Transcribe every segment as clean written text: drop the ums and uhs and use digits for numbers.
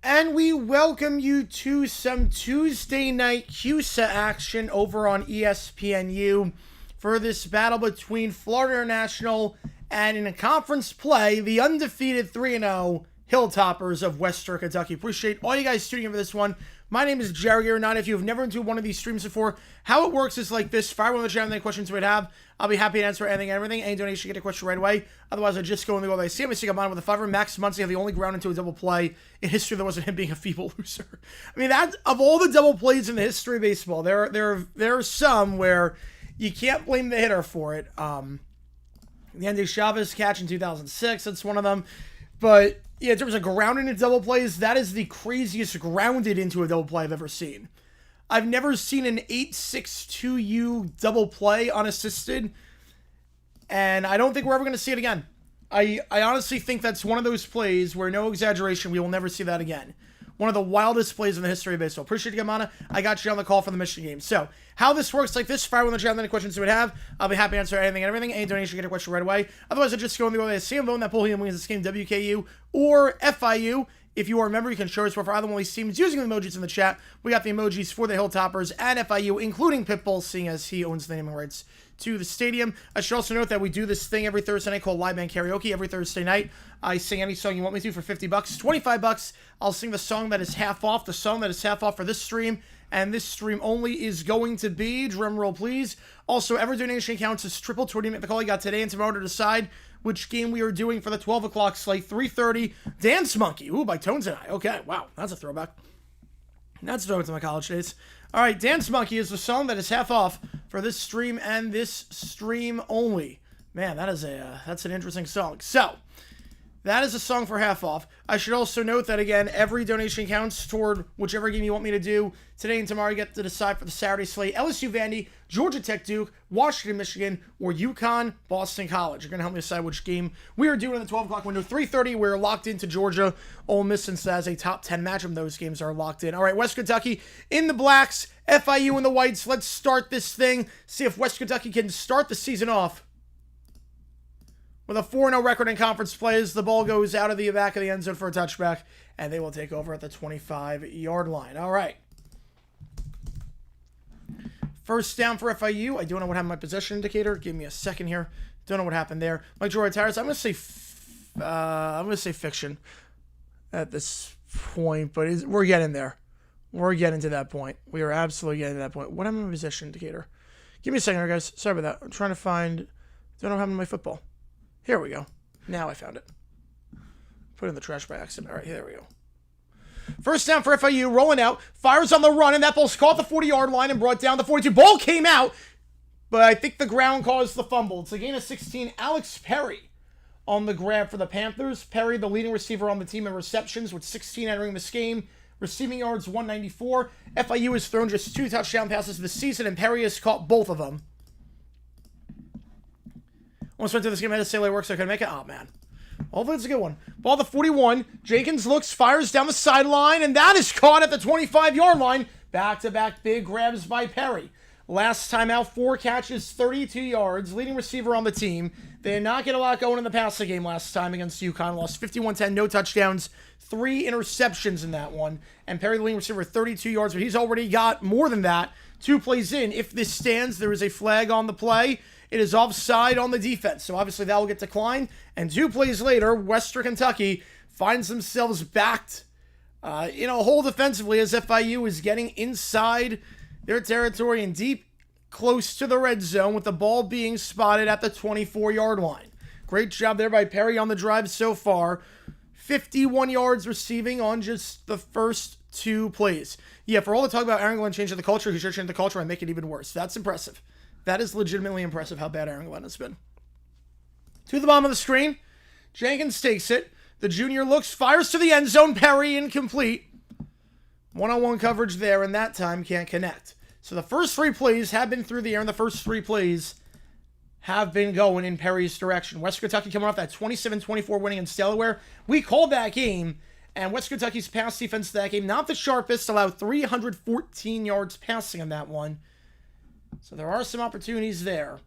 And we welcome you to some Tuesday night CUSA action over on ESPNU for this battle between Florida International and, in a conference play, the undefeated 3-0 Hilltoppers of Western Kentucky. Appreciate all you guys tuning in for this one. My name is Jerry Arenado. If you've never been to one of these streams before, how it works is like this. Fire one in the chat with any questions you might have. I'll be happy to answer anything and everything. Any donation, get a question right away. Otherwise, I just go in the goal. I see him. I see him on with a $5. Max Muncy, the only ground into a double play in history that wasn't him being a feeble loser. I mean, that of all the double plays in the history of baseball, there are some where you can't blame the hitter for it. The Andy Chavez catch in 2006, that's one of them. But yeah, in terms of grounding into double plays, that is the craziest grounded into a double play I've ever seen. I've never seen an 8-6-2U double play unassisted, and I don't think we're ever going to see it again. I honestly think that's one of those plays where, no exaggeration, we will never see that again. One of the wildest plays in the history of baseball. Appreciate you, Gamana. I got you on the call for the Michigan game. So, how this works like this, fire in the chat with any questions you would have. I'll be happy to answer anything and everything. Any donation, get a question right away. Otherwise, I just go in the way I see him vote that pull him wins this game, WKU or FIU. If you are a member, you can show us for either one of these teams using the emojis in the chat. We got the emojis for the Hilltoppers and FIU, including Pitbull, seeing as he owns the naming rights to the stadium. I should also note that we do this thing every Thursday night called Live Band Karaoke. Every Thursday night, I sing any song you want me to for $50. $25, I'll sing the song that is half off. The song that is half off for this stream, and this stream only, is going to be, drum roll please. Also, every donation counts as triple to redeem the call you got today and tomorrow to decide which game we are doing for the 12 o'clock slate. 3:30, Dance Monkey. Ooh, by Tones and I. Okay, wow, that's a throwback. That's a throwback to my college days. All right, Dance Monkey is the song that is half off for this stream and this stream only. Man, that's an interesting song. So, that is a song for half off. I should also note that, again, every donation counts toward whichever game you want me to do. Today and tomorrow, you get to decide for the Saturday slate. LSU Vandy, Georgia Tech Duke, Washington Michigan, or UConn Boston College. You're going to help me decide which game we are doing in the 12 o'clock window. 3:30, we're locked into Georgia, Ole Miss, since that is a top 10 matchup. Those games are locked in. All right, West Kentucky in the blacks, FIU in the whites. Let's start this thing. See if West Kentucky can start the season off with a 4-0 record in conference plays. The ball goes out of the back of the end zone for a touchback, and they will take over at the 25-yard line. All right. First down for FIU. I don't know what happened to my possession indicator. Give me a second here. Don't know what happened there. Mike Jordan Tires. I'm going to say fiction at this point, but we're getting there. We're getting to that point. We are absolutely getting to that point. What happened to my possession indicator? Give me a second here, guys. Sorry about that. I'm trying to find. Don't know what happened to my football. Here we go. Now I found it. Put it in the trash by accident. All right, here we go. First down for FIU, rolling out, fires on the run, and that ball's caught the 40-yard line and brought down the 42. Ball came out, but I think the ground caused the fumble. It's a gain of 16. Alex Perry on the grab for the Panthers. Perry, the leading receiver on the team in receptions, with 16 entering this game. Receiving yards, 194. FIU has thrown just 2 touchdown passes this season, and Perry has caught both of them. Almost went through this game. I had to say it works, so I couldn't make it. Oh, man. Hopefully it's a good one. Ball the 41. Jenkins looks, fires down the sideline, and that is caught at the 25-yard line. Back-to-back big grabs by Perry. Last time out, 4 catches, 32 yards. Leading receiver on the team. They did not get a lot going in the passing game last time against UConn. Lost 51-10, no touchdowns, 3 interceptions in that one. And Perry, the leading receiver, 32 yards, but he's already got more than that. 2 plays in. If this stands, there is a flag on the play. It is offside on the defense, so obviously that will get declined. And 2 plays later, Western Kentucky finds themselves backed in a hole defensively as FIU is getting inside their territory and deep close to the red zone with the ball being spotted at the 24-yard line. Great job there by Perry on the drive so far. 51 yards receiving on just the first 2 plays. Yeah, for all the talk about Aaron Glenn changing the culture, he should change the culture and make it even worse. That's impressive. That is legitimately impressive how bad Aaron Glenn has been. To the bottom of the screen, Jenkins takes it. The junior looks, fires to the end zone. Perry incomplete. One-on-one coverage there, and that time can't connect. So the first 3 plays have been through the air, and the first 3 plays have been going in Perry's direction. West Kentucky coming off that 27-24 winning against Delaware. We called that game, and West Kentucky's pass defense that game, not the sharpest, allowed 314 yards passing in that one. So there are some opportunities there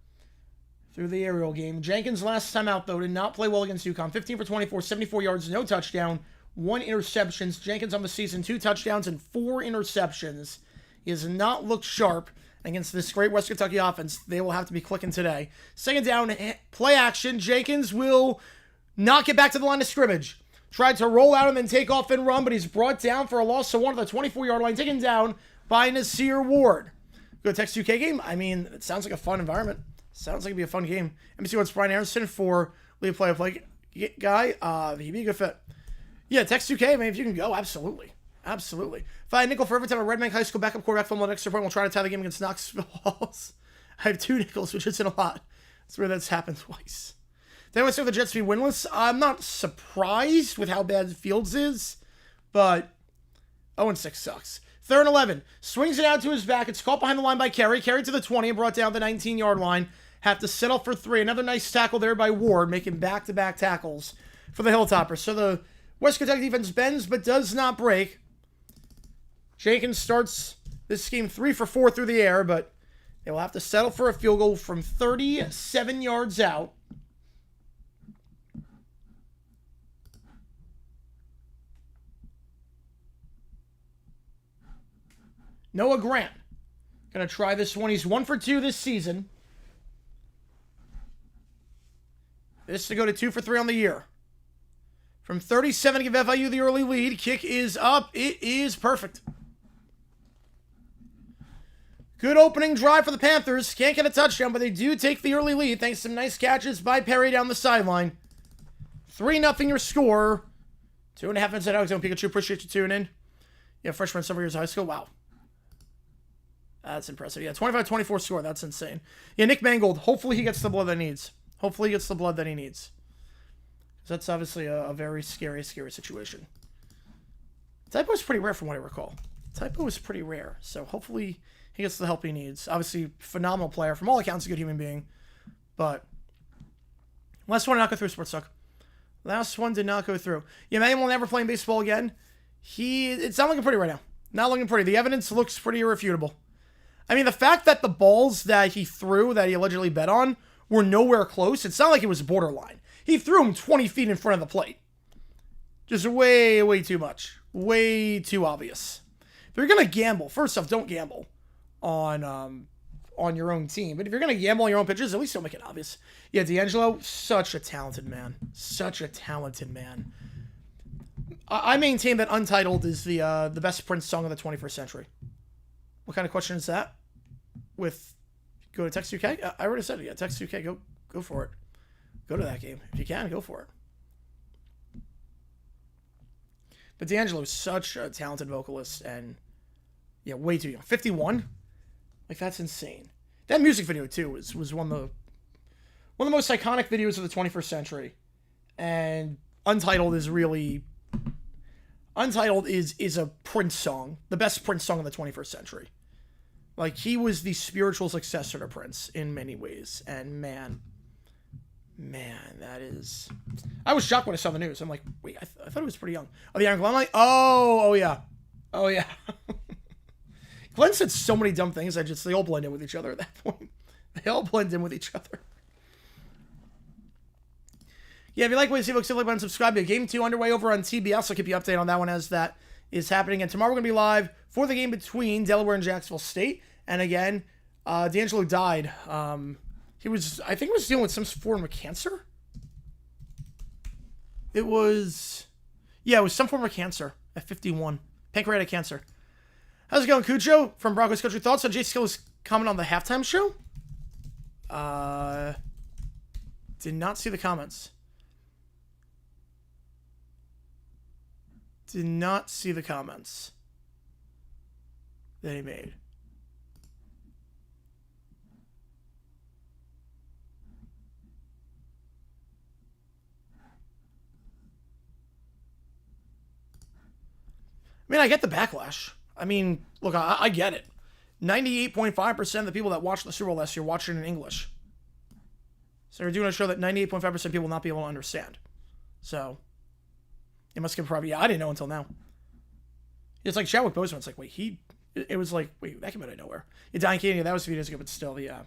through the aerial game. Jenkins last time out, though, did not play well against UConn. 15 for 24, 74 yards, no touchdown, 1 interceptions. Jenkins on the season, 2 touchdowns and 4 interceptions. He has not looked sharp against this great West Kentucky offense. They will have to be clicking today. Second down, play action. Jenkins will not get back to the line of scrimmage. Tried to roll out and then take off and run, but he's brought down for a loss of 1 at the 24-yard line, taken down by Nasir Ward. Go Tex 2K game. I mean, it sounds like a fun environment. Sounds like it'd be a fun game. Let me see what's Brian Anderson for lead play guy. He'd be a good fit. Yeah, Tex 2K, man, if you can go, absolutely. Absolutely. If I had nickel for every time a Red Bank High School backup quarterback fumbled an extra point, we'll try to tie the game against Knoxville Halls. I have 2 nickels, which isn't a lot. That's where that's happened twice. Then I say the Jets be winless. I'm not surprised with how bad Fields is, but 0-6 sucks. 3rd and 11. Swings it out to his back. It's caught behind the line by Carey. Carried to the 20 and brought down the 19-yard line. Have to settle for 3. Another nice tackle there by Ward, making back-to-back tackles for the Hilltoppers. So the West Kentucky defense bends but does not break. Jenkins starts this game 3 for 4 through the air, but they will have to settle for a field goal from 37 yards out. Noah Grant going to try this one. He's 1 for 2 this season. This to go to 2 for 3 on the year. From 37 to give FIU the early lead. Kick is up. It is perfect. Good opening drive for the Panthers. Can't get a touchdown, but they do take the early lead thanks to some nice catches by Perry down the sideline. 3-0 your score. 2.5 minutes at Alex Pikachu. Appreciate you tuning in. Yeah, freshman several years of high school. Wow. That's impressive. Yeah, 25-24 score. That's insane. Yeah, Nick Mangold. Hopefully he gets the blow that he needs. Hopefully he gets the blood that he needs. Because that's obviously a very scary, scary situation. Typo is pretty rare from what I recall. Typo is pretty rare. So hopefully he gets the help he needs. Obviously, phenomenal player. From all accounts, a good human being. But last one did not go through, Sports Talk. Last one did not go through. Yeah, Manny will never play in baseball again. It's not looking pretty right now. Not looking pretty. The evidence looks pretty irrefutable. I mean, the fact that the balls that he threw, that he allegedly bet on, were nowhere close, it's not like it was borderline. He threw them 20 feet in front of the plate. Just way, way too much. Way too obvious. If you're going to gamble, first off, don't gamble on your own team. But if you're going to gamble on your own pitches, at least don't make it obvious. Yeah, D'Angelo, such a talented man. Such a talented man. I maintain that Untitled is the best Prince song of the 21st century. What kind of question is that? Go to Text UK? I already said it. Yeah, Text UK. Go for it. Go to that game. If you can, go for it. But D'Angelo is such a talented vocalist and, yeah, way too young. 51? Like, that's insane. That music video, too, was one of the most iconic videos of the 21st century. And Untitled is really... Untitled is a Prince song. The best Prince song of the 21st century. Like, he was the spiritual successor to Prince in many ways. And man, that is... I was shocked when I saw the news. I'm like, wait, I thought he was pretty young. Oh, the Iron Glenn? I'm like, oh yeah. Glenn said so many dumb things. They all blend in with each other at that point. They all blend in with each other. Yeah, if you like what you see, look, button, subscribe. To Game 2 underway over on TBS. I'll keep you updated on that one as that is happening. And tomorrow we're going to be live for the game between Delaware and Jacksonville State. And again, D'Angelo died. I think he was dealing with some form of cancer. It was some form of cancer at 51. Pancreatic cancer. How's it going, Cujo? From Broncos Country Thoughts on Jay Skill's comment on the halftime show? Did not see the comments. Did not see the comments that he made. I mean, I get the backlash. I mean, look, I get it. 98.5% of the people that watched the Super Bowl last year watched it in English. So they're doing a show that 98.5% of people will not be able to understand. So, it must get probably... Yeah, I didn't know until now. It's like Chadwick Boseman. It's like, wait, it was like, wait, that came out of nowhere. Yeah, Diane Katie, that was a few days ago, but still, yeah.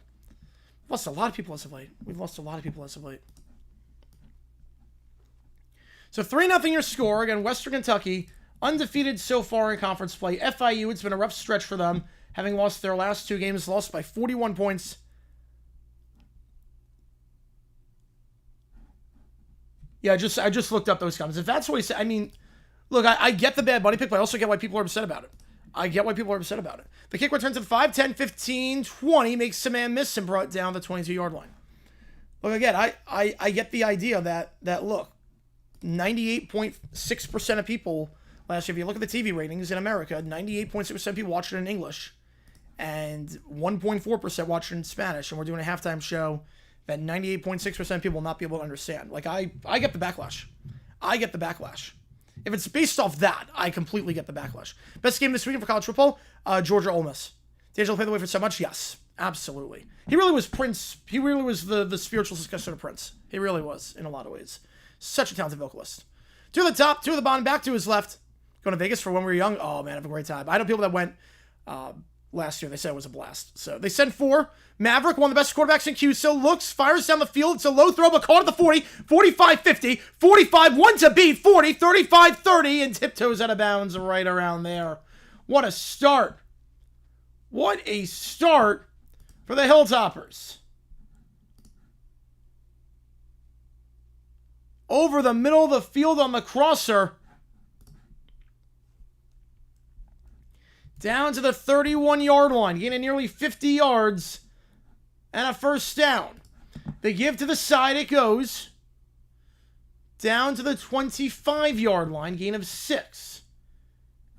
We've lost a lot of people as of late. So 3-0 your score. Again, Western Kentucky... undefeated so far in conference play. FIU, it's been a rough stretch for them, having lost their last 2 games, lost by 41 points. Yeah, I just looked up those comments. If that's what he said, I mean, look, I get the Bad Bunny pick, but I also get why people are upset about it. The kick return to the 5, 10, 15, 20, makes some man miss and brought down the 22-yard line. Look, again, I get the idea that look, 98.6% of people... last year, if you look at the TV ratings in America, 98.6% of people watch it in English and 1.4% watch it in Spanish. And we're doing a halftime show that 98.6% of people will not be able to understand. Like, I get the backlash. If it's based off that, I completely get the backlash. Best game this weekend for college football? Georgia Ole Miss. D'Angelo played the way for so much? Yes, absolutely. He really was Prince. He really was the spiritual successor to Prince. He really was, in a lot of ways. Such a talented vocalist. 2 at the top, 2 at the bottom, back to his left. Going to Vegas for when we were young. Oh, man, have a great time. I know people that went last year. They said it was a blast. So they sent 4. Maverick, one of the best quarterbacks in QSO, fires down the field. It's a low throw, but caught at the 40, 45-50, 45, 1 to beat, 40, 35-30, and tiptoes out of bounds right around there. What a start. What a start for the Hilltoppers. Over the middle of the field on the crosser. Down to the 31-yard line, gaining nearly 50 yards and a first down. The give to the side, it goes. Down to the 25-yard line, gain of 6.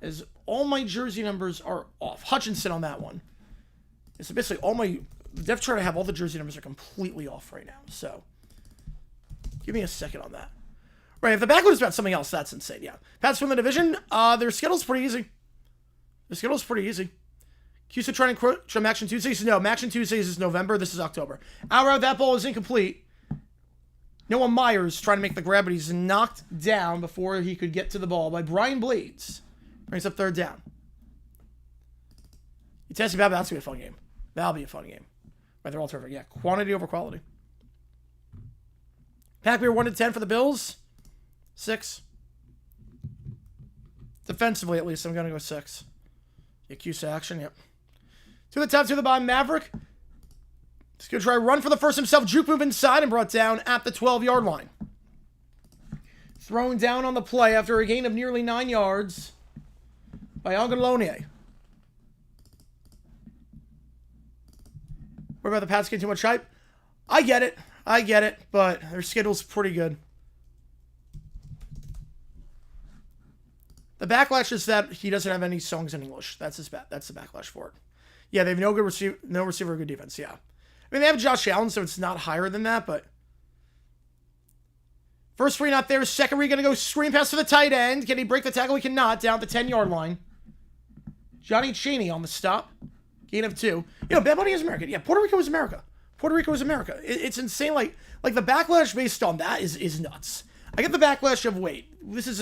As all my jersey numbers are off. Hutchinson on that one. So basically, the depth chart I have, all the jersey numbers are completely off right now. So, Give me a second on that. Right, if the backload is about something else, that's insane, yeah. Pats win the division. Their schedule's pretty easy. CUSA trying to encroach on Action Tuesdays? No, Action Tuesdays is November. This is October. Outright, that ball is incomplete. Noah Myers trying to make the grab, but he's knocked down before he could get to the ball by Brian Blades. Brings up third down. You test about that's going to be a fun game. That'll be a fun game. Right, they're all terrific. Yeah, quantity over quality. Pack beer 1 to 10 for the Bills. 6. Defensively, at least, I'm going to go 6. Yeah, CUSA action, yep. To the top, to the bottom, Maverick. He's going to try run for the first himself. Juke move inside and brought down at the 12-yard line. Thrown down on the play after a gain of nearly 9 yards by Algalonier. What about the Pats getting too much hype? I get it, but their schedule's pretty good. The backlash is that he doesn't have any songs in English. That's the backlash for it. Yeah, they have no receiver, good defense. Yeah, I mean they have Josh Allen, so it's not higher than that. But first read not there. Second read gonna go screen pass to the tight end. Can he break the tackle? He cannot. Down at the 10-yard line. Johnny Cheney on the stop. Gain of 2. You know, Bad Bunny is American. Yeah, Puerto Rico is America. It's insane. Like the backlash based on that is nuts. I get the backlash of this is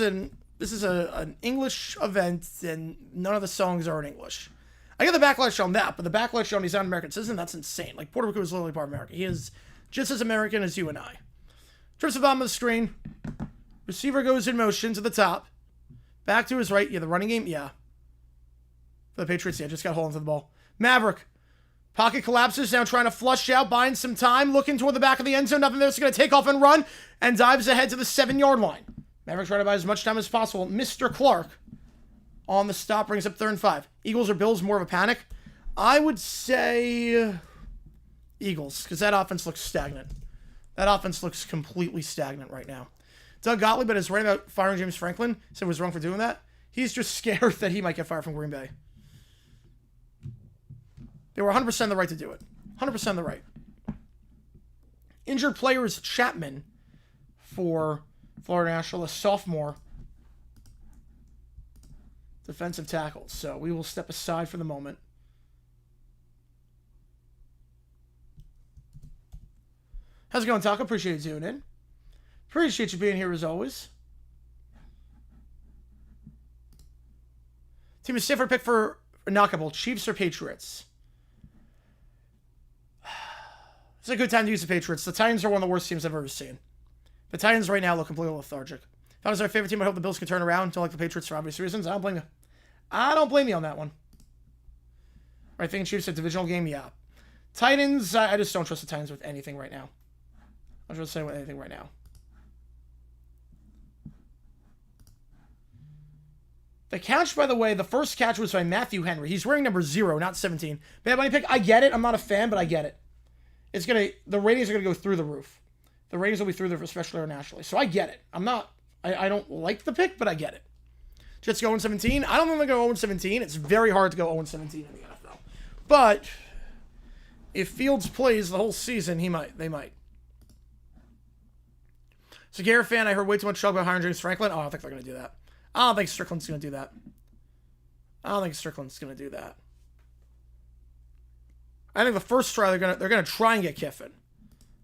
an English event and none of the songs are in English. I get the backlash on that, but the backlash on he's not an American citizen, that's insane. Like Puerto Rico is literally part of America. He is just as American as you and I. Trips the bottom of the screen. Receiver goes in motion to the top. Back to his right. Yeah, the running game. Yeah. For the Patriots, yeah, just got hold into the ball. Maverick. Pocket collapses, now trying to flush out, buying some time, looking toward the back of the end zone. Nothing there, so going to take off and run, and dives ahead to the 7-yard line. Maverick trying to buy as much time as possible. Mr. Clark on the stop brings up 3rd and 5. Eagles or Bills, more of a panic? I would say Eagles, because that offense looks stagnant. That offense looks completely stagnant right now. Doug Gottlieb is right about firing James Franklin, said was wrong for doing that. He's just scared that he might get fired from Green Bay. They were 100% the right to do it. 100% the right. Injured player is Chapman for Florida National, a sophomore defensive tackle. So we will step aside for the moment. How's it going, Taco? Appreciate you tuning in. Appreciate you being here as always. Team is safer pick for knockable. Chiefs or Patriots? It's a good time to use the Patriots. The Titans are one of the worst teams I've ever seen. The Titans right now look completely lethargic. If I was our favorite team, I hope the Bills can turn around. Don't like the Patriots for obvious reasons. I don't blame you. I don't blame you on that one. I think Chiefs a divisional game, yeah. Titans, I just don't trust the Titans with anything right now. I'm just saying with anything right now. The catch, by the way, the first catch was by Matthew Henry. He's wearing number 0, not 17. Bad Bunny pick, I get it. I'm not a fan, but I get it. The ratings are gonna go through the roof. The ratings will be through the roof, especially nationally. So I get it. I don't like the pick, but I get it. Jets go 0-17. I don't think they go 0-17. It's very hard to go 0-17 in the NFL. But if Fields plays the whole season, they might. So Garrett fan, I heard way too much talk about hiring James Franklin. Oh, I don't think they're gonna do that. I don't think Strickland's gonna do that. I think the first try they're gonna try and get Kiffin.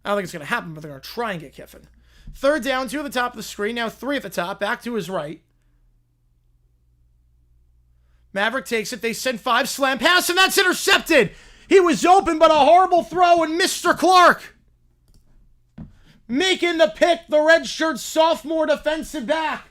I don't think it's gonna happen, but they're gonna try and get Kiffin. 3rd down, 2 at the top of the screen, now 3 at the top, back to his right. Maverick takes it, they send 5, slam pass, and that's intercepted! He was open, but a horrible throw, and Mr. Clark making the pick, the redshirt sophomore defensive back.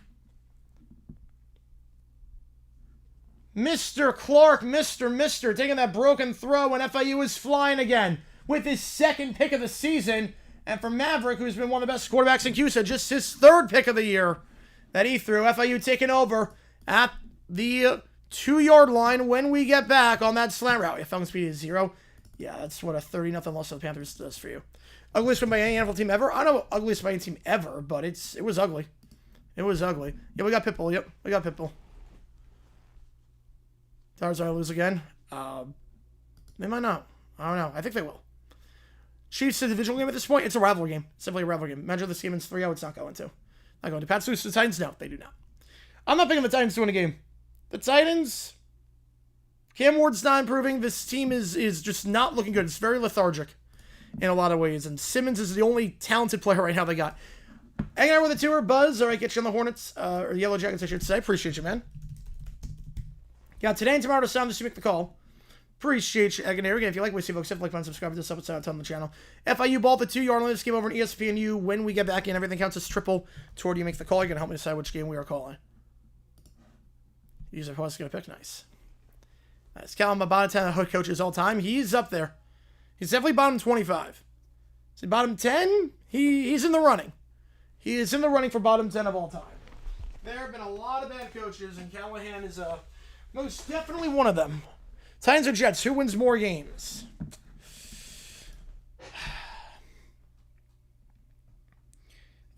Mr. Clark, Mr. taking that broken throw, and FIU is flying again with his 2nd pick of the season. And for Maverick, who's been one of the best quarterbacks in CUSA, just his 3rd pick of the year that he threw. FIU taking over at the 2-yard line when we get back on that slant route. If Owens speed is 0, yeah, that's what a 30-0 loss to the Panthers does for you. Ugliest win by any NFL team ever? I don't know ugliest by any team ever, but it was ugly. It was ugly. Yeah, we got Pitbull. Yep, we got Pitbull. Towers are lose again. They might not. I don't know. I think they will. Chiefs a divisional game at this point? It's a rivalry game. Simply a rivalry game. Measure this game in 3-0. It's not going to. Not going to. Pats lose to the Titans? No, they do not. I'm not picking the Titans to win a game. The Titans, Cam Ward's not improving. This team is just not looking good. It's very lethargic in a lot of ways. And Simmons is the only talented player right now they got. Hanging out with the tour, Buzz. All right, get you on the Hornets. Or Yellow Jackets, I should say. Appreciate you, man. Got today and tomorrow to sound this to make the call. Appreciate you, Again, if you like what you see, folks, like, subscribe to this episode on the channel. FIU ball the 2-yard line. This game over in ESPNU. When we get back in, everything counts as triple. Toward you make the call. You're going to help me decide which game we are calling. User post going to pick. Nice. Nice. Callum, my bottom 10 head coaches all time. He's up there. He's definitely bottom 25. Is he bottom 10? He's in the running. He is in the running for bottom 10 of all time. There have been a lot of bad coaches, and Callahan is most definitely one of them. Titans or Jets, who wins more games?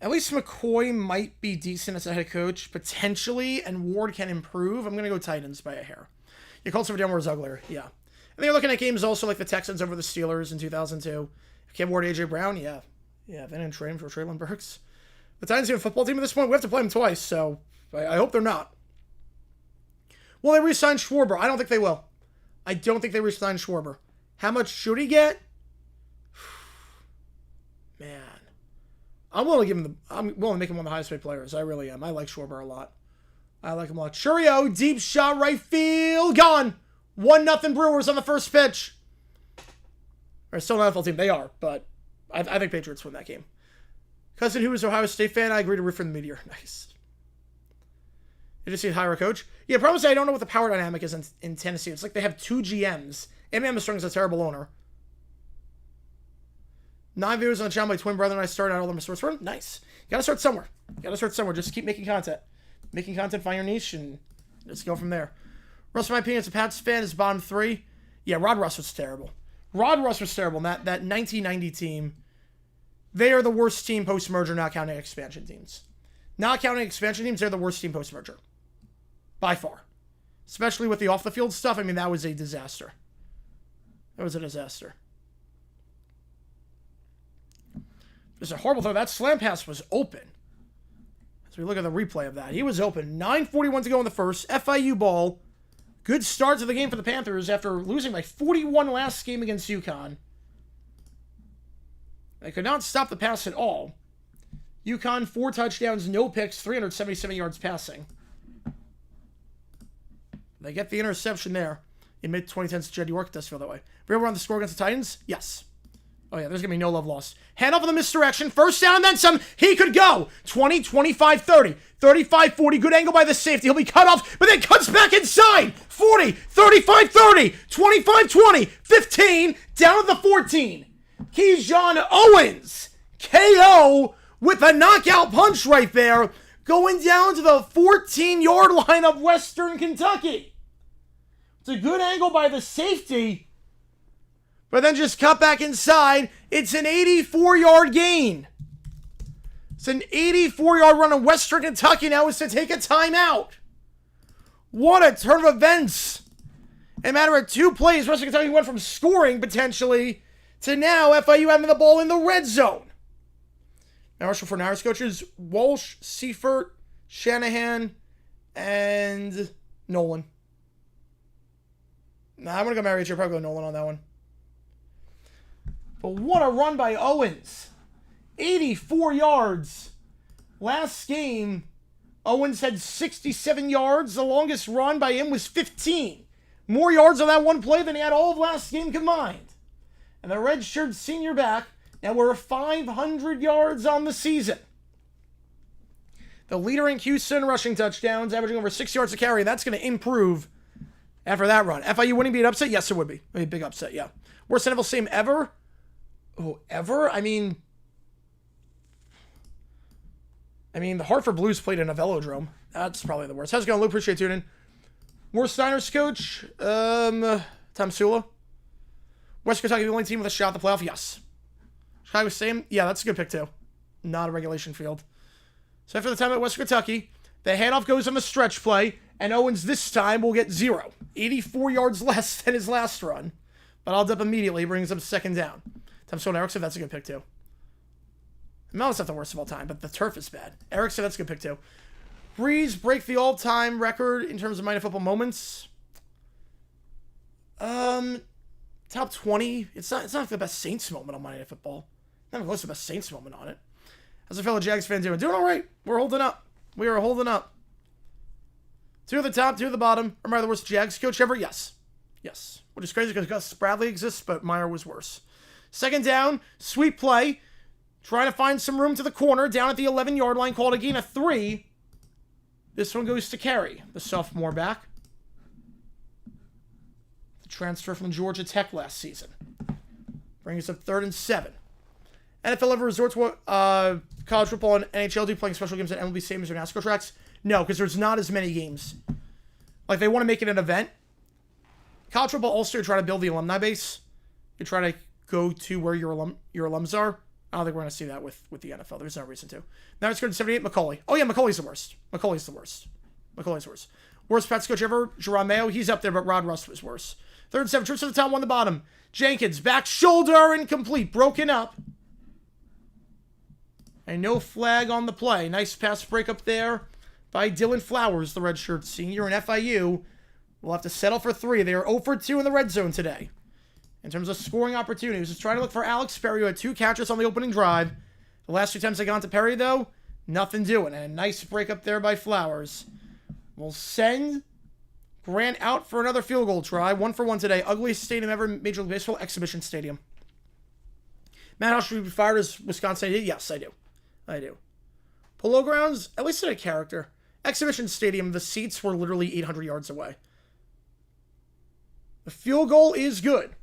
At least McCoy might be decent as a head coach, potentially, and Ward can improve. I'm going to go Titans by a hair. Your Colts over Denver is uglier, yeah. And they're looking at games also like the Texans over the Steelers in 2002. Cam Ward, A.J. Brown, yeah. Yeah, they didn't trade him for Traylon Burks. The Titans have a football team at this point. We have to play them twice, so I hope they're not. Will they re-sign Schwarber? I don't think they will. I don't think they re-sign Schwarber. How much should he get? Man. I'm willing to make him one of the highest paid players. I really am. I like Schwarber a lot. I like him a lot. Churio, deep shot, right field, gone. 1-0 Brewers on the first pitch. They're still an NFL team. They are, but I think Patriots win that game. Cousin, who is an Ohio State fan, I agree to root for the Meteor. Nice. You just see hire a coach? Yeah, problem is I don't know what the power dynamic is in Tennessee. It's like they have 2 GMs. Amy Armstrong's a terrible owner. 9 viewers on the channel. My twin brother and I started out all the source room. Nice. You gotta start somewhere. Just keep making content. Find your niche, and just go from there. Russ, in my opinion, as a Pats fan, is bottom 3. Yeah, Rod Russ was terrible. That 1990 team, they are the worst team post-merger, not counting expansion teams. Not counting expansion teams, they're the worst team post-merger. By far. Especially with the off-the-field stuff, I mean, that was a disaster. It's a horrible throw. That slam pass was open. As we look at the replay of that, he was open. 9:41 to go in the first. FIU ball. Good start to the game for the Panthers after losing by 41 last game against UConn. They could not stop the pass at all. UConn, 4 touchdowns, no picks, 377 yards passing. They get the interception there in mid-2010s. Jed York does feel that way. We ever on the score against the Titans? Yes. Oh, yeah, there's going to be no love lost. Hand off in the misdirection. First down, then some. He could go. 20, 25, 30. 35, 40. Good angle by the safety. He'll be cut off, but then cuts back inside. 40, 35, 30. 25, 20. 15. Down to the 14. Keyshawn Owens. KO with a knockout punch right there. Going down to the 14-yard line of Western Kentucky. It's a good angle by the safety. But then just cut back inside. It's an 84-yard gain. It's an 84-yard run in Western Kentucky now is to take a timeout. What a turn of events. In a matter of 2 plays, Western Kentucky went from scoring, potentially, to now FIU having the ball in the red zone. Now, Marshall for Irish coaches, Walsh, Seifert, Shanahan, and Nolan. Nah, I'm going to go Mary J. Probably go Nolan on that one. But what a run by Owens. 84 yards. Last game, Owens had 67 yards. The longest run by him was 15. More yards on that one play than he had all of last game combined. And the redshirt senior back, now we're 500 yards on the season. The leader in Houston rushing touchdowns, averaging over 6 yards a carry. That's going to improve after that run. FIU winning be an upset? Yes, it would be. It'd be a big upset, yeah. Worst NFL team ever? Oh, ever? I mean, the Hartford Blues played in a velodrome. That's probably the worst. How's it going, Lou? Appreciate tuning in. Worst Niners coach? Tom Sula. West Kentucky, the only team with a shot at the playoff? Yes. Chicago same? Yeah, that's a good pick, too. Not a regulation field. So after the time at West Kentucky, the handoff goes on the stretch play, and Owens this time will get 0. 84 yards less than his last run. But I'll up immediately, brings up second down. Thompson Erickson, that's a good pick too. Melo's not the worst of all time, but the turf is bad. Erickson, that's a good pick too. Breeze break the all-time record in terms of Monday Night Football moments. Top 20. It's not the best Saints moment on Monday Night Football. Not even close to the best Saints moment on it. How's a fellow Jags fan doing? Doing all right. We're holding up. We are holding up. 2 at the top, 2 at the bottom. Am I the worst Jags coach ever? Yes. Yes. Which is crazy because Gus Bradley exists, but Meyer was worse. Second down, sweep play. Trying to find some room to the corner. Down at the 11-yard line. Called a gain of 3. This one goes to Carey, the sophomore back. The transfer from Georgia Tech last season. Bringing us up 3rd and 7. NFL ever resort to college football and NHL do playing special games at MLB Stadiums or NASCAR tracks? No, because there's not as many games. Like, they want to make it an event. College football also, you try to build the alumni base. You try to go to where your alums are. I don't think we're going to see that with the NFL. There's no reason to. Now it's going to 78, McCauley. Oh, yeah, McCauley's the worst. McCauley's the worst. Worst Pats coach ever, Jerome Mayo. He's up there, but Rod Rust was worse. 3rd and 7, trips to the top, 1 the bottom. Jenkins, back shoulder, incomplete. Broken up. And no flag on the play. Nice pass break up there by Dylan Flowers, the redshirt senior. And FIU will have to settle for 3. They are 0 for 2 in the red zone today. In terms of scoring opportunities, just trying to look for Alex Perry, who had 2 catches on the opening drive. The last 2 times they got to Perry, though, nothing doing. And a nice break up there by Flowers. We'll send Grant out for another field goal try. 1 for 1 today. Ugliest stadium ever, Major League Baseball exhibition stadium. Matt, how should we be fired as Wisconsin? Yes, I do. Polo Grounds, at least it had a character. Exhibition stadium, the seats were literally 800 yards away. The field goal is good.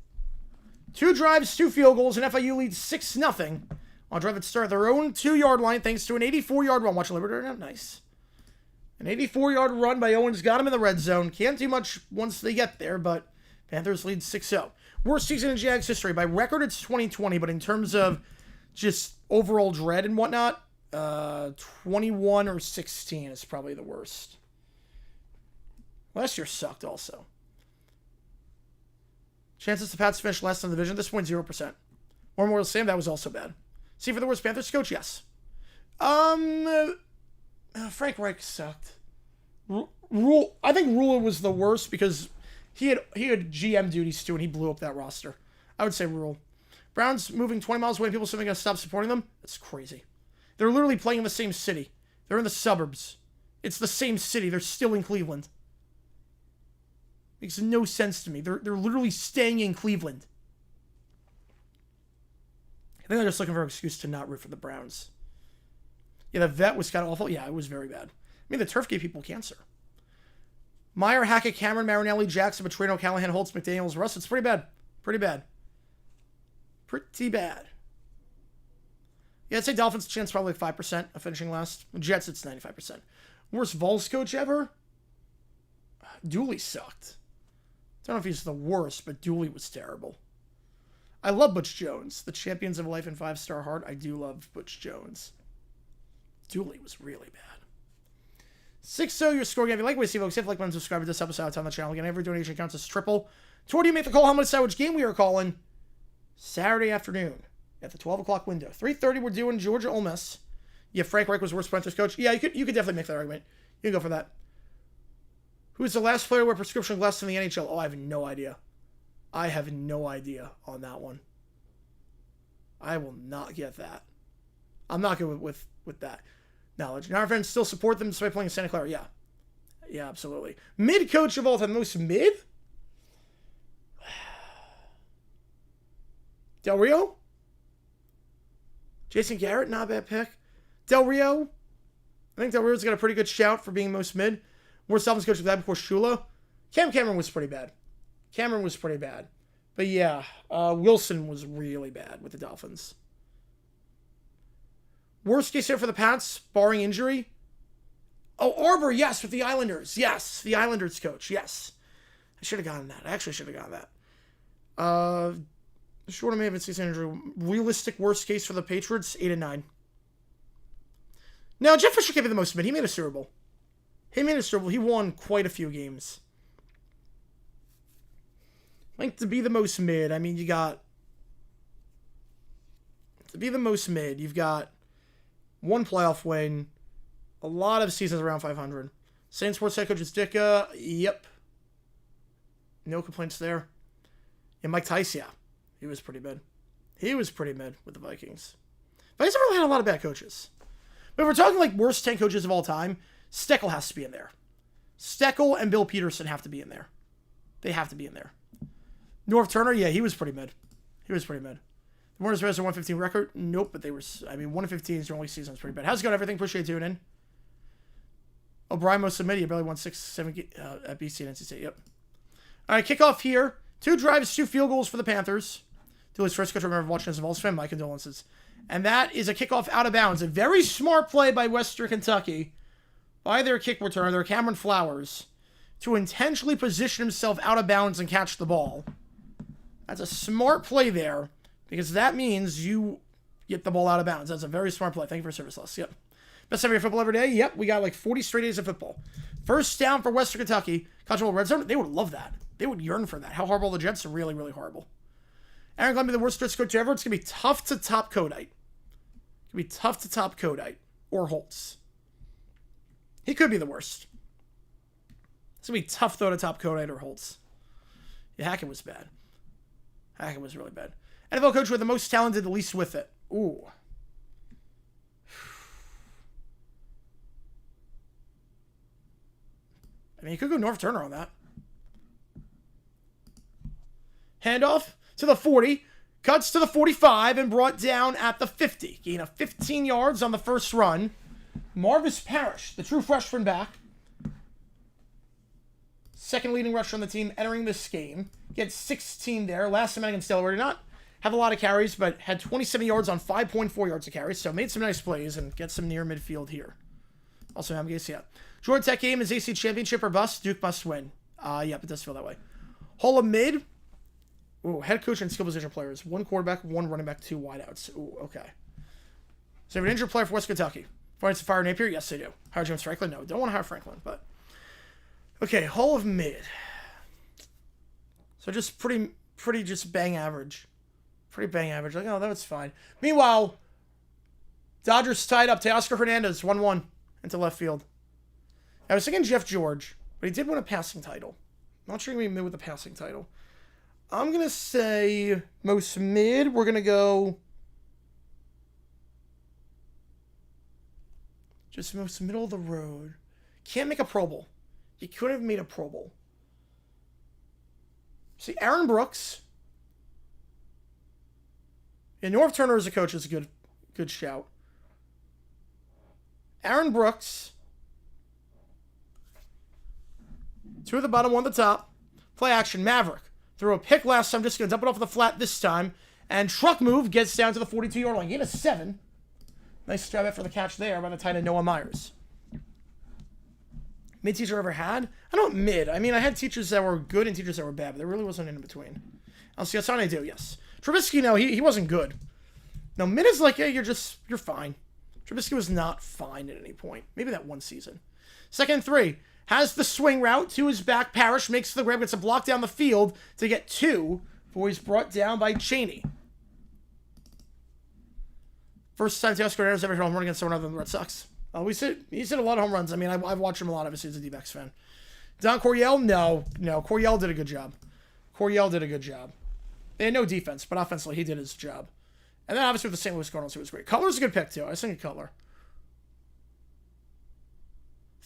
2 drives, 2 field goals, and FIU leads 6-0 on a drive that started their own 2-yard line thanks to an 84-yard run. Watch Liberty. Nice. An 84-yard run by Owens got him in the red zone. Can't do much once they get there, but Panthers lead 6-0. Worst season in Jags history. By record, it's 2020, but in terms of just overall dread and whatnot, 21 or 16 is probably the worst. Last year sucked also. Chances the Pats finish last in the division at this point, 0%. Or more the same, that was also bad. See for the worst Panthers coach? Yes. Frank Reich sucked. I think Rule was the worst because he had GM duties too, and he blew up that roster. I would say Rule. Browns moving 20 miles away and people simply going to stop supporting them? That's crazy. They're literally playing in the same city. They're in the suburbs. It's the same city. They're still in Cleveland. Makes no sense to me. They're literally staying in Cleveland. I think they're just looking for an excuse to not root for the Browns. Yeah, the vet was kind of awful. Yeah, it was very bad. I mean, the turf gave people cancer. Meyer, Hackett, Cameron, Marinelli, Jackson, Petrino, Callahan, Holtz, McDaniels, Russ. It's pretty bad. Pretty bad. Yeah, I'd say Dolphins' chance probably like 5% of finishing last. Jets, it's 95%. Worst Vols coach ever? Dooley sucked. I don't know if he's the worst, but Dooley was terrible. I love Butch Jones. The champions of life and 5-star heart. I do love Butch Jones. Dooley was really bad. 6-0, your score game. If you like what you see, folks, hit like button, subscribe to this episode on the channel. Again, every donation counts as triple. So, do you make the call? How much decide which game we are calling? Saturday afternoon at the 12 o'clock window. 3:30, we're doing Georgia Ole Miss. Yeah, Frank Reich was worst Panthers coach. Yeah, you could definitely make that argument. You can go for that. Who's the last player to wear prescription glasses in the NHL? Oh, I have no idea. I have no idea on that one. I will not get that. I'm not good with that knowledge. Now, our friends still support them despite playing in Santa Clara. Yeah. Yeah, absolutely. Mid coach of all time. Most mid? Del Rio? Jason Garrett, not a bad pick. Del Rio? I think Del Rio's got a pretty good shout for being most mid. Worst Dolphins coach of that before Shula. Cameron was pretty bad. But yeah, Wilson was really bad with the Dolphins. Worst case here for the Pats, barring injury. Oh, Arbor, yes, with the Islanders. Yes, the Islanders coach, yes. I should have gotten that. I actually should have gotten that. Short of maybe season injury. Realistic worst case for the Patriots, 8-9. Now, Jeff Fisher can't be the most mid. He made a Super Bowl. He won quite a few games. I think to be the most mid, I mean, you got To be the most mid, you've got one playoff win, a lot of seasons around 500. Same sports head coach is Dicka. Yep. No complaints there. And Mike Tice, yeah. He was pretty mid. He was pretty mid with the Vikings. Vikings have really had a lot of bad coaches. But if we're talking like worst 10 coaches of all time, Steckel has to be in there. Steckel and Bill Peterson have to be in there. They have to be in there. North Turner, yeah, he was pretty mid. He was pretty mid. The Warriors Reds are 115 record. Nope, but they were, 115 is their only season. It's pretty bad. How's it going, everything? Appreciate you tuning in. O'Brien most of media barely won 6-7 at BC and NC State. Yep. All right, kickoff here. 2 drives, 2 field goals for the Panthers. Dooley's first coach I remember watching as a Vols fan. My condolences. And that is a kickoff out of bounds. A very smart play by Western Kentucky by their kick returner, their Cameron Flowers, to intentionally position himself out of bounds and catch the ball. That's a smart play there because that means you get the ball out of bounds. That's a very smart play. Thank you for your service, Les. Yep. Best ever football every day? Yep, we got like 40 straight days of football. First down for Western Kentucky. Control red zone. They would love that. They would yearn for that. How horrible the Jets are. Really, really horrible. Aaron Glenn be the worst coach ever. It's going to be tough to top Kodite. It's going to be tough to top Kodite or Holtz. He could be the worst. It's going to be tough, though, to top Kodite or Holtz. Yeah, Hackett was bad. Hackett was really bad. NFL coach with the most talented, the least with it. Ooh. I mean, you could go North Turner on that. Handoff to the 40. Cuts to the 45 and brought down at the 50. Gain of 15 yards on the first run. Marvis Parrish, the true freshman back. Second leading rusher on the team entering this game. Gets 16 there. Last time against Delaware did not have a lot of carries, but had 27 yards on 5.4 yards of carries. So made some nice plays and get some near midfield here. Also, I'm going to see Georgia Tech game is AC championship or bust. Duke must win. Yep, it does feel that way. Hall of mid. Ooh, head coach and skill position players. 1 quarterback, 1 running back, 2 wideouts. Ooh, okay. So you have an injured player for West Kentucky. Finance to fire Napier? Yes, they do. Hire James Franklin? No, don't want to hire Franklin, but... Okay, Hall of mid. So just pretty just bang average. Pretty bang average. Like, oh, that was fine. Meanwhile, Dodgers tied up. Teoscar Hernandez, 1-1 into left field. I was thinking Jeff George, but he did win a passing title. Not sure he's going to be mid with a passing title. I'm going to say most mid. We're going to go just most middle of the road. Can't make a Pro Bowl. You could have made a Pro Bowl. See, Aaron Brooks. Yeah, North Turner as a coach is a good shout. Aaron Brooks. 2 at the bottom, 1 at the top. Play action, Maverick. Threw a pick last time, just going to dump it off the flat this time. And truck move gets down to the 42-yard line. Gain of 7. Nice job for the catch there by the tight end Noah Myers. Mid teacher ever had? I don't mid. I mean, I had teachers that were good and teachers that were bad, but there really wasn't in between. Alciasane do, yes. Trubisky, no, he wasn't good. No, mid is like, yeah, you're fine. Trubisky was not fine at any point. Maybe that one season. 2nd and 3. Has the swing route to his back. Parrish makes the grab, gets a block down the field to get 2 before he's brought down by Cheney. First time Teoscar Hernandez ever hit a home run against someone other than the Red Sox. He's hit a lot of home runs. I mean, I've watched him a lot, obviously, as a D-backs fan. Don Coryell? No. Coryell did a good job. They had no defense, but offensively, he did his job. And then, obviously, with the St. Louis Cardinals, he was great. Cutler's a good pick, too. I was thinking Cutler.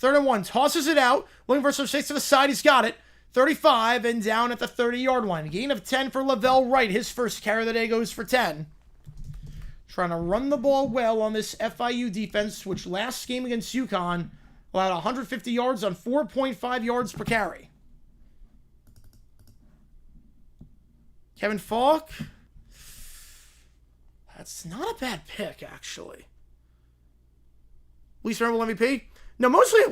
3rd and 1. Tosses it out. Looking for some space to the side. He's got it. 35 and down at the 30-yard line. Gain of 10 for Lavelle Wright. His first carry of the day goes for 10. Trying to run the ball well on this FIU defense, which last game against UConn allowed 150 yards on 4.5 yards per carry. Kevin Falk. That's not a bad pick, actually. Least memorable MVP? No, Mosley at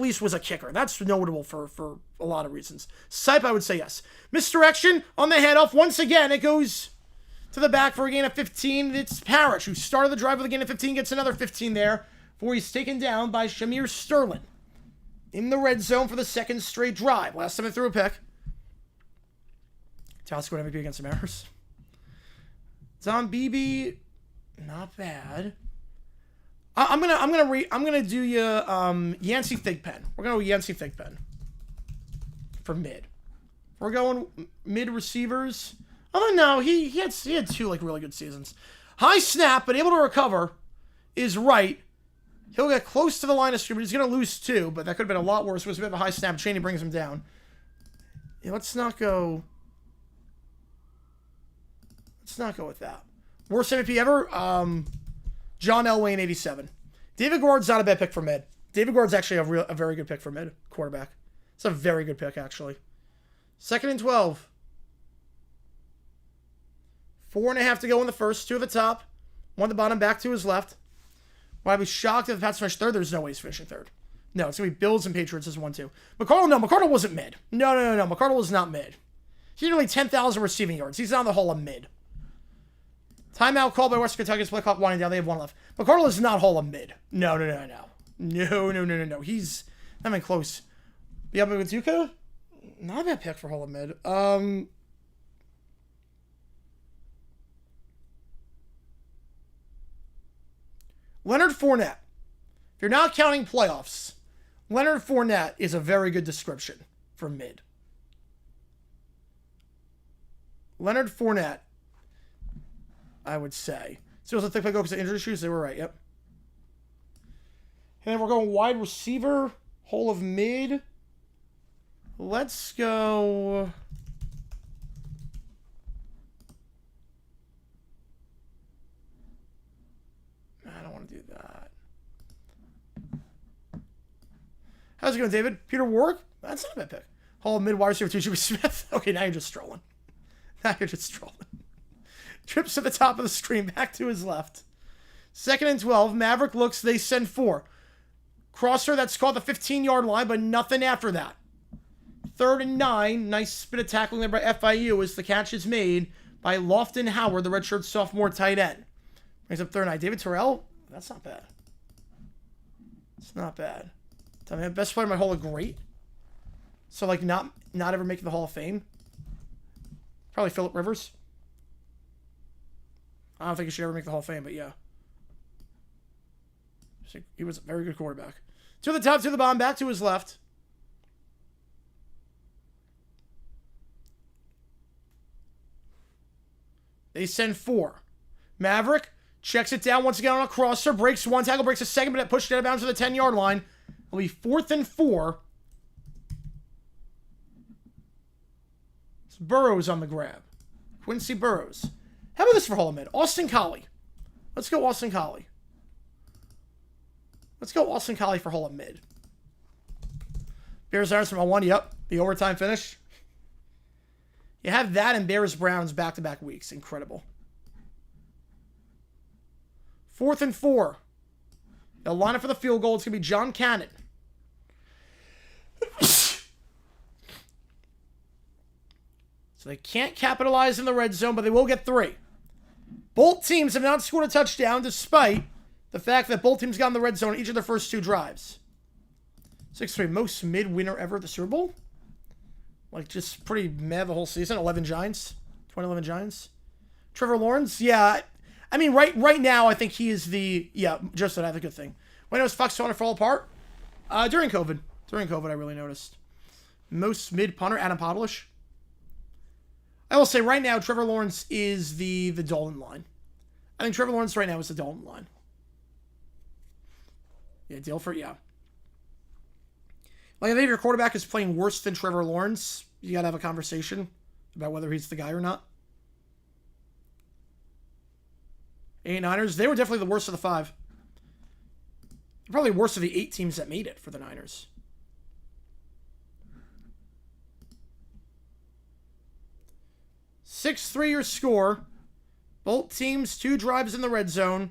least was a kicker. That's notable for a lot of reasons. Sipe, I would say yes. Misdirection on the handoff. Once again, it goes to the back for a gain of 15. It's Parrish, who started the drive with a gain of 15, gets another 15 there before he's taken down by Shamir Sterling in the red zone for the 2nd straight drive. Last time I threw a pick. Dallas scored MVP against the Mariners. Don Beebe, Not bad. I'm gonna do you Yancey Thigpen. We're gonna go Yancey Thigpen for mid. We're going mid receivers. Oh no, he had 2 like really good seasons. High snap, but able to recover is right. He'll get close to the line of scrimmage. He's gonna lose 2, but that could have been a lot worse. It was a bit of a high snap. Cheney brings him down. Yeah, let's not go with that. Worst MVP ever? John Elway in 87. David Guard's not a bad pick for mid. David Guard's actually a very good pick for mid quarterback. It's a very good pick, actually. 2nd and 12. 4.5 to go in the first. 2 at the top. 1 at the bottom, back to his left. Well, I'd be shocked if the Pats finish 3rd. There's no way he's finishing 3rd. No, it's going to be Bills and Patriots as 1-2. McCardle wasn't mid. No. McCardle was not mid. He had only 10,000 receiving yards. He's not in the Hall of Mid. Timeout called by Western Kentucky. Split clock winding down. They have 1 left. McCardle is not Hall of Mid. No. He's not even close. Yeah, but with Duca, not a bad pick for Hall of Mid. Leonard Fournette. If you're not counting playoffs, Leonard Fournette is a very good description for mid. Leonard Fournette, I would say. So was a thick pick because of injury issues. They were right. Yep. And then we're going wide receiver, Hall of Mid. Let's go. I don't want to do that. How's it going, David? Peter Ward? That's not a bad pick. Hall of Mid wide receiver, Jimmy Smith. Okay, now you're just strolling. Trips to the top of the screen, back to his left. 2nd and 12. Maverick looks, they send 4. Crosser, that's called the 15-yard line, but nothing after that. 3rd and 9. Nice bit of tackling there by FIU as the catch is made by Lofton Howard, the redshirt sophomore tight end. Brings up 3rd and 9. David Terrell, that's not bad. It's not bad. Tell me, best player in my Hall of Great. So, like, not ever making the Hall of Fame. Probably Phillip Rivers. I don't think he should ever make the Hall of Fame, but yeah. He was a very good quarterback. To the top, to the bottom, back to his left. They send 4. Maverick checks it down once again on a crosser, breaks 1 tackle, breaks a second, but it pushed it out of bounds to the 10-yard line. It'll be 4th and 4. It's Burrows on the grab. Quincy Burrows. How about this for Hall of Mid? Austin Collie. Let's go Austin Collie. Let's go Austin Collie for Hall of Mid. Bears Irons from 1. Yep. The overtime finish. You have that and Bears Browns back-to-back weeks. Incredible. 4th and 4. They'll line up for the field goal. It's going to be John Cannon. So they can't capitalize in the red zone, but they will get 3. Both teams have not scored a touchdown despite the fact that both teams got in the red zone each of their first 2 drives. 6-3, most mid winner ever at the Super Bowl? Like, just pretty mad the whole season. 11 Giants. 2011 Giants. Trevor Lawrence? Yeah. I mean, right now, I think he is the... Yeah, just that I have a good thing. When it was Fox starting to fall apart? During COVID. During COVID, I really noticed. Most mid punter, Adam Podlish. I will say right now, Trevor Lawrence is the Dalton line. I think Trevor Lawrence right now is the Dalton line. Yeah, Dilfer, yeah. Like, I think if your quarterback is playing worse than Trevor Lawrence, you got to have a conversation about whether he's the guy or not. 89ers, they were definitely the worst of the 5. They're probably worse of the 8 teams that made it for the Niners. (6-3) your score. Both teams 2 drives in the red zone.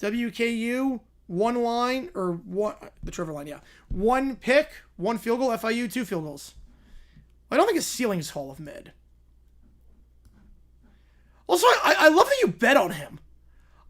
WKU 1 line or 1 the Trevor line, yeah. 1 pick, 1 field goal. FIU 2 field goals. I don't think his ceiling's Hall of Mid. Also, I love that you bet on him.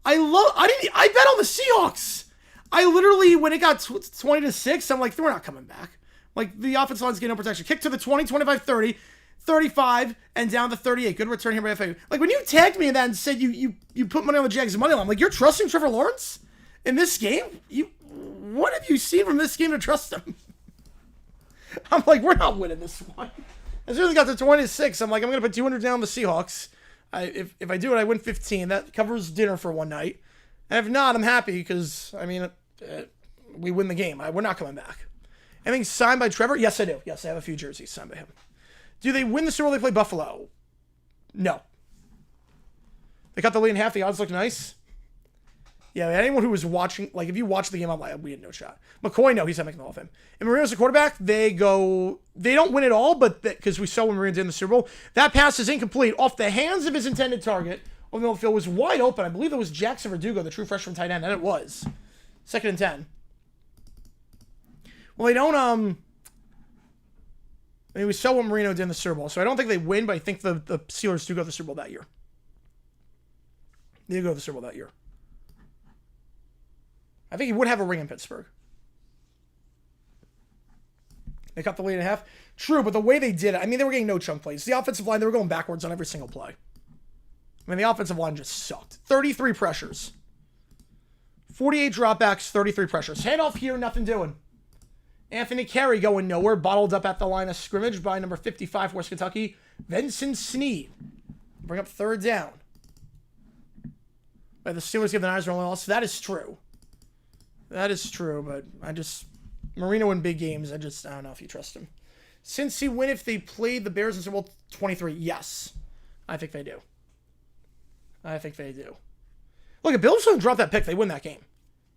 I bet on the Seahawks. I literally, when it got 20-6, I'm like, we're not coming back. Like, the offensive line's getting no protection. Kick to the 20, 25-30. 35 and down to 38. Good return here by FAU. Like, when you tagged me in that and said you put money on the Jags money line, I'm like, you're trusting Trevor Lawrence in this game? What have you seen from this game to trust him? I'm like, we're not winning this one. As soon as I got to 26, I'm like, I'm going to put 200 down on the Seahawks. If I do it, I win 15. That covers dinner for one night. And if not, I'm happy because, I mean, we win the game. We're not coming back. Anything signed by Trevor? Yes, I do. Yes, I have a few jerseys signed by him. Do they win the Super Bowl? They play Buffalo? No. They cut the lead in half. The odds look nice. Yeah, anyone who was watching, like, if you watch the game, I'm like, we had no shot. McCoy, no, he's not making the Hall of Fame. And Marino's the quarterback. They don't win it all, but because we saw when Marino did in the Super Bowl, that pass is incomplete off the hands of his intended target. On the middle of the field was wide open. I believe it was Jackson Verdugo, the true freshman tight end, and it was. 2nd and 10. Well, they don't, I mean, we saw what Marino did in the Super Bowl, so I don't think they win, but I think the Steelers do go to the Super Bowl that year. They do go to the Super Bowl that year. I think he would have a ring in Pittsburgh. They cut the lead in half. True, but the way they did it, I mean, they were getting no chunk plays. The offensive line, they were going backwards on every single play. I mean, the offensive line just sucked. 33 pressures. 48 dropbacks, 33 pressures. Handoff here, nothing doing. Anthony Carey going nowhere. Bottled up at the line of scrimmage by number 55 for West Kentucky. Vincent Sneed. Bring up 3rd down. But the Steelers give the Niners their only loss. That is true. That is true, but Marino in big games, I don't know if you trust him. Since he win if they played the Bears in Super Bowl 23, yes. I think they do. Look, if Billups doesn't drop that pick, they win that game.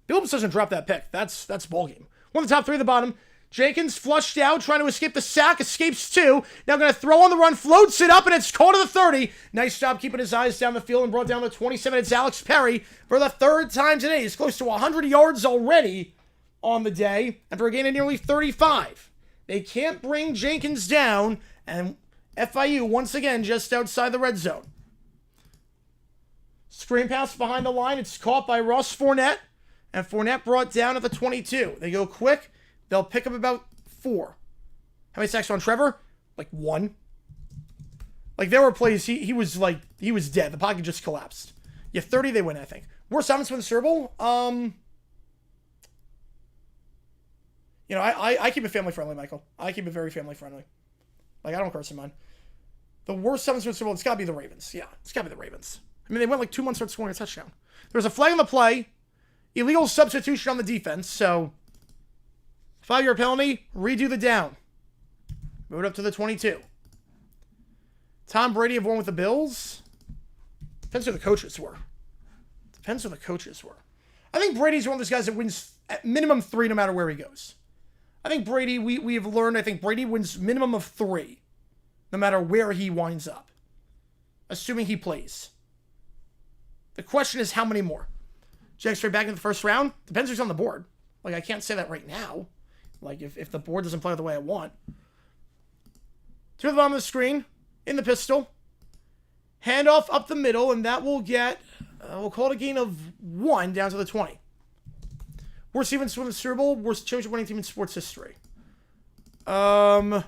Billups doesn't drop that pick. That's ball game. One of the top 3 at the bottom. Jenkins flushed out, trying to escape the sack, escapes 2. Now going to throw on the run, floats it up, and it's caught to the 30. Nice job keeping his eyes down the field and brought down the 27. It's Alex Perry for the 3rd time today. He's close to 100 yards already on the day after a gain of nearly 35. They can't bring Jenkins down, and FIU once again just outside the red zone. Screen pass behind the line. It's caught by Ross Fournette. And Fournette brought down at the 22. They go quick. They'll pick up about 4. How many sacks on Trevor? Like 1. Like, there were plays, he was dead. The pocket just collapsed. Yeah, 30, they win, I think. Worst offense for the Super Bowl? You know, I keep it family friendly, Michael. I keep it very family friendly. Like, I don't curse in mine. The worst offense for the Super Bowl, it's got to be the Ravens. Yeah, it's got to be the Ravens. I mean, they went like 2 months without scoring a touchdown. There was a flag on the play. Illegal substitution on the defense, so 5-yard penalty, redo the down. Move it up to the 22. Tom Brady have won with the Bills. Depends who the coaches were. I think Brady's one of those guys that wins at minimum 3 no matter where he goes. I think Brady, we have learned, I think Brady wins minimum of 3 no matter where he winds up. Assuming he plays. The question is how many more? Jack straight back in the first round? Depends who's on the board. Like, I can't say that right now. Like, if the board doesn't play the way I want. To the bottom of the screen. In the pistol. Handoff up the middle, and that will get, we'll call it a gain of 1 down to the 20. Worst defense win the Super Bowl. Worst championship winning team in sports history. Well,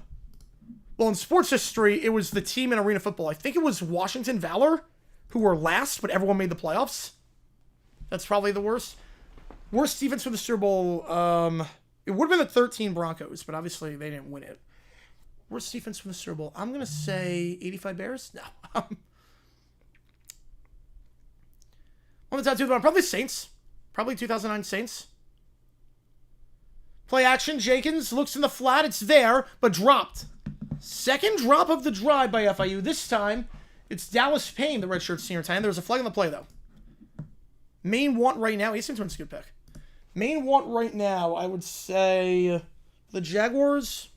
in sports history, it was the team in arena football. I think it was Washington Valor, who were last, but everyone made the playoffs. That's probably the worst. Worst defense for the Super Bowl, it would have been the 13 Broncos, but obviously they didn't win it. Worst defense from the Super Bowl, I'm going to say 85 Bears? No. On the top 2, probably Saints. Probably 2009 Saints. Play action, Jenkins looks in the flat, it's there, but dropped. Second drop of the drive by FIU. This time, it's Dallas Payne, the redshirt senior tight end. There was a flag on the play, though. Main want right now, he seems to win a good pick. Main want right now, I would say the Jaguars.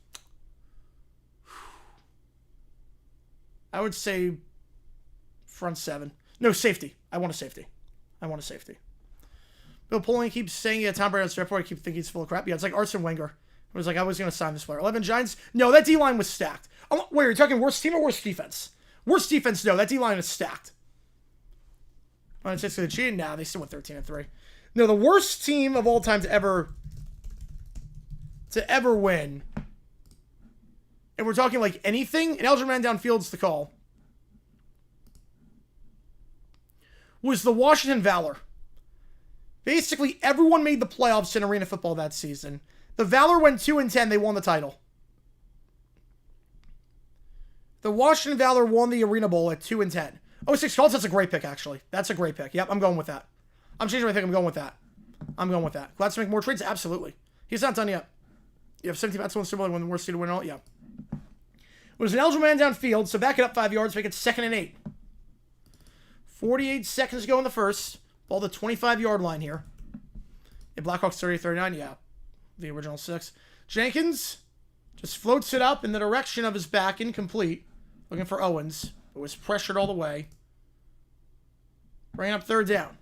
I would say front 7. No, safety. I want a safety. Bill Polian keeps saying, yeah, Tom Brady on Strap I keep thinking he's full of crap. Yeah, it's like Arsene Wenger. I was like, I was going to sign this player. 11 Giants? No, that D-line was stacked. Oh, wait, are you talking worst team or worst defense? Worst defense, no. That D-line is stacked. On it's going to cheat? Nah, they still went 13-3. No, the worst team of all time to ever win. if we're talking like anything, an eligible man downfield's the call, was the Washington Valor. Basically, everyone made the playoffs in arena football that season. The Valor went 2-10. They won the title. The Washington Valor won the Arena Bowl at 2-10. Oh, 6 calls. That's a great pick, actually. That's a great pick. Yep, I'm going with that. I'm changing my pick. I'm going with that. Glad to make more trades? Absolutely. He's not done yet. You have 17 bats on the Super Bowl, one of the worst seed to win all. Yeah. It was an eligible man downfield, so back it up 5 yards, make it 2nd and 8. 48 seconds to go in the first. Ball the 25-yard line here. Yeah, Blackhawks 30-39. Yeah, the original 6. Jenkins just floats it up in the direction of his back, incomplete. Looking for Owens, but was pressured all the way. Bringing up 3rd down.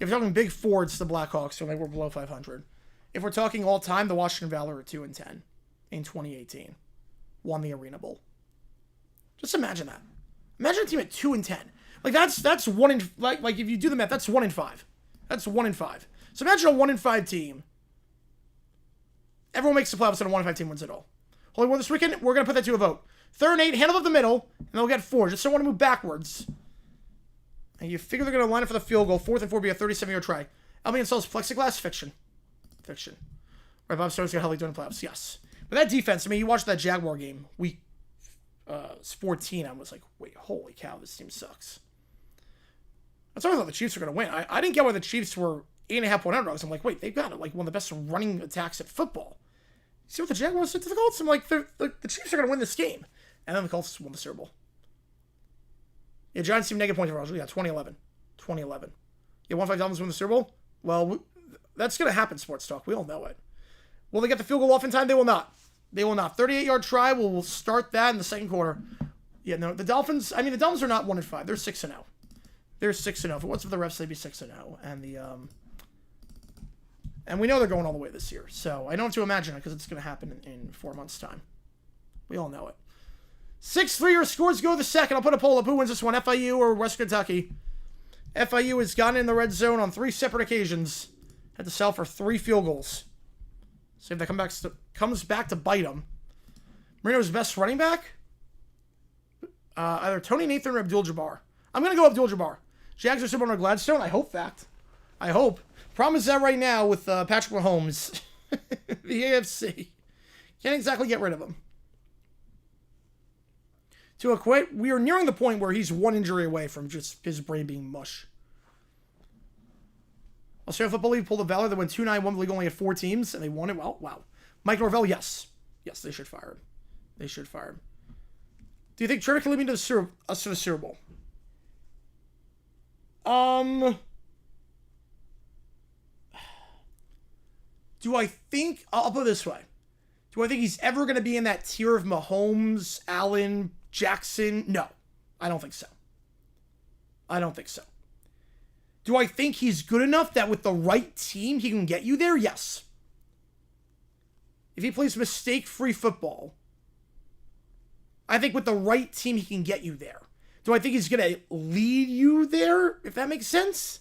If we're talking big forwards, the Blackhawks, so they were below 500. If we're talking all-time, the Washington Valor are 2-10 in 2018. Won the Arena Bowl. Just imagine that. Imagine a team at 2-10. Like that's 1 in like if you do the math, that's 1 in 5. That's 1 in 5. So imagine a 1 in 5 team. Everyone makes the playoffs and a 1 in 5 team wins it all. Holy war this weekend, we're gonna put that to a vote. 3rd and 8, handle up the middle, and they'll get 4. Just don't want to move backwards. And you figure they're gonna line up for the field goal. 4th and 4 be a 37-yard try. Albion installs plexiglass. Fiction. Right, Bob Stone's got hell doing the playoffs. Yes. But that defense, I mean, you watched that Jaguar game, week 14, I was like, wait, holy cow, this team sucks. That's why I thought the Chiefs were going to win. I didn't get why the Chiefs were 8.5 point underdogs. I'm like, wait, they've got like one of the best running attacks at football. See what the Jaguars did to the Colts? I'm like, the Chiefs are going to win this game. And then the Colts won the Super Bowl. Yeah, Giants team negative points for yeah, 2011. Yeah, 1-5 Dolphins win the Super Bowl? Well, that's going to happen, Sports Talk. We all know it. Will they get the field goal off in time? They will not. 38-yard try. We'll start that in the second quarter. Yeah, no, the Dolphins are not 1 in 5. They're 6-0. They're 6-0. If it wasn't for the refs, they'd be 6-0. And we know they're going all the way this year. So I don't have to imagine it because it's going to happen in 4 months' time. We all know it. 6-3 scores go the second. I'll put a poll up. Who wins this one, FIU or West Kentucky? FIU has gotten in the red zone on 3 separate occasions. Had to sell for 3 field goals. See if that comes back to bite them. Marino's best running back? Either Tony Nathan or Abdul-Jabbar. I'm going to go Abdul-Jabbar. Jags are Super Bowl Gladstone? I hope. Problem is that right now with Patrick Mahomes, the AFC, can't exactly get rid of him. To equate, we are nearing the point where he's 1 injury away from just his brain being mush. Australian Football League pulled a Valor that went 2-9. One league only had 4 teams, and they won it. Well, wow. Mike Norvell, yes. Yes, they should fire him. Do you think Trevor can lead me to us to the Super Bowl? Do I think... I'll put it this way. Do I think he's ever going to be in that tier of Mahomes, Allen, Jackson? No. I don't think so. Do I think he's good enough that with the right team he can get you there? Yes. If he plays mistake-free football, I think with the right team he can get you there. Do I think he's going to lead you there, if that makes sense?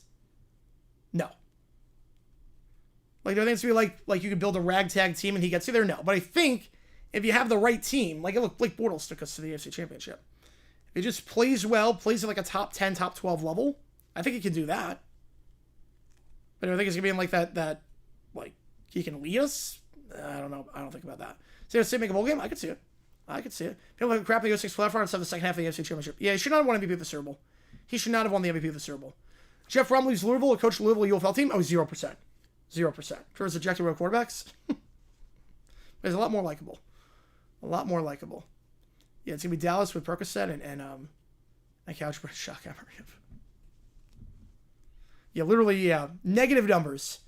No. Like, do I think it's going to be like you could build a ragtag team and he gets you there? No. But I think if you have the right team, like, look, Blake Bortles took us to the AFC Championship. If he just plays well, plays at like a top 10, top 12 level, I think he can do that. But I think he's going to be in like that, like, he can lead us? I don't know. I don't think about that. So, say make a bowl game? I could see it. People like crap in the 06 platform instead of the second half of the AFC Championship. Yeah, he should not have won MVP of the Super Bowl. He should not have won the MVP of the Super Bowl. Jeff Rom leaves Louisville, a coach of Louisville UFL team? Oh, 0%. 0%. Trevor's ejected real quarterbacks? But he's a lot more likable. Yeah, it's going to be Dallas with Percocet and Couch for a shotgun. Yeah, literally, yeah. Negative numbers.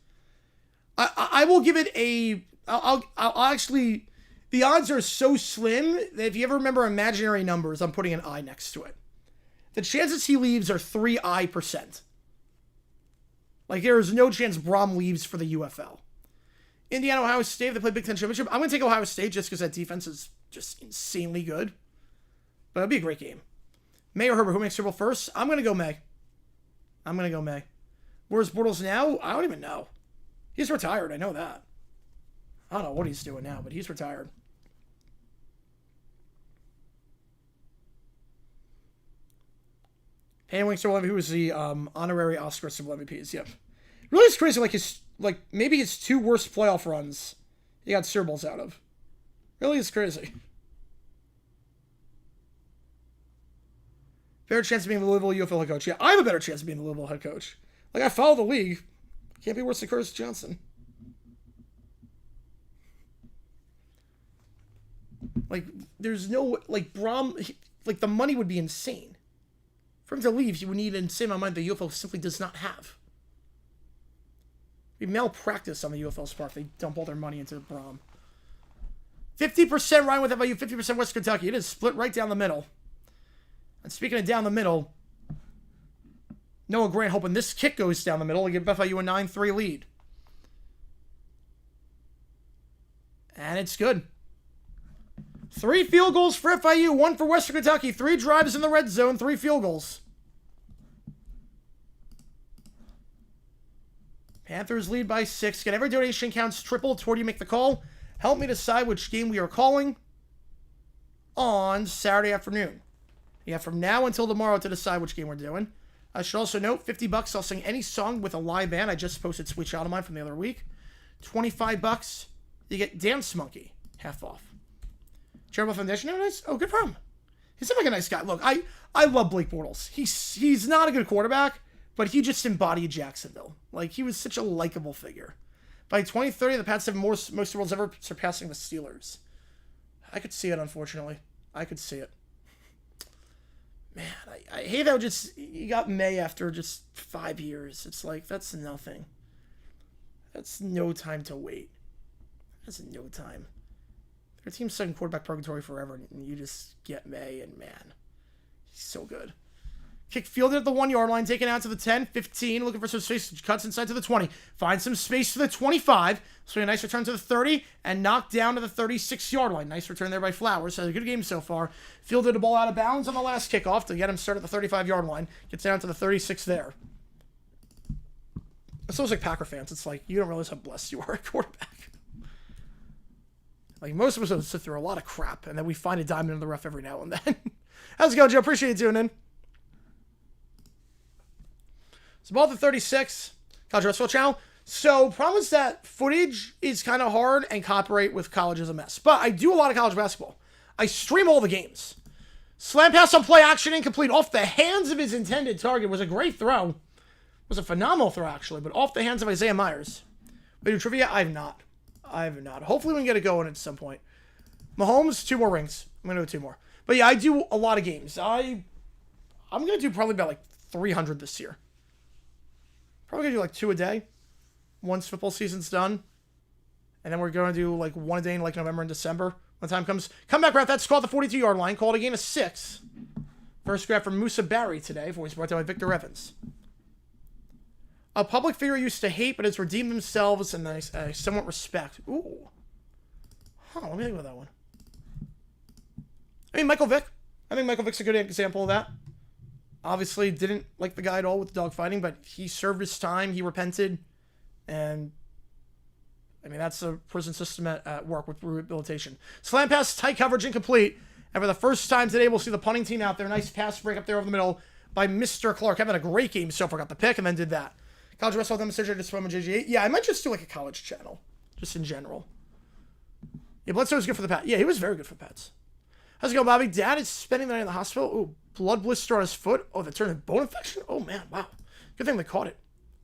I will give it a... I'll actually... The odds are so slim that if you ever remember imaginary numbers, I'm putting an I next to it. The chances he leaves are 3%. Like, there is no chance Brom leaves for the UFL. Indiana, Ohio State, they play Big Ten Championship. I'm going to take Ohio State just because that defense is just insanely good. But it'll be a great game. May or Herbert, who makes Super Bowl first? I'm going to go May. Where's Bortles now? I don't even know. He's retired. I know that. I don't know what he's doing now, but he's retired. Payne Wingster will MVP, who was the honorary Oscar Civil MVPs. Yep. It really is crazy. Maybe his 2 worst playoff runs he got Super Bowls out of. Really is crazy. Better chance of being the Louisville UFL head coach. Yeah, I have a better chance of being the Louisville head coach. Like, I follow the league. Can't be worse than Curtis Johnson. Like, there's no... Like, Brom... Like, the money would be insane. For him to leave, he would need an insane amount of money the UFL simply does not have. It'd be malpractice on the UFL's part if they dump all their money into Brom. 50% Ryan with FIU, 50% West Kentucky. It is split right down the middle. And speaking of down the middle, Noah Grant hoping this kick goes down the middle to give FIU a 9-3 lead. And it's good. 3 field goals for FIU, 1 for Western Kentucky, 3 drives in the red zone, 3 field goals. Panthers lead by 6. Get every donation counts triple toward you make the call. Help me decide which game we are calling on Saturday afternoon. You have from now until tomorrow to decide which game we're doing. I should also note, $50, I'll sing any song with a live band. I just posted Sweet Child of Mine from the other week. $25, you get Dance Monkey, half off. Charitable Foundation, nice. Oh, good for him. He seems like a nice guy. Look, I love Blake Bortles. He's not a good quarterback, but he just embodied Jacksonville. Like, he was such a likable figure. By 2030, the Pats have most worlds ever, surpassing the Steelers. I could see it, unfortunately. I could see it. Man, I hate how you got May after just 5 years. It's like, that's nothing. That's no time to wait. That's no time. Their team's stuck in quarterback purgatory forever, and you just get May, and man, he's so good. Kick fielded at the 1 yard line, taken out to the 10, 15, looking for some space, cuts inside to the 20, finds some space to the 25, so a nice return to the 30, and knocked down to the 36 yard line. Nice return there by Flowers. Has a good game so far. Fielded the ball out of bounds on the last kickoff to get him started at the 35 yard line. Gets down to the 36 there. It's almost like Packer fans. It's like, you don't realize how blessed you are at quarterback. Like, most of us have sit through a lot of crap, and then we find a diamond in the rough every now and then. How's it going, Joe? Appreciate you tuning in. So, ball at 36, College Wrestling Channel. So, problem is that footage is kind of hard, and copyright with college is a mess. But I do a lot of college basketball. I stream all the games. Slam pass on play action incomplete off the hands of his intended target. Was a great throw. Was a phenomenal throw, actually, but off the hands of Isaiah Myers. We do trivia? I have not. Hopefully we can get it going at some point. Mahomes, 2 more rings. I'm going to do 2 more. But yeah, I do a lot of games. I'm going to do probably about like 300 this year. Probably going to do like 2 a day. Once football season's done. And then we're going to do like 1 a day in like November and December. When the time comes. Come back, Ralph. That's called the 42 yard line. Called a gain of 6. First grab from Musa Barry today. Voice brought down by Victor Evans. A public figure used to hate, but has redeemed themselves, and I somewhat respect. Ooh. Let me think about that one. I mean, Michael Vick. I think Michael Vick's a good example of that. Obviously, didn't like the guy at all with the dogfighting, but he served his time, he repented, and I mean, that's the prison system at work with rehabilitation. Slam pass, tight coverage, incomplete. And for the first time today, we'll see the punting team out there. Nice pass break up there over the middle by Mr. Clark. Having a great game so far. Got the pick and then did that. College Wrestling demonstration just from JG8. Yeah, I might just do like a college channel. Just in general. Yeah, Bledsoe was good for the Pats. Yeah, he was very good for the Pats. How's it going, Bobby? Dad is spending the night in the hospital. Ooh, blood blister on his foot. Oh, that turned into bone infection? Oh, man, wow. Good thing they caught it.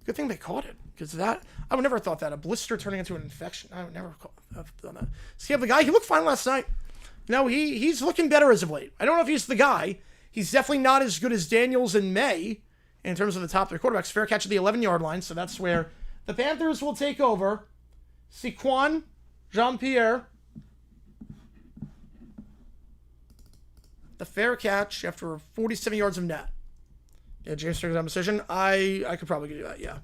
Good thing they caught it. Because that, I would never have thought that. A blister turning into an infection. I would never have done that. See, the guy, he looked fine last night. No, he's looking better as of late. I don't know if he's the guy. He's definitely not as good as Daniels in May in terms of the top 3 quarterbacks. Fair catch at the 11-yard line, so that's where the Panthers will take over. Saquon, Jean-Pierre. The fair catch after 47 yards of net. Yeah, James Strickland's on decision. I could probably do that, yeah.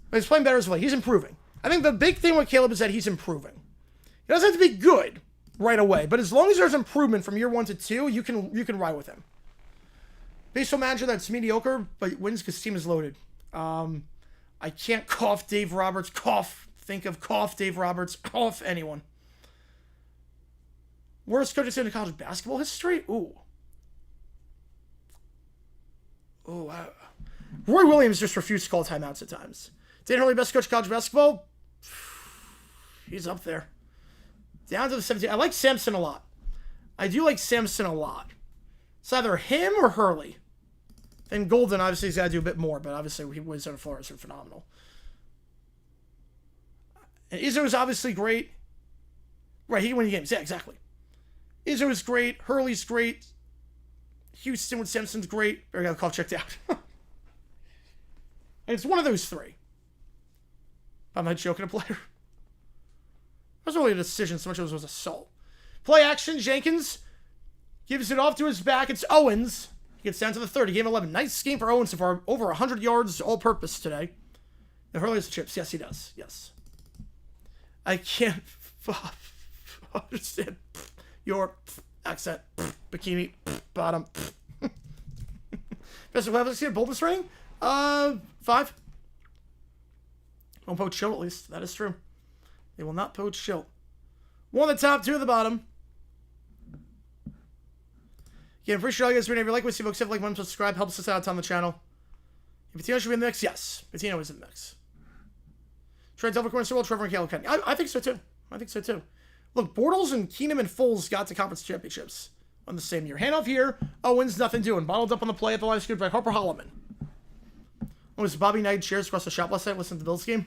But he's playing better as of late. He's improving. I think the big thing with Caleb is that he's improving. He doesn't have to be good right away, but as long as there's improvement from year 1 to 2, you can ride with him. Baseball manager that's mediocre, but wins because team is loaded. I I can't cough Dave Roberts. Cough. Think of cough Dave Roberts. Cough anyone. Worst coaches in college basketball history? Ooh. Ooh. Roy Williams just refused to call timeouts at times. Dan Hurley, best coach in college basketball? He's up there. Down to the 17. I like Sampson a lot. I do like Sampson a lot. It's either him or Hurley. And Golden, obviously, he's got to do a bit more, but obviously, he was on Flores are phenomenal. And Izzo is obviously great. Right, he can win games. Yeah, exactly. Izzo is great. Hurley's great. Houston with Sampson's great. I got the call checked out. And it's one of those three. I'm not joking a player. It wasn't really a decision so much as it was assault. Play action. Jenkins gives it off to his back. It's Owens. He gets down to the 30. Game 11. Nice game for Owens so far. Over 100 yards all-purpose today. And Hurley has the chips. Yes, he does. Yes. I can't understand your accent. Bikini. Bottom. Best of let's see a boldest rating? 5. Don't poach Schilt, at least. That is true. They will not poach Schilt. 1 at the top, 2 at the bottom. Again, appreciate all you guys doing. If you like what you see, folks, like, subscribe, helps us out on the channel. If Patino should be in the mix, yes. Patino is in the mix. Trey Delver Corner World, Trevor and Caleb Kenny. I think so too. I think so too. Look, Bortles and Keenum and Foles got to conference championships on the same year. Handoff here. Owens, nothing doing. Bottled up on the play at the line, scooped by Harper Holloman. Was Bobby Knight chairs across the shop last night? Listen to the Bills game.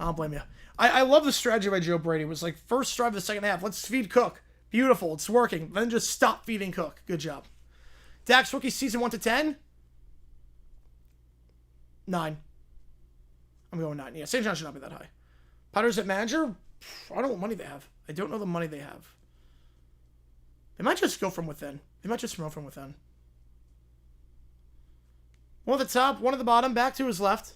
I don't blame you. I love the strategy by Joe Brady. It was like first drive of the second half. Let's feed Cook. Beautiful. It's working. Then just stop feeding Cook. Good job. Dak's rookie season 1 to 10. 9. I'm going 9. Yeah, St. John should not be that high. Potters at manager? I don't know what money they have. I don't know the money they have. They might just go from within. They might just promote from within. 1 at the top, 1 at the bottom, back to his left.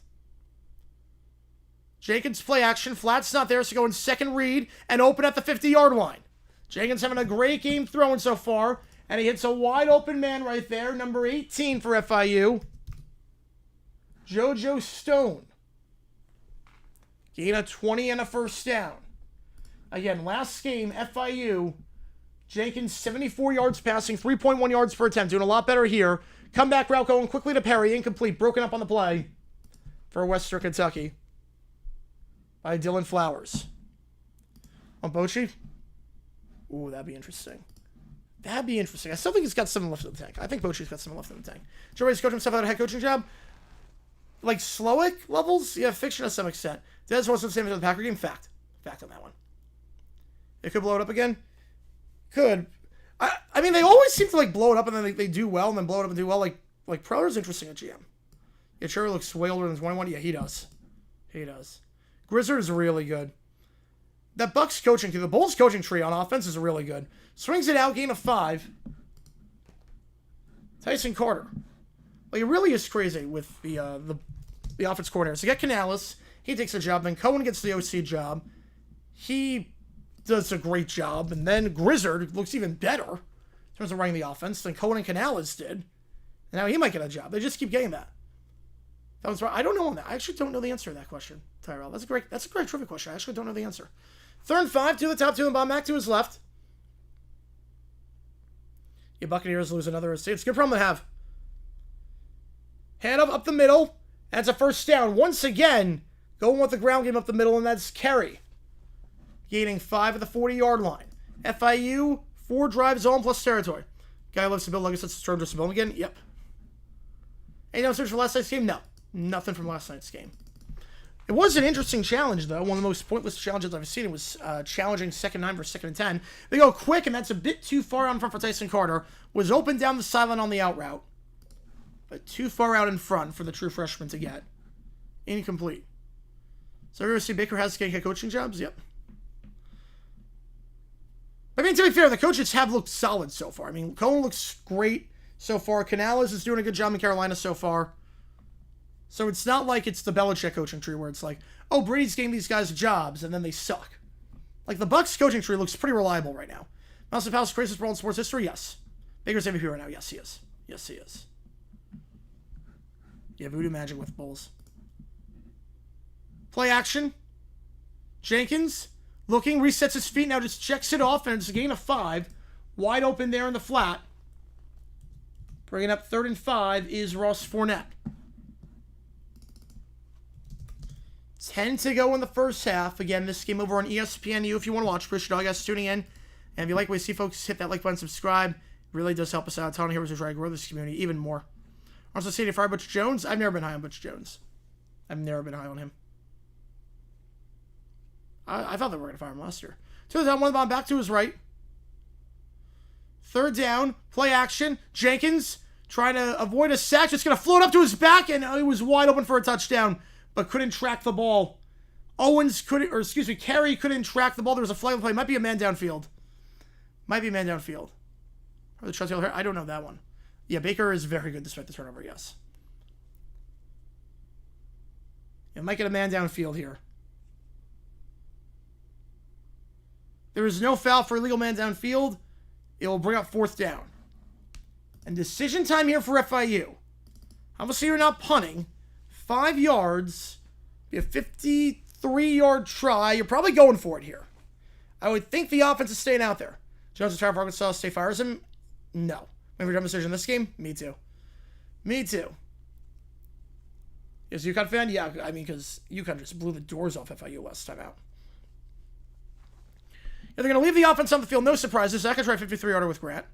Jenkins play action. Flat's not there, so go in second read and open at the 50-yard line. Jenkins having a great game throwing so far, and he hits a wide open man right there, number 18 for FIU. JoJo Stone. Gain of 20 and a first down. Again, last game, FIU, Jenkins 74 yards passing, 3.1 yards per attempt. Doing a lot better here. Comeback route going quickly to Perry. Incomplete. Broken up on the play for Western Kentucky by Dylan Flowers. On Bochy. Ooh, that'd be interesting. That'd be interesting. I still think he's got something left in the tank. I think Bochy's got something left in the tank. Joe Bray's coaching himself out of a head coaching job. Like Slowick levels? Yeah, fiction to some extent. Des wasn't the same as the Packer game. Fact. Fact on that one. It could blow it up again. Could. I mean, they always seem to like blow it up and then they do well and then blow it up and do well. Like Preller's interesting at GM. Yeah, sure looks way older than 21. Yeah, he does. He does. Grizzard is really good. That Bucks coaching tree, the Bulls coaching tree on offense is really good. Swings it out, gain of 5. Tyson Carter. Like, it really is crazy with the offense coordinator. So you got Canales. He takes a job. Then Cohen gets the OC job. He does a great job. And then Grizzard looks even better in terms of running the offense than Cohen and Canales did. And now he might get a job. They just keep getting that. That was right. I don't know on that. I actually don't know the answer to that question, Tyrell. That's a great trivia question. I actually don't know the answer. 3rd and 5, 2 to the top, 2 and bottom, back to his left. Your Buccaneers lose another. It's a good problem to have. Hand up the middle. That's a first down. Once again, going with the ground game up the middle, and that's Kerry. Gaining 5 at the 40-yard line. FIU, 4 drives on plus territory. Guy loves to build legacy. Let's turn to Sabone again. Yep. Any downstairs for last night's game? No. Nothing from last night's game. It was an interesting challenge, though. One of the most pointless challenges I've seen. It was challenging 2nd and 9 versus 2nd and 10. They go quick, and that's a bit too far out in front for Tyson Carter. Was open down the sideline on the out route. But too far out in front for the true freshman to get. Incomplete. So everybody see Baker has head coaching jobs? Yep. I mean, to be fair, the coaches have looked solid so far. I mean, Cohen looks great so far. Canales is doing a good job in Carolina so far. So it's not like it's the Belichick coaching tree where it's like, oh, Brady's getting these guys jobs and then they suck. Like the Bucks coaching tree looks pretty reliable right now. Mouse of House, craziest role in sports history? Yes. Baker's MVP right now? Yes, he is. Yes, he is. Yeah, Voodoo Magic with Bulls. Play action. Jenkins looking, resets his feet, now just checks it off, and it's a gain of 5. Wide open there in the flat. Bringing up 3rd and 5 is Ross Fournette. 10 to go in the first half. Again, this game over on ESPNU if you want to watch. Appreciate all you guys tuning in. And if you like what you see, folks, hit that like button, subscribe. It really does help us out a ton. Here we're trying to grow this community even more. Also, Sadie Fry, Butch Jones. I've never been high on Butch Jones. I've never been high on him. I thought they were going to fire him last year. 2 down, 1 bomb back to his right. 3rd down, play action. Jenkins trying to avoid a sack. Just going to float up to his back, and he was wide open for a touchdown, but couldn't track the ball. Carey couldn't track the ball. There was a flag play. Might be a man downfield. Or the trust here. I don't know that one. Yeah, Baker is very good despite the turnover, yes. Yeah, might get a man downfield here. There is no foul for illegal man downfield. It will bring up 4th down. And decision time here for FIU. Obviously, you're not punting. 5 yards. Be a 53-yard try. You're probably going for it here. I would think the offense is staying out there. Jones is trying for Arkansas State fires him. No. Maybe dumb decision in this game? Me too. Is UConn fan? Yeah, I mean, because UConn just blew the doors off FIU last time out. They're going to leave the offense on the field. No surprises. Zach can try 53-yarder with Grant.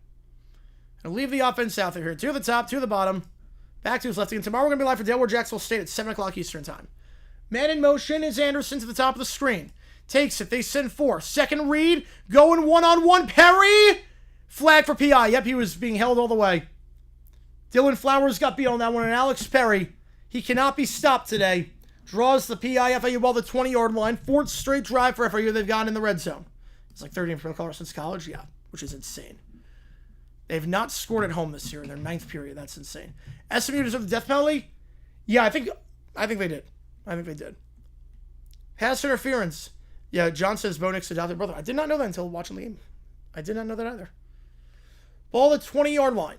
And leave the offense out there here. 2 to the top, 2 to the bottom. Back to his left. And tomorrow we're going to be live for Delaware Jacksonville State at 7 o'clock Eastern time. Man in motion is Anderson to the top of the screen. Takes it. They send 4. Second read. Going one-on-one. Perry! Flag for PI. Yep, he was being held all the way. Dylan Flowers got beat on that one. And Alex Perry, he cannot be stopped today. Draws the PI FIU ball to the 20-yard line. 4th straight drive for FIU they've gotten in the red zone. It's like 30 for the color since college. Yeah, which is insane. They've not scored at home this year in their 9th period. That's insane. SMU deserved the death penalty? Yeah, I think they did. Pass interference. Yeah, John says Bo Nix's adopted brother. I did not know that until watching the game. I did not know that either. Ball at 20-yard line.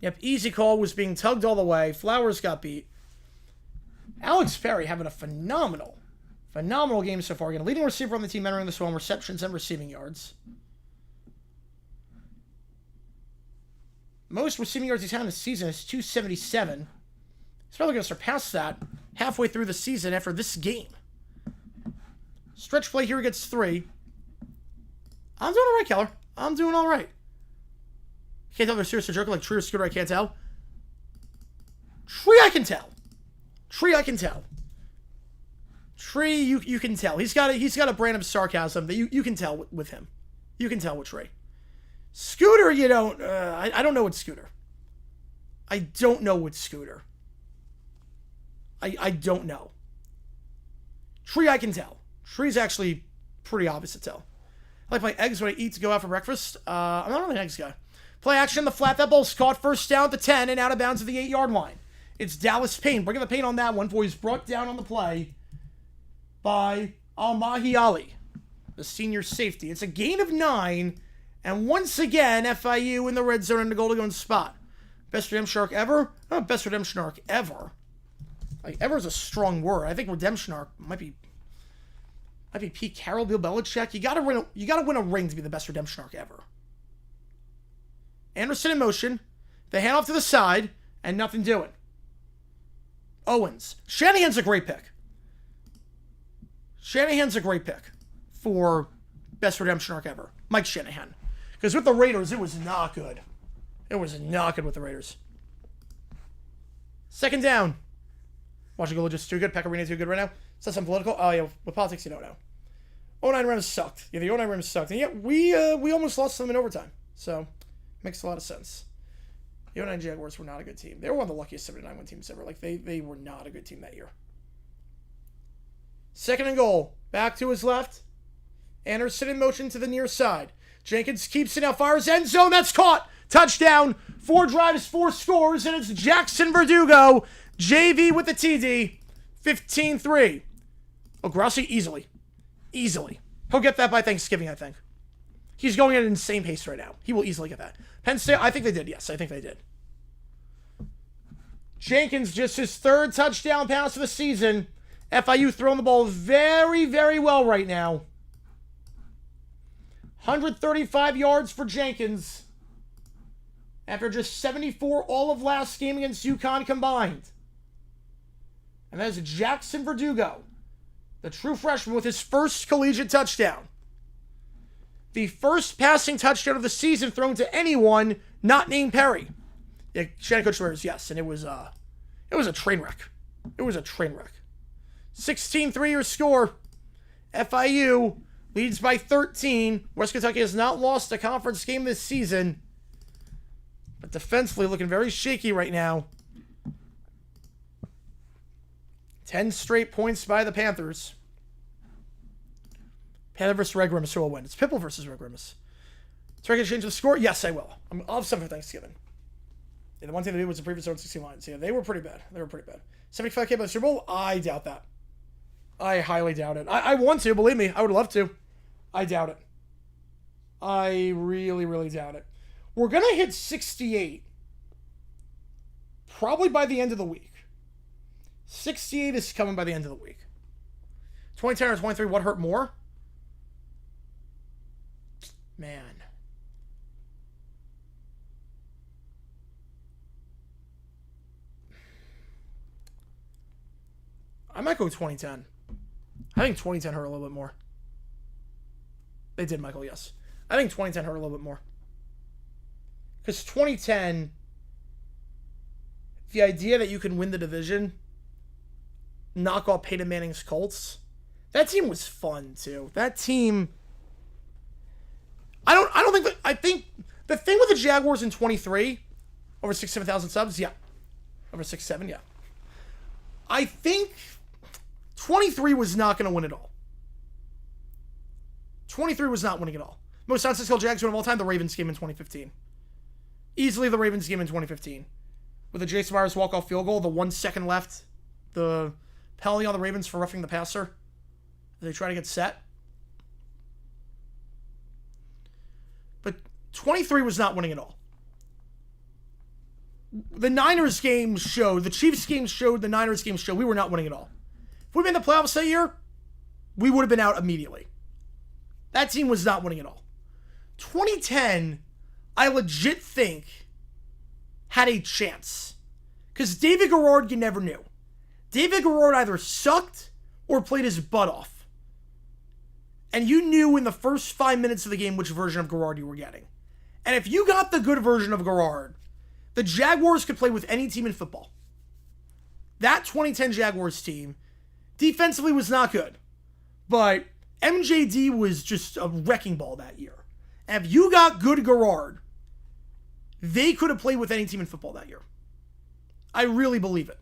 Yep, easy call, was being tugged all the way. Flowers got beat. Alex Perry having a phenomenal game so far. Again, leading receiver on the team entering this one, receptions and receiving yards. Most receiving yards he's had in the season is 277. He's probably going to surpass that halfway through the season after this game. Stretch play here gets 3. I'm doing all right, Keller. I'm doing all right. Can't tell if they're serious or joking like Tree or Scooter. I can't tell. Tree, I can tell. Tree, you can tell. He's got a brand of sarcasm that you can tell with him. You can tell with Trey. Scooter, you don't. I don't know what Scooter. I don't know. Tree, I can tell. Tree's actually pretty obvious to tell. I like my eggs when I eat to go out for breakfast. I'm not really an eggs guy. Play action in the flat. That ball's caught. First down at the 10 and out of bounds at the 8-yard line. It's Dallas Payne. Bringing the paint on that one. He's brought down on the play by Almahi Ali, the senior safety. It's a gain of 9. And once again, FIU in the red zone in the goal-to-go spot. Best redemption arc ever? Not best redemption arc ever. Like, ever is a strong word. I think redemption arc might be Pete Carroll, Bill Belichick. You gotta win a ring to be the best redemption arc ever. Anderson in motion. They hand off to the side, and nothing doing. Owens. Shanahan's a great pick. For best redemption arc ever. Mike Shanahan. Because with the Raiders, it was not good. With the Raiders. Second down. Washington just too good. Pecorino too good right now. Is that something political? Oh, yeah. With politics, you don't know. 09 Rams sucked. Yeah, the 09 Rams sucked. And yet, we almost lost them in overtime. So, makes a lot of sense. The 09 Jaguars were not a good team. They were one of the luckiest 79 win teams ever. Like, they were not a good team that year. Second and goal. Back to his left. Anderson in motion to the near side. Jenkins keeps it out. Fires end zone. That's caught. Touchdown. 4 drives, 4 scores. And it's Jackson Verdugo. JV with the TD. 15-3. Oh, Grossi easily. He'll get that by Thanksgiving, I think. He's going at an insane pace right now. He will easily get that. Penn State, I think they did. Yes, I think they did. Jenkins, just his third touchdown pass of the season. FIU throwing the ball very, very well right now. 135 yards for Jenkins after just 74 all of last game against UConn combined. And that is Jackson Verdugo, the true freshman, with his first collegiate touchdown. The first passing touchdown of the season thrown to anyone not named Perry. Yeah, Shannon Coach swears, yes, and it was a train wreck. It was a train wreck. 16-3 your score. FIU leads by 13. West Kentucky has not lost a conference game this season, but defensively looking very shaky right now. 10 straight points by the Panthers. Panther versus Red Grimace, who will win? It's Pipple versus Red Grimace. So I can change the score? Yes, I will. I'll have something for Thanksgiving. Yeah, the one thing they did was the previous 16 lines. Yeah, they were pretty bad. 75K by the Super Bowl? I doubt that. I highly doubt it. I want to, believe me. I would love to. I doubt it. I really, really doubt it. We're going to hit 68 probably by the end of the week. 68 is coming by the end of the week. 2010 or 23, what hurt more? Man. I might go 2010. I think 2010 hurt a little bit more. They did, Michael, yes. I think 2010 hurt a little bit more. Because 2010, the idea that you can win the division, knock off Peyton Manning's Colts, that team was fun, too. That team... I think the thing with the Jaguars in 23, over 6,000-7,000 subs, yeah. Over 6-7, yeah. I think 23 was not going to win it all. 23 was not winning it all. Most nonsensical Jags win of all time, the Ravens game in 2015. Easily the Ravens game in 2015. With a Jason Myers walk-off field goal, the 1 second left, the penalty on the Ravens for roughing the passer. They try to get set. But 23 was not winning it all. The Niners game showed, the Chiefs game showed, the Niners game showed we were not winning it all. If we made the playoffs that year, we would have been out immediately. That team was not winning it all. 2010, I legit think, had a chance. Because David Garrard, you never knew. David Garrard either sucked or played his butt off. And you knew in the first 5 minutes of the game which version of Garrard you were getting. And if you got the good version of Garrard, the Jaguars could play with any team in football. That 2010 Jaguars team defensively was not good. But MJD was just a wrecking ball that year. And if you got good Garrard, they could have played with any team in football that year. I really believe it.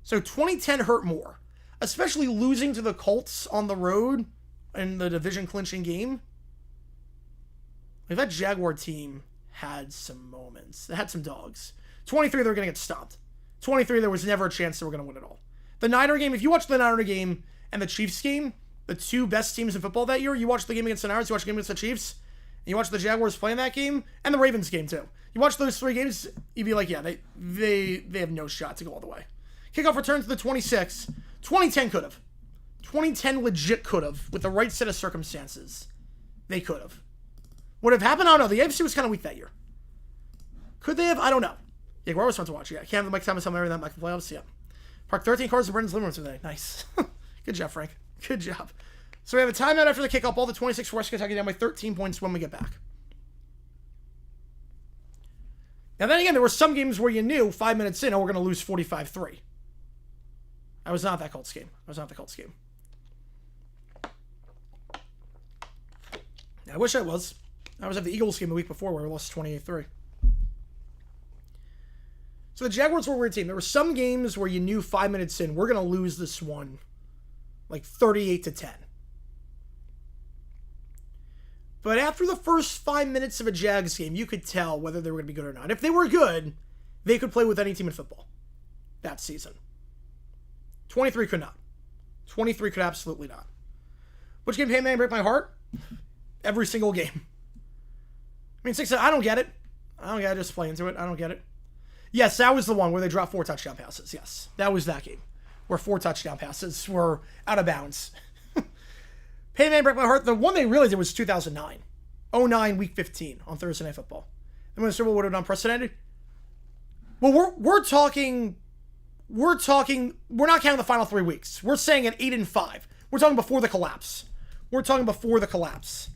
So 2010 hurt more. Especially losing to the Colts on the road in the division clinching game. Like that Jaguar team had some moments. They had some dogs. 23, they were going to get stopped. 23, there was never a chance they were going to win it all. The Niner game, if you watch the Niner game and the Chiefs game, the two best teams in football that year, you watch the game against the Niners, you watch the game against the Chiefs, and you watch the Jaguars play in that game, and the Ravens game too. You watch those three games, you'd be like, yeah, they have no shot to go all the way. Kickoff return to the 26. 2010 could have. 2010 legit could have, with the right set of circumstances. They could have. Would have happened? I don't know. The AFC was kind of weak that year. Could they have? I don't know. Yeah, we're always fun to watch. Yeah, Can't have the Mike Thomas, everything that Mike playoffs. Yeah. Park 13 cars in Brendan's living room today. Nice. Good job, Frank. Good job. So we have a timeout after the kickoff. All the 26 for West Kentucky down by 13 points when we get back. Now then again, there were some games where you knew 5 minutes in, oh, we're going to lose 45-3. I was not that Colts game. I wish I was. I was at the Eagles game the week before where we lost 28-3. So the Jaguars were a weird team. There were some games where you knew 5 minutes in, we're going to lose this one like 38-10. But after the first 5 minutes of a Jags game, you could tell whether they were going to be good or not. If they were good, they could play with any team in football that season. 23 could not. 23 could absolutely not. Which game Peyton Manning break my heart? Every single game. I mean, 6, I don't get it. I just play into it. I don't get it. Yes, that was the one where they dropped 4 touchdown passes. Yes, that was that game where 4 touchdown passes were out of bounds. Peyton Manning break my heart. The one they really did was 2009. 09, week 15 on Thursday Night Football. And when the Super Bowl would have been unprecedented. Well, we're talking, we're not counting the final 3 weeks. We're saying at 8-5. We're talking before the collapse. We're talking before the collapse.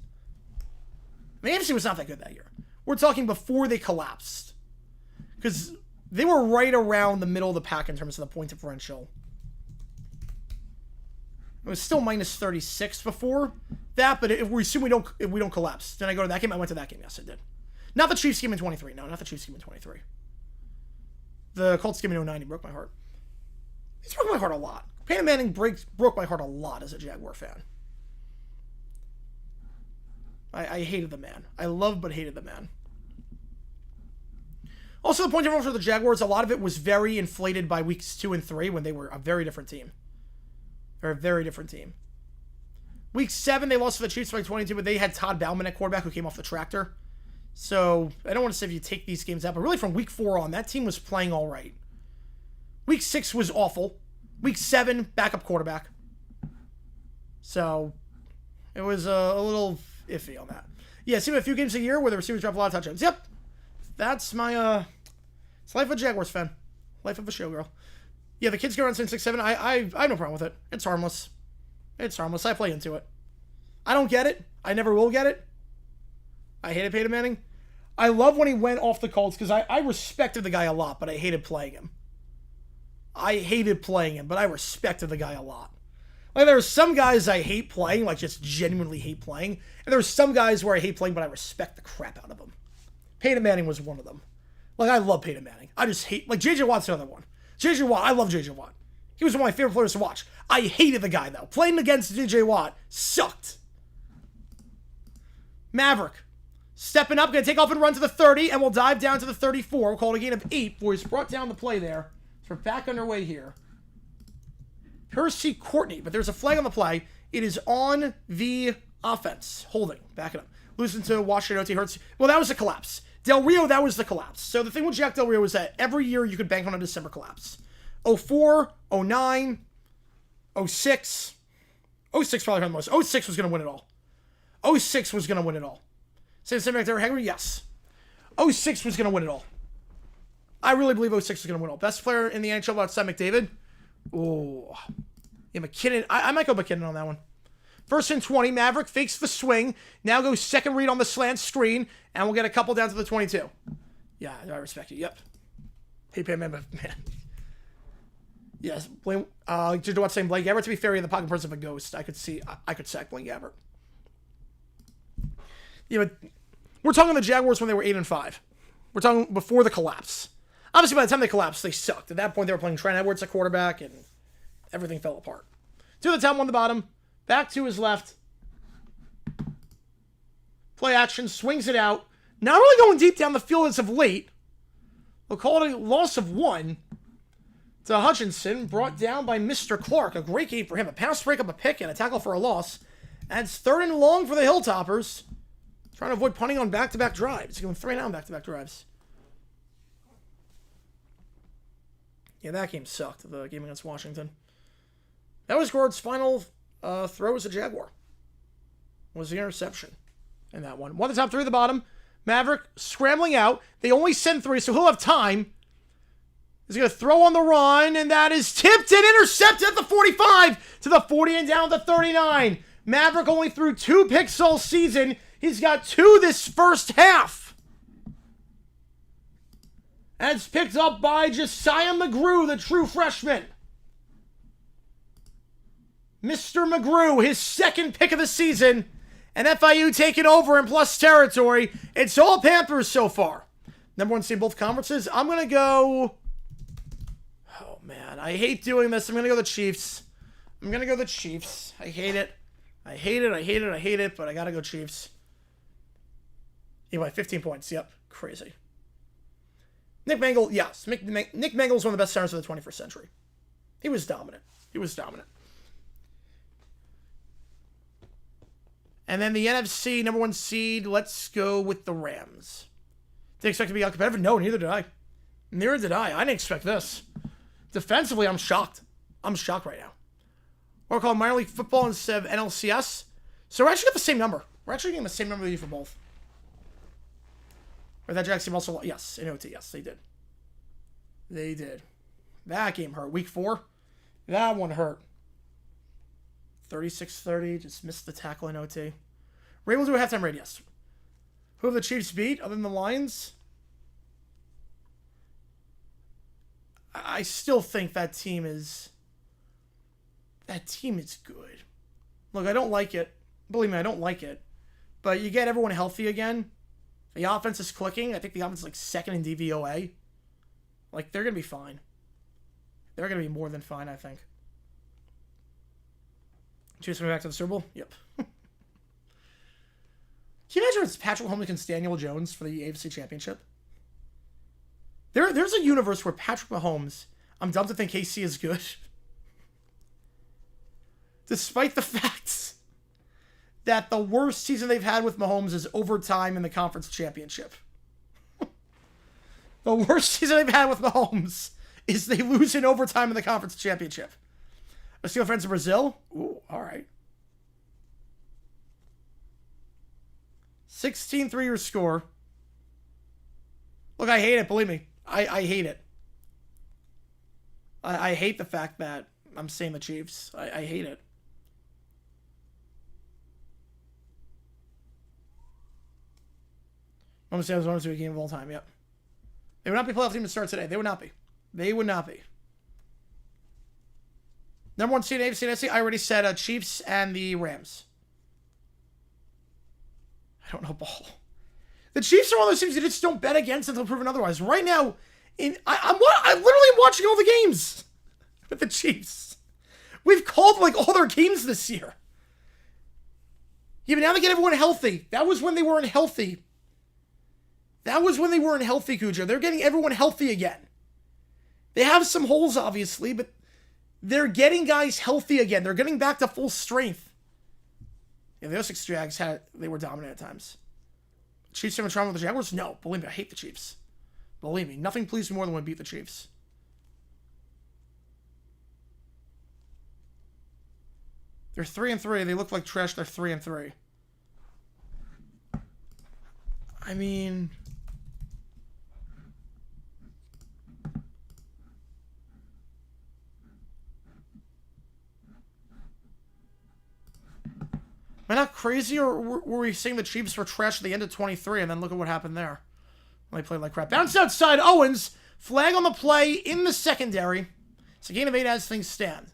The AFC was not that good that year. We're talking before they collapsed. Because they were right around the middle of the pack in terms of the point differential. It was still minus 36 before that, but if we assume we don't collapse, did I go to that game? I went to that game. Yes, I did. Not the Chiefs game in 23. No, not the Chiefs game in 23. The Colts game in 09, he broke my heart. He's broke my heart a lot. Peyton Manning broke my heart a lot as a Jaguar fan. I hated the man. I loved but hated the man. Also, the point differential for the Jaguars, a lot of it was very inflated by weeks 2 and 3 when they were a very different team. They're a very different team. Week 7, they lost to the Chiefs by 22, but they had Todd Bauman at quarterback who came off the tractor. So, I don't want to say if you take these games out, but really from week 4 on, that team was playing all right. Week 6 was awful. Week 7, backup quarterback. So, it was a little iffy on that. Yeah, see a few games a year where the receivers drop a lot of touchdowns. Yep. That's my, it's life of a Jaguars fan. Life of a showgirl. Yeah, the kids go around saying 6-7. I have no problem with it. It's harmless. It's harmless. I play into it. I don't get it. I never will get it. I hated Peyton Manning. I love when he went off the Colts because I respected the guy a lot, but I hated playing him. I hated playing him, but I respected the guy a lot. Like, there are some guys I hate playing, like just genuinely hate playing, and there are some guys where I hate playing, but I respect the crap out of them. Peyton Manning was one of them. Like, I love Peyton Manning. I just hate, like, J.J. Watt's another one. J.J. Watt, I love J.J. Watt. He was one of my favorite players to watch. I hated the guy, though. Playing against J.J. Watt sucked. Maverick. Stepping up, going to take off and run to the 30, and we'll dive down to the 34. We'll call it a gain of 8. Boys brought down the play there. So we're back underway here. Percy Courtney, but there's a flag on the play. It is on the offense. Holding. Back it up. Losing to Washington, O.T. Hurts. Well, that was a collapse. Del Rio, that was the collapse. So the thing with Jack Del Rio was that every year you could bank on a December collapse. 04, 09, 06. 06 probably hurt the most. 06 was going to win it all. 06 was going to win it all. Same back there, Henry? Yes. 06 was going to win it all. I really believe 06 was going to win it all. Best player in the NHL outside McDavid? Oh. Yeah, McKinnon. I might go McKinnon on that one. First and 20, Maverick fakes the swing. Now goes second read on the slant screen, and we'll get a couple down to the 22. Yeah, I respect you. Yep. Hey, man. Yes, Blaine. Just what's saying Blaine Gabbert. To be fair, in the pocket person of a ghost, I could sack Blaine Gabbert. Yeah, but we're talking the Jaguars when they were 8-5. We're talking before the collapse. Obviously, by the time they collapsed, they sucked. At that point, they were playing Trent Edwards at quarterback, and everything fell apart. 2 at the top, 1 at the bottom. Back to his left. Play action, swings it out. Not really going deep down the field as of late. We'll call it a loss of 1 to Hutchinson, brought down by Mr. Clark. A great game for him. A pass break up a pick and a tackle for a loss. And it's 3rd and long for the Hilltoppers. Trying to avoid punting on back-to-back drives. Going 3 down back-to-back drives. Yeah, that game sucked, the game against Washington. That was Gord's final throw as a Jaguar. Was the interception in that one. 1 at the top, 3 at the bottom. Maverick scrambling out. They only send 3, so he'll have time. He's going to throw on the run, and that is tipped and intercepted at the 45 to the 40 and down to 39. Maverick only threw 2 picks all season. He's got 2 this first half. And it's picked up by Josiah McGrew, the true freshman. Mr. McGrew, his 2nd pick of the season. And FIU taking over in plus territory. It's all Panthers so far. Number 1 seed in both conferences. I'm going to go... Oh, man. I hate doing this. I'm going to go the Chiefs. I hate it. I hate it, but I got to go Chiefs. Anyway, 15 points. Yep. Crazy. Nick Mangle, yes. Nick Mangle is one of the best centers of the 21st century. He was dominant. And then the NFC number 1 seed, let's go with the Rams. Did I expect to be competitive? No, neither did I. Neither did I. I didn't expect this. Defensively, I'm shocked. I'm shocked right now. We're calling minor league football instead of NLCS. So we're actually got the same number. We're actually getting the same number for both. Or that Jackson also... Yes, in OT. Yes, they did. They did. That game hurt. Week 4. That one hurt. 36-30. Just missed the tackle in OT. We're able to do a halftime raid, yes. Who have the Chiefs beat other than the Lions? I still think that team is... That team is good. Look, I don't like it. Believe me, I don't like it. But you get everyone healthy again. The offense is clicking. I think the offense is like second in DVOA. Like, they're going to be fine. They're going to be more than fine, I think. Chiefs coming back to the Super Bowl? Yep. Can you imagine it's Patrick Mahomes against Daniel Jones for the AFC Championship? There's a universe where Patrick Mahomes, I'm dumb to think KC is good. Despite the fact that the worst season they've had with Mahomes is overtime in the conference championship. The worst season they've had with Mahomes is they lose in overtime in the conference championship. A Steel friends in Brazil? Ooh, all right. 16-3 your score. Look, I hate it, believe me. I hate it. I hate the fact that I'm saying the Chiefs. I hate it. I'm going to say I was to a game of all time, yep. They would not be playoff team to start today. They would not be. They would not be. Number 1 seed AFC and NFC, I already said Chiefs and the Rams. I don't know ball. The Chiefs are one of those teams you just don't bet against until proven otherwise. Right now, I literally am watching all the games with the Chiefs. We've called like all their games this year. Yeah, but now they get everyone healthy. That was when they weren't healthy. That was when they weren't healthy, Cujo. They're getting everyone healthy again. They have some holes, obviously, but they're getting guys healthy again. They're getting back to full strength. Yeah, the 06 Jags they were dominant at times. Chiefs having trouble with the Jaguars? No, believe me, I hate the Chiefs. Believe me, nothing pleased me more than when we beat the Chiefs. They're 3-3. They look like trash. They're 3-3. I mean, am I not crazy, or were we saying the Chiefs were trash at the end of 23, and then look at what happened there? They played like crap. Bounce outside, Owens. Flag on the play in the secondary. It's a gain of 8 as things stand.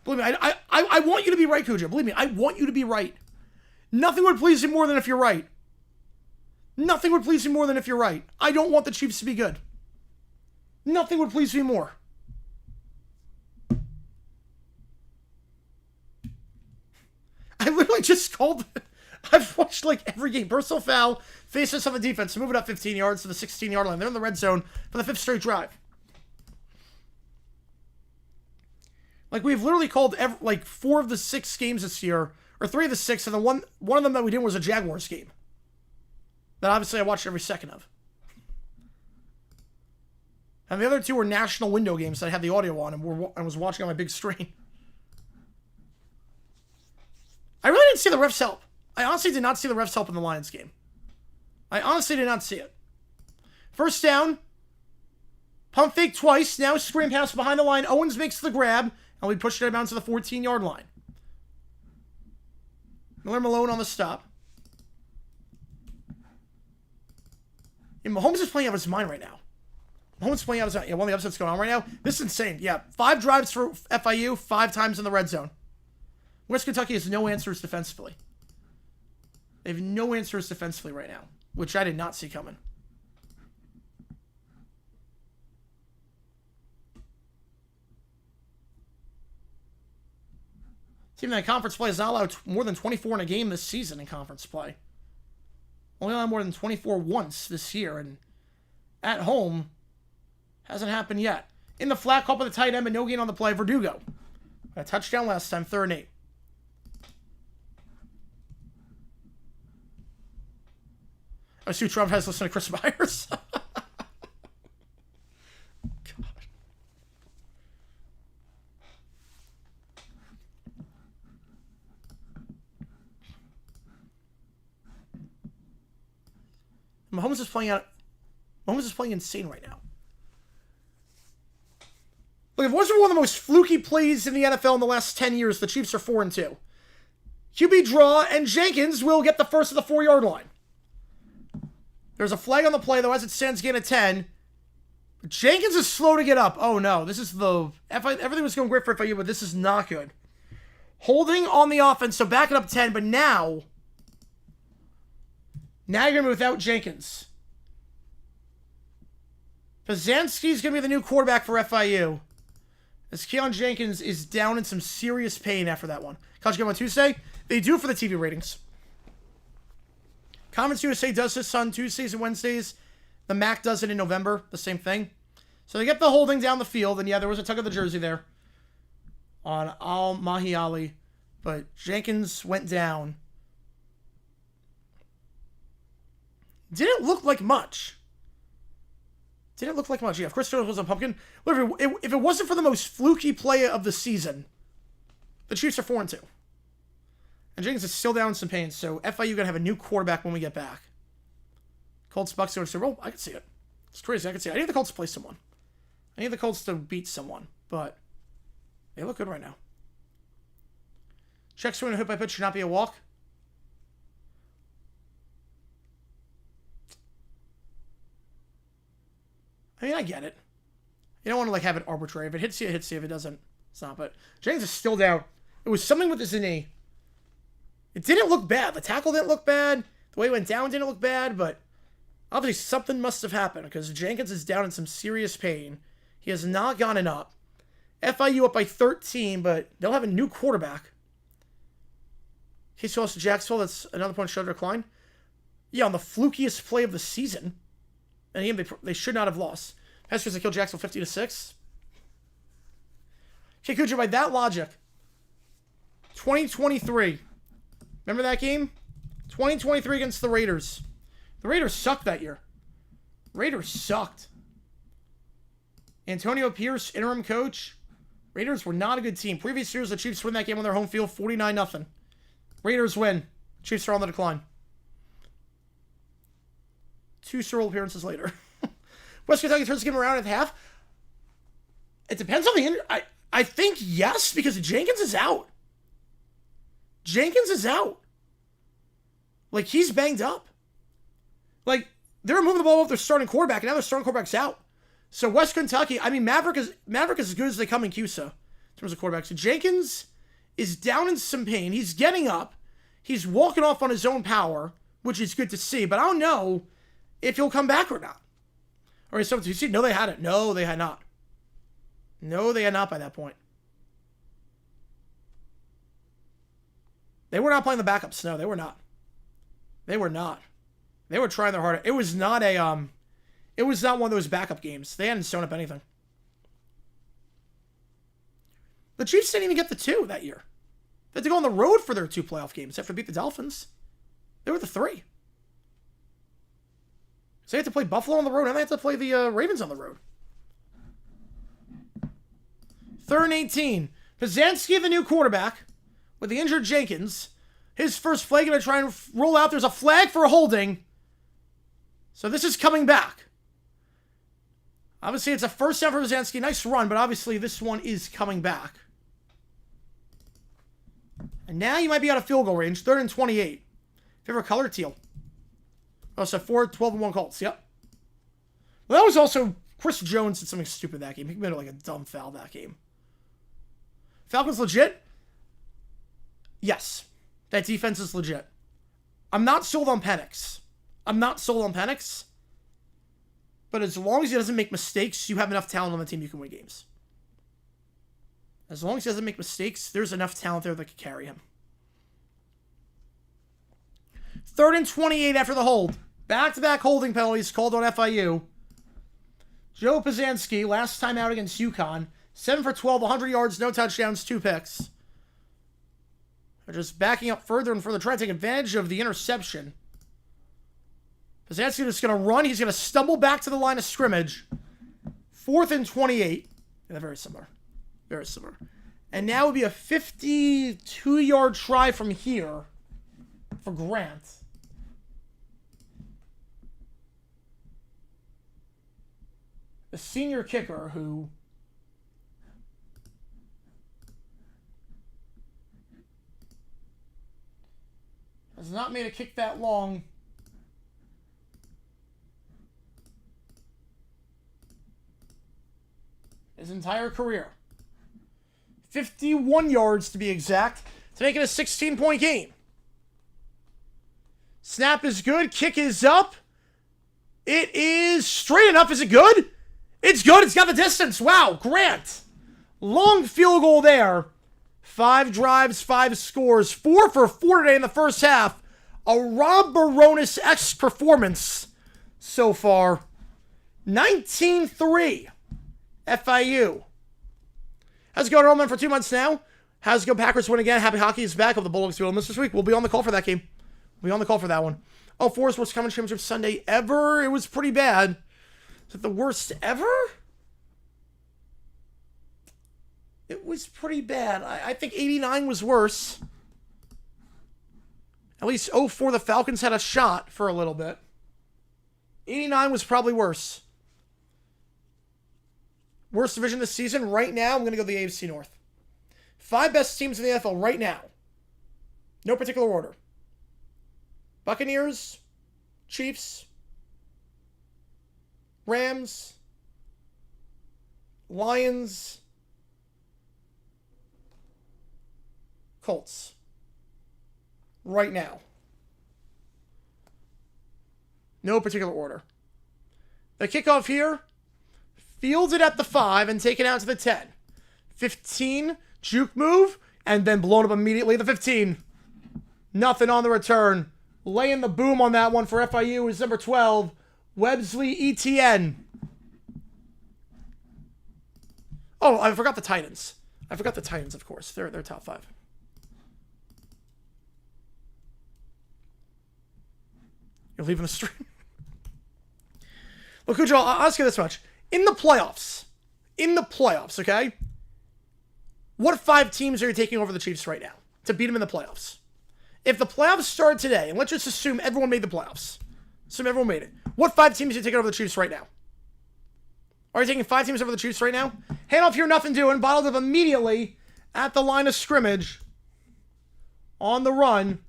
Believe me, I want you to be right, Cujo. Believe me, I want you to be right. Nothing would please you more than if you're right. Nothing would please you more than if you're right. I don't want the Chiefs to be good. Nothing would please me more. I literally just called... I've watched like every game. Personal foul, face us on the defense, move it up 15 yards to the 16-yard line. They're in the red zone for the 5th straight drive. Like, we've literally called like 4 of the 6 games this year, or 3 of the 6, and the one of them that we did was a Jaguars game. That obviously I watched every second of. And the other 2 were national window games that I had the audio on and was watching on my big screen. I really didn't see the refs help. I honestly did not see the refs help in the Lions game. I honestly did not see it. First down. Pump fake twice. Now screen pass behind the line. Owens makes the grab. And we pushed it out of bounds to the 14-yard line. Miller Malone on the stop. And Mahomes is playing out of his mind right now. Mahomes is playing out of his mind. Yeah, one of the upsets going on right now. This is insane. Yeah, 5 drives for FIU, 5 times in the red zone. West Kentucky has no answers defensively. They have no answers defensively right now, which I did not see coming. Team that conference play has not allowed more than 24 in a game this season in conference play. Only allowed more than 24 once this year, and at home, hasn't happened yet. In the flat, call by the tight end, but no gain on the play. Verdugo. A touchdown last time, 3rd and 8. I was too traumatized listening to Chris Myers. Mahomes is playing out. Mahomes is playing insane right now. Look, if it wasn't one of the most fluky plays in the NFL in the last 10 years, the Chiefs are 4-2. QB draw, and Jenkins will get the first of the 4-yard line. There's a flag on the play, though, as it stands gain of 10. Jenkins is slow to get up. Oh, no. This is the... Everything was going great for FIU, but this is not good. Holding on the offense, so back it up 10, but now... Now you're going to be without Jenkins. Pazanski's going to be the new quarterback for FIU. As Keon Jenkins is down in some serious pain after that one. College game on Tuesday. They do for the TV ratings. Conference USA does this on Tuesdays and Wednesdays. The MAC does it in November. The same thing. So they get the holding down the field. And yeah, there was a tug of the jersey there on Al-Mahi Ali. But Jenkins went down. Didn't look like much. Didn't look like much. Yeah, of course, Jones was a pumpkin. Look, if it wasn't for the most fluky play of the season, the Chiefs are 4-2. And Jenkins is still down in some pain, so FIU going to have a new quarterback when we get back. Colts, Bucks, Super Bowl. I can see it. It's crazy. I can see it. I need the Colts to play someone. I need the Colts to beat someone, but they look good right now. Check swing and hook by pitch should not be a walk. I mean, I get it. You don't want to, like, have it arbitrary. If it hits you, it hits you. If it doesn't, it's not. But Jenkins is still down. It was something with his knee. It didn't look bad. The tackle didn't look bad. The way it went down didn't look bad. But obviously something must have happened because Jenkins is down in some serious pain. He has not gotten up. FIU up by 13, but they'll have a new quarterback. Case lost to Jacksonville. That's another point should decline. Yeah, on the flukiest play of the season. And again, they should not have lost. Pastors, they killed Jacksonville 50-6. Okay, Kuja, by that logic, 2023. Remember that game? 2023 against the Raiders. The Raiders sucked that year. Raiders sucked. Antonio Pierce, interim coach. Raiders were not a good team. Previous years, the Chiefs win that game on their home field, 49-0. Raiders win. Chiefs are on the decline. 2 Super Bowl appearances later. West Kentucky turns the game around at half. It depends on the injury. I think yes, because Jenkins is out. Jenkins is out. Like, he's banged up. Like, they're moving the ball with their starting quarterback, and now their starting quarterback's out. So West Kentucky, I mean, Maverick is as good as they come in CUSA in terms of quarterbacks. So Jenkins is down in some pain. He's getting up. He's walking off on his own power, which is good to see. But I don't know if he'll come back or not. Or is something you see? No, they hadn't. No, they had not. No, they had not by that point. They were not playing the backups. No, they were not. They were not. They were trying their hardest. It was not one of those backup games. They hadn't sewn up anything. The Chiefs didn't even get the 2 that year. They had to go on the road for their 2 playoff games after they beat the Dolphins. They were the 3. So they had to play Buffalo on the road, and they had to play the Ravens on the road. 3rd and 18. Pazanski, the new quarterback, with the injured Jenkins. His first flag going to try and roll out. There's a flag for holding. So this is coming back. Obviously, it's a first down for Pazanski. Nice run, but obviously this one is coming back. And now you might be out of field goal range. 3rd and 28. Favorite color? Teal. Oh, so 4, 12, and 1 Colts. Yep. Well, that was also... Chris Jones did something stupid that game. He committed like a dumb foul that game. Falcons legit? Yes. That defense is legit. I'm not sold on Penix. But as long as he doesn't make mistakes, you have enough talent on the team you can win games. As long as he doesn't make mistakes, there's enough talent there that can carry him. 3rd and 28 after the hold. Back-to-back holding penalties called on FIU. Joe Pazanski, last time out against UConn. 7 for 12, 100 yards, no touchdowns, 2 picks. They're just backing up further and further, trying to take advantage of the interception. Pazanski is going to run. He's going to stumble back to the line of scrimmage. 4th and 28. Yeah, very similar. Very similar. And now would be a 52-yard try from here for Grant. the senior kicker who has not made a kick that long his entire career. 51 yards to be exact, to make it a 16-point game. Snap is good. Kick is up. It is straight enough. Is it good? It's good. It's got the distance. Wow, Grant. Long field goal there. 5 drives, 5 scores. 4 for 4 today in the first half. A Rob Baronis-esque performance so far. 19-3. FIU. How's it going, Roman, for 2 months now? How's it go? Packers win again. Happy hockey is back. Hope the Bulldogs do this week. We'll be on the call for that game. We'll be on the call for that one. Oh, Forest Sports Common Championship Sunday ever. It was pretty bad. Is it the worst ever? It was pretty bad. I think 89 was worse. At least 04, the Falcons had a shot for a little bit. 89 was probably worse. Worst division this season, right now, I'm going to go the AFC North. 5 best teams in the NFL right now. No particular order. Buccaneers, Chiefs, Rams, Lions, Colts. Right now. No particular order. The kickoff here, fielded at the 5 and taken out to the 10. 15, juke move, and then blown up immediately at the 15. Nothing on the return. Laying the boom on that one for FIU is number 12, Websley Etienne. Oh, I forgot the Titans. I forgot the Titans, of course. They're top 5. You're leaving the stream. Well, Cujo, I'll ask you this much. In the playoffs, okay? What 5 teams are you taking over the Chiefs right now to beat them in the playoffs? If the playoffs start today, and let's just assume everyone made the playoffs. Assume everyone made it. What 5 teams are you taking over the Chiefs right now? Are you taking 5 teams over the Chiefs right now? Hand off here, nothing doing. Bottled up immediately at the line of scrimmage. On the run.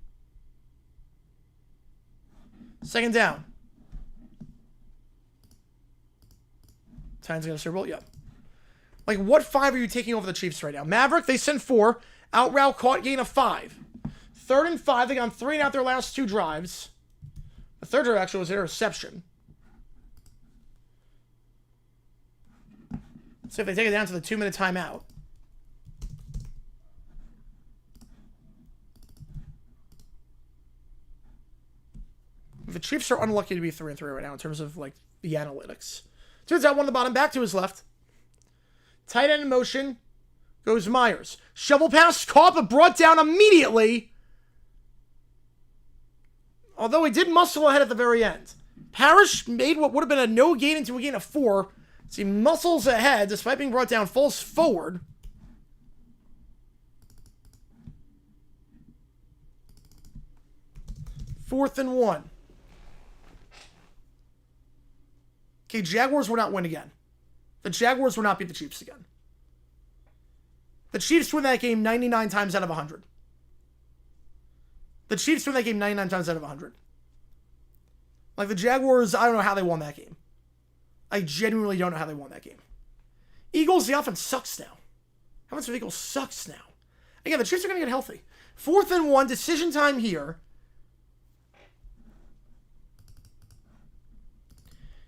Second down. Titans going to Super Bowl? Yep. Like, what 5 are you taking over the Chiefs right now? Maverick, they sent 4. Out route caught, gain of 5. 3rd and 5. They got 3 and out their last 2 drives. The 3rd drive actually was an interception. So if they take it down to the 2-minute timeout. The Chiefs are unlucky to be 3-3 right now in terms of, like, the analytics. Turns out one on the bottom, back to his left. Tight end in motion. Goes Myers. Shovel pass, caught, but brought down immediately. Although he did muscle ahead at the very end. Parrish made what would have been a no gain into a gain of 4. So he muscles ahead despite being brought down, falls forward. Fourth and 1. Okay, Jaguars will not win again. The Jaguars will not beat the Chiefs again. The Chiefs win that game 99 times out of 100. The Chiefs win that game 99 times out of 100. Like, the Jaguars, I don't know how they won that game. I genuinely don't know how they won that game. Eagles, the offense sucks now. Offense of Eagles sucks now. Again, the Chiefs are going to get healthy. 4th and 1, decision time here.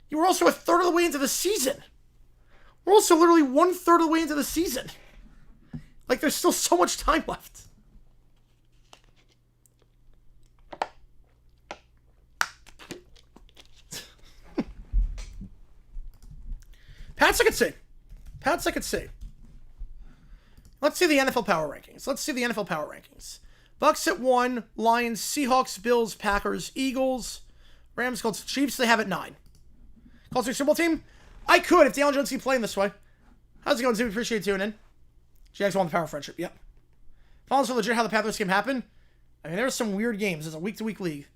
You were also 1/3 of the way into the season. We're also literally 1/3 of the way into the season. Like, there's still so much time left. Pats, I could see. Pats, I could see. Let's see the NFL Power Rankings. Bucks at 1, Lions, Seahawks, Bills, Packers, Eagles, Rams, Colts, Chiefs, they have at 9. Colts, your Super Bowl team? I could if Daniel Jones keep playing this way. How's it going, Tim? Appreciate you tuning in. Jags won the Power Friendship, yep. Follows for legit how the Panthers game happened. I mean, there are some weird games. It's a week-to-week league.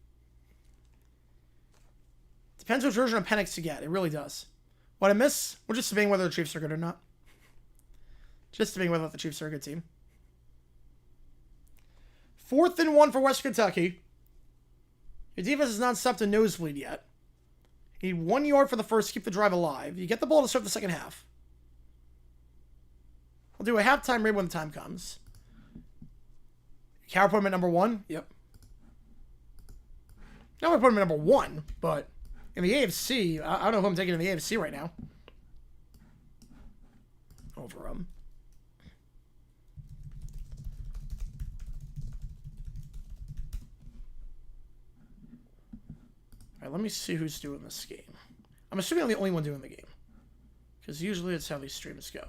Depends which version of Penix you get. It really does. What I miss? We're just debating whether the Chiefs are good or not. Just debating whether the Chiefs are a good team. 4th and 1 for West Kentucky. Your defense has not stopped a nosebleed yet. You need 1 yard for the first, keep the drive alive. You get the ball to start the second half. We'll do a halftime read when the time comes. Carroll put him at number 1. Yep. Not going to put him at number 1, but in the AFC, I don't know who I'm taking in the AFC right now. Over him. All right, let me see who's doing this game. I'm assuming I'm the only one doing the game, because usually it's how these streams go.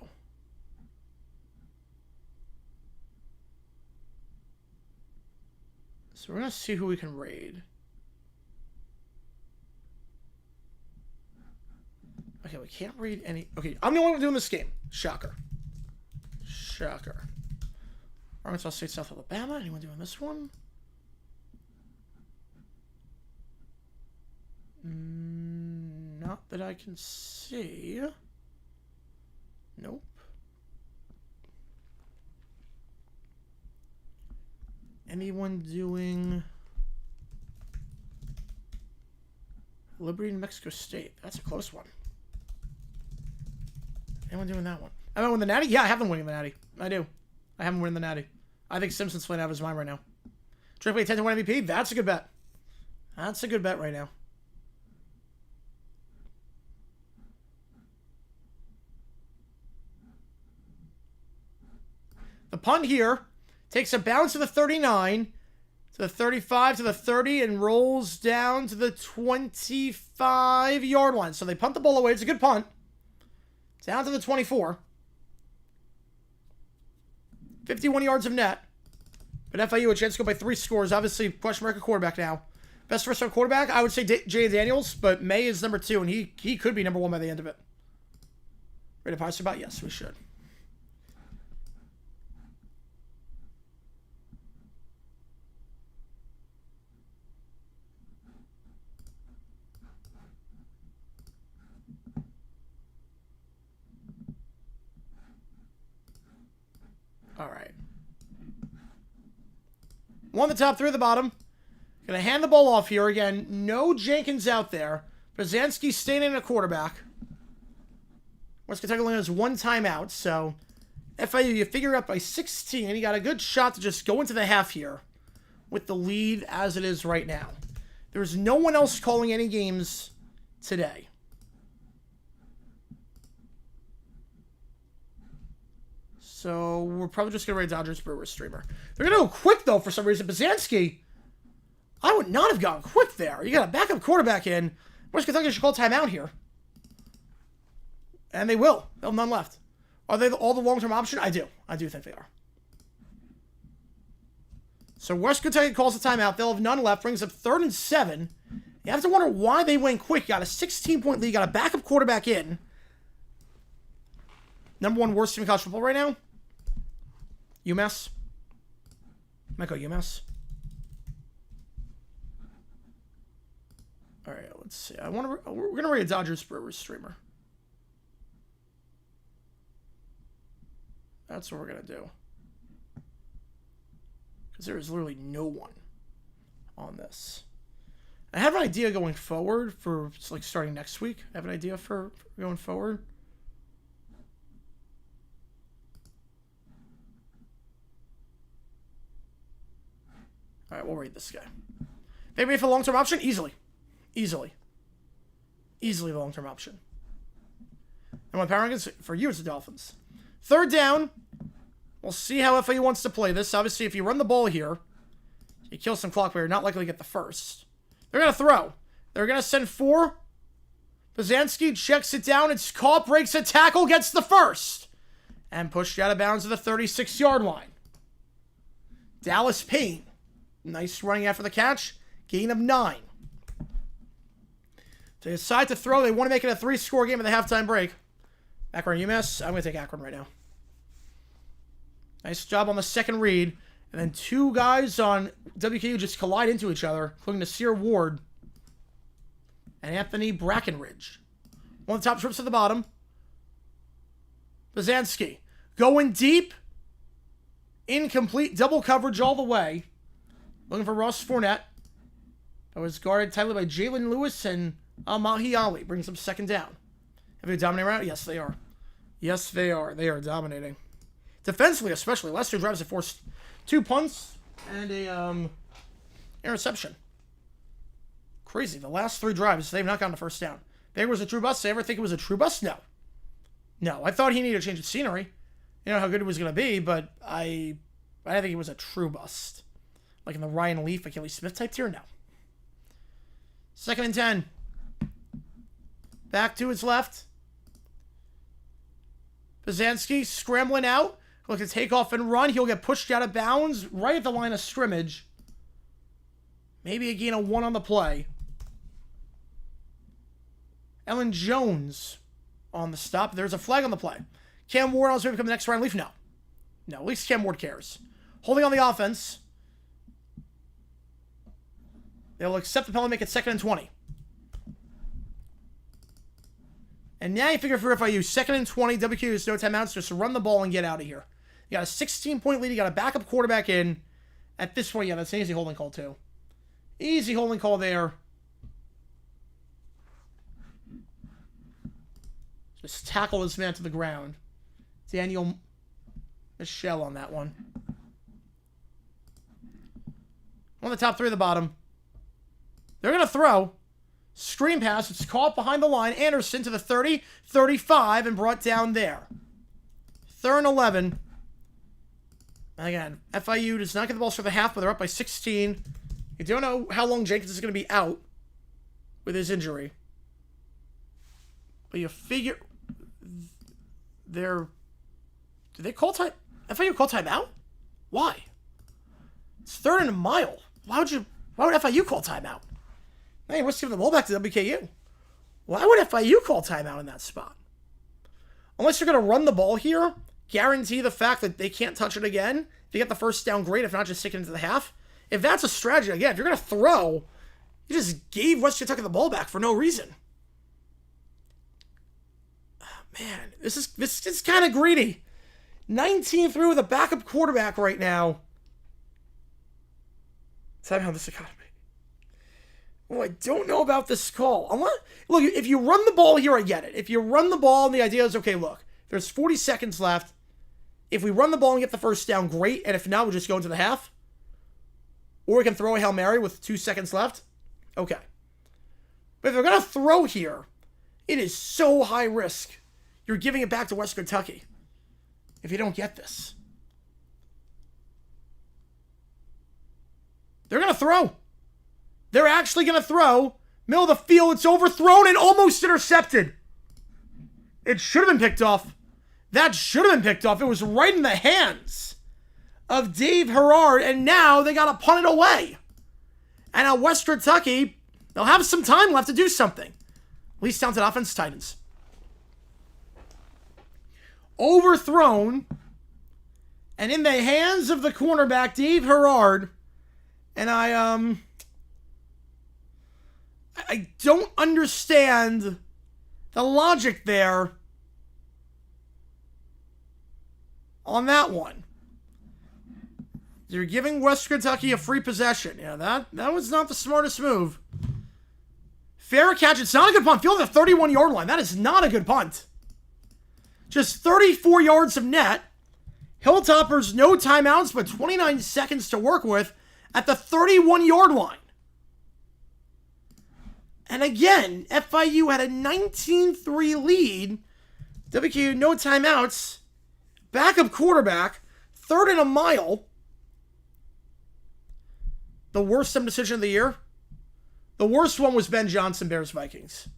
So we're going to see who we can raid. Okay, we can't raid any... Okay, I'm the only one doing this game. Shocker. Shocker. Arkansas State, South Alabama. Anyone doing this one? Not that I can see. Nope. Anyone doing Liberty, New Mexico State? That's a close one. Anyone doing that one? Am I winning the Natty? Yeah, I have been winning the Natty. I do. I haven't winning the Natty. I think Simpson's playing out of his mind right now. Triple 10 to 1 MVP? That's a good bet. That's a good bet right now. The punt here takes a bounce to the 39, to the 35, to the 30, and rolls down to the 25-yard line. So they punt the ball away. It's a good punt. Down to the 24. 51 yards of net. But FIU a chance to go by 3 scores. Obviously, question mark at quarterback now. Best first-round quarterback, I would say Jay Daniels, but May is number 2, and he could be number 1 by the end of it. Ready to pass about? Yes, we should. All right. 1 the top, 3 at the bottom. Going to hand the ball off here again. No Jenkins out there. Brzezinski staying in a quarterback. West Kentucky only has 1 timeout, so FIU, you figure up by 16, and you got a good shot to just go into the half here with the lead as it is right now. There's no one else calling any games today. So we're probably just going to raid Dodgers Brewers streamer. They're going to go quick, though, for some reason. Brzezinski, I would not have gone quick there. You got a backup quarterback in. West Kentucky should call timeout here. And they will. They'll have none left. Are they all the long-term option? I do. I do think they are. So West Kentucky calls the timeout. They'll have none left. Brings up 3rd and 7. You have to wonder why they went quick. Got a 16-point lead. Got a backup quarterback in. Number 1 worst team in college football right now? UMass. Might go UMass. All right, let's see. We're gonna rate a Dodgers Brewers streamer. That's what we're gonna do. Because there is literally no one on this. I have an idea going forward for like starting next week. I have an idea for going forward. All right, we'll rate this guy. Maybe for the long-term option? Easily. Easily the long-term option. And my power rankings for you, it's the Dolphins. 3rd down. We'll see how FAU wants to play this. Obviously, if you run the ball here, you kill some clock, but you're not likely to get the first. They're going to throw. They're going to send 4. Brzezinski checks it down. It's caught, breaks a tackle, gets the first. And pushed out of bounds to the 36-yard line. Dallas Payne. Nice running after the catch. Gain of 9. They decide to throw. They want to make it a 3-score game at the halftime break. Akron, UMass. I'm going to take Akron right now. Nice job on the second read. And then 2 guys on WKU just collide into each other, including Nasir Ward and Anthony Brackenridge. One of the top trips at the bottom. Bazansky. Going deep. Incomplete. Double coverage all the way. Looking for Ross Fournette. That was guarded tightly by Jalen Lewis and Mahi Ali. Brings them second down. Have they dominated around? Yes, they are. Yes, they are. They are dominating. Defensively, especially. Last two drives have forced 2 punts and a interception. Crazy. The last 3 drives, they've not gotten a first down. There was a true bust. Did I ever think it was a true bust? No. No. I thought he needed to change of scenery. You know how good it was going to be, but I didn't think it was a true bust. Like in the Ryan Leaf, Achilles Smith type tier? No. 2nd and 10. Back to his left. Bazansky scrambling out. Looking to take off and run. He'll get pushed out of bounds right at the line of scrimmage. Maybe a gain of 1 on the play. Ellen Jones on the stop. There's a flag on the play. Cam Ward also become the next Ryan Leaf? No. No, at least Cam Ward cares. Holding on the offense. They'll accept the penalty, make it 2nd and 20. And now you figure for FIU, 2nd and 20, WQ is no timeouts, just to run the ball and get out of here. You got a 16-point lead, you got a backup quarterback in. At this point, yeah, that's an easy holding call too. Easy holding call there. Just tackle this man to the ground. Daniel Michelle on that one. One of the top 3 at the bottom. They're going to throw. Screen pass. It's caught behind the line. Anderson to the 30, 35, and brought down there. 3rd and 11. Again, FIU does not get the ball for the half, but they're up by 16. You don't know how long Jenkins is going to be out with his injury. But you figure they're... Did they call time? FIU call timeout? Why? It's 3rd and a mile. Why would FIU call timeout? Hey, we're giving the ball back to WKU. Why would FIU call timeout in that spot? Unless you're going to run the ball here, guarantee the fact that they can't touch it again. If you get the first down, great. If not, just stick it into the half. If that's a strategy, again, if you're going to throw, you just gave West Kentucky the ball back for no reason. Oh, man, this is kind of greedy. 19 through with a backup quarterback right now. Somehow this economy. Oh, I don't know about this call. Look, if you run the ball here, I get it. If you run the ball and the idea is, okay, look, there's 40 seconds left. If we run the ball and get the first down, great. And if not, we'll just go into the half. Or we can throw a Hail Mary with 2 seconds left. Okay. But if they're going to throw here, it is so high risk. You're giving it back to West Kentucky if you don't get this. They're going to throw. They're actually going to throw. Middle of the field, it's overthrown and almost intercepted. It should have been picked off. That should have been picked off. It was right in the hands of Dave Herard, and now they got to punt it away. And now West Kentucky, they'll have some time left to do something. Least talented offense, Titans. Overthrown, and in the hands of the cornerback, Dave Herard. And I don't understand the logic there on that one. You're giving West Kentucky a free possession. Yeah, that was not the smartest move. Fair catch. It's not a good punt. Field at the 31-yard line. That is not a good punt. Just 34 yards of net. Hilltoppers, no timeouts, but 29 seconds to work with at the 31-yard line. And again, FIU had a 19-3 lead. WKU, no timeouts. Backup quarterback. 3rd and a mile. The worst decision of the year? The worst one was Ben Johnson, Bears Vikings.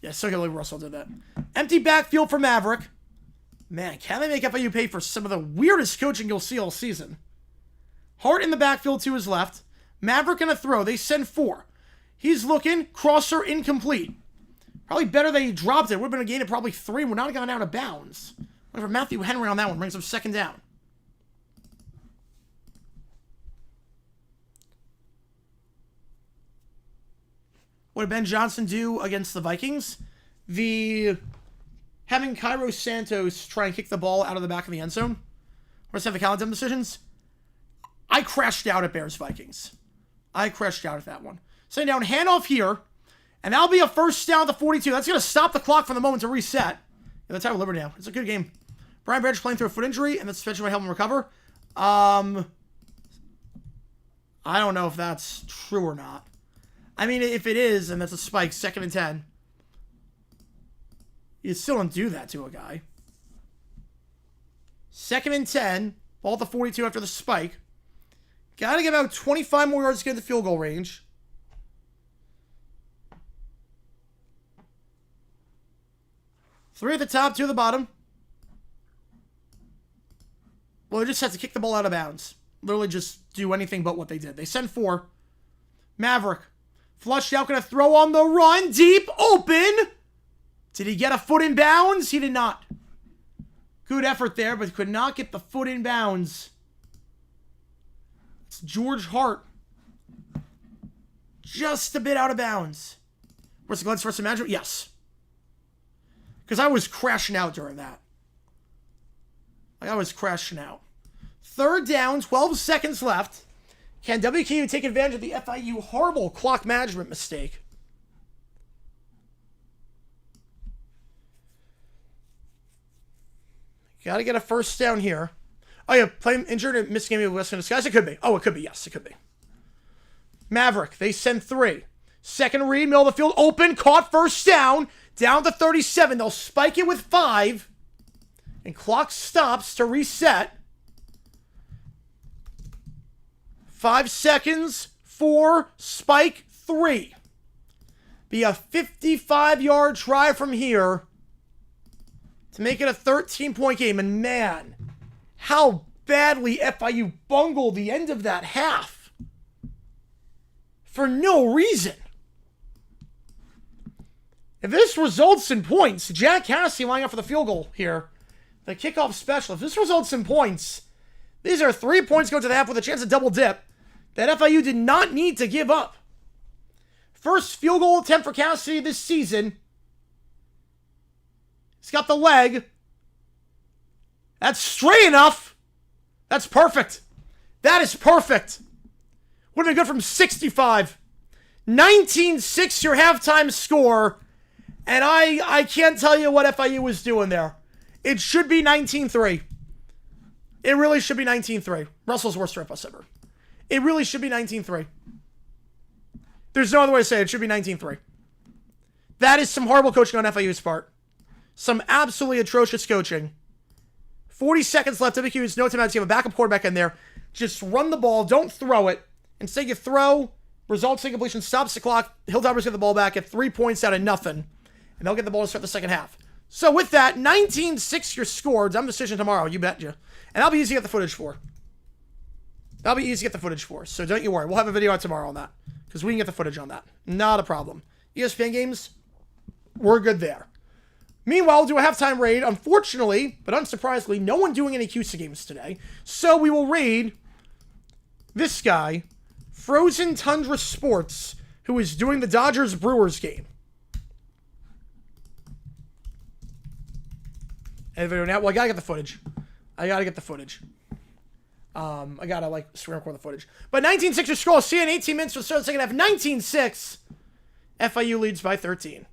Yeah, Circular Russell did that. Empty backfield for Maverick. Man, can they make FIU pay for some of the weirdest coaching you'll see all season? Hart in the backfield to his left. Maverick in a throw. They send 4. He's looking. Crosser incomplete. Probably better that he dropped it. Would have been a gain of probably 3. We're not gone out of bounds. Whatever, Matthew Henry on that one brings up 2nd down. What did Ben Johnson do against the Vikings? Having Cairo Santos try and kick the ball out of the back of the end zone. Let's have the count them decisions. I crashed out at Bears-Vikings. I crashed out at that one. Sending down handoff here. And that'll be a first down at the 42. That's going to stop the clock for the moment to reset. Yeah, that's how we're Liberty now. It's a good game. Brian Branch playing through a foot injury, and the suspension might help him recover. I don't know if that's true or not. I mean, if it is, and that's a spike, 2nd and 10. You still don't do that to a guy. 2nd and 10. Ball at the 42 after the spike. Got to get about 25 more yards to get the field goal range. Three at the top, 2 at the bottom. Well, they just have to kick the ball out of bounds. Literally just do anything but what they did. They send 4. Maverick. Flushed out, going to throw on the run. Deep, open. Did he get a foot in bounds? He did not. Good effort there, but could not get the foot in bounds. It's George Hart. Just a bit out of bounds. Where's the Glenn's first management? Yes. Because I was crashing out during that. Like, I was crashing out. 3rd down, 12 seconds left. Can WKU take advantage of the FIU horrible clock management mistake? Got to get a first down here. Oh, yeah, playing injured and missed game of Western Disguise? It could be. Oh, it could be. Yes, it could be. Maverick, they send 3. Second read, middle of the field, open, caught, first down. Down to 37. They'll spike it with 5. And clock stops to reset. 5 seconds. 4. Spike. 3. Be a 55-yard try from here to make it a 13-point game. And man, how badly FIU bungled the end of that half. For no reason. If this results in points, Jack Cassidy lining up for the field goal here. The kickoff special. If this results in points, these are 3 points going to the half with a chance to double dip that FIU did not need to give up. First field goal attempt for Cassidy this season. He's got the leg. That's straight enough. That's perfect. That is perfect. Would have been good from 65. 19-6 your halftime score. And I can't tell you what FIU was doing there. It should be 19-3. It really should be 19-3. Russell's worst trip us ever. It really should be 19-3. There's no other way to say it. It should be 19-3. That is some horrible coaching on FIU's part. Some absolutely atrocious coaching. 40 seconds left. WQ has no timeouts. You have a backup quarterback in there. Just run the ball. Don't throw it. Instead, you throw. Results in completion. Stops the clock. Hilltoppers get the ball back at 3 points out of nothing. And they'll get the ball to start the second half. So with that, 19-6 your score. Dumb decision tomorrow. You betcha. And that'll be easy to get the footage for. So don't you worry. We'll have a video out tomorrow on that. Because we can get the footage on that. Not a problem. ESPN games, we're good there. Meanwhile, we'll do a halftime raid. Unfortunately, but unsurprisingly, no one doing any CUSA games today. So we will raid this guy, Frozen Tundra Sports, who is doing the Dodgers-Brewers game. And video now. Well, I gotta get the footage. I gotta, screen record the footage. But 19-6 your score. See you in 18 minutes for the start of the second half. 19-6. FIU leads by 13.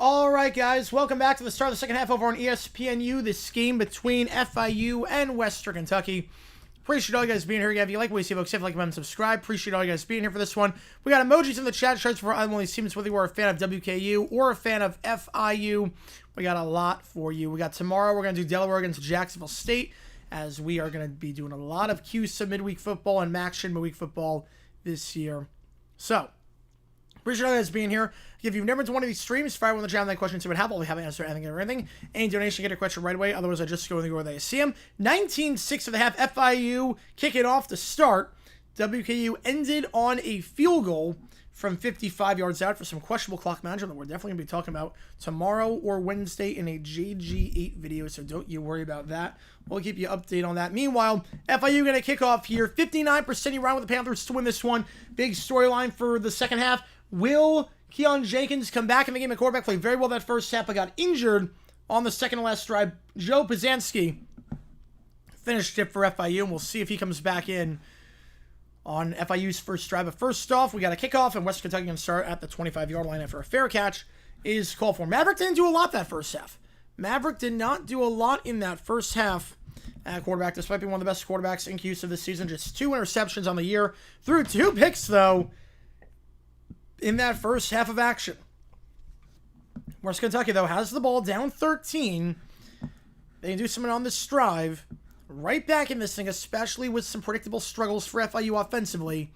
All right, guys, welcome back to the start of the second half over on ESPNU. This game between FIU and Western Kentucky. Appreciate all you guys being here. If you like what you see, folks, like, comment, and subscribe. Appreciate all you guys being here for this one. We got emojis in the chat charts for either one of these teams, whether you are a fan of WKU or a fan of FIU. We got a lot for you. We got tomorrow, we're going to do Delaware against Jacksonville State, as we are going to be doing a lot of CUSA midweek football and MACtion midweek football this year. So, appreciate all you guys being here. If you've never done one of these streams, fire one in the chat that question, see what happens. We haven't answered anything or anything. Any donation, get a question right away. Otherwise, I just go in the order they see them. 19-6 of the half. FIU kicking off to start. WKU ended on a field goal from 55 yards out for some questionable clock management that we're definitely going to be talking about tomorrow or Wednesday in a JG8 video, so don't you worry about that. We'll keep you updated on that. Meanwhile, FIU going to kick off here. 59% around with the Panthers to win this one. Big storyline for the second half. Will Jenkins come back in the game? The quarterback played very well that first half, but got injured on the second to last drive. Joe Pazanski finished it for FIU, and we'll see if he comes back in on FIU's first drive. But first off, we got a kickoff, and Western Kentucky going to start at the 25-yard line after a fair catch is called for. Maverick didn't do a lot that first half. Maverick did not do a lot in that first half at quarterback, despite being one of the best quarterbacks in CUSA this season. Just 2 interceptions on the year. Threw 2 picks, though, in that first half of action. West Kentucky, though, has the ball down 13. They can do something on this drive. Right back in this thing, especially with some predictable struggles for FIU offensively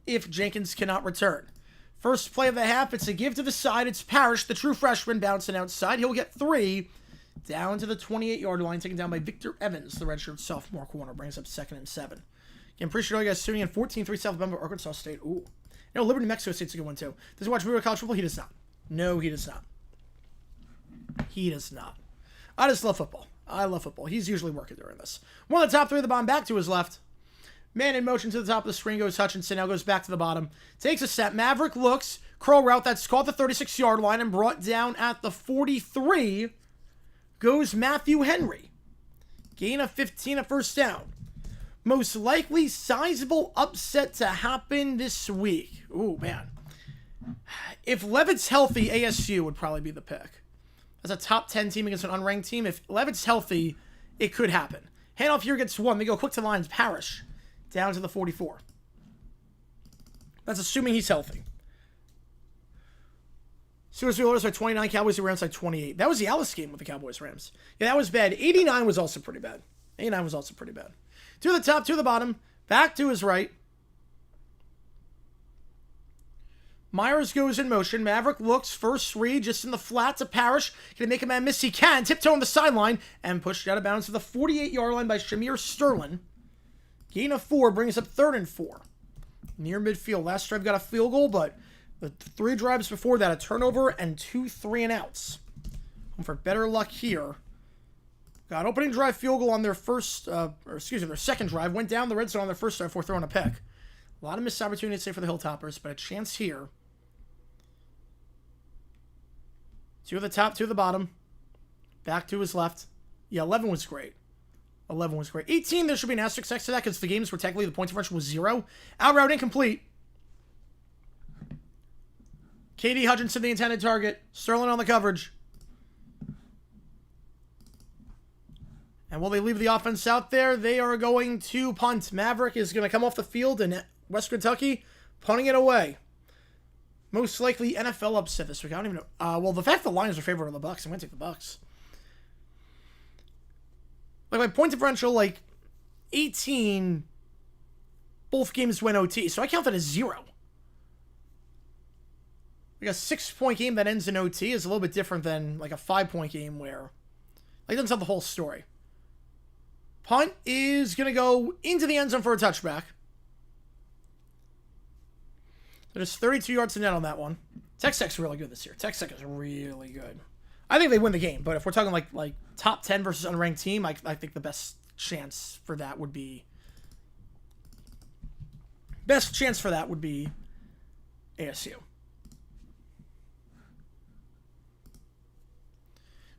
if Jenkins cannot return. First play of the half, it's a give to the side. It's Parrish, the true freshman, bouncing outside. He'll get 3 down to the 28-yard line, taken down by Victor Evans, the redshirt sophomore corner. Brings up 2nd and 7. Again, appreciate all you guys tuning in. 14-3 South Alabama, Arkansas State. Ooh. No, Liberty, Mexico State's a good one, too. Does he watch video college football? He does not. No, he does not. He does not. I just love football. I love football. He's usually working during this. One of the top 3 of the bomb back to his left. Man in motion to the top of the screen goes Hutchinson. Now goes back to the bottom. Takes a step. Maverick looks. Curl route that's caught the 36-yard line and brought down at the 43. Goes Matthew Henry. Gain of 15, a first down. Most likely sizable upset to happen this week. Ooh, man. If Levitt's healthy, ASU would probably be the pick. As a top 10 team against an unranked team, if Levitt's healthy, it could happen. Handoff here gets 1. They go quick to the lines. Parrish down to the 44. That's assuming he's healthy. Steelers Oilers are 29. Cowboys are Rams are 28. That was the Alice game with the Cowboys Rams. Yeah, that was bad. 89 was also pretty bad. 89 was also pretty bad. To the top, to the bottom. Back to his right. Myers goes in motion. Maverick looks. First read just in the flat to Parrish. Can he make a man miss? He can. Tiptoe on the sideline. And pushed out of bounds to the 48-yard line by Shamir Sterling. Gain of 4 brings up 3rd and 4. Near midfield. Last drive got a field goal, but the 3 drives before that, a turnover and 2 3-and-outs. And for better luck here, got opening drive field goal on their their second drive. Went down the red zone on their first drive before throwing a pick. A lot of missed opportunities say for the Hilltoppers, but a chance here. 2 at the top, 2 at the bottom. Back to his left. Yeah, 11 was great. 11 was great. 18, there should be an asterisk next to that because the games where technically the point differential was 0. Out route incomplete. KD Hutchinson, the intended target. Sterling on the coverage. And will they leave the offense out there? They are going to punt. Maverick is going to come off the field, and West Kentucky punting it away. Most likely NFL upset this week. I don't even know. Well, the fact the Lions are favored of the Bucks, I'm going to take the Bucks. Like, my point differential, 18, both games went OT, so I count that as 0. Like, a 6-point game that ends in OT is a little bit different than, a 5-point game where, it doesn't tell the whole story. Punt is going to go into the end zone for a touchback. There's 32 yards to net on that one. Texas really good this year. Texas is really good. I think they win the game, but if we're talking like top 10 versus unranked team, I think the best chance for that would be ASU.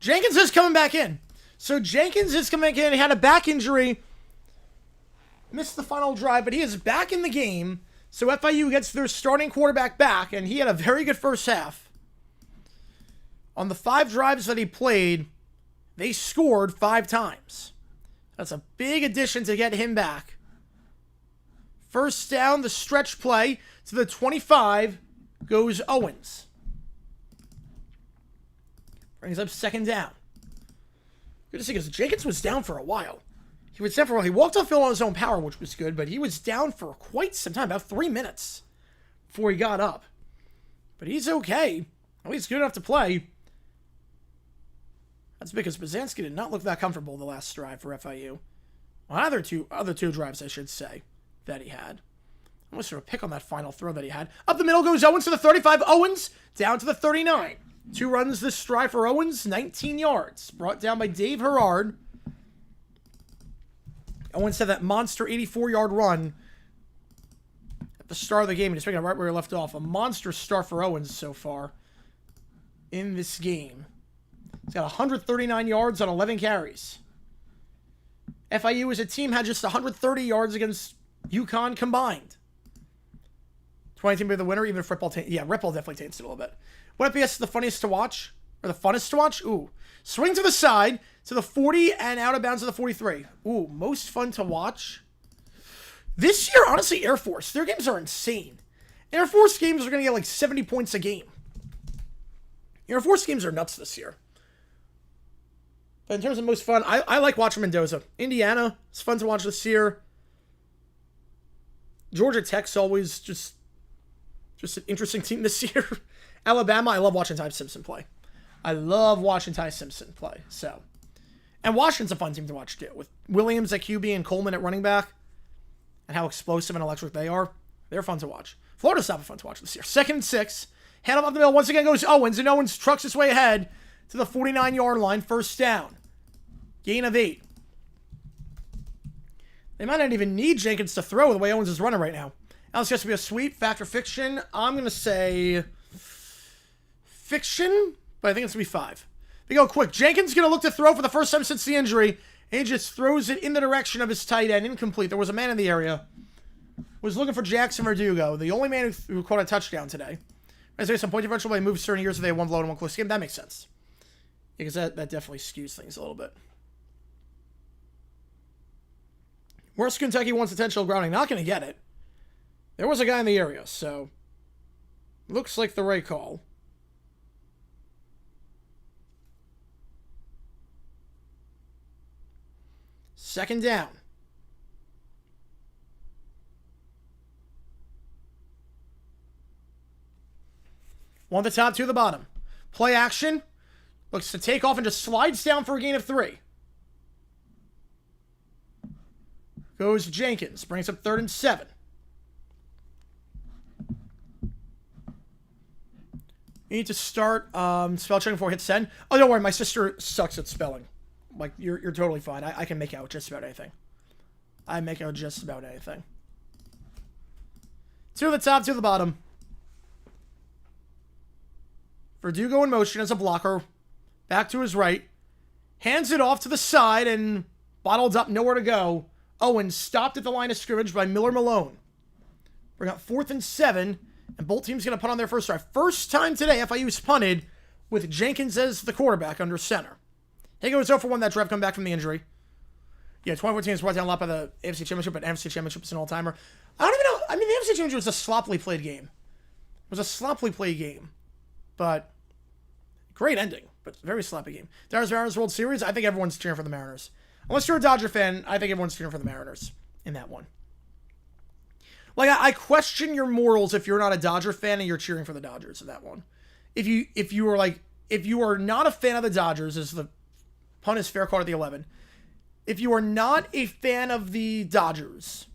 Jenkins is coming back in. So Jenkins is coming back in. He had a back injury. Missed the final drive, but he is back in the game. So FIU gets their starting quarterback back, and he had a very good first half. On the 5 drives that he played, they scored 5 times. That's a big addition to get him back. First down, the stretch play to the 25 goes Owens. Brings up second down. Good to see, because Jenkins was down for a while. He was down for a while. He walked off field on his own power, which was good, but he was down for quite some time, about 3 minutes before he got up. But he's okay. At least good enough to play. That's because Bazanski did not look that comfortable the last drive for FIU. Well, other two drives, I should say, that he had. I'm going to sort of pick on that final throw that he had. Up the middle goes Owens to the 35. Owens down to the 39. 2 runs this drive for Owens, 19 yards. Brought down by Dave Herrard. Owens had that monster 84-yard run at the start of the game. And just picking up right where he left off. A monster start for Owens so far in this game. He's got 139 yards on 11 carries. FIU as a team had just 130 yards against UConn combined. 20 team be the winner, even if Ripple definitely taints it a little bit. What FBS is the funniest to watch? Or the funnest to watch? Ooh. Swing to the side, to the 40, and out of bounds to the 43. Ooh, most fun to watch. This year, honestly, Air Force. Their games are insane. Air Force games are going to get like 70 points a game. Air Force games are nuts this year. But in terms of most fun, I like watching Mendoza. Indiana, it's fun to watch this year. Georgia Tech's always just an interesting team this year. Alabama, I love watching Ty Simpson play. So, and Washington's a fun team to watch too, with Williams at QB and Coleman at running back, and how explosive and electric they are. They're fun to watch. Florida's not fun to watch this year. 2nd and 6. Hand up the middle. Once again goes Owens, and Owens trucks his way ahead to the 49-yard line. First down. Gain of 8. They might not even need Jenkins to throw the way Owens is running right now. Now it's just going to be a sweep. Fact or fiction? I'm going to say fiction, but I think it's going to be 5. They go quick. Jenkins going to look to throw for the first time since the injury. And he just throws it in the direction of his tight end. Incomplete. There was a man in the area. Was looking for Jackson Verdugo, the only man who caught a touchdown today. As there's some point differential, but they moved certain years so they had one blow and one close game. That makes sense. Because that definitely skews things a little bit. West Kentucky wants intentional grounding. Not going to get it. There was a guy in the area, so looks like the right call. Second down. One at the top, 2 at the bottom. Play action. Looks to take off and just slides down for a gain of 3. Goes Jenkins. Brings up 3rd and 7. You need to start spell checking before I hit send. Oh, don't worry. My sister sucks at spelling. Like, you're totally fine. I can make out just about anything. 2 at the top, 2 at the bottom. Verdugo in motion as a blocker. Back to his right. Hands it off to the side and bottled up, nowhere to go. Owens stopped at the line of scrimmage by Miller Malone. Bring up 4th and 7, and both teams going to punt on their first drive. First time today, FIU's punted with Jenkins as the quarterback under center. He goes 0 for 1 that drive, come back from the injury. Yeah, 2014 is brought down a lot by the AFC Championship, but NFC Championship is an all-timer. I don't even know. I mean, the AFC Championship was a sloppily played game. But great ending, but very sloppy game. Dodgers Mariners World Series, I think everyone's cheering for the Mariners. Unless you're a Dodger fan, I think everyone's cheering for the Mariners in that one. Like, I question your morals if you're not a Dodger fan and you're cheering for the Dodgers in that one. If you are not a fan of the Dodgers, as the pun is fair caught at the 11. If you are not a fan of the Dodgers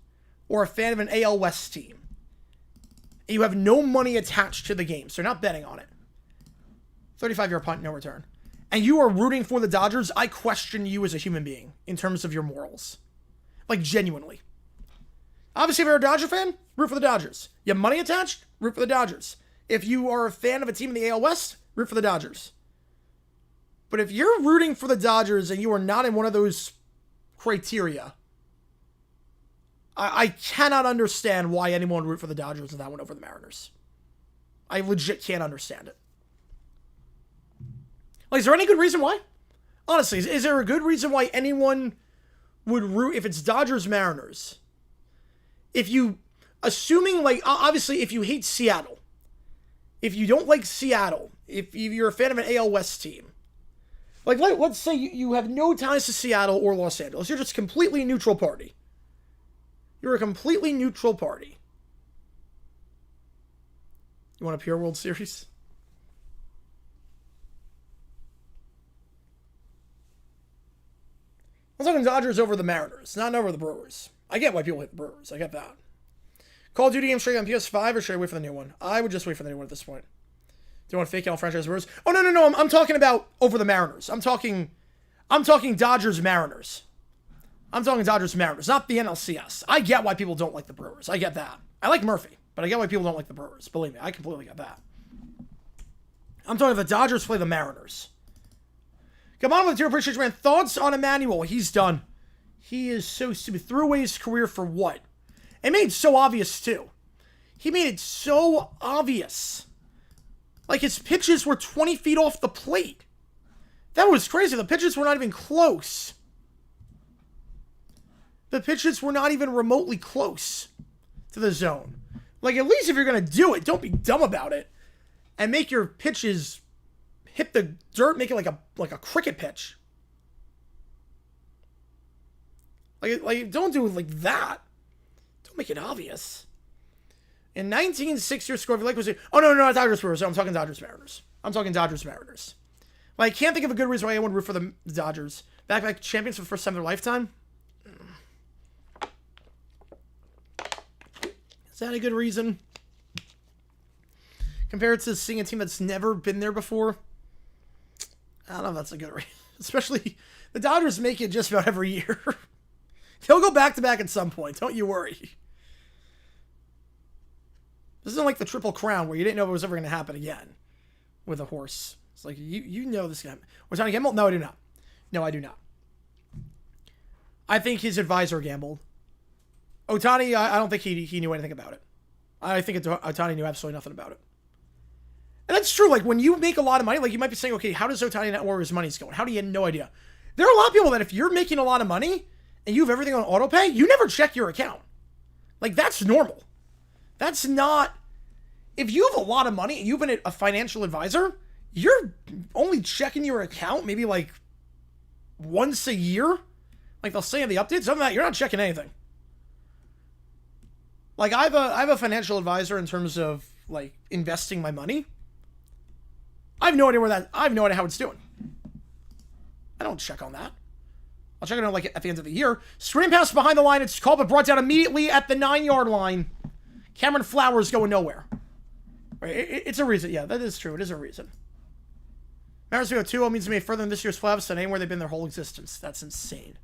or a fan of an AL West team, and you have no money attached to the game, so you're not betting on it. 35-yard punt, no return. And you are rooting for the Dodgers, I question you as a human being in terms of your morals. Like, genuinely. Obviously, if you're a Dodger fan, root for the Dodgers. You have money attached? Root for the Dodgers. If you are a fan of a team in the AL West, root for the Dodgers. But if you're rooting for the Dodgers and you are not in one of those criteria, I cannot understand why anyone would root for the Dodgers in that one over the Mariners. I legit can't understand it. Like, is there any good reason why? Honestly, is there a good reason why anyone would root if it's Dodgers Mariners? If you, assuming, like, obviously, if you hate Seattle, if you don't like Seattle, if you're a fan of an AL West team, like, let's say you have no ties to Seattle or Los Angeles, you're just a completely neutral party. You're a completely neutral party. You want a pure World Series? I'm talking Dodgers over the Mariners, not over the Brewers. I get why people hate the Brewers. I get that. Call of Duty game straight on PS5 or should I wait for the new one? I would just wait for the new one at this point. Do you want to fake out franchise Brewers? Oh, no. I'm talking about over the Mariners. I'm talking Dodgers Mariners. I'm talking Dodgers Mariners, not the NLCS. I get why people don't like the Brewers. I get that. I like Murphy, but I get why people don't like the Brewers. Believe me, I completely get that. I'm talking the Dodgers play the Mariners. Come on with your appreciation, man. Thoughts on Emmanuel? He's done. He is so stupid. Threw away his career for what? It made it so obvious, too. He made it so obvious. Like, his pitches were 20 feet off the plate. That was crazy. The pitches were not even close. The pitches were not even remotely close to the zone. Like, at least if you're going to do it, don't be dumb about it. And make your pitches hit the dirt, make it like a cricket pitch. Like don't do it like that. Don't make it obvious. In 1960 your score, if you like, was oh no, not Dodgers Brewers. I'm talking Dodgers Mariners. I'm talking Dodgers Mariners. Like, I can't think of a good reason why I would root for the Dodgers. Back champions for the first time in their lifetime. Is that a good reason? Compared to seeing a team that's never been there before, I don't know if that's a good reason. Especially, the Dodgers make it just about every year. They'll go back-to-back at some point. Don't you worry. This isn't like the Triple Crown where you didn't know if it was ever going to happen again with a horse. It's like, you know this guy. Ohtani gambled? No, I do not. No, I do not. I think his advisor gambled. Ohtani, I don't think he knew anything about it. I think Ohtani knew absolutely nothing about it. And that's true. Like, when you make a lot of money, like, you might be saying, okay, how does Ohtani know where his money's going? How do you have no idea? There are a lot of people that if you're making a lot of money and you have everything on auto pay, you never check your account. Like, that's normal. That's not... If you have a lot of money and you've been a financial advisor, you're only checking your account maybe, like, once a year. Like, they'll say in the updates, other than that, you're not checking anything. Like, I have a financial advisor in terms of, like, investing my money. I have no idea how it's doing. I don't check on that. I'll check it out, like, at the end of the year. Screen pass behind the line. It's called, but brought down immediately at the 9-yard line. Cameron Flowers going nowhere. Right, it's a reason. Yeah, that is true. It is a reason. Mariners go 2-0 means to me further than this year's playoffs than anywhere they've been their whole existence. That's insane.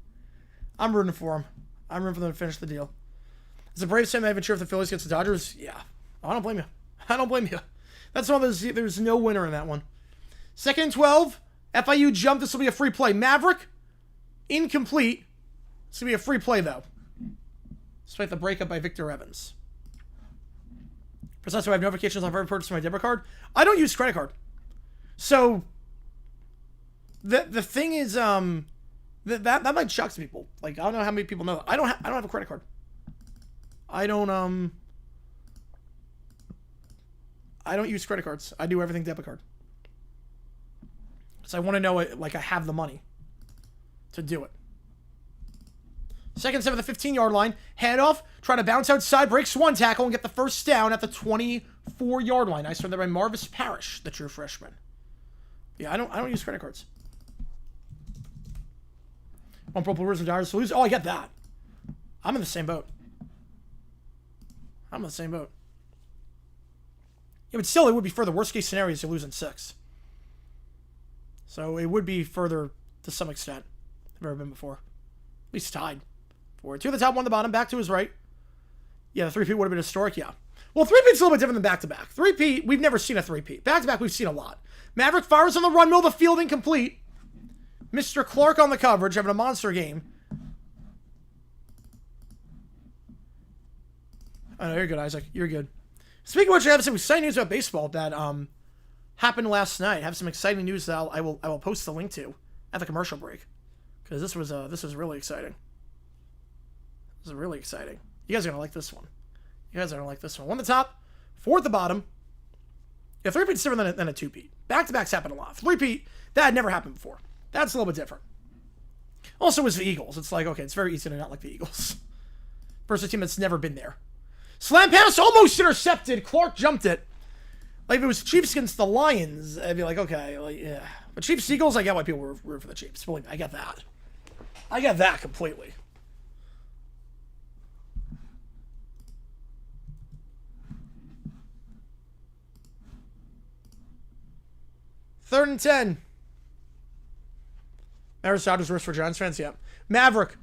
I'm rooting for them. I'm rooting for them to finish the deal. Is the Braves saying they haven't cheered if the Phillies gets the Dodgers? Yeah. I don't blame you. I don't blame you. That's one of those, there's no winner in that one. 2nd and 12. FIU jump. This will be a free play. Maverick. Incomplete. This will be a free play, though. Despite the breakup by Victor Evans. Precisely, I have notifications on every purchase from my debit card. I don't use credit card. So, the thing is, that might shock some people. Like, I don't know how many people know that. I don't have a credit card. I don't use credit cards. I do everything debit card. So I want to know, like, I have the money to do it. 2nd and 7 at the 15-yard line. Hand off. Try to bounce outside. Breaks one tackle and get the first down at the 24-yard line. Nice run there by Marvis Parrish, the true freshman. Yeah, I don't use credit cards. One Pro Brewers or Dodgers to lose. Oh, I get that. I'm in the same boat. Yeah, but still, it would be further. Worst case scenario is you lose in 6. So it would be further to some extent. I've ever been before. At least tied. 4-2 at the top, 1 at the bottom. Back to his right. Yeah, the 3-peat would have been historic, yeah. Well, 3-peat's a little bit different than back-to-back. 3-peat, we've never seen a 3-peat. Back-to-back, we've seen a lot. Maverick fires on the run, middle of the field, incomplete. Mr. Clark on the coverage, having a monster game. Oh, no, you're good, Isaac. You're good. Speaking of which, I have some exciting news about baseball that happened last night. I have some exciting news that I will post the link to at the commercial break, because this was really exciting. This is really exciting. You guys are gonna like this one. You guys are gonna like this one. One at the top, four at the bottom. Yeah, three-peat's different than a two-peat. Back-to-backs happen a lot. Three-peat, that had never happened before. That's a little bit different. Also, with the Eagles, it's like, okay, it's very easy to not like the Eagles versus a team that's never been there. Slam pass, almost intercepted. Clark jumped it. Like, if it was Chiefs against the Lions, I'd be like, okay, like, yeah. But Chiefs Eagles, I get why people were rooting for the Chiefs. Believe me, I get that. I get that completely. Third and 10. Mariners was worse for Giants fans, yeah. Maverick.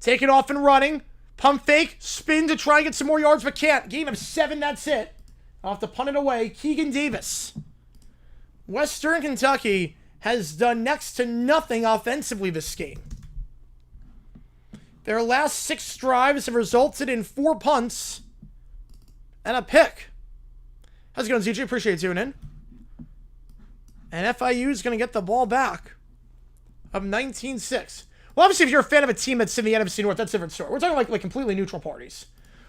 Take it off and running. Pump fake. Spin to try and get some more yards, but can't. Game of 7, that's it. I'll have to punt it away. Keegan Davis. Western Kentucky has done next to nothing offensively this game. Their last 6 drives have resulted in 4 punts and a pick. How's it going, ZJ? Appreciate you tuning in. And FIU is going to get the ball back of 19-6. Well, obviously, if you're a fan of a team that's in the NFC North, that's a different story. We're talking like completely neutral parties.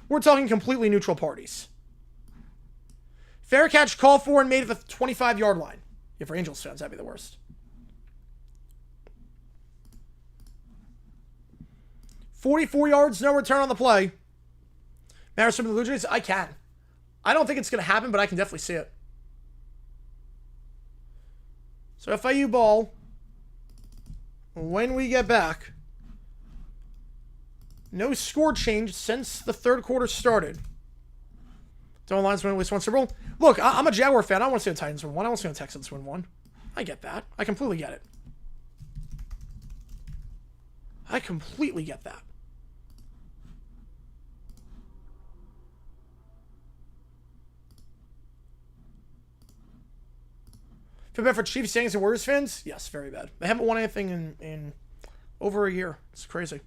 We're talking completely neutral parties. Fair catch, call for, and made it the 25-yard line. Yeah, for Angels fans, that'd be the worst. 44 yards, no return on the play. Mariners from the Blue Jays? I can. I don't think it's going to happen, but I can definitely see it. So FIU ball, when we get back. No score change since the third quarter started. Don't Lions win at least one Super Bowl? Look, I'm a Jaguar fan. I don't want to see the Titans win one. I want to see the Texans win one. I get that. I completely get it. I completely get that. Feel bad for Chiefs, Yankees, and Warriors fans? Yes, very bad. They haven't won anything in over a year. It's crazy.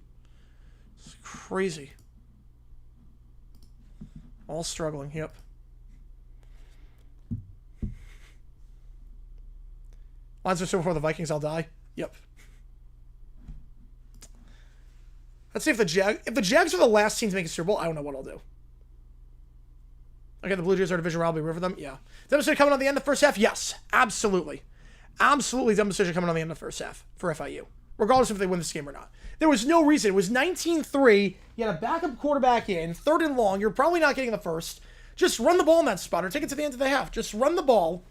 It's crazy. All struggling, yep. Lions are so before the Vikings, I'll die. Yep. Let's see if the Jags are the last team to make a Super Bowl, I don't know what I'll do. Okay, the Blue Jays are division rival. We root for them? Yeah. Demonstration coming on the end of the first half? Yes. Absolutely. Absolutely demonstration coming on the end of the first half for FIU. Regardless if they win this game or not. There was no reason. It was 19-3. You had a backup quarterback in. 3rd and long. You're probably not getting the first. Just run the ball in that spot or take it to the end of the half. Just run the ball.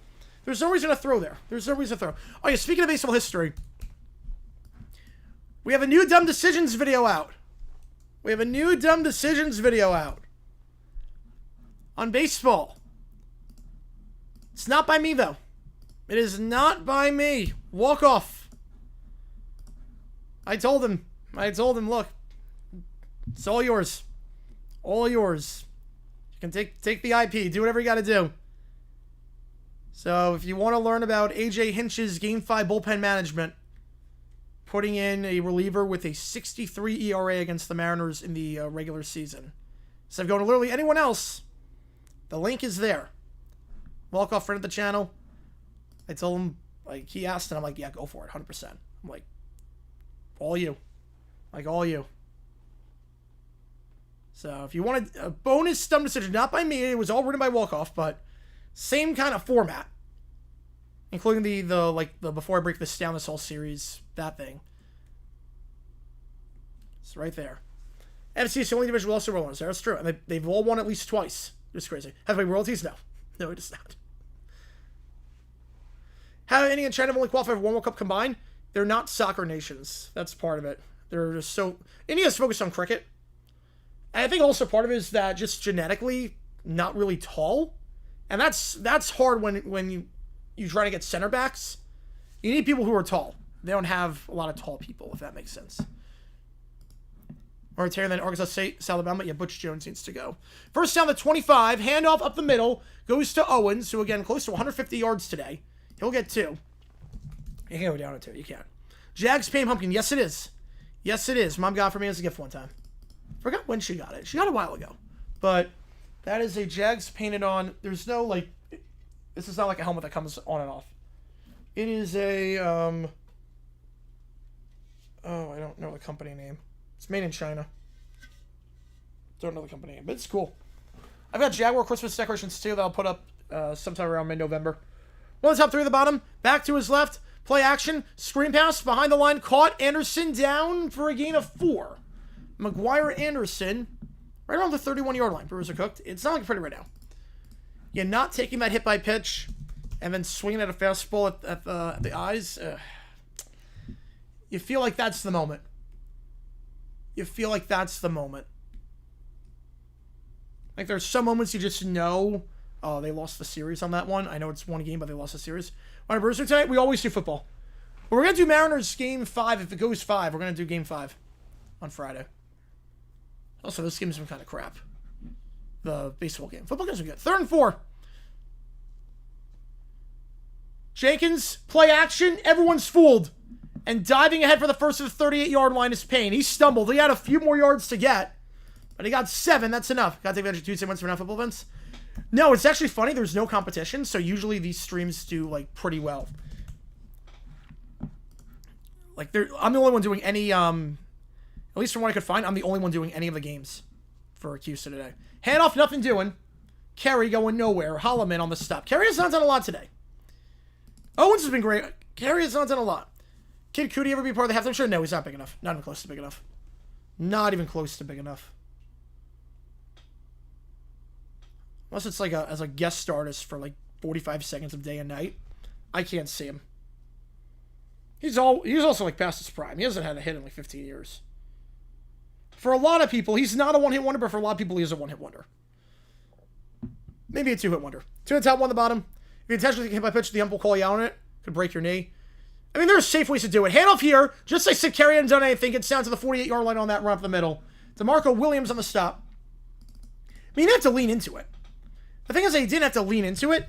There's no reason to throw there. There's no reason to throw. Oh, yeah, speaking of baseball history, we have a new Dumb Decisions video out. We have a new Dumb Decisions video out. On baseball. It's not by me, though. It is not by me. Walk off. I told him, look, it's all yours. All yours. You can take the IP. Do whatever you got to do. So if you want to learn about A.J. Hinch's Game 5 bullpen management, putting in a reliever with a 63 ERA against the Mariners in the regular season. Instead of going to literally anyone else, the link is there. Walk off friend of the channel. I told him, like, he asked, and I'm like, yeah, go for it, 100%. I'm like, all you. Like, all you. So, if you wanted a bonus Dumb Decision, not by me, it was all written by Walkoff, but same kind of format. Including the before I break this down, this whole series, that thing. It's right there. NFC is the only division with all Super Bowl winners. That's true. And they've all won at least twice. It's crazy. Have they royalties? No. No, it is not. How India and China have only qualified for one World Cup combined? They're not soccer nations. That's part of it. They're just so... India's focused on cricket. And I think also part of it is that just genetically not really tall. And that's hard when you try to get center backs. You need people who are tall. They don't have a lot of tall people, if that makes sense. Mauritania, then Arkansas State, Alabama. Yeah, Butch Jones needs to go. First down, the 25. Handoff up the middle. Goes to Owens, who, again, close to 150 yards today. He'll get 2. You can go down to 2. You can. Jags Payne Pumpkin. Yes, it is. Yes, it is. Mom got it for me as a gift one time. Forgot when she got it. She got it a while ago. But that is a Jags painted on. There's no, like... This is not like a helmet that comes on and off. It is a, oh, I don't know the company name. It's made in China. Don't know the company name, but it's cool. I've got Jaguar Christmas decorations too that I'll put up sometime around mid-November. One of the top three at the bottom. Back to his left. Play action. Screen pass. Behind the line. Caught. Anderson down for a gain of 4. McGuire Anderson. Right around the 31-yard line. Brewers are cooked. It's not looking pretty right now. You're not taking that hit by pitch and then swinging at a fastball at the eyes. You feel like that's the moment. You feel like that's the moment. Like, there's some moments you just know, oh, they lost the series on that one. I know it's one game, but they lost the series. All right, Brewers tonight, we always do football. But we're going to do Mariners Game 5. If it goes 5, we're going to do Game 5 on Friday. Also, this game's some kind of crap. The baseball game. Football games are good. 3rd and 4. Jenkins, play action. Everyone's fooled. And diving ahead for the first of the 38-yard line is Payne. He stumbled. He had a few more yards to get. But he got 7. That's enough. Got to take advantage of Tuesday, Wednesday, for football events. No, it's actually funny. There's no competition. So usually these streams do, like, pretty well. Like, I'm the only one doing any, at least from what I could find, I'm the only one doing any of the games for CUSA today. Handoff, nothing doing. Kerry going nowhere. Holloman on the stop. Kerry has not done a lot today. Owens has been great. Kerry has not done a lot. Kid Cudi ever be part of the halftime show? No, he's not big enough. Not even close to big enough. Not even close to big enough. Unless it's like as a guest artist for like 45 seconds of day and night. I can't see him. He's also like past his prime. He hasn't had a hit in like 15 years. For a lot of people, he's not a one-hit wonder, but for a lot of people, he is a one-hit wonder. Maybe a two-hit wonder. 2 at the top, 1 at the bottom. If you intentionally get hit by pitch, the ump will call you out on it. Could break your knee. I mean, there are safe ways to do it. Handoff here. Just like Sid Carey hadn't done anything. It's down to the 48-yard line on that run up the middle. DeMarco Williams on the stop. I mean, you didn't have to lean into it. The thing is that you didn't have to lean into it.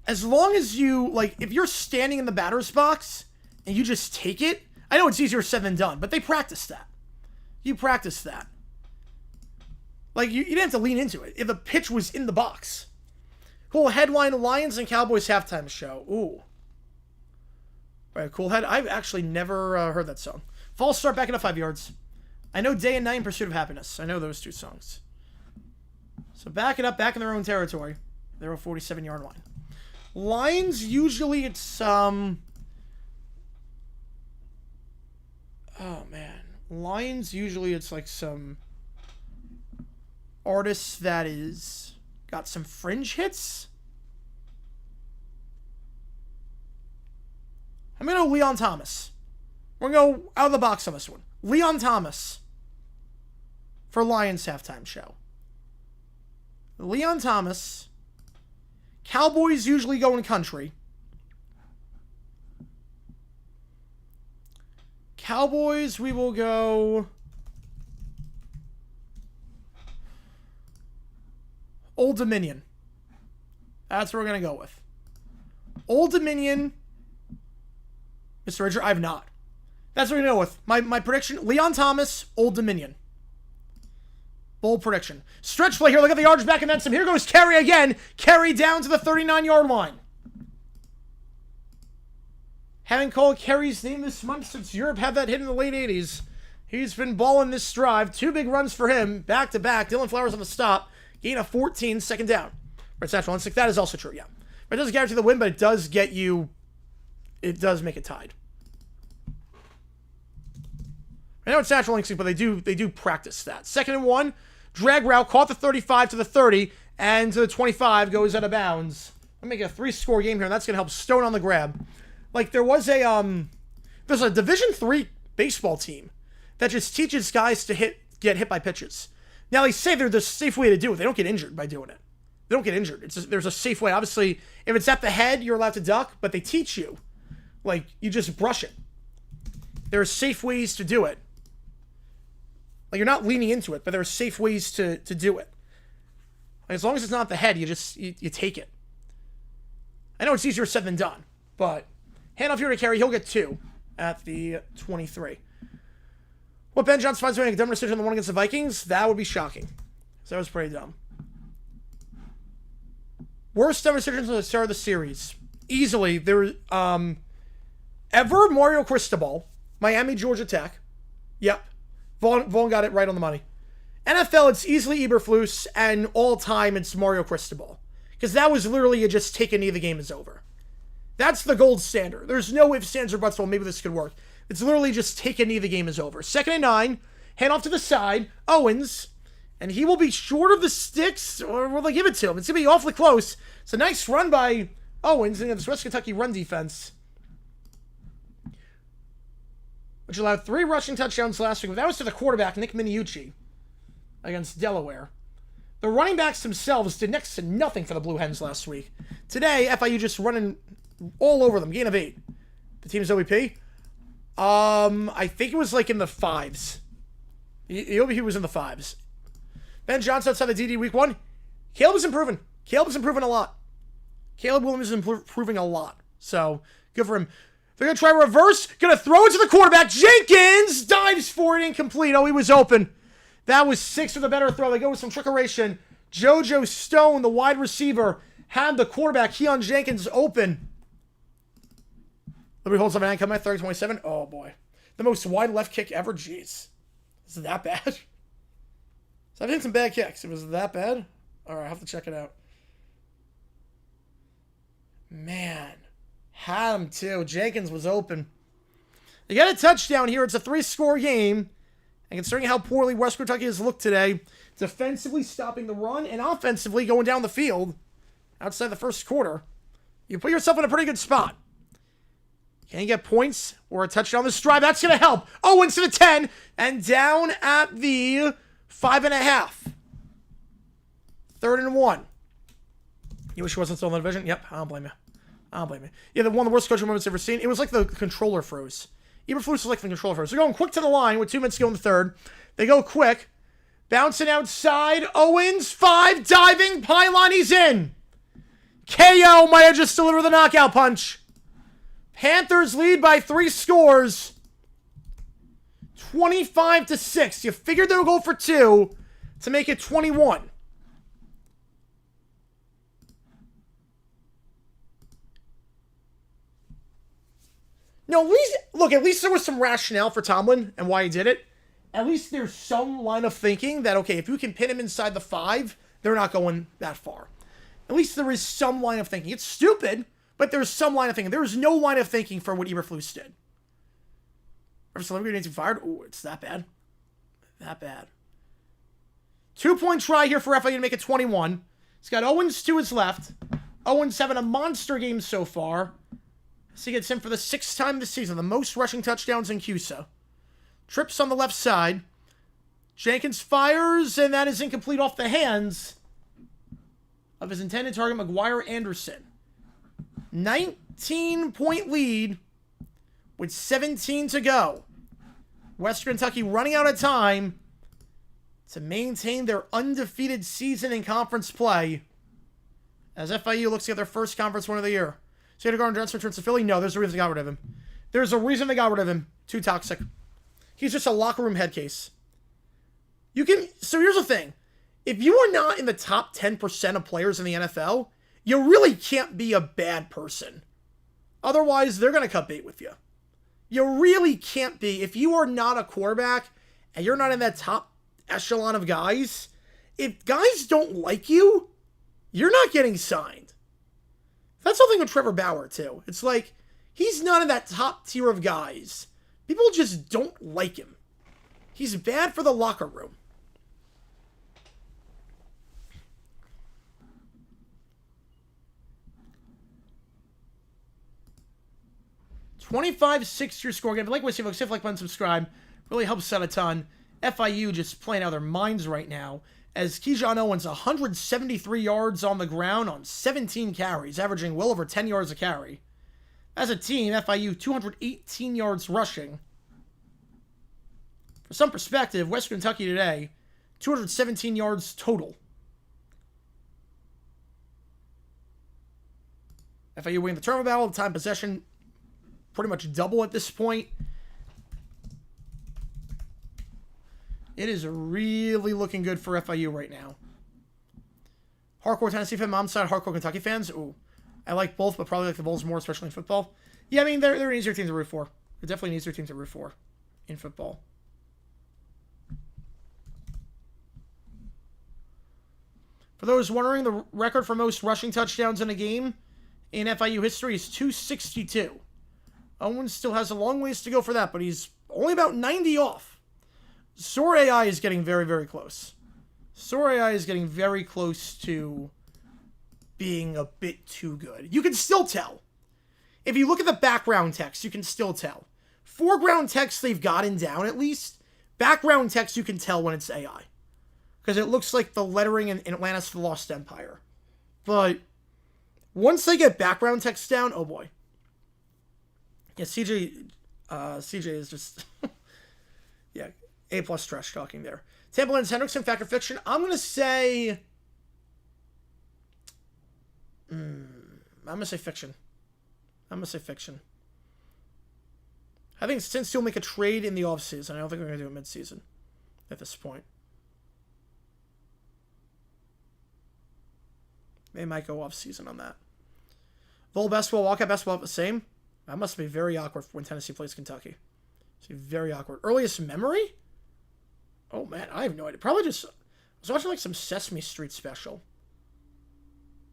As long as you, like, if you're standing in the batter's box and you just take it, I know it's easier said than done, but they practice that. You practice that. Like, you didn't have to lean into it if the pitch was in the box. Cool headline, Lions and Cowboys halftime show. Ooh. All right, cool head. I've actually never heard that song. False start back into 5 yards. I know Day and Night in Pursuit of Happiness. I know those 2 songs. So back it up, back in their own territory. They're a 47-yard line. Lions, usually it's, oh, man. Lions, usually it's like some artist that is got some fringe hits. I'm going to go Leon Thomas. We're going to go out of the box on this one. Leon Thomas for Lions halftime show. Leon Thomas. Cowboys usually go in country. Cowboys, we will go Old Dominion. That's what we're going to go with. Old Dominion. Mr. Ridger, I have not. That's what we're going to go with. My prediction, Leon Thomas, Old Dominion. Bold prediction. Stretch play here. Look at the yardage back and then some. Here goes Kerry again. Kerry down to the 39-yard line. Haven't called Kerry's name this month since Europe had that hit in the late 80s. He's been balling this drive. 2 big runs for him. Back to back. Dylan Flowers on the stop. Gain of 14, second down. Right, natural instinct. That is also true, yeah. It doesn't guarantee the win, but it does get you... It does make it tied. I know it's natural instinct, but they do practice that. 2nd and 1. Drag route. Caught the 35 to the 30. And to the 25. Goes out of bounds. I'm making a 3-score game here, and that's going to help Stone on the grab. Like, there's a Division III baseball team that just teaches guys to get hit by pitches. Now, they say they're the safe way to do it. They don't get injured by doing it. They don't get injured. There's a safe way. Obviously, if it's at the head, you're allowed to duck, but they teach you. Like, you just brush it. There are safe ways to do it. Like, you're not leaning into it, but there are safe ways to do it. Like, as long as it's not the head, you take it. I know it's easier said than done, but hand off here to Kerry. He'll get 2 at the 23. What Ben Johnson finds doing a dumb decision on the one against the Vikings? That would be shocking. So that was pretty dumb. Worst ever decisions at the start of the series. Easily. There, ever Mario Cristobal. Miami, Georgia Tech. Yep. Vaughn got it right on the money. NFL, it's easily Eberflus, and all time, it's Mario Cristobal. Because that was literally just take a knee, the game is over. That's the gold standard. There's no ifs, ands, or buts. Well, maybe this could work. It's literally just take a knee, the game is over. 2nd and 9. Hand off to the side. Owens. And he will be short of the sticks, or will they give it to him? It's going to be awfully close. It's a nice run by Owens against West Kentucky run defense, which allowed 3 rushing touchdowns last week. But that was to the quarterback, Nick Miniucci, against Delaware. The running backs themselves did next to nothing for the Blue Hens last week. Today, FIU just running all over them. Gain of 8. The team's OEP? I think it was like in the 5s. The OEP was in the 5s. Ben Johnson outside the DD week 1. Caleb is improving. Caleb is improving a lot. Caleb Williams is improving a lot. So, good for him. They're going to try reverse. Going to throw it to the quarterback. Jenkins dives for it. Incomplete. Oh, he was open. That was 6 with a better throw. They go with some trickeration. JoJo Stone, the wide receiver, had the quarterback, Keon Jenkins, open. Liberty holds up an income at 30-27. Oh, boy. The most wide left kick ever. Jeez. Is it that bad? So I've hit some bad kicks. It was that bad? All right, I have to check it out. Man. Had him, too. Jenkins was open. They got a touchdown here. It's a 3-score game. And considering how poorly West Kentucky has looked today, defensively stopping the run and offensively going down the field outside the first quarter, you put yourself in a pretty good spot. Can you get points or a touchdown this drive? That's going to help. Owens to the 10 and down at the 5.5. 3rd and 1. You wish you wasn't still in the division? Yep, I don't blame you. I don't blame you. Yeah, one of the worst coaching moments I've ever seen. It was like the controller froze. Eberflus was like the controller froze. They're going quick to the line with 2 minutes to go in the 3rd. They go quick. Bouncing outside. Owens, 5, diving, pylon, he's in. KO might have just delivered the knockout punch. Panthers lead by 3 scores. 25-6. You figured they would go for 2 to make it 21. No, at least there was some rationale for Tomlin and why he did it. At least there's some line of thinking that, okay, if you can pin him inside the 5, they're not going that far. At least there is some line of thinking. It's stupid, but there's some line of thinking. There was no line of thinking for what Eberflus did. Ever celebrity needs to be fired? Oh, it's that bad. That bad. 2-point try here for FIU to make it 21. He's got Owens to his left. Owens having a monster game so far. So he gets in for the 6th time this season, the most rushing touchdowns in CUSA. Trips on the left side. Jenkins fires, and that is incomplete off the hands of his intended target, McGuire Anderson. 19-point lead with 17 to go. West Kentucky running out of time to maintain their undefeated season in conference play as FIU looks to get their first conference win of the year. So Garner Johnson returns to Philly? No, there's a reason they got rid of him. There's a reason they got rid of him. Too toxic. He's just a locker room head case. So here's the thing. If you are not in the top 10% of players in the NFL, you really can't be a bad person. Otherwise, they're going to cut bait with you. You really can't be. If you are not a quarterback and you're not in that top echelon of guys, if guys don't like you, you're not getting signed. That's something with Trevor Bauer, too. It's like, he's not in that top tier of guys. People just don't like him. He's bad for the locker room. $25-6 your score game. If you like what you see, folks, hit like button, subscribe. Really helps out a ton. FIU just playing out of their minds right now. As Keyshawn Owens, 173 yards on the ground on 17 carries, averaging well over 10 yards a carry. As a team, FIU 218 yards rushing. For some perspective, West Kentucky today, 217 yards total. FIU winning the turnover battle, time possession pretty much double at this point. It is really looking good for FIU right now. Hardcore Tennessee fan, mom's side, hardcore Kentucky fans. Ooh, I like both, but probably like the Bulls more, especially in football. Yeah, I mean, they're an easier team to root for. They're definitely an easier team to root for in football. For those wondering, the record for most rushing touchdowns in a game in FIU history is 262. Owens still has a long ways to go for that, but he's only about 90 off. Soar AI is getting very, very close. Soar AI is getting very close to being a bit too good. You can still tell. If you look at the background text, you can still tell. Foreground text they've gotten down at least. Background text you can tell when it's AI. Because it looks like the lettering in Atlantis for the Lost Empire. But once they get background text down, oh boy. Yeah, CJ is just... yeah, A+ trash talking there. Tampa Lance Hendrickson, fact or fiction? I'm going to say... I'm going to say fiction. I think since he'll make a trade in the offseason, I don't think we're going to do it mid-season at this point. They might go off-season on that. Vol basketball, walkout basketball, the same? That must be very awkward when Tennessee plays Kentucky. It's very awkward. Earliest memory? Oh, man, I have no idea. Probably just... I was watching, like, some Sesame Street special.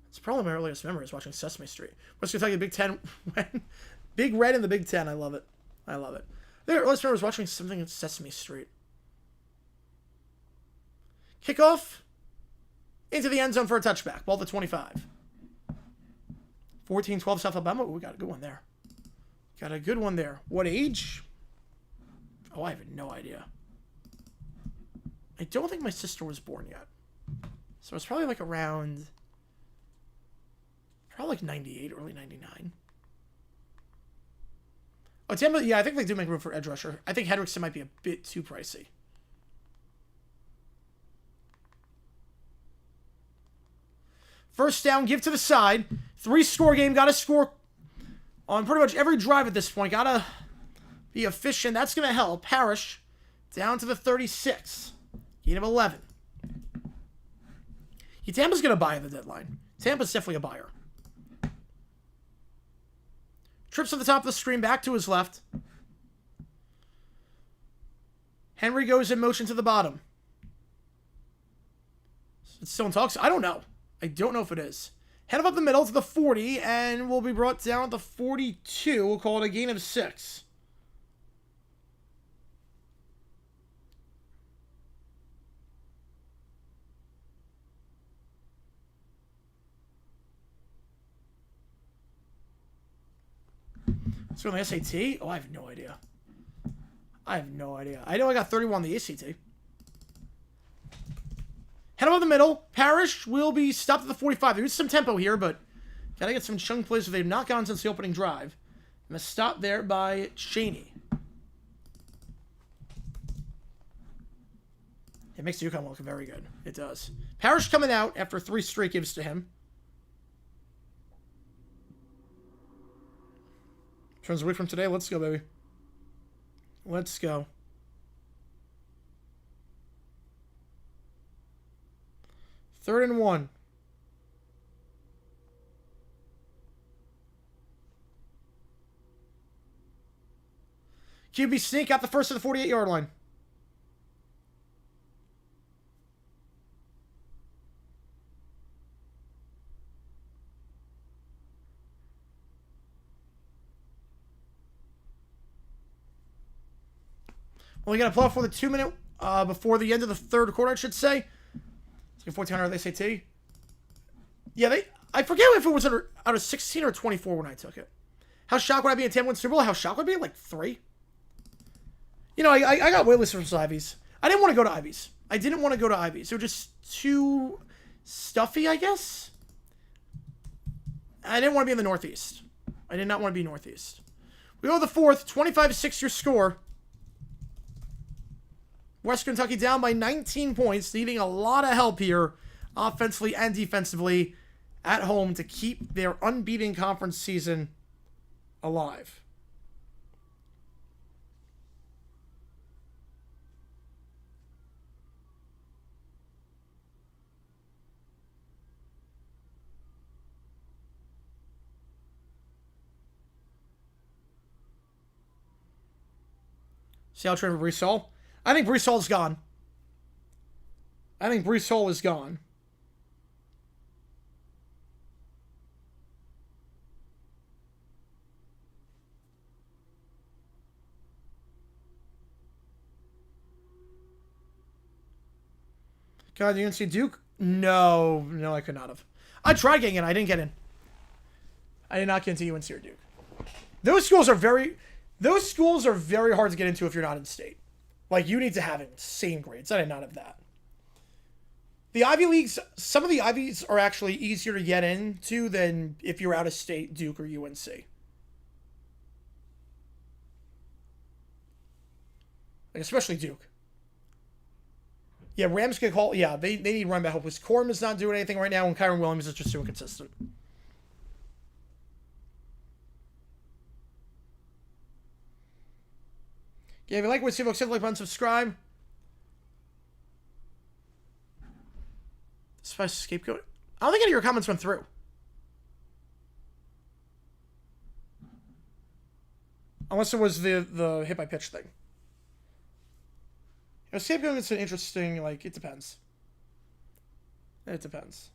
It's probably my earliest memory is watching Sesame Street. West Kentucky, Big Ten. Big Red in the Big Ten. I love it. I love it. The earliest memory was watching something at Sesame Street. Kickoff. Into the end zone for a touchback. Ball to 25. 14-12 South Alabama. Ooh, we got a good one there. Got a good one there. What age? Oh, I have no idea. I don't think my sister was born yet. So it's probably like around... Probably like 98, early 99. Oh, Tampa, yeah, I think they do make room for edge rusher. I think Hendrickson might be a bit too pricey. First down, give to the side. 3-score game, got to score on pretty much every drive at this point. Got to be efficient. That's going to help. Parrish down to the 36. Gain of 11. Tampa's going to buy at the deadline. Tampa's definitely a buyer. Trips to the top of the screen, back to his left. Henry goes in motion to the bottom. It's still in talks? I don't know. I don't know if it is. Head up the middle to the 40, and will be brought down at the 42. We'll call it a gain of 6. So on the SAT? Oh, I have no idea. I know I got 31 on the ACT. Head above the middle. Parrish will be stopped at the 45. There's some tempo here, but gotta get some chunk plays that they've not gotten since the opening drive. And a stop there by Cheney. It makes the UConn look very good. It does. Parrish coming out after 3 straight gives to him. Turns away from today. Let's go, baby. Let's go. Third and 1. QB sneak out the first of the 48-yard line. Well, we got to play for the 2-minute before the end of the third quarter, I should say. 1400 on the SAT. Yeah, I forget if it was out of 16 or 24 when I took it. How shocked would I be in Tampa win Super Bowl? How shocked would I be? Like 3? You know, I got waitlisted for Ivies. I didn't want to go to Ivies. They were just too stuffy, I guess. I didn't want to be in the Northeast. I did not want to be Northeast. We go to the fourth, 25-6 your score. West Kentucky down by 19 points, needing a lot of help here, offensively and defensively, at home to keep their unbeaten conference season alive. See how trade for Brees Hall? I think Brees Hall's gone. I think Brees Hall is gone. God, you didn't see Duke? No, I could not have. I tried getting in. I didn't get in. I did not get into UNC or Duke. Those schools are very hard to get into if you're not in state. Like, you need to have insane grades. I did not have that. The Ivy Leagues, some of the Ivies are actually easier to get into than if you're out of state, Duke or UNC. Like, especially Duke. Yeah, Rams get called. Yeah, they need run back help. Because Corum is not doing anything right now, and Kyron Williams is just too inconsistent. Yeah, if you like what you see, folks, hit like button, subscribe. Spice scapegoat. I don't think any of your comments went through. Unless it was the hit by pitch thing. You know, scapegoat is an interesting, like, it depends. It depends.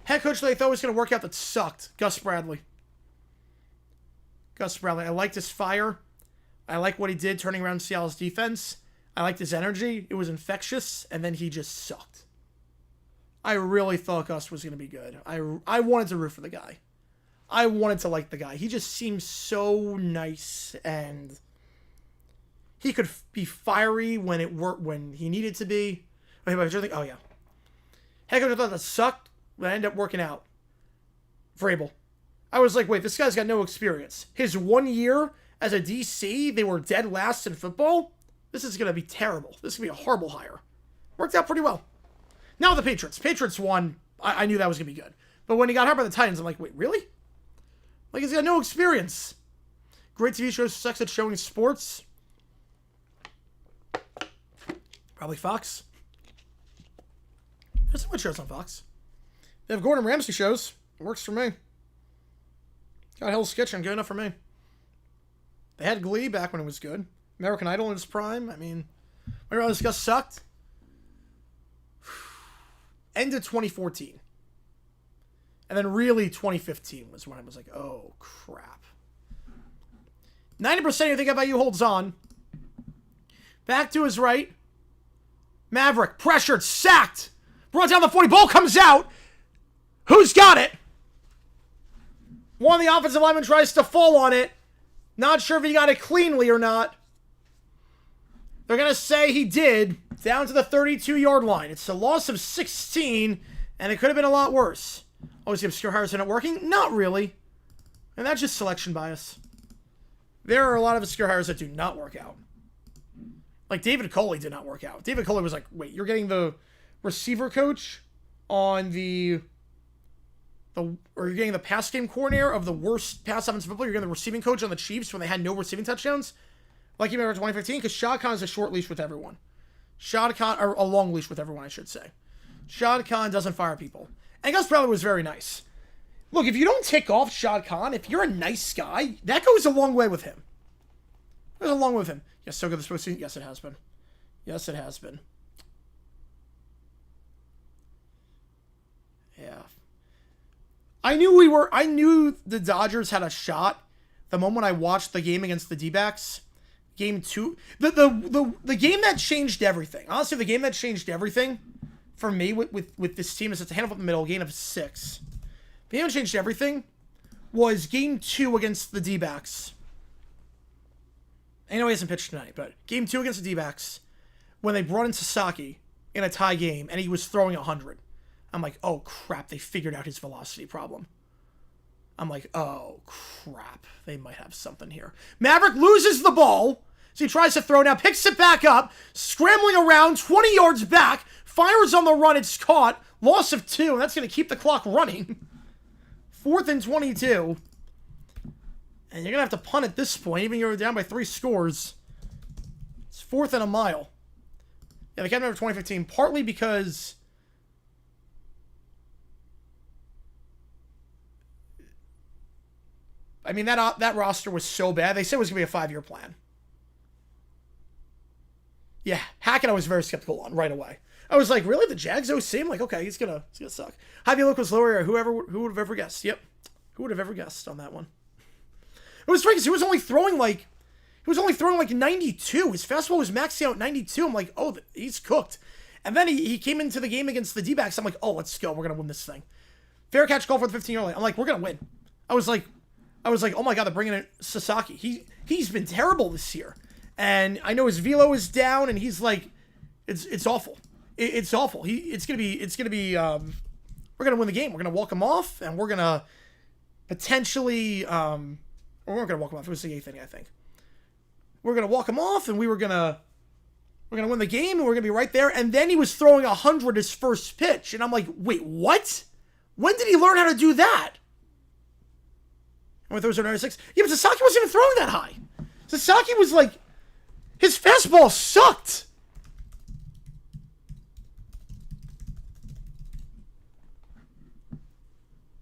Head coach they thought was going to work out that sucked. Gus Bradley. I liked his fire. I like what he did turning around Seattle's defense. I liked his energy. It was infectious. And then he just sucked. I really thought Gus was going to be good. I wanted to root for the guy. I wanted to like the guy. He just seemed so nice. And he could be fiery when it worked, when he needed to be. Oh, yeah. Head coach I thought that sucked. But I ended up working out. Vrabel. I was like, wait, this guy's got no experience. His 1 year as a DC, they were dead last in football. This is going to be terrible. This is going to be a horrible hire. Worked out pretty well. Now the Patriots. Patriots won. I knew that was going to be good. But when he got hired by the Titans, I'm like, wait, really? Like, he's got no experience. Great TV shows, sucks at showing sports. Probably Fox. There's some good shows on Fox. They have Gordon Ramsay shows. It works for me. Got Hell's Kitchen. Good enough for me. They had Glee back when it was good. American Idol in its prime. I mean, whenever all this stuff sucked. End of 2014. And then really 2015 was when I was like, oh, crap. 90% of you think about you holds on. Back to his right. Maverick. Pressured. Sacked. Brought down the 40. Ball comes out. Who's got it? One of the offensive linemen tries to fall on it. Not sure if he got it cleanly or not. They're going to say he did. Down to the 32-yard line. It's a loss of 16, and it could have been a lot worse. Oh, is the obscure hires not working? Not really. And that's just selection bias. There are a lot of obscure hires that do not work out. Like David Coley did not work out. David Coley was like, wait, you're getting the receiver coach on or you're getting the pass game coordinator of the worst pass offensive football. You're getting the receiving coach on the Chiefs when they had no receiving touchdowns. Like you remember 2015, because Shad Khan is a short leash with everyone. Or a long leash with everyone, I should say. Shad Khan doesn't fire people. And Gus Bradley was very nice. Look, if you don't tick off Shad Khan, if you're a nice guy, that goes a long way with him. Goes a long way with him. Yes, so good this postseason. Yes, it has been. Yes, it has been. Yeah. I knew the Dodgers had a shot the moment I watched the game against the D-backs. Game 2. The game that changed everything. Honestly, the game that changed everything for me with this team is it's a handoff up the middle, gain of 6. The game that changed everything was game 2 against the D-backs. I know he hasn't pitched tonight, but game 2 against the D-backs, when they brought in Sasaki in a tie game, and he was throwing 100. I'm like, oh, crap, they figured out his velocity problem. I'm like, oh, crap, they might have something here. Maverick loses the ball, So he tries to throw now, picks it back up, scrambling around, 20 yards back, fires on the run, it's caught, loss of 2, and that's going to keep the clock running. 4th and 22. And you're going to have to punt at this point, even though you're down by 3 scores. It's 4th and a mile. Yeah, they kept it over 2015, partly because... I mean, that roster was so bad. They said it was going to be a 5-year plan. Yeah, Hackett I was very skeptical on right away. I was like, really? The Jags OC? I'm like, okay, he's gonna suck. Javi Lucas Lower, who would have ever guessed? Yep. Who would have ever guessed on that one? It was strange because he was only throwing like 92. His fastball was maxing out 92. I'm like, oh, he's cooked. And then he came into the game against the D-backs. I'm like, oh, let's go. We're gonna win this thing. Fair catch call for the 15-yard line. I'm like, we're gonna win. I was like, oh my god, they're bringing in Sasaki. He's been terrible this year. And I know his velo is down, and he's like, it's awful. It's awful. It's gonna be. We're gonna win the game. We're gonna walk him off, and we're gonna potentially. We're not gonna walk him off. It was the 8th inning, I think. We're gonna walk him off, and we're gonna win the game, and we're gonna be right there. And then he was throwing 100 his first pitch, and I'm like, wait, what? When did he learn how to do that? And with those are 96. Yeah, but Sasaki wasn't even throwing that high. Sasaki was like. His fastball sucked.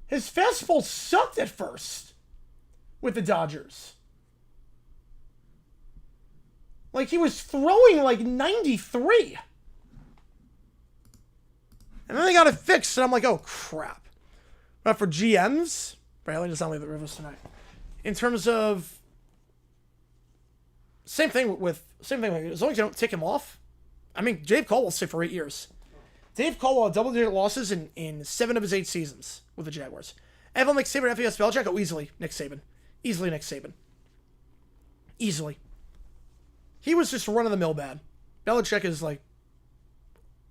His fastball sucked at first with the Dodgers. Like, he was throwing like 93. And then they got it fixed, and I'm like, oh, crap. But for GMs, Bradley does not leave the Rivers tonight. In terms of... Same thing, as long as you don't tick him off. I mean, Dave Caldwell stayed for 8 years. Dave Caldwell had double-digit losses in 7 of his 8 seasons with the Jaguars. Evan Nick Saban, FES Belichick, oh, easily Nick Saban. Easily Nick Saban. Easily. He was just run-of-the-mill bad. Belichick is, like,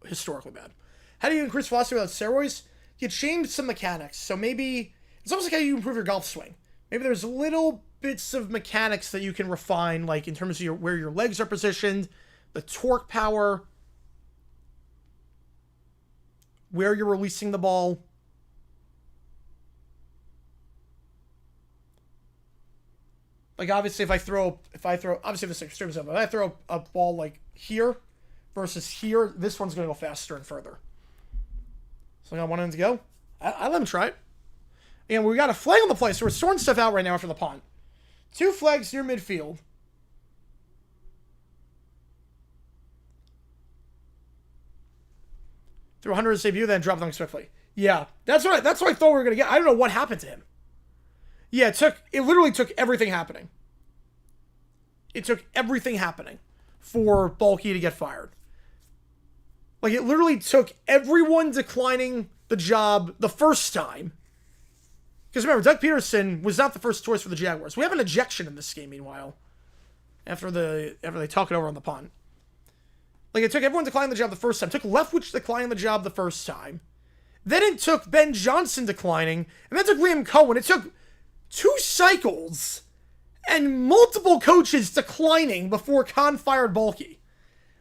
historically bad. How do you increase velocity without steroids? You change some mechanics. So maybe, it's almost like how you improve your golf swing. Maybe there's little bits of mechanics that you can refine, like in terms of where your legs are positioned, the torque power, where you're releasing the ball. Like obviously if I throw obviously this is extreme example, if I throw a ball like here versus here, this one's going to go faster and further. So I got one end to go. I let him try it. And we got a flag on the play, so we're sorting stuff out right now after the punt. 2 flags near midfield. Threw 100 his debut, then dropped unexpectedly. Yeah, that's what I thought we were gonna get. I don't know what happened to him. Yeah, it literally took everything happening. It took everything happening for Bulky to get fired. Like, it literally took everyone declining the job the first time. Because remember, Doug Peterson was not the first choice for the Jaguars. We have an ejection in this game, meanwhile. After they talk it over on the punt. Like, it took everyone declining the job the first time. It took Leftwich declining the job the first time. Then it took Ben Johnson declining. And then it took Liam Cohen. It took 2 cycles and multiple coaches declining before Khan fired Bulky.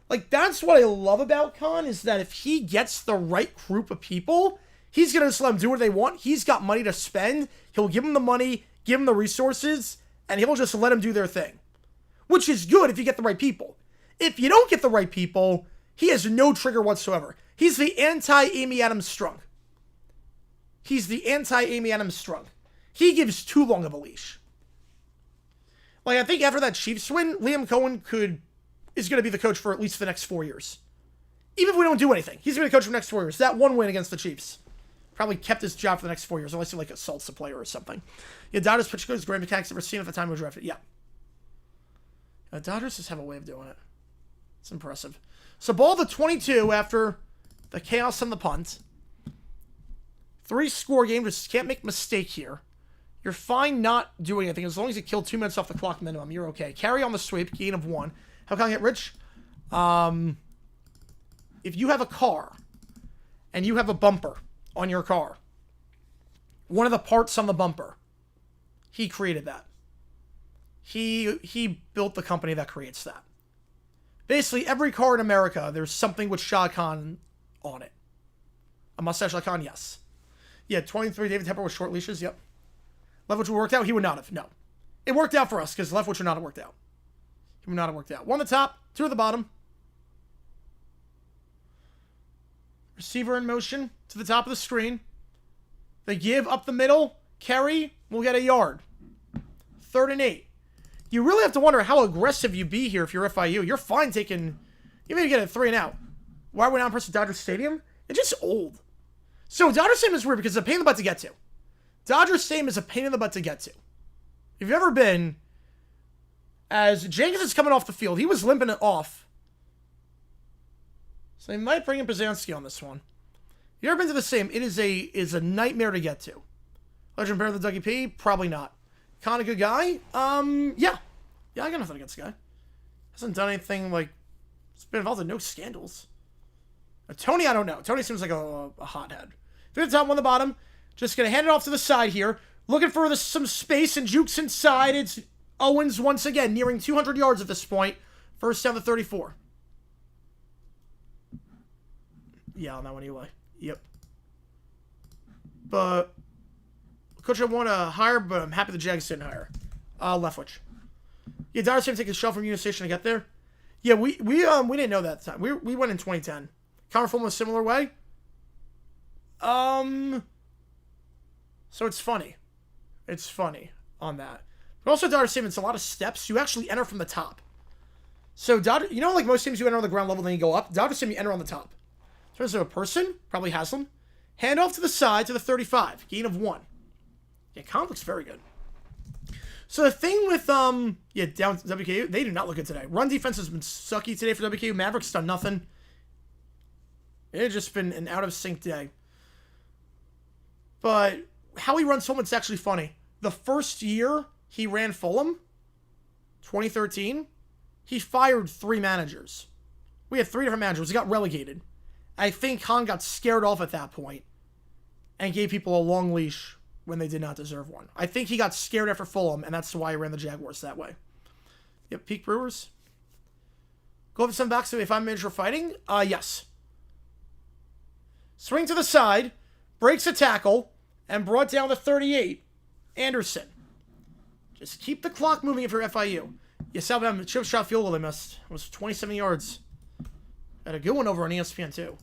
Like, that's what I love about Khan, is that if he gets the right group of people, he's going to just let them do what they want. He's got money to spend. He'll give them the money, give them the resources, and he'll just let them do their thing. Which is good if you get the right people. If you don't get the right people, he has no trigger whatsoever. He's the anti-Amy Adams Strunk. He's the anti-Amy Adams Strunk. He gives too long of a leash. Like, I think after that Chiefs win, Liam Cohen is going to be the coach for at least the next 4 years. Even if we don't do anything, he's going to be the coach for the next 4 years. That one win against the Chiefs probably kept his job for the next 4 years, unless he, like, assaults a player or something. Yeah, Dodgers pitch coach, great mechanics ever seen at the time we were drafted. Yeah. Dodgers just have a way of doing it. It's impressive. So ball to 22 after the chaos on the punt. 3-score game, just can't make a mistake here. You're fine not doing anything. As long as you kill 2 minutes off the clock minimum, you're okay. Carry on the sweep, gain of 1. How can I get rich? If you have a car and you have a bumper on your car, one of the parts on the bumper, he created that. He built the company that creates that. Basically, every car in America, there's something with Shah Khan on it. A mustache like Khan, yes. Yeah, 23 David Tepper with short leashes, yep. Leftwich would worked out? He would not have, no. It worked out for us, because Leftwich would not have worked out. He would not have worked out. One at the top, two at the bottom. Receiver in motion to the top of the screen. They give up the middle. Kerry will get a yard. 3rd and 8. You really have to wonder how aggressive you be here if you're FIU. You're fine taking... Even if you get a 3 and out. Why would I not press Dodger Stadium? It's just old. So Dodger Stadium is weird because it's a pain in the butt to get to. Dodger Stadium is a pain in the butt to get to. If you've ever been... As Jenkins is coming off the field, he was limping it off. So they might bring in Brzezinski on this one. You ever been to the same? It is a nightmare to get to. Legend Bear the Dougie P? Probably not. Kind of good guy? Yeah. Yeah, I got nothing against the guy. Hasn't done anything like... It's been involved in no scandals. Tony, I don't know. Tony seems like a hothead. 3 at the top, 1 at the bottom. Just going to hand it off to the side here. Looking for some space and jukes inside. It's Owens once again, nearing 200 yards at this point. First down to 34. Yeah, on that one anyway. Yep. But... Coach, I want to hire, but I'm happy the Jags didn't hire. Leftwich. Yeah, Dodger Stadium take a shell from Union Station to get there. Yeah, we didn't know that at the time. We went in 2010. Counterform was a similar way. So it's funny. It's funny on that. But also Dodger Stadium, it's a lot of steps. You actually enter from the top. So Dodger, you know, like most teams, you enter on the ground level, then you go up. Dodger Stadium, you enter on the top. In terms of a person, probably Haslam. Hand off to the side to the 35. Gain of 1. Yeah, Khan looks very good. So the thing with, down WKU, they do not look good today. Run defense has been sucky today for WKU. Mavericks done nothing. It's just been an out-of-sync day. But how he runs Fulham, it's actually funny. The first year he ran Fulham, 2013, he fired 3 managers. We had 3 different managers. He got relegated. I think Khan got scared off at that point and gave people a long leash when they did not deserve one. I think he got scared after Fulham, and that's why he ran the Jaguars that way. Yep, Peak Brewers. Go over some backs to if I'm manager fighting? Yes. Swing to the side, breaks a tackle, and brought down to 38. Anderson. Just keep the clock moving if you're FIU. Yes, Alabama chip shot field goal they missed. It was 27 yards. Had a good one over on ESPN too.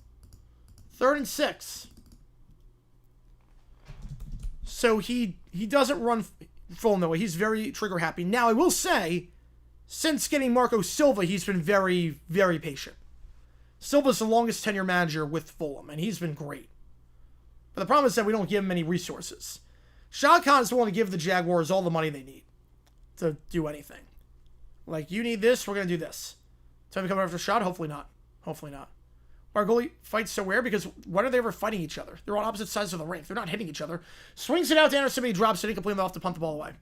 3rd and 6. So he doesn't run full no way. He's very trigger happy. Now, I will say, since getting Marco Silva, he's been very, very patient. Silva's the longest tenure manager with Fulham, and he's been great. But the problem is that we don't give him any resources. Shah Khan is the one to give the Jaguars all the money they need to do anything. Like, you need this, we're going to do this. Time to come after Shah? Hopefully not. Hopefully not. Our goalie fights so rare because when are they ever fighting each other? They're on opposite sides of the rink. They're not hitting each other. Swings it out to Anderson, he drops it incompletely off to punt the ball away.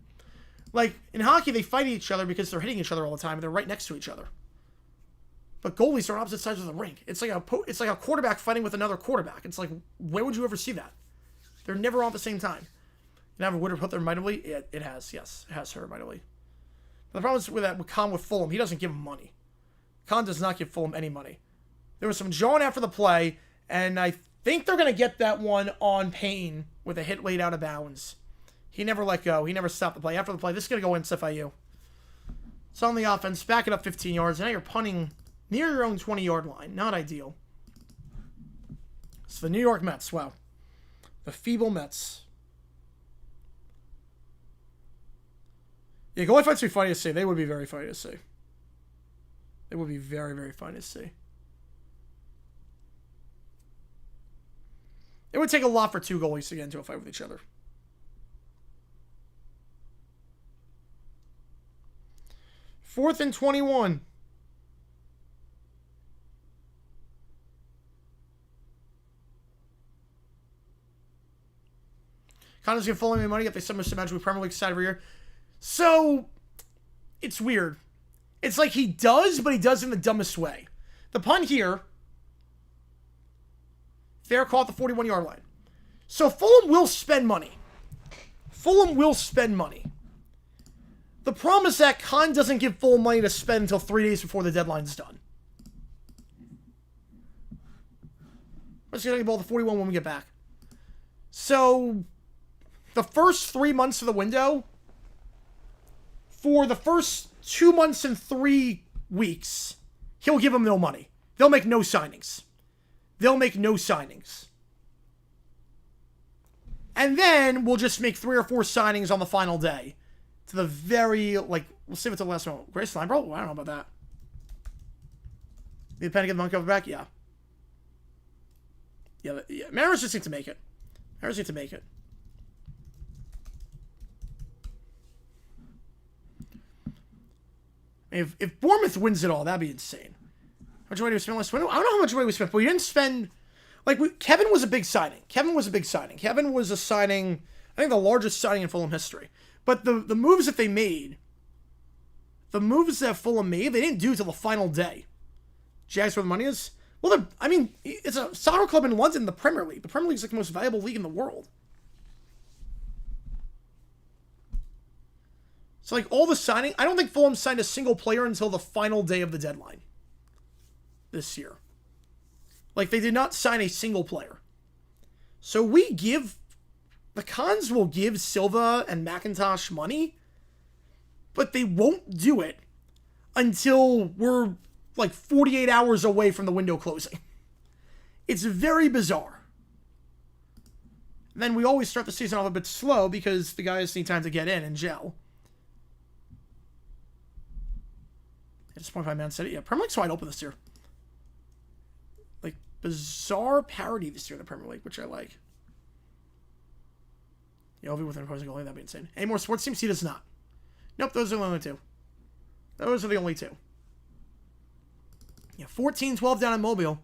Like, in hockey, they fight each other because they're hitting each other all the time, and they're right next to each other. But goalies are on opposite sides of the rink. It's like a quarterback fighting with another quarterback. It's like, where would you ever see that? They're never on at the same time. And have Woodard put there mightily? It has, yes. It has her mightily. But the problem is with that, with Khan with Fulham, he doesn't give him money. Khan does not give Fulham any money. There was some jawing after the play, and I think they're going to get that one on Payne with a hit laid out of bounds. He never let go. He never stopped the play. After the play, this is going to go into FIU. It's on the offense. Back it up 15 yards. Now you're punting near your own 20-yard line. Not ideal. It's the New York Mets. Wow. The feeble Mets. Yeah, goalie fights would be funny to see. They would be very funny to see. They would be very, very funny to see. It would take a lot for 2 goalies to get into a fight with each other. Fourth and 21. Connor's going to follow me money, yet they somehow imagine we Premier League side every year. So, it's weird. It's like he does, but he does in the dumbest way. The punt here, fair call at the 41-yard line. So Fulham will spend money. Fulham will spend money. The problem is that Khan doesn't give full money to spend until 3 days before the deadline's done. Let's get the ball to 41 when we get back. So, the first 3 months of the window, for the first 2 months and 3 weeks, he'll give them no money. They'll make no signings. They'll make no signings. And then we'll just make 3 or 4 signings on the final day. To the very, like, we'll save it to the last one. Grace line, bro? I don't know about that. Need a pen to get the monkey over back? Yeah. Yeah. Mariners just need to make it. Mariners need to make it. If Bournemouth wins it all, that'd be insane. How much money did we spend last window? I don't know how much money we spent, but we didn't spend... Like, Kevin was a big signing. Kevin was a signing, I think the largest signing in Fulham history. But the moves that they made, the moves that Fulham made, they didn't do till the final day. Jags where the money is? Well, I mean, it's a soccer club in London, the Premier League. The Premier League is like the most valuable league in the world. So, like, all the signing, I don't think Fulham signed a single player until the final day of the deadline this year. Like, they did not sign a single player. So the Cons will give Silva and McIntosh money, but they won't do it until we're, like, 48 hours away from the window closing. It's very bizarre. And then we always start the season off a bit slow because the guys need time to get in and gel. It's 0.5 Man City. Yeah, Premier League's wide open this year. Like, bizarre parity this year in the Premier League, which I like. Yeah, Ovi with an opposing goalie, that'd be insane. Any more sports teams? He does not. Nope, those are the only two. Those are the only two. Yeah, 14-12 down in Mobile.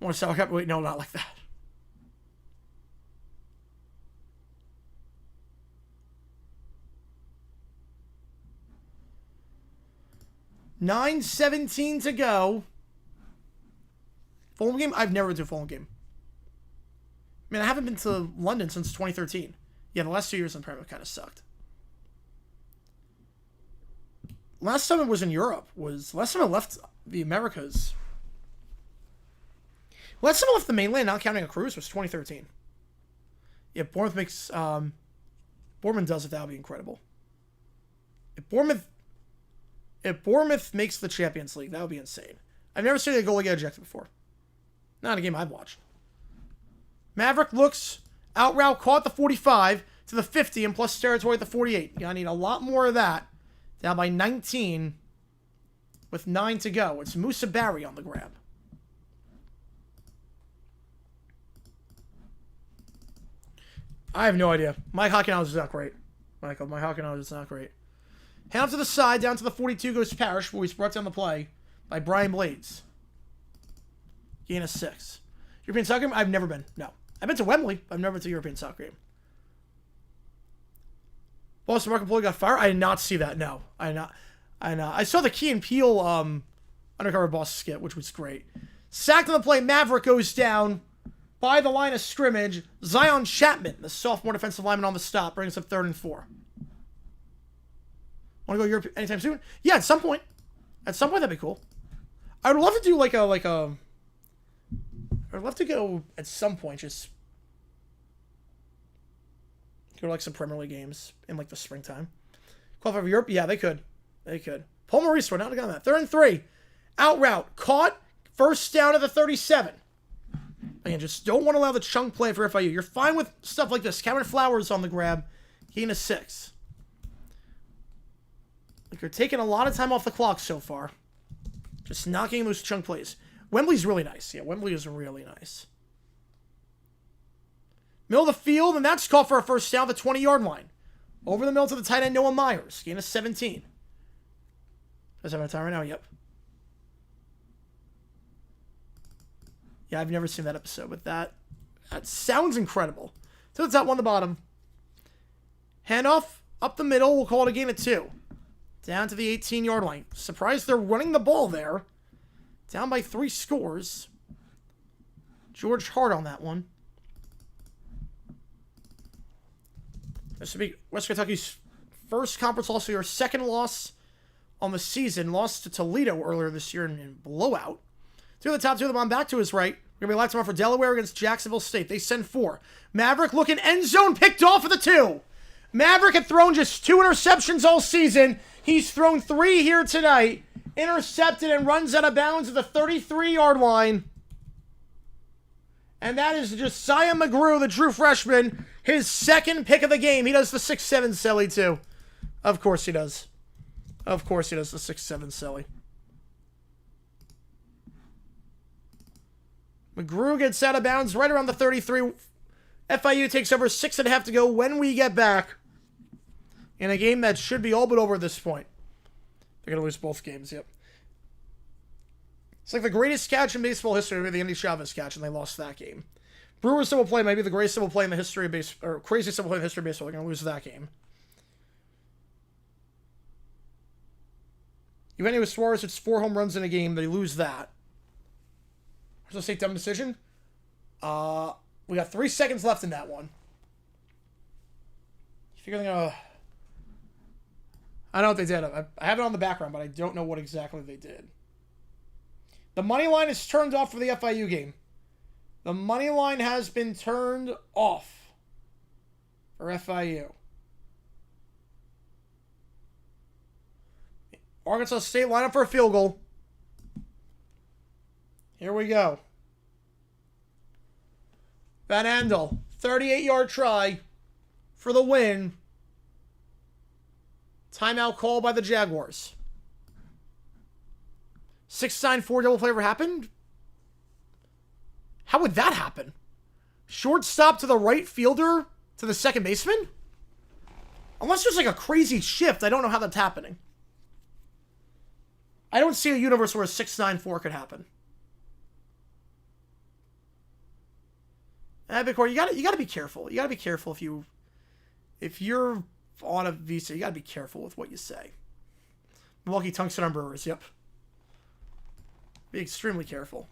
Want to sell cup? Wait, no, not like that. $9:17 to go. Fulham game? I've never been to a Fulham game. I mean, I haven't been to London since 2013. Yeah, the last 2 years in Premier kind of sucked. Last time it was in Europe last time I left the Americas. Last time I left the mainland, not counting a cruise, was 2013. Yeah, Bournemouth makes... Bournemouth does it, that would be incredible. If Bournemouth makes the Champions League, that would be insane. I've never seen a goalie get ejected before. Not in a game I've watched. Maverick looks, out route, caught the 45 to the 50 and plus territory at the 48. You're going to need a lot more of that. Down by 19 with 9 to go. It's Musa Barry on the grab. I have no idea. My hockey knowledge is not great. Michael, my hockey knowledge is not great. Hand up to the side, down to the 42 goes Parrish, where he's brought down the play by Brian Blades. Gain of 6. European soccer game? I've never been. No. I've been to Wembley. I've never been to a European soccer game. Boston Market Employee got fired? I did not see that. No. I saw the Key and Peele undercover boss skit, which was great. Sacked on the play. Maverick goes down by the line of scrimmage. Zion Chapman, the sophomore defensive lineman on the stop, brings up 3rd and 4. Want to go Europe anytime soon? Yeah, at some point. At some point, that'd be cool. I would love to do I'd love to go at some point, just go to like some Premier League games in like the springtime. Qualify for Europe? Yeah, they could. Paul Maurice, we're not going on that. 3rd and 3. Out route. Caught. First down at the 37. Again, just don't want to allow the chunk play for FIU. You're fine with stuff like this. Cameron Flowers on the grab. Gain of 6. Like, you're taking a lot of time off the clock so far. Just knocking those chunk plays. Wembley's really nice. Yeah, Wembley is really nice. Middle of the field, and that's called for a first down at the 20-yard line. Over the middle to the tight end, Noah Myers. Gain of 17. Does that have a time right now? Yep. Yeah, I've never seen that episode, but that sounds incredible. To the top, one to the bottom. Handoff, up the middle. We'll call it a gain of 2. Down to the 18-yard line. Surprised they're running the ball there. Down by 3 scores. George Hart on that one. This would be West Kentucky's first conference loss of the year, second loss on the season. Lost to Toledo earlier this year in blowout. Two of the top two of them on back to his right. We're going to be live tomorrow for Delaware against Jacksonville State. They send 4. Maverick looking end zone, picked off at the 2. Maverick had thrown just 2 interceptions all season. He's thrown 3 here tonight. Intercepted and runs out of bounds at the 33-yard line. And that is Josiah McGrew, the true freshman, his second pick of the game. He does the 6'7" Selly, too. Of course he does. Of course he does the 6'7" Selly. McGrew gets out of bounds right around the 33. FIU takes over 6.5 to go when we get back. In a game that should be all but over at this point. They're going to lose both games, yep. It's like the greatest catch in baseball history, the Andy Chavez catch, and they lost that game. Brewers double play, maybe the greatest double play in the history of baseball, or craziest double play in the history of baseball. They're going to lose that game. Eugenio Suarez hits 4 home runs in a game. They lose that. Let's say dumb decision. We got 3 seconds left in that one. You figure they're gonna... I don't know what they did. I have it on the background, but I don't know what exactly they did. The money line is turned off for the FIU game. The money line has been turned off for FIU. Arkansas State line up for a field goal. Here we go. Van Andel, 38-yard try for the win. Timeout call by the Jaguars. 6-9-4 double play ever happened? How would that happen? Shortstop to the right fielder to the second baseman? Unless there's like a crazy shift, I don't know how that's happening. I don't see a universe where a 6-9-4 could happen. You gotta be careful. You gotta be careful if you're on a visa. You gotta be careful with what you say. Milwaukee Tungsten on Brewers. Yep. Be extremely careful.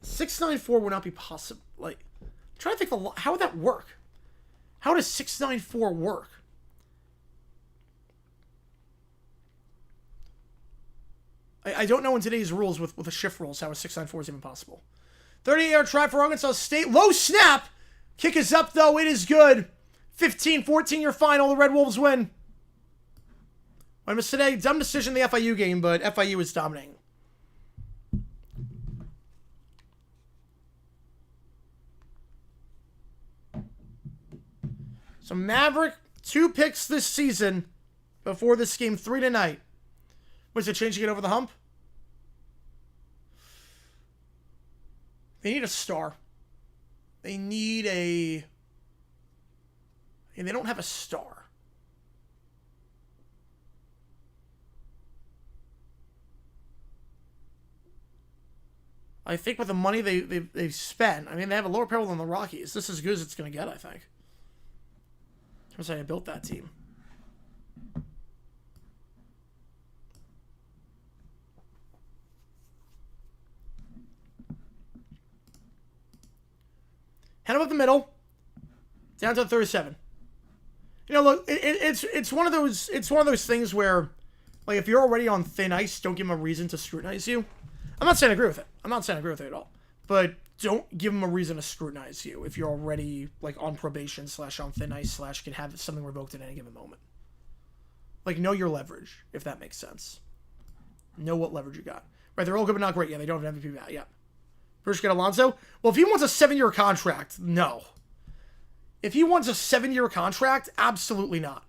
6-9-4 would not be possible. Like, I'm trying to think how would that work? How does 6-9-4 work? I don't know in today's rules with the shift rules how a 6-9-4 is even possible. 38-yard try for Arkansas State. Low snap. Kick is up, though. It is good. 15-14 your final. The Red Wolves win. I missed today. Dumb decision in the FIU game, but FIU is dominating. So Maverick, 2 picks this season before this game, 3 tonight. Was it changing it over the hump? They need a star. They need a... And they don't have a star. I think with the money they've spent, I mean, they have a lower payroll than the Rockies. This is as good as it's going to get, I think. That's how I built that team. Head up the middle, down to 37. You know, look, it's one of those things where, like, if you're already on thin ice, don't give them a reason to scrutinize you. I'm not saying I agree with it. I'm not saying I agree with it at all. But don't give them a reason to scrutinize you if you're already, like, on probation / on thin ice / can have something revoked at any given moment. Like, know your leverage, if that makes sense. Know what leverage you got. Right, they're all good but not great. Yeah, they don't have MVP value. Yeah. First get Alonso. Well, if he wants a 7-year contract, no. If he wants a 7-year contract, absolutely not.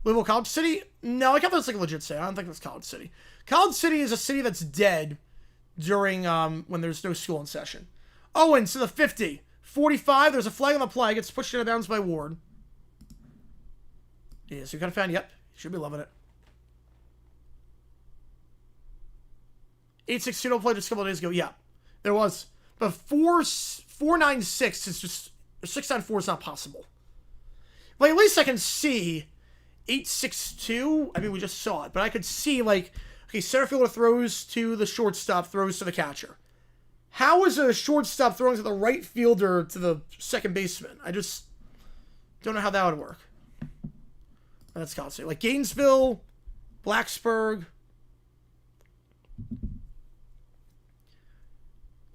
Louisville College City? No, I got that's like a legit city. I don't think that's College City. College City is a city that's dead during when there's no school in session. Owens to the 50. 45, there's a flag on the play. Gets pushed out of bounds by Ward. Yeah, so you kind of found, yep. Should be loving it. 8-6 double play just a couple of days ago. Yeah, there was. But 4-9-6 is just... 6-9-4 is not possible. Like, at least I can see 8-6-2. I mean, we just saw it. But I could see, like... Okay, center fielder throws to the shortstop, throws to the catcher. How is a shortstop throwing to the right fielder to the second baseman? I just don't know how that would work. That's constant. Like Gainesville, Blacksburg.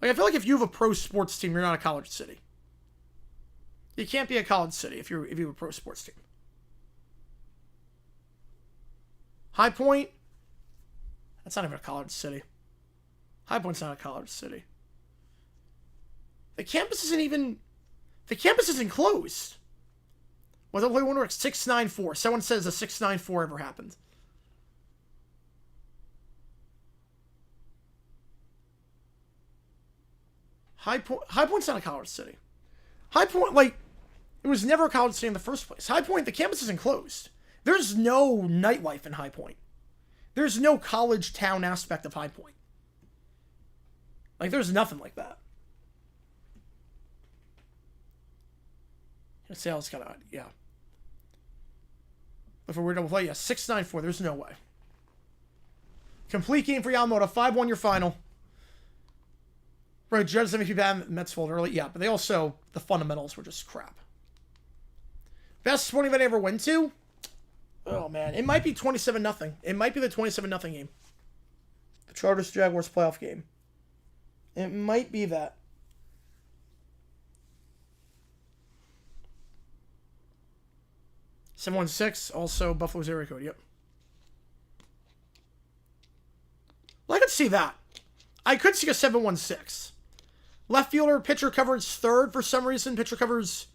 Like, I feel like if you have a pro sports team, you're not a college city. You can't be a college city if you have a pro sports team. High Point. That's not even a college city. High Point's not a college city. The campus isn't closed. Well, the only one works 694. Someone says a 694 ever happened. High Point's not a college city. High Point, like, it was never a college city in the first place. High Point, the campus isn't closed. There's no nightlife in High Point. There's no college town aspect of High Point. Like, there's nothing like that. Sales kind of, yeah. If we're double play, yeah, 694. There's no way. Complete game for Yamamoto. 5-1 your final. Right, Judge MVP bad Mets fold early. Yeah, but they also, the fundamentals were just crap. Best sporting event I ever went to? Oh, man. It might be 27-0. It might be the 27-0 game. The Chargers-Jaguars playoff game. It might be that. Seven 6, also Buffalo's area code, yep. Well, I could see that. I could see a 7-6. Left fielder, pitcher covers third for some reason. Pitcher covers,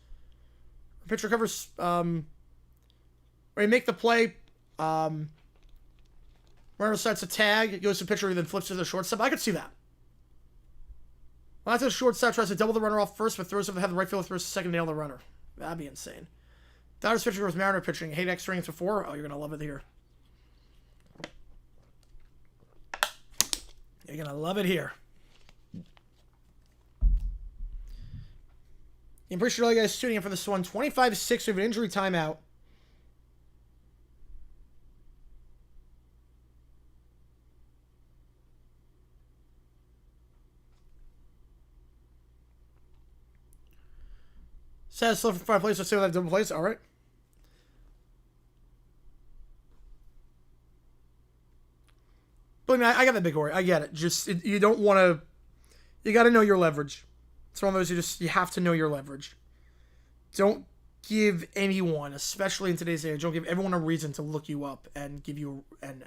or you make the play, runner starts a tag, it goes to pitcher, then flips to the shortstop. I could see that. Well, after the shortstop tries to double the runner off first, but throws over the head, the right fielder throws the second, nail the runner. That'd be insane. Dodgers pitcher versus Mariner pitching. Hate X rings before. Oh, you're going to love it here. You're going to love it here. I'm pretty sure all you guys tuning in for this one. 25-6 with an injury timeout. Says slow for 5 plays. Let's see what that double plays. All right. But I mean, I got that big worry. I get it. Just, you don't want to... You got to know your leverage. It's one of those you have to know your leverage. Don't give anyone, especially in today's age, don't give everyone a reason to look you up and give you... and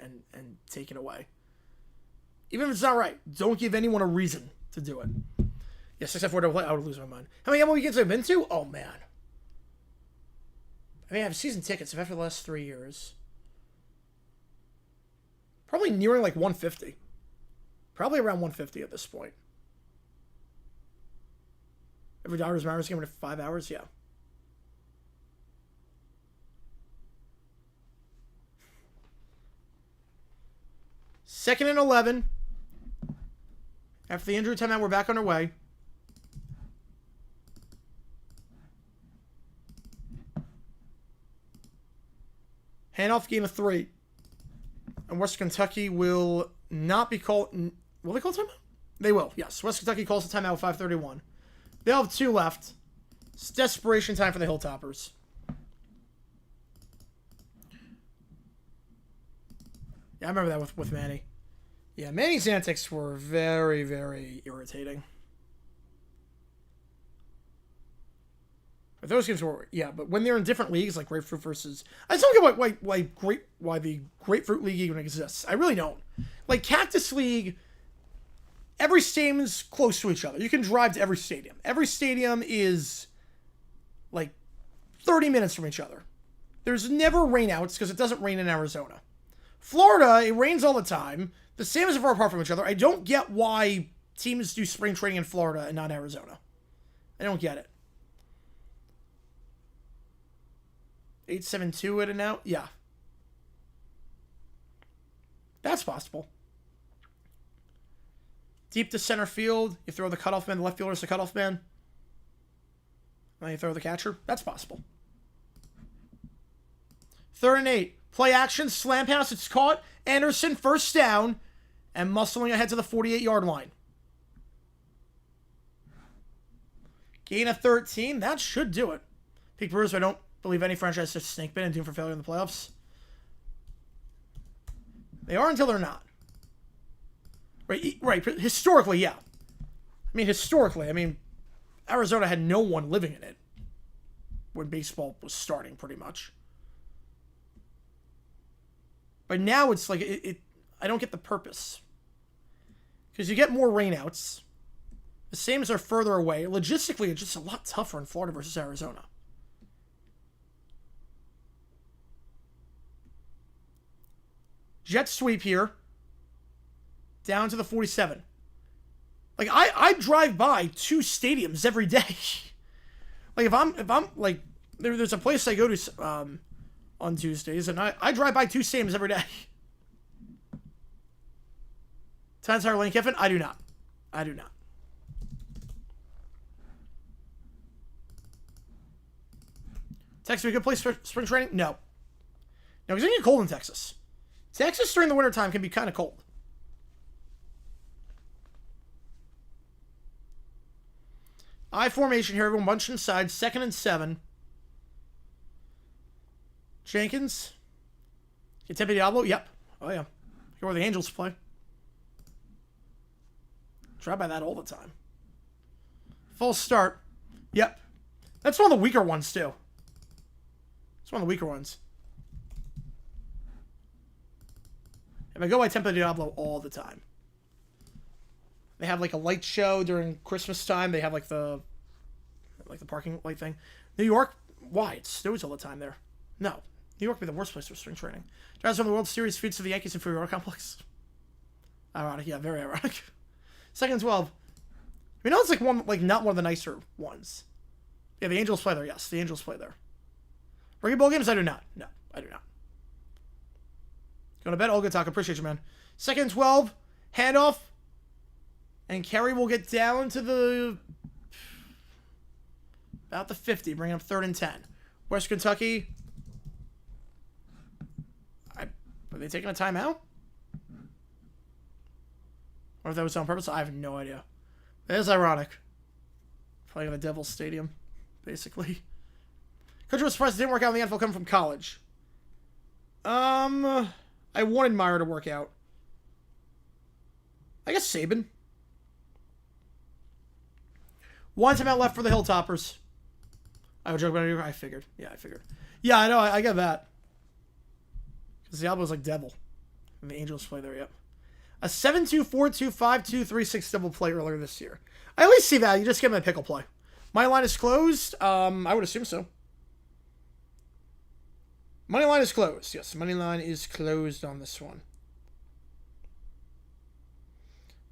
take it away. Even if it's not right. Don't give anyone a reason to do it. Yeah, 6-4 double play. I would lose my mind. How many MLB games have I been to? Oh, man. I mean, I have season tickets after the last 3 years. Probably nearing like 150. Probably around 150 at this point. Every Dodgers Mariners game in 5 hours? Yeah. Second and 11. After the injury timeout, we're back underway. Handoff game of 3. And West Kentucky will not be called... Will they call timeout? They will, yes. West Kentucky calls the timeout with 5:31. They'll have 2 left. It's desperation time for the Hilltoppers. Yeah, I remember that with Manny. Yeah, Manny's antics were very, very irritating. But those games were, yeah, but when they're in different leagues, like Grapefruit versus... I just don't get why the Grapefruit League even exists. I really don't. Like, Cactus League, every stadium's close to each other. You can drive to every stadium. Every stadium is, like, 30 minutes from each other. There's never rainouts because it doesn't rain in Arizona. Florida, it rains all the time. The stadiums are far apart from each other. I don't get why teams do spring training in Florida and not Arizona. I don't get it. 8-7-2 it and out? Yeah. That's possible. Deep to center field. You throw the cutoff man. The left fielder's the cutoff man. And you throw the catcher. That's possible. 3rd and 8. Play action. Slam pass. It's caught. Anderson first down. And muscling ahead to the 48-yard line. Gain of 13. That should do it. Peak Brewers, I don't believe any franchise is snake bit and doomed for failure in the playoffs. They are until they're not. Right. Historically, yeah. Historically, Arizona had no one living in it when baseball was starting, pretty much. But now it's like, I don't get the purpose. Because you get more rainouts. The Sames are further away. Logistically, it's just a lot tougher in Florida versus Arizona. Jet sweep here. Down to the 47. Like, I drive by 2 stadiums every day. Like, if I'm like, there's a place I go to on Tuesdays, and I drive by 2 stadiums every day. Tyler Lane Kiffin? I do not. Texas be a good place for spring training? No. No, because it can get cold in Texas. Texas during the wintertime can be kind of cold. I formation here. Everyone bunched inside. 2nd and 7. Jenkins. Get Tempe Diablo? Yep. Oh, yeah. Here where the Angels play. Try by that all the time. Full start. Yep. That's one of the weaker ones, too. It's one of the weaker ones. If I go by Tempe Diablo all the time. They have like a light show during Christmas time. They have like the parking light thing. New York, why? It snows all the time there. No. New York would be the worst place for spring training. Drives on the World Series feeds to the Yankees inferior complex. Ironic, yeah, very ironic. 2nd and 12. It's like not one of the nicer ones. Yeah, the Angels play there, yes. The Angels play there. Bringing bowl games? I do not. No, I do not. Going to bed? All good talk. Appreciate you, man. 2nd and 12. Handoff. And Kerry will get down to about the 50, bringing up 3rd and 10. West Kentucky. Are they taking a timeout? Or if that was on purpose? I have no idea. It is ironic. Playing in the Devil's Stadium, basically. Coach was surprised it didn't work out in the NFL coming from college. I wanted Meyer to work out. I guess Saban. 1 timeout left for the Hilltoppers. I would joke about it. I figured. Yeah, I know. I get that. Because Diablo's like devil. And the Angels play there, yep. A 7-2, 4-2, 5-2, 3-6 double play earlier this year. I at least see that. You just get them a pickle play. Money line is closed. I would assume so. Money line is closed. Yes, money line is closed on this one.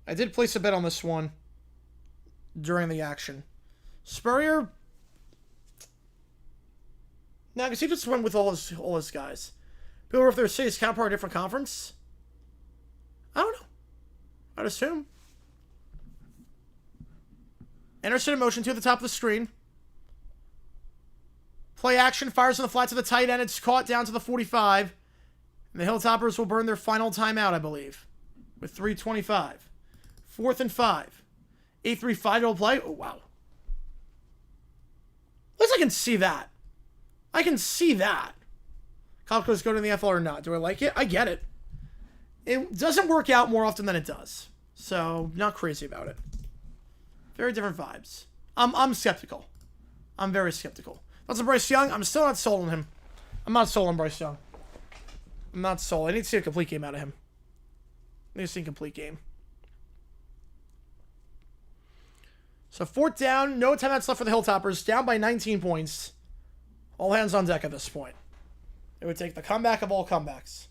I did place a bet on this one during the action. Spurrier. Now, because he just went with all his guys. People, if they're saying counterpart a different conference, I don't know. I'd assume. Anderson in motion 2 at the top of the screen. Play action, fires on the flat to the tight end. It's caught down to the 45. And the Hilltoppers will burn their final timeout, I believe. With 3:25. 4th and 5. 8-3 5 play. Oh, wow. At least I can see that. I can see that. Colco's going to the NFL or not. Do I like it? I get it. It doesn't work out more often than it does. So, not crazy about it. Very different vibes. I'm skeptical. I'm very skeptical. That's a Bryce Young. I'm still not sold on him. I'm not sold on Bryce Young. I'm not sold. I need to see a complete game out of him. I need to see a complete game. So 4th down. No timeouts left for the Hilltoppers. Down by 19 points. All hands on deck at this point. It would take the comeback of all comebacks.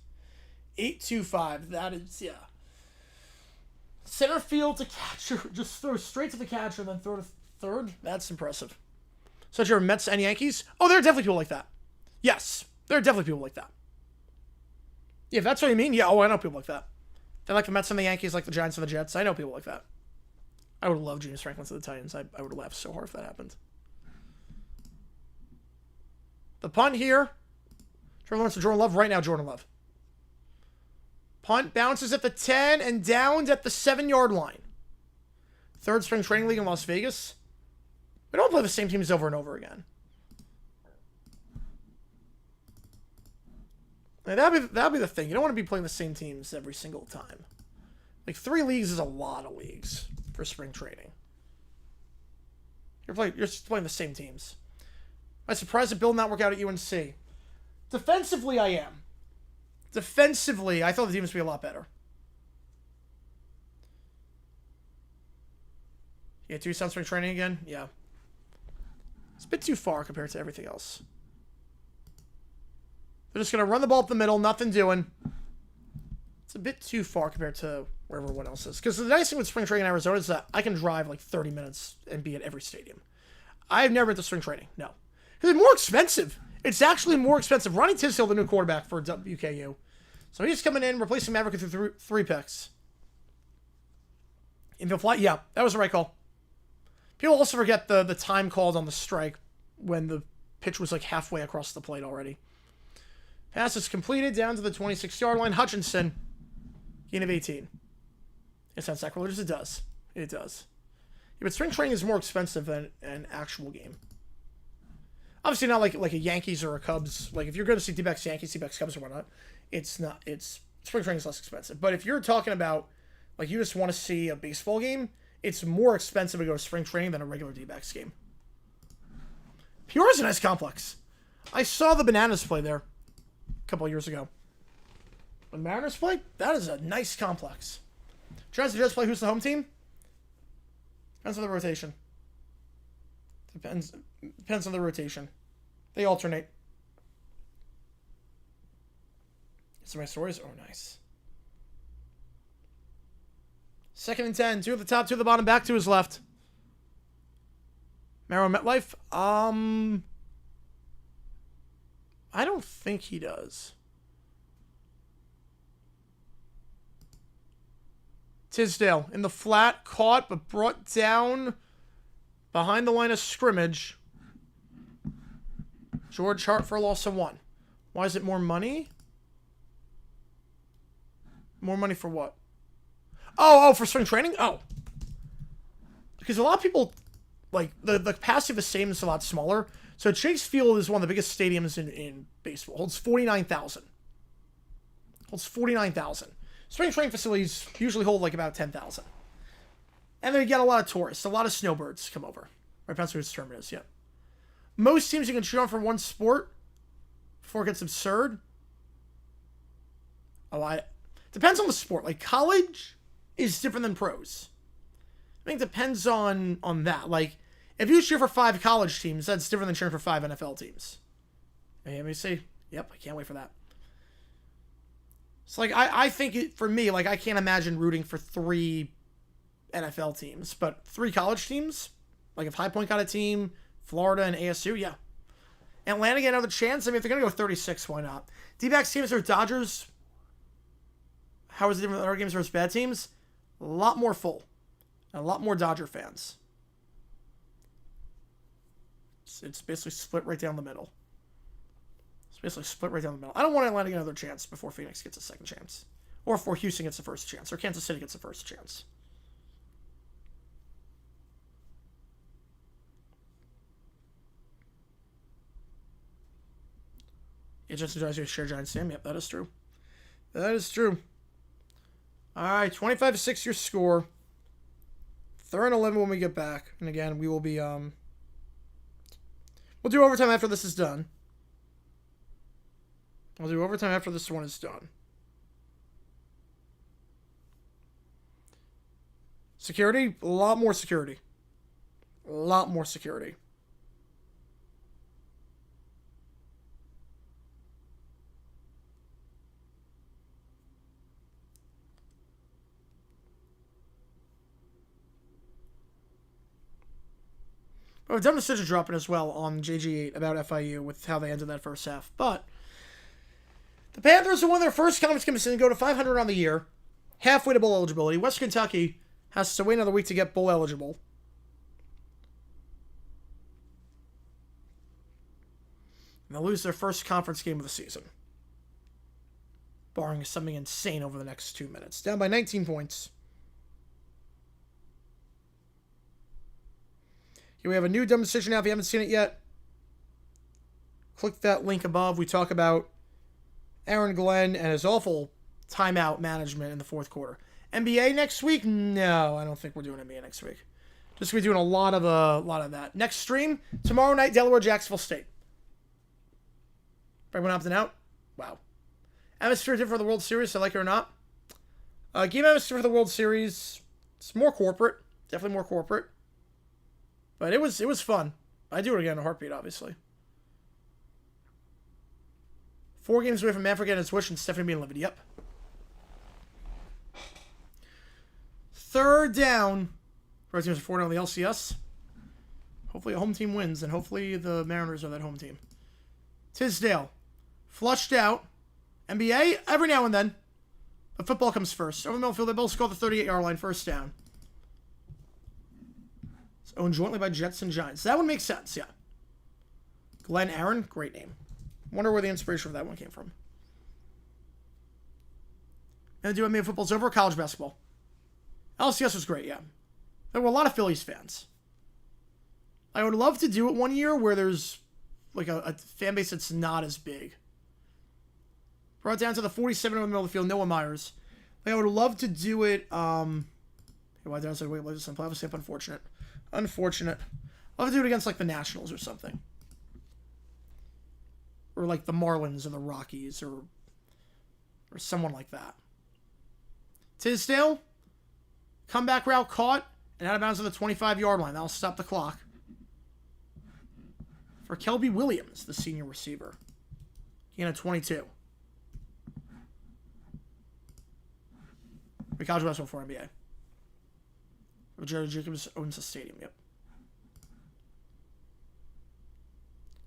8-2-5. That is, yeah. Center field to catcher. Just throw straight to the catcher, then throw to third. That's impressive. So you're Mets and Yankees? Oh, there are definitely people like that. Yes. There are definitely people like that. Yeah, if that's what you mean, yeah, I know people like that. They like the Mets and the Yankees, like the Giants and the Jets. I know people like that. I would love James Franklin to the Titans. I would laugh so hard if that happened. The punt here. Trevor Lawrence to Jordan Love. Right now, Jordan Love. Punt bounces at the 10 and downs at the 7-yard line. 3rd spring training league in Las Vegas. We don't play the same teams over and over again. Like, that'd be the thing. You don't want to be playing the same teams every single time. Like, 3 leagues is a lot of leagues for spring training. You're just playing the same teams. I'm surprised that Bill not work out at UNC. Defensively, I am. Defensively, I thought the teams would be a lot better. Yeah, Tucson spring training again? Yeah. It's a bit too far compared to everything else. They're just going to run the ball up the middle, nothing doing. It's a bit too far compared to where everyone else is. Because the nice thing with spring training in Arizona is that I can drive like 30 minutes and be at every stadium. I've never been to spring training, no. Because it's more expensive. It's actually more expensive. Ronnie Tisdale, the new quarterback for WKU. So he's coming in, replacing Maverick through 3 picks. Infield fly? Yeah, that was the right call. People also forget the time called on the strike when the pitch was like halfway across the plate already. Pass is completed down to the 26-yard line. Hutchinson, gain of 18. It sounds sacrilegious. It does. It does. Yeah, but spring training is more expensive than an actual game. Obviously not like a Yankees or a Cubs. Like if you're going to see D-backs Yankees, D-backs Cubs or whatnot, it's not. It's spring training is less expensive. But if you're talking about like you just want to see a baseball game, it's more expensive to go to spring training than a regular D-backs game. Peoria's a nice complex. I saw the Bananas play there a couple of years ago. When Mariners play, that is a nice complex. Giants and Jets play. Who's the home team? Depends on the rotation. Depends on the rotation. They alternate. Some of my stories. Oh, nice. 2nd and 10. 2 at the top, 2 at the bottom. Back to his left. Merrill MetLife. I don't think he does. Tisdale in the flat, caught but brought down behind the line of scrimmage. George Hart for a loss of 1. Why is it more money? More money for what? Oh, for spring training? Oh. Because a lot of people, like, the capacity of the stadium is a lot smaller. So Chase Field is one of the biggest stadiums in baseball. Holds 49,000. Holds 49,000. Spring training facilities usually hold like about 10,000. And then you get a lot of tourists. A lot of snowbirds come over. Right, that's what the term is, yeah. Most teams you can shoot on for one sport before it gets absurd. Depends on the sport. Like, college is different than pros. I think it depends on that. Like, if you cheer for 5 college teams, that's different than cheering for 5 NFL teams. Hey, let me see. Yep, I can't wait for that. So, like, I think, for me, like, I can't imagine rooting for 3 NFL teams. But 3 college teams? Like, if High Point got a team, Florida and ASU, yeah. Atlanta get another chance? I mean, if they're going to go 36, why not? D-backs teams are Dodgers. How is it different than other games versus bad teams? A lot more full. And a lot more Dodger fans. It's basically split right down the middle. I don't want Atlanta to get another chance before Phoenix gets a second chance. Or before Houston gets the first chance. Or Kansas City gets the first chance. It just enjoys your share Giant Sam. Yep, that is true. That is true. Alright, 25-6 your score. 3rd and 11 when we get back. And again, we will be, we'll do overtime after this is done. We'll do overtime after this one is done. Security? A lot more security. A lot more security. But we've done decision dropping as well on JG8 about FIU with how they ended that first half. But the Panthers are one of their first conference games to go to 500 on the year, halfway to bowl eligibility. West Kentucky has to wait another week to get bowl eligible. And they'll lose their first conference game of the season, barring something insane over the next 2 minutes. Down by 19 points. Here we have a new dumb decision now. If you haven't seen it yet, click that link above. We talk about Aaron Glenn and his awful timeout management in the fourth quarter. NBA next week? No, I don't think we're doing NBA next week. Just gonna be doing a lot of that. Next stream tomorrow night, Delaware, Jacksonville State. Everyone opting out? Wow. Atmosphere different for the World Series, I like it or not. Game atmosphere for the World Series. It's more corporate, definitely more corporate. But it was fun. I'd do it again in a heartbeat, obviously. 4 games away from Manfred getting his wish and Stephanie being livid. Yep. Third down. Red teams are 4 down on the LCS. Hopefully a home team wins, and hopefully the Mariners are that home team. Tisdale. Flushed out. NBA, every now and then. But football comes first. Over the middle field, they both score the 38-yard line, first down. It's owned jointly by Jets and Giants. That one makes sense, yeah. Glenn Aaron, great name. Wonder where the inspiration for that one came from. And do NBA football's over, college basketball. LCS was great, yeah. There were a lot of Phillies fans. I would love to do it one year where there's like a fan base that's not as big. Brought down to the 47 in the middle of the field, Noah Myers. Like, I would love to do it, why did I say wait, let's play? I would say unfortunate. Unfortunate. I'll have to do it against like the Nationals or something. Or like the Marlins or the Rockies or someone like that. Tisdale, comeback route caught and out of bounds on the 25-yard line. That'll stop the clock. For Kelby Williams, the senior receiver. Gain of 22. College basketball for NBA. Jared Jenkins owns the stadium, yep.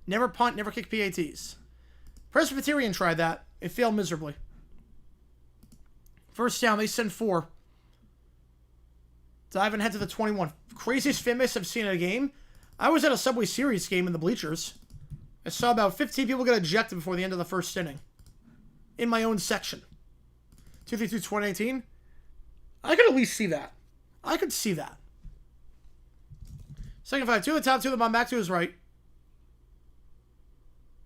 Never punt, never kick PATs. Presbyterian tried that. It failed miserably. First down, they send 4. Dive and head to the 21. Craziest fan base I've seen in a game. I was at a Subway Series game in the bleachers. I saw about 15 people get ejected before the end of the first inning. In my own section. 2-3-2-2018. I could at least see that. I could see that. Second 5, 2 to the top, 2 to the bottom, back to his right.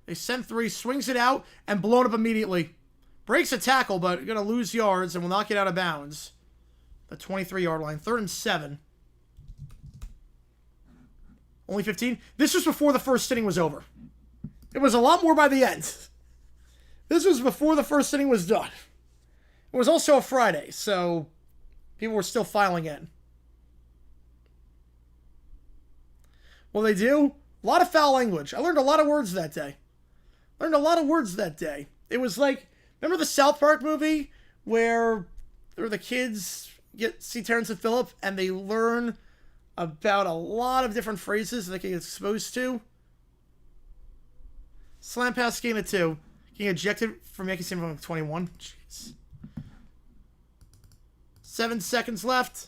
They send 3, swings it out, and blown up immediately. Breaks a tackle, but going to lose yards and will not get out of bounds. The 23-yard line, 3rd and 7. Only 15. This was before the first inning was over. It was a lot more by the end. This was before the first inning was done. It was also a Friday, so people were still filing in. Well, they do. A lot of foul language. I learned a lot of words that day. It was like, remember the South Park movie where the kids see Terrence and Phillip and they learn about a lot of different phrases that they get exposed to? Slam pass, gain of 2. Getting ejected from Yankee Stadium from 21. Jeez. 7 seconds left.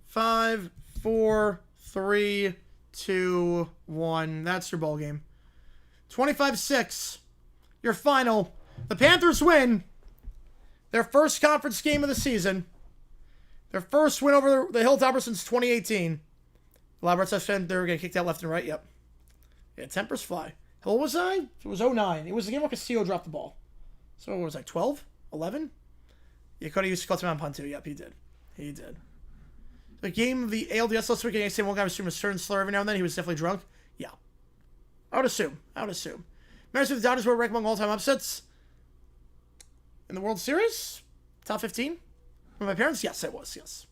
5, 4, 3, 2, 1. That's your ball game. 25-6. Your final. The Panthers win their first conference game of the season. Their first win over the Hilltoppers since 2018. Labrador said they were getting kicked out left and right. Yep. Yeah, tempers fly. How old was I? It was 09. It was the game where Castillo dropped the ball. So what was I, 12? 11? Yeah, Cody used to call him on punt too. Yep, he did. The game of the ALDS last week, I say one guy was assuming a certain slur every now and then. He was definitely drunk. Yeah. I would assume. Mariners with the Dodgers were ranked among all-time upsets in the World Series? Top 15? From my parents? Yes, it was. Yes.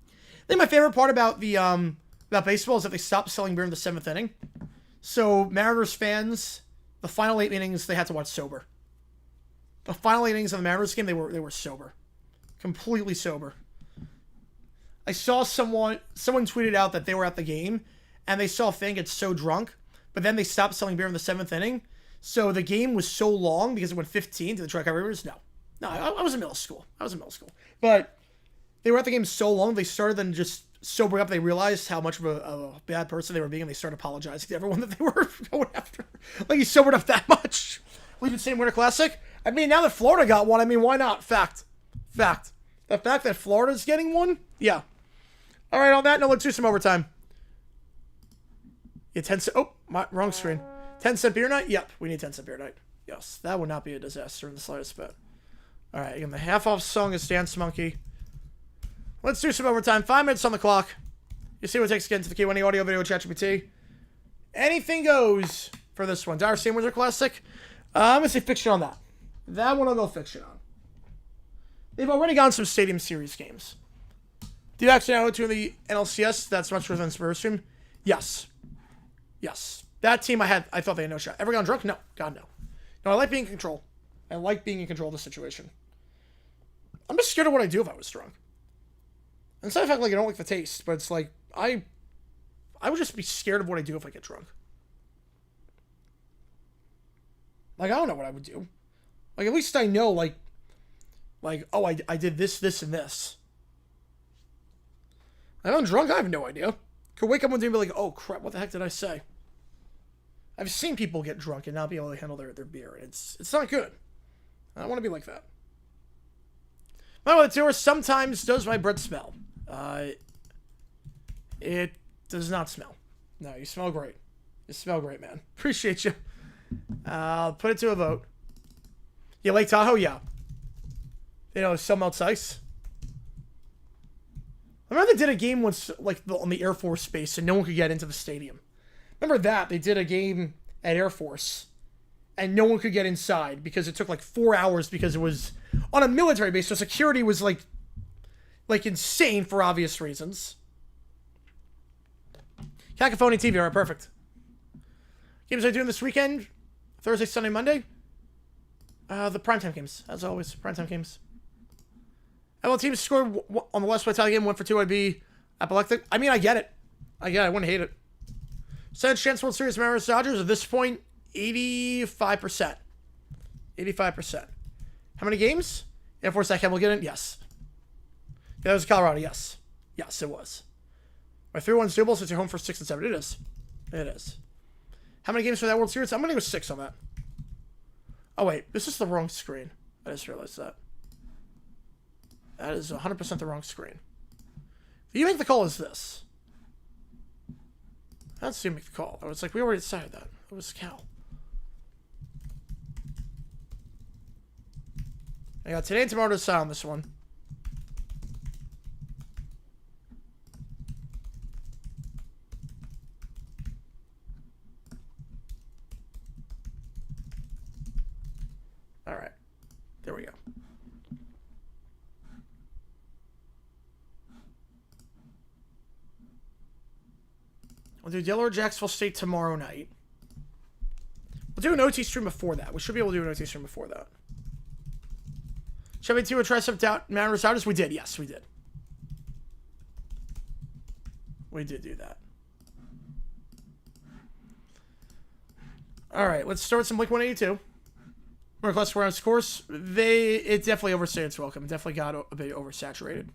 I think my favorite part about the about baseball is that they stopped selling beer in the 7th inning. So Mariners fans, the final 8 innings, they had to watch sober. The final 8 innings of the Mariners game, they were sober. Completely sober. I saw someone tweeted out that they were at the game and they saw a fan get so drunk, but then they stopped selling beer in the 7th inning. So the game was so long because it went 15 to the Tri-County Rivers. No, I was in middle school. But they were at the game so long, they started then just sobering up. They realized how much of a bad person they were being, and they started apologizing to everyone that they were going after. Like, he sobered up that much. Leaving same Winter Classic. I mean, now that Florida got one, I mean, why not? Fact. The fact that Florida's getting one? Yeah. All right, on that note, let's do some overtime. Yeah, 10 cent. Oh, wrong screen. 10-cent beer night? Yep, we need 10-cent beer night. Yes, that would not be a disaster in the slightest bit. All right, again, the half-off song is Dance Monkey. Let's do some overtime. 5 minutes on the clock. You see what it takes to get into the Q&A audio video ChatGPT. Anything goes for this one. Dire Straits Winter Classic. I'm going to say fiction on that. That one I'll go fiction on. They've already gotten some Stadium Series games. Do you actually know to the NLCS? That's much further than Spurs stream. Yes. Yes. That team I thought they had no shot. Ever gotten drunk? No. God, no. No, I like being in control. I like being in control of the situation. I'm just scared of what I'd do if I was drunk. And it's not the fact like I don't like the taste, but it's like I would just be scared of what I do if I get drunk. Like, I don't know what I would do. Like, at least I know, like oh, I did this, this, and this. If I'm drunk, I have no idea. Could wake up one day and be like, oh, crap, what the heck did I say? I've seen people get drunk and not be able to handle their beer. It's not good. I don't want to be like that. My tour sometimes does my breath smell. It does not smell. No, you smell great. You smell great, man. Appreciate you. I'll put it to a vote. Yeah, Lake Tahoe, yeah. You know, some melts ice. I remember they did a game once, like, on the Air Force Base, and no one could get into the stadium. Remember that? They did a game at Air Force, and no one could get inside because it took, like, 4 hours because it was on a military base, so security was, like insane for obvious reasons. Cacophony TV, alright, perfect. Games are doing this weekend? Thursday, Sunday, Monday? The primetime games, as always. Primetime games. ML teams scored on the last play tie game, 1 for 2. I'd be apoplectic. I mean, I get it. I wouldn't hate it. Percentage chance World Series Mariners Dodgers at this point, 85%. 85%. How many games? Air Force that will get in? Yes. Yeah, that was Colorado, yes. Yes, it was. My 3-1 doable since you're home for 6 and 7. It is. It is. How many games for that World Series? I'm going to go 6 on that. Oh, wait. This is the wrong screen. I just realized that. That is 100% the wrong screen. If you make the call, is this. That's you make the call. I was like, we already decided that. It was Cal. I got today and tomorrow to decide on this one. All right. There we go. We'll do Delaware Jacksonville State tomorrow night. We'll do an OT stream before that. We should be able to do an OT stream before that. Should we do a tricep doubt Mariners Dodgers? We did. Yes, we did. We did do that. All right, let's start with some Blink 182. Request for rounds course. It definitely overstayed its welcome. It definitely got a bit oversaturated.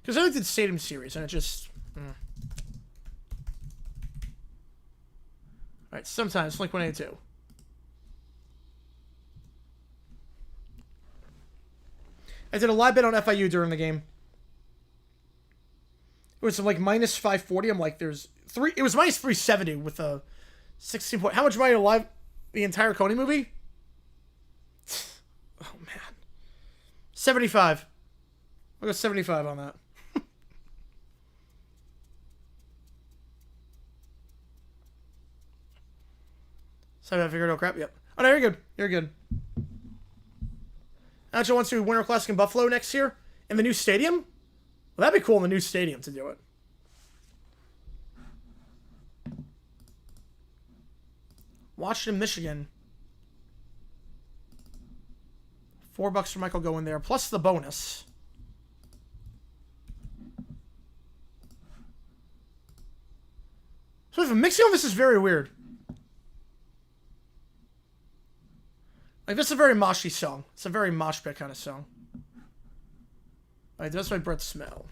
Because I looked at Stadium Series and it just. Alright, sometimes Blink 182. I did a live bet on FIU during the game. It was like minus 540. I'm like, there's 3. It was minus 370 with a 16 point. How much money to live the entire Coney movie? Oh, man. 75. I'll go 75 on that. So I figured, oh crap, yep. Oh no, you're good. You're good. Nacho wants to do Winter Classic in Buffalo next year in the new stadium. Well, that'd be cool in the new stadium to do it. Washington, Michigan. $4 for Michael going there, plus the bonus. So the mixing on this is very weird. Like, this is a very moshy song. It's a very mosh pit kind of song. Alright, that's my breath smell.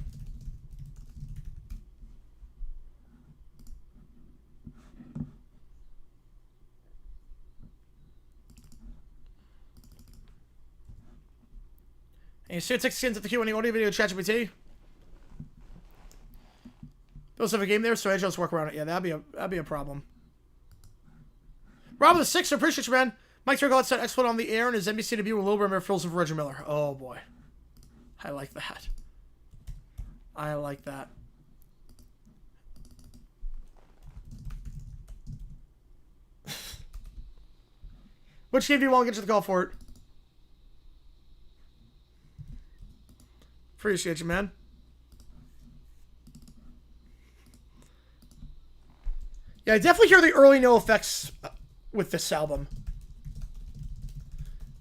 And you see it takes skins at the Q&A audio video ChatGPT. We also have a game there, so I just work around it. Yeah, that'd be a problem. Rob the Sixer, appreciate you, man. Mike Turgot said exploit on the air and his NBC debut with Lil Brimmer fills of Reggie Miller. Oh boy. I like that. I like that. Which game do you want to get to the call for it? Appreciate you, man. Yeah, I definitely hear the early no effects with this album.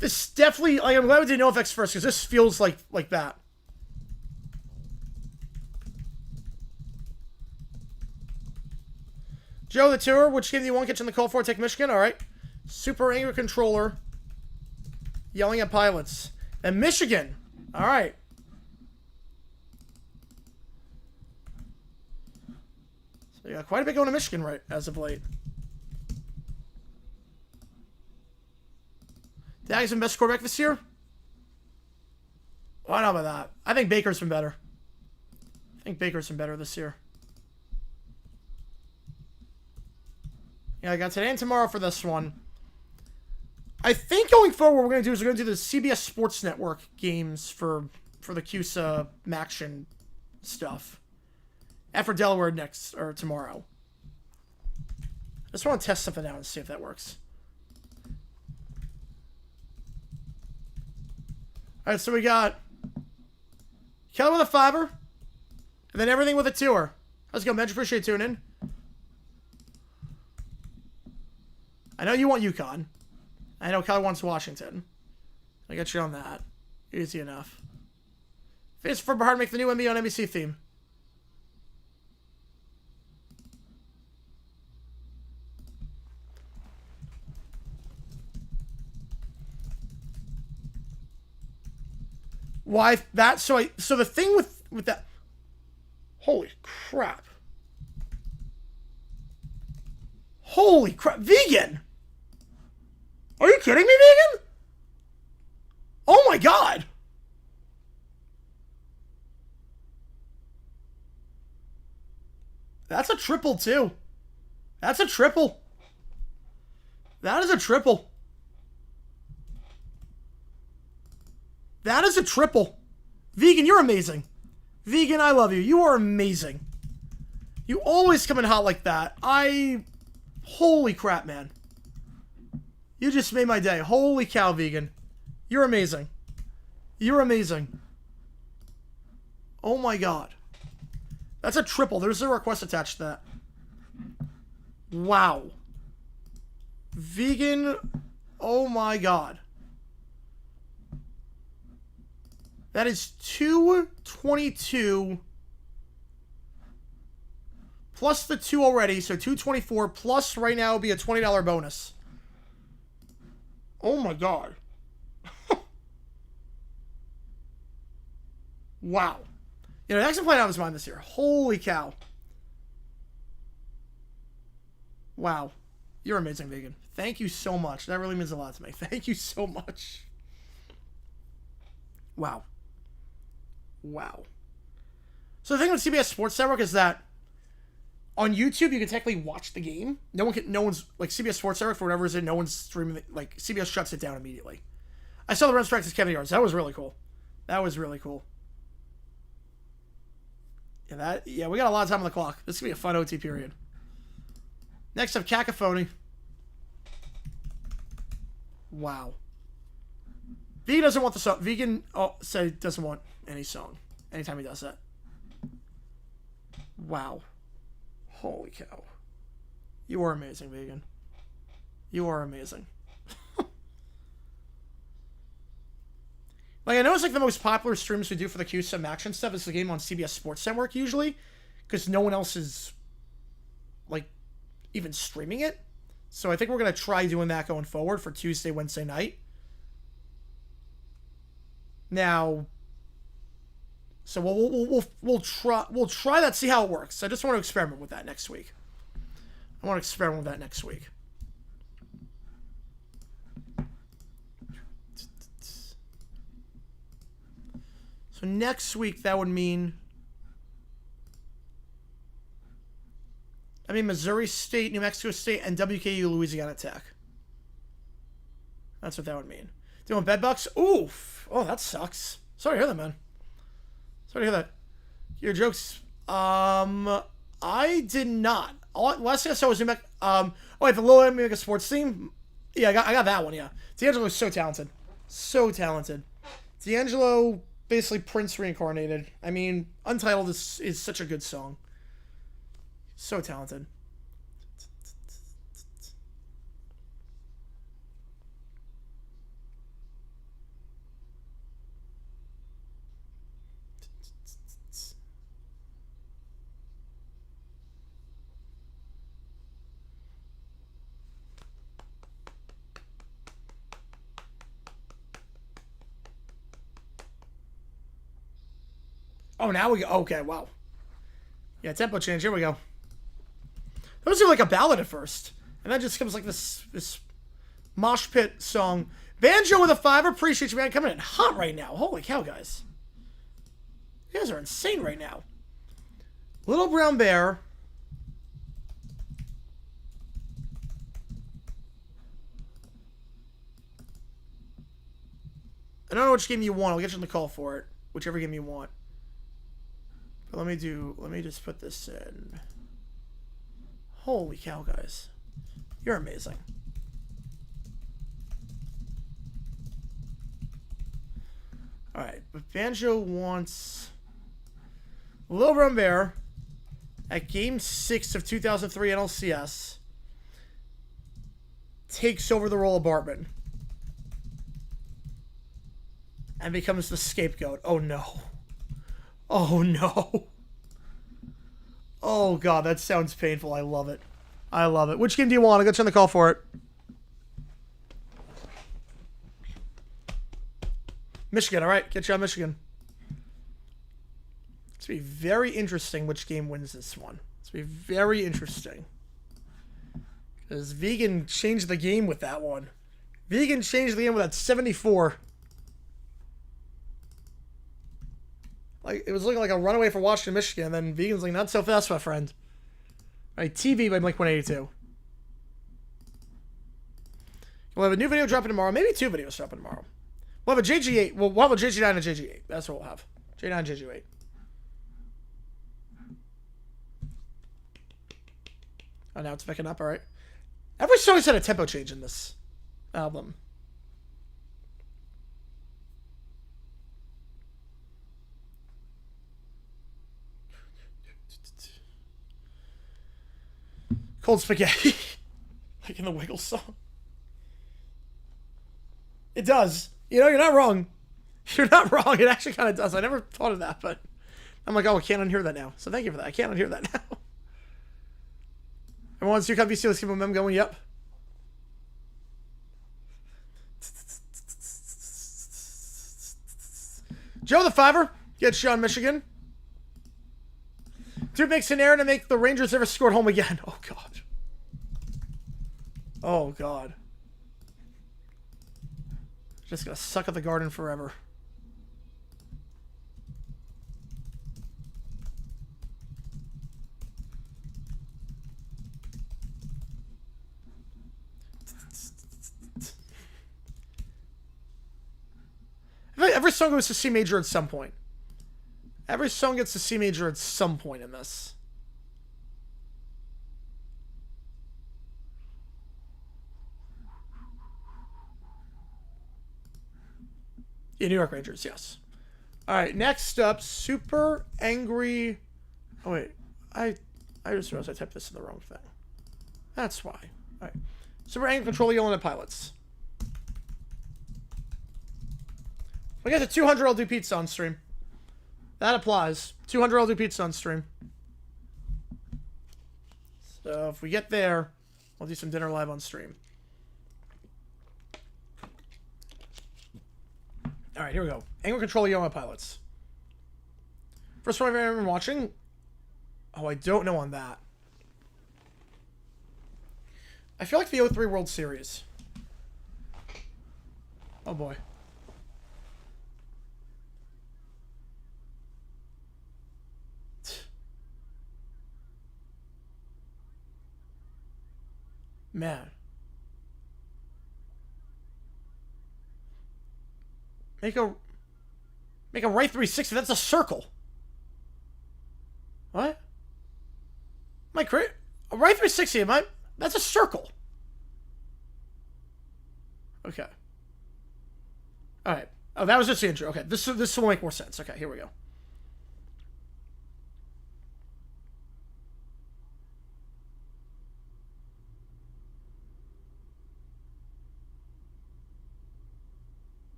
This definitely, like, I'm glad we did no effects first, because this feels like that. Joe the Tour, which game do you want to get in the call for? Take Michigan, alright. Super Angry Controller. Yelling at pilots. And Michigan. Alright. So you got quite a bit going to Michigan right as of late. Dag's been best quarterback this year? Why not about that? I think Baker's been better. I think Baker's been better this year. Yeah, I got today and tomorrow for this one. I think going forward, what we're going to do is we're going to do the CBS Sports Network games for the CUSA Maction stuff. And for Delaware next, or tomorrow. I just want to test something out and see if that works. Alright, so we got Keller with a 5-er, and then everything with a 2-er. How's it going, Benj? Appreciate you tuning in. I know you want UConn. I know Keller wants Washington. I got you on that. Easy enough. Face for Bahar to make the new NBA on NBC theme. Why that? So the thing with that. Holy crap! Holy crap! Vegan. Are you kidding me, Vegan? Oh my god! That's a triple too. That's a triple. That is a triple. That is a triple. Vegan, you're amazing. Vegan, I love you. You are amazing. You always come in hot like that. Holy crap, man. You just made my day. Holy cow, Vegan. You're amazing. You're amazing. Oh my god. That's a triple. There's a request attached to that. Wow. Vegan. Oh my god. That is 222 plus the 2 already, so 224 plus right now would be a $20 bonus. Oh my god. Wow. You know, it actually played out of his mind this year. Holy cow. Wow. You're amazing, Vegan. Thank you so much. That really means a lot to me. Thank you so much. Wow. Wow. So the thing with CBS Sports Network is that on YouTube you can technically watch the game. No one's like CBS Sports Network for whatever reason. No one's streaming it. Like CBS shuts it down immediately. I saw the Rams practice Kevin Yards. That was really cool. That was really cool. Yeah, we got a lot of time on the clock. This is gonna be a fun OT period. Next up, Cacophony. Wow. Vegan doesn't want the song. Vegan doesn't want any song anytime he does that. Wow. Holy cow. You are amazing, Vegan. You are amazing. Like, I know it's like the most popular streams we do for the QSM action stuff is the game on CBS Sports Network usually, because no one else is, like, even streaming it. So I think we're going to try doing that going forward for Tuesday, Wednesday night. Now, so we'll try that, see how it works. I just want to experiment with that next week. So next week that would mean mean, Missouri State, New Mexico State, and WKU Louisiana Tech. That's what that would mean. Doing bedbucks? Oof. Oh, that sucks. Sorry to hear that, man. Sorry to hear that. Your jokes. I did not. Last thing I saw was New Mexico. Oh, wait, the Little New Mexico sports team. Yeah, I got that one. Yeah, D'Angelo is so talented, so talented. D'Angelo basically Prince reincarnated. I mean, Untitled is such a good song. So talented. Oh, now we go. Okay, wow. Yeah, tempo change. Here we go. That was like a ballad at first, and then just comes like this mosh pit song. Banjo with a 5. Appreciate you, man. Coming in hot right now. Holy cow, guys. You guys are insane right now. Little Brown Bear. I don't know which game you want. I'll get you on the call for it. Whichever game you want. But let me just put this in. Holy cow, guys. You're amazing. Alright, but Banjo wants Little Brown Bear at Game 6 of 2003 NLCS takes over the role of Bartman and becomes the scapegoat. Oh no. Oh no. Oh god, that sounds painful. I love it. I love it. Which game do you want? I'll get you on the call for it. Michigan, alright. Get you on Michigan. It's going to be very interesting which game wins this one. It's going to be very interesting. Because Vegan changed the game with that one. Vegan changed the game with that 74. Like, it was looking like a runaway for Washington, Michigan, and then Vegan's like, not so fast, my friend. All right, TV by Blink-182. We'll have a new video dropping tomorrow. Maybe 2 videos dropping tomorrow. We'll have a JG8. We'll have a JG9 and a JG8. That's what we'll have. J9 and JG8. Oh, now it's picking up. All right. Every song's had a tempo change in this album. Cold spaghetti. Like in the Wiggles song. It does. You know, you're not wrong. You're not wrong. It actually kind of does. I never thought of that, but I'm like, oh, I can't unhear that now. So thank you for that. I can't unhear that now. Everyone wants to come see, let's keep a mem going. Yep. Joe the Fiver. Get Sean, Michigan. Dude makes an error to make the Rangers ever scored home again. Oh, God. Oh, God. Just gonna suck at the garden forever. Every song goes to C major at some point. Every song gets to C major at some point in this. Yeah, New York Rangers, yes. All right, next up, Super Angry... Oh, wait. I just realized I typed this in the wrong thing. That's why. All right. Super Angry Control the Illinois Pilots. We got the 200 I'll do pizza on stream. That applies. 200 I'll do pizza on stream. So if we get there, I'll do some dinner live on stream. All right, here we go. Angry Control Illinois Pilots. First one I've ever been watching. Oh, I don't know on that. I feel like the 03 World Series. Oh boy. Man. Make a right 360. That's a circle. What? Am I crazy? A right 360, am I? That's a circle. Okay. Alright. Oh, that was just the intro. Okay, this will make more sense. Okay, here we go.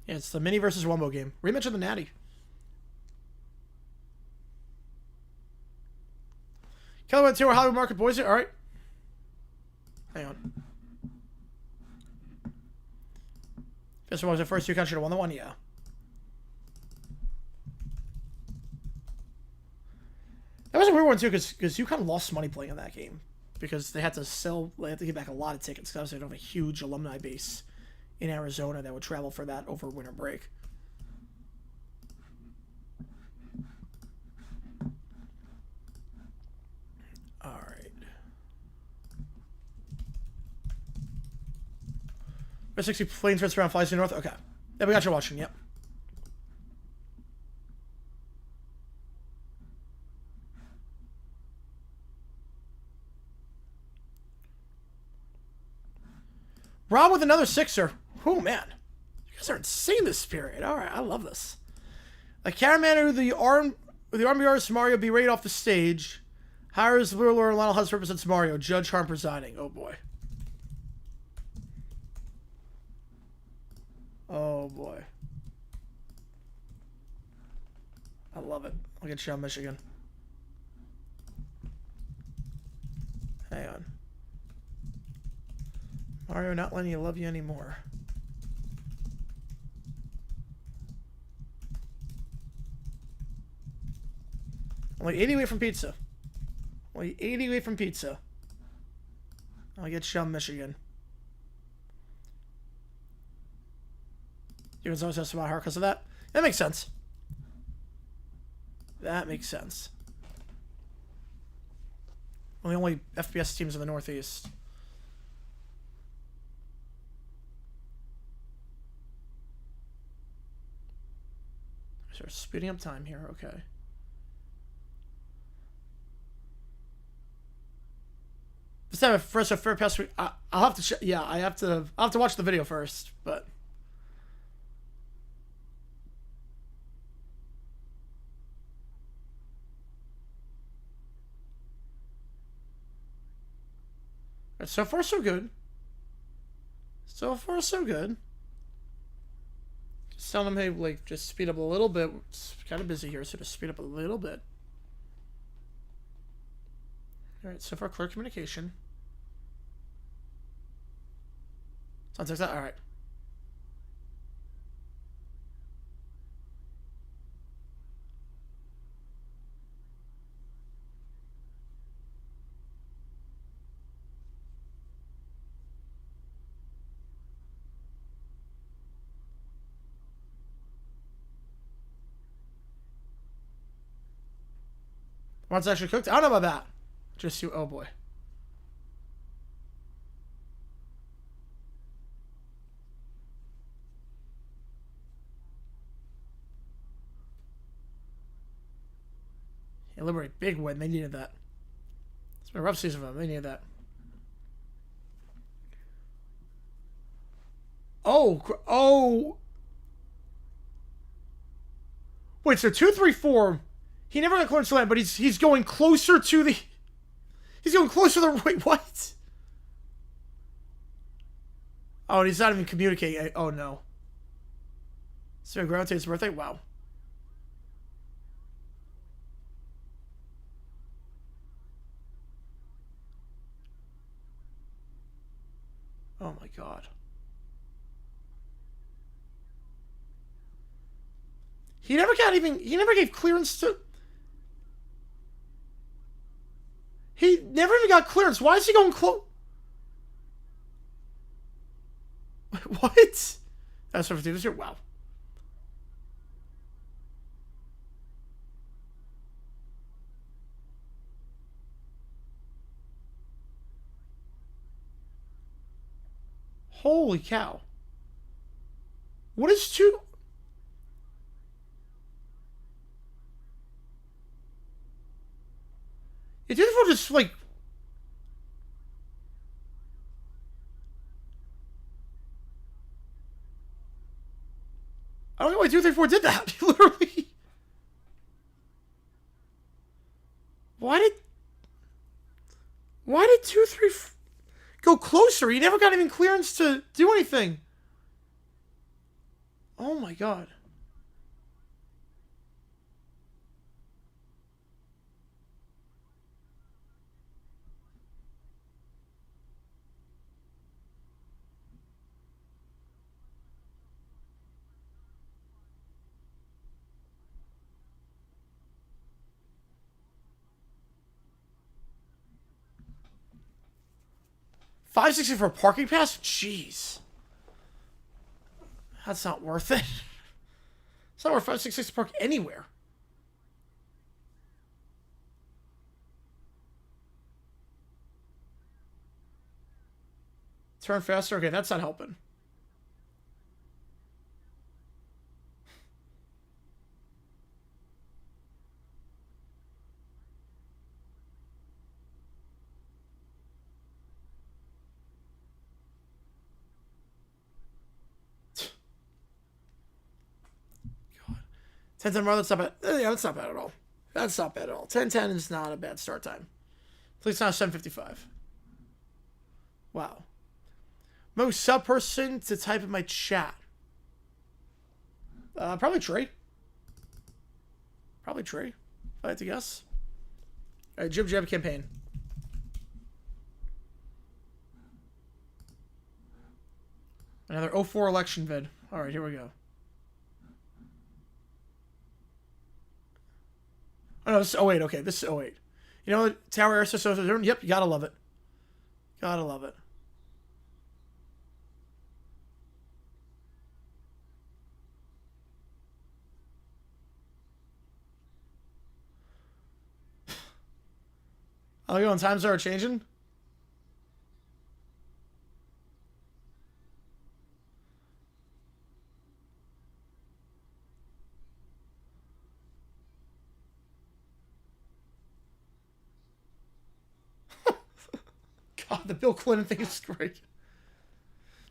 Yeah, it's the mini versus Wumbo game. Rematch of the Natty. Kelly went to our Hollywood Market, Boise. All right. Hang on. Guess what was the first two country to won the one? Yeah. That was a weird one too, because you kind of lost money playing in that game because they had to give back a lot of tickets because they have a huge alumni base in Arizona that would travel for that over winter break. All right. Red 60 plane trips around flies to north. Okay. Yeah, we got you watching. Yep. Rob with another sixer. Oh, man. You guys are insane this period. All right, I love this. A cameraman with the army artist Mario be right off the stage. Hires the Blue Lord Lionel Hutz represents Mario. Judge Harm presiding. Oh, boy. Oh, boy. I love it. I'll get you on Michigan. Hang on. Mario, not letting you love you anymore. Only 80 away from pizza. Only 80 away from pizza. I'll get you on Michigan. You guys always have some heart because of that? That makes sense. That makes sense. Only FPS teams in the Northeast. Start speeding up time here. Okay. This time, first a fair pass. I'll have to. Yeah, I'll have to watch the video first, but. So far, so good. So far, so good. Just tell them, hey, like, just speed up a little bit. It's kind of busy here, so just speed up a little bit. Alright, so far, clear communication. Sounds like that. Alright. Once actually cooked? I don't know about that. Just you. Oh boy. Yeah, Liberty, big win. They needed that. It's been a rough season for them. They needed that. Oh. Wait, so 2-3-4. He never got clearance to land, but he's going closer to the. He's going closer to the. Wait, what? Oh, and he's not even communicating. Oh no. So ground to his birthday. Wow. Oh my god. He never gave clearance to. He never even got clearance. Why is he going close? What? That's 50 this year? Wow. Holy cow. What is two? It did just like. I don't know why 234 did that. Literally. Why did 234 go closer? He never got even clearance to do anything. Oh my god. $560 for a parking pass? Jeez. That's not worth it. It's not worth $566 to park anywhere. Turn faster? Okay, that's not helping. God. 10-10 run, that's not bad. Yeah, that's not bad at all. That's not bad at all. 10-10 is not a bad start time. At least not 7:55. Wow. Most sub person to type in my chat. Probably Trey. Probably Trey, if I had to guess. Alright, Jib Jab campaign. Another 04 election vid. Alright, here we go. Oh no, this is 08. Okay, this is 08. You know what? Tower Air System. Yep, you gotta love it. Gotta love it. Oh, you on times are changing? God, the Bill Clinton thing is great.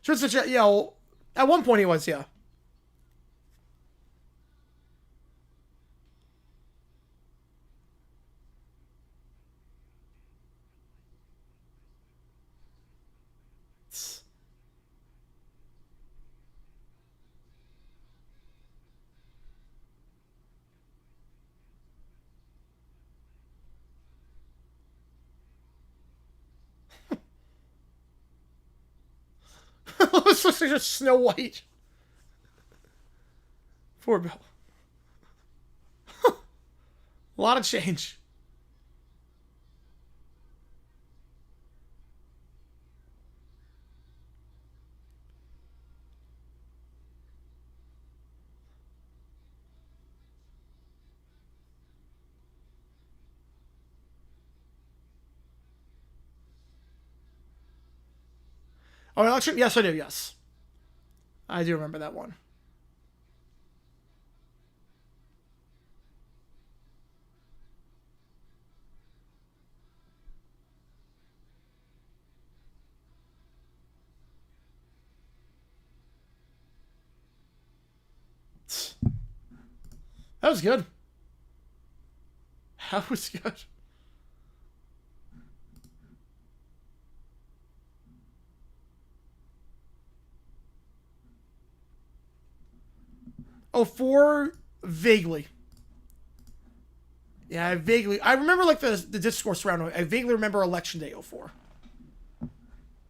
Yeah, well, at one point he was, yeah. It's supposed to be just Snow White. Poor Bill. A lot of change. Oh, election? Yes, I do, yes. I do remember that one. That was good. That was good. Oh, 04, vaguely. Yeah, I remember like the discourse around. I vaguely remember Election Day 04.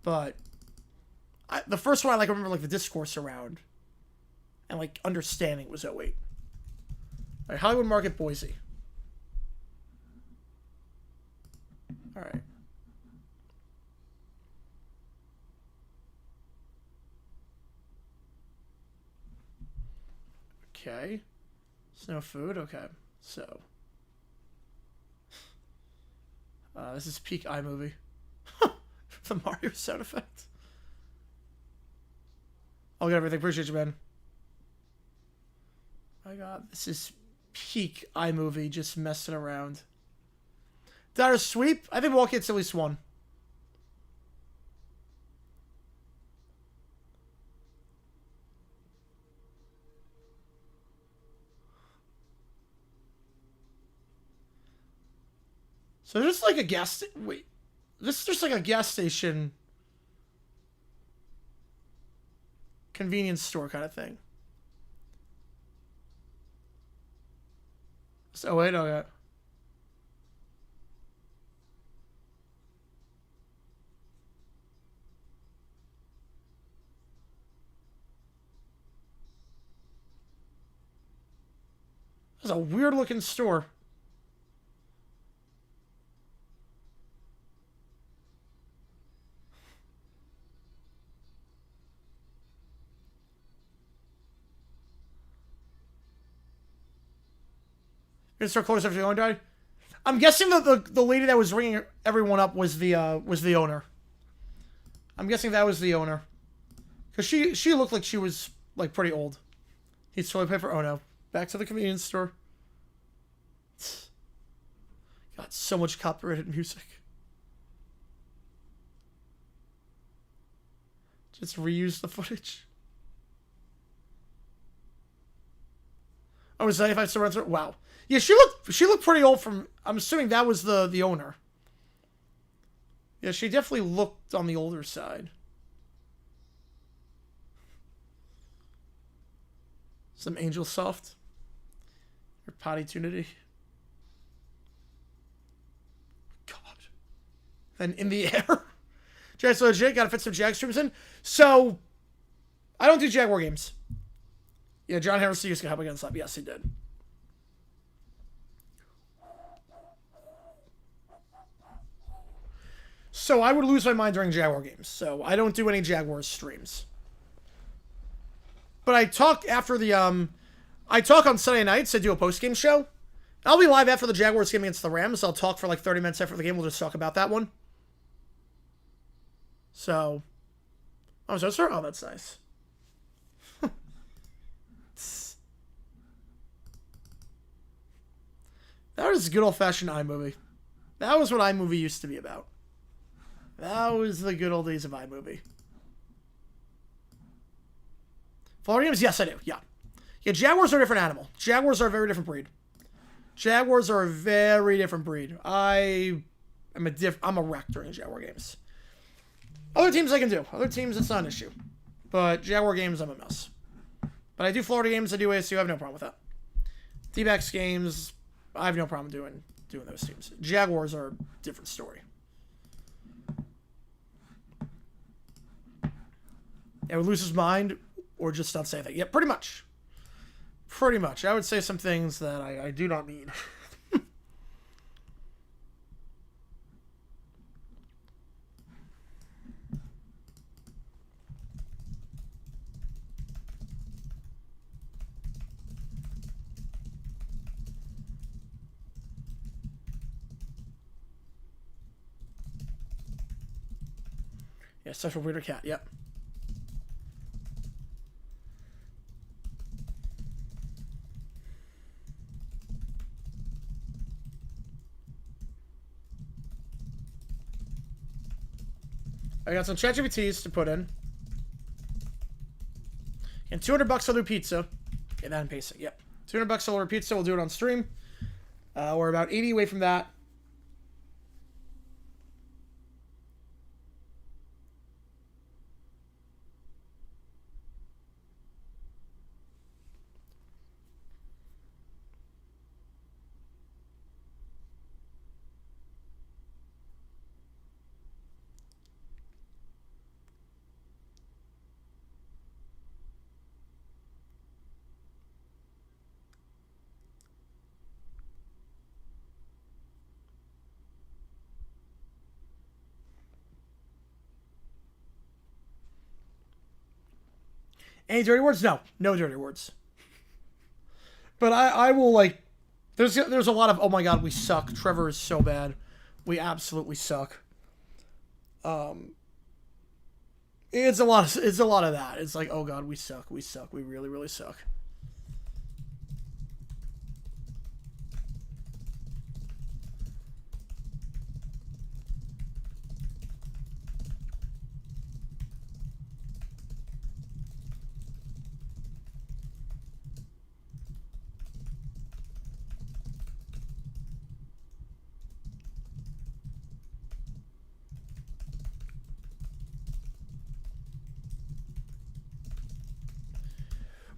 But the first one I remember like the discourse around and like understanding was 08. All right, Hollywood Market, Boise. All right. Okay. There's no food. Okay. So. This is peak iMovie. The Mario sound effect. I'll get everything. Appreciate you, man. My God, this is peak iMovie just messing around. Dire sweep? I think Walk gets at least one. So there's like a gas... Wait. This is just like a gas station... convenience store kind of thing. So wait, okay. It's a weird looking store. Gonna start close after the owner died. I'm guessing the lady that was ringing everyone up was the owner. I'm guessing that was the owner, because she looked like she was like pretty old. He's toilet paper. Oh no! Back to the convenience store. Got so much copyrighted music. Just reuse the footage. Oh, is that if I still run through? Wow. Yeah, she looked pretty old from... I'm assuming that was the owner. Yeah, she definitely looked on the older side. Some Angel Soft. Or Potty Tunity. God. And In the Air. So Jake gotta fit some Jag streams in. So, I don't do Jaguar games. Yeah, John Harris used to help against that. Yes, he did. So I would lose my mind during Jaguar games. So I don't do any Jaguars streams. But I talk after the I talk on Sunday nights. I do a post-game show. I'll be live after the Jaguars game against the Rams. I'll talk for like 30 minutes after the game. We'll just talk about that one. So, oh, so sir, oh, that's nice. That was a good old-fashioned iMovie. That was what iMovie used to be about. That was the good old days of iMovie. Florida games? Yes, I do. Yeah. Yeah, Jaguars are a different animal. Jaguars are a very different breed. Jaguars are a very different breed. I'm a wreck during Jaguar games. Other teams I can do. Other teams, it's not an issue. But Jaguar games, I'm a mess. But I do Florida games, I do ASU, I have no problem with that. D-backs games, I have no problem doing those teams. Jaguars are a different story. I would lose his mind or just not say anything. Yeah, pretty much. Pretty much. I would say some things that I do not mean. Yeah, such a weirder cat. Yep. I got some ChatGPTs to put in. And $200 I'll do pizza. Okay, that and pacing. Yep. $200 I'll order pizza. We'll do it on stream. We're about 80 away from that. Any dirty words? No. No dirty words. But I will, like... There's a lot of, oh my god, we suck. Trevor is so bad. We absolutely suck. It's a lot of that. It's like, oh god, we suck. We suck. We really, really suck.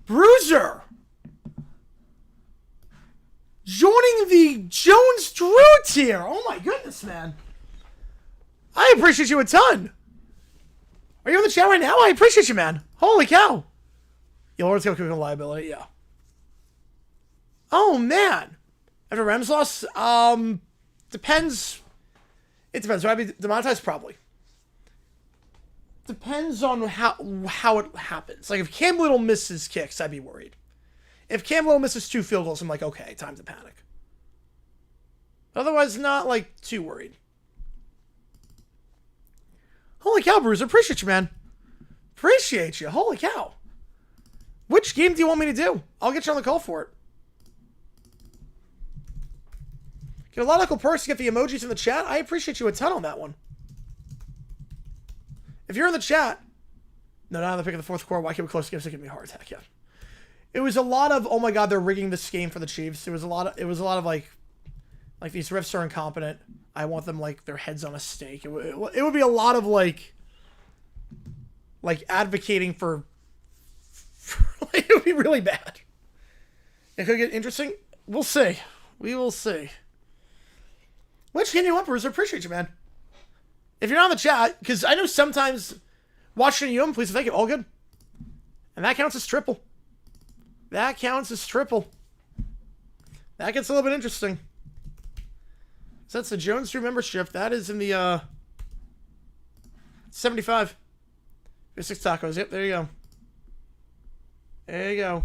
Bruiser joining the Jones Drew tier. Oh my goodness, man. I appreciate you a ton. Are you in the chat right now? I appreciate you, man. Holy cow. You'll always go quick on liability, yeah. Oh man. After Rams loss, depends. It depends. Would I be demonetized? Probably. Depends on how it happens. Like, if Cam Little misses kicks, I'd be worried. If Cam Little misses 2 field goals, I'm like, okay, time to panic. Otherwise, not, like, too worried. Holy cow, Bruiser. Appreciate you, man. Appreciate you. Holy cow. Which game do you want me to do? I'll get you on the call for it. Get a lot of cool perks to get the emojis in the chat. I appreciate you a ton on that one. If you're in the chat, no, not the pick of the fourth quarter. Why keep it close? Games giving me a heart attack. Yeah, it was a lot of, oh my god, they're rigging this game for the Chiefs. It was a lot of like these refs are incompetent. I want them like their heads on a stake. It would be a lot of like advocating for it would be really bad. It could get interesting. We'll see. We will see. Which game you want, Bruiser? Appreciate you, man. If you're not in the chat, because I know sometimes watching you, please thank you. All good. And that counts as triple. That counts as triple. That gets a little bit interesting. So that's the Jones Drew membership. That is in the 75. There's 6 tacos. Yep, there you go. There you go.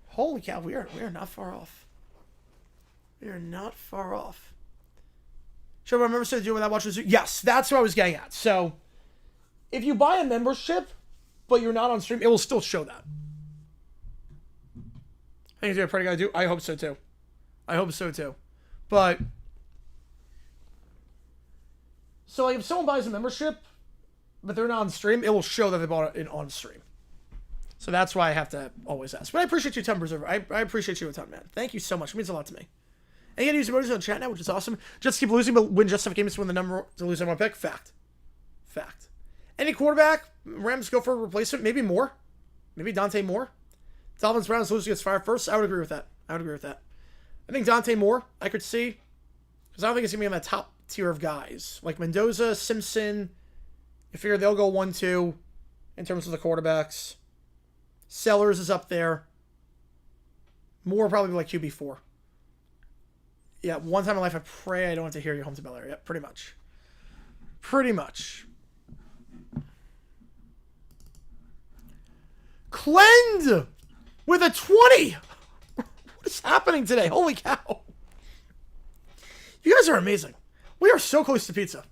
Holy cow, we are not far off. We are not far off. Should I remember to do when I watch this? Yes, that's what I was getting at. So, if you buy a membership, but you're not on stream, it will still show that. I think it's pretty good to do. I hope so too. I hope so too. But, so like if someone buys a membership, but they're not on stream, it will show that they bought it on stream. So that's why I have to always ask. But I appreciate you a ton, Preserver. I appreciate you a ton, man. Thank you so much. It means a lot to me. And you can use emojis on the chat now, which is awesome. Just keep losing, but win just enough games to win the number to lose on one pick. Fact. Fact. Any quarterback, Rams go for a replacement, maybe more. Maybe Dante Moore. Dolphins Browns lose against Fire first. I would agree with that. I think Dante Moore, I could see. Because I don't think it's going to be on that top tier of guys. Like Mendoza, Simpson. I figure they'll go 1-2 in terms of the quarterbacks. Sellers is up there. Moore probably like QB4. Yeah, one time in life I pray I don't have to hear you home to Bel Air. Yep, pretty much. Pretty much. Clend with a 20. What is happening today? Holy cow. You guys are amazing. We are so close to pizza.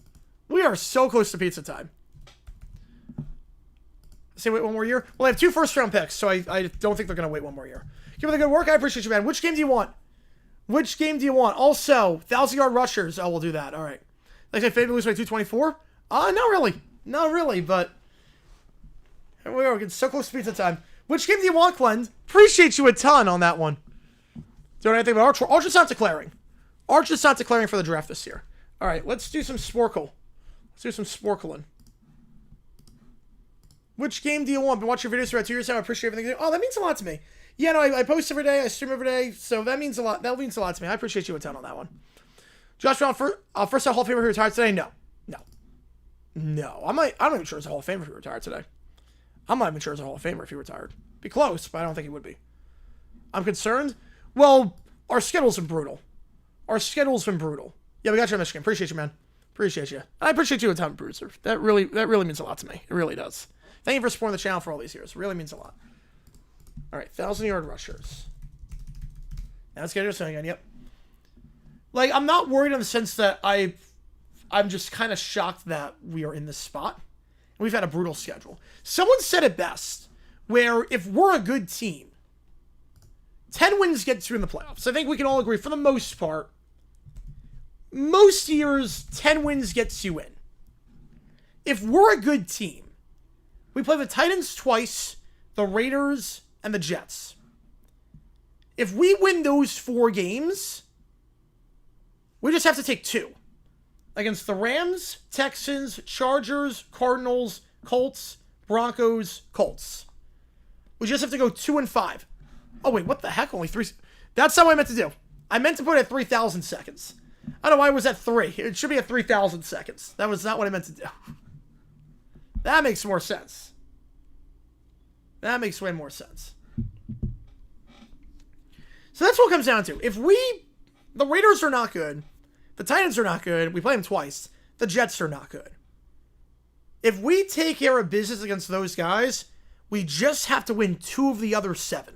We are so close to pizza time. Say wait one more year? Well, I have 2 first-round picks, so I don't think they're going to wait one more year. Give me the good work. I appreciate you, man. Which game do you want? Which game do you want? Also, 1,000-yard rushers. Oh, we'll do that. All right. Like I favored lose by 224? Not really. Not really, but here we are. We're getting so close to pizza time. Which game do you want, Clend? Appreciate you a ton on that one. Doing anything about Archer? Archer's not declaring. Archer's not declaring for the draft this year. All right, let's do some Sporkle. Let's do some Sporkling. Which game do you want? Been watching your videos for about 2 years now. I appreciate everything. Oh, that means a lot to me. Yeah, no, I post every day. I stream every day. So that means a lot. That means a lot to me. I appreciate you a ton on that one. Josh Brown, first Hall of Famer who retired today? No. I'm not even sure it's a Hall of Famer if he retired today. I'm not even sure it's a Hall of Famer if he retired. Be close, but I don't think he would be. I'm concerned. Well, our schedule's been brutal. Yeah, we got you in Michigan. Appreciate you, man. Appreciate you. I appreciate you a ton, Bruiser. That really means a lot to me. It really does. Thank you for supporting the channel for all these years. It really means a lot. All right, 1,000-yard rushers. Now let's get into something again. Yep. Like, I'm not worried in the sense that I I'm just kind of shocked that we are in this spot. We've had a brutal schedule. Someone said it best, where if we're a good team, 10 wins gets you in the playoffs. I think we can all agree, for the most part, most years, 10 wins gets you in. If we're a good team, we play the Titans twice, the Raiders, and the Jets. If we win those 4 games, we just have to take 2. Against the Rams, Texans, Chargers, Cardinals, Colts, Broncos, Colts. We just have to go 2-5. Oh, wait, what the heck? Only 3. That's not what I meant to do. I meant to put it at 3,000 seconds. I don't know why it was at 3. It should be at 3,000 seconds. That was not what I meant to do. That makes more sense. That makes way more sense. So that's what it comes down to. If the Raiders are not good, the Titans are not good, we play them twice, the Jets are not good. If we take care of business against those guys, we just have to win 2 of the other 7.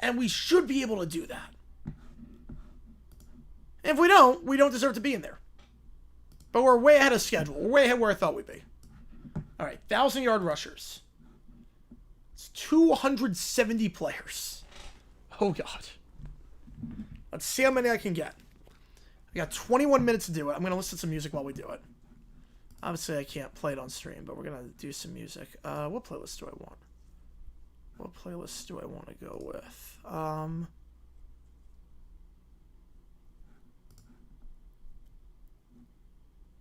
And we should be able to do that. If we don't deserve to be in there. But we're way ahead of schedule. We're way ahead where I thought we'd be. All right, 1,000-yard rushers. It's 270 players. Oh, God. Let's see how many I can get. I got 21 minutes to do it. I'm going to listen to some music while we do it. Obviously, I can't play it on stream, but we're going to do some music. What playlist do I want? What playlist do I want to go with?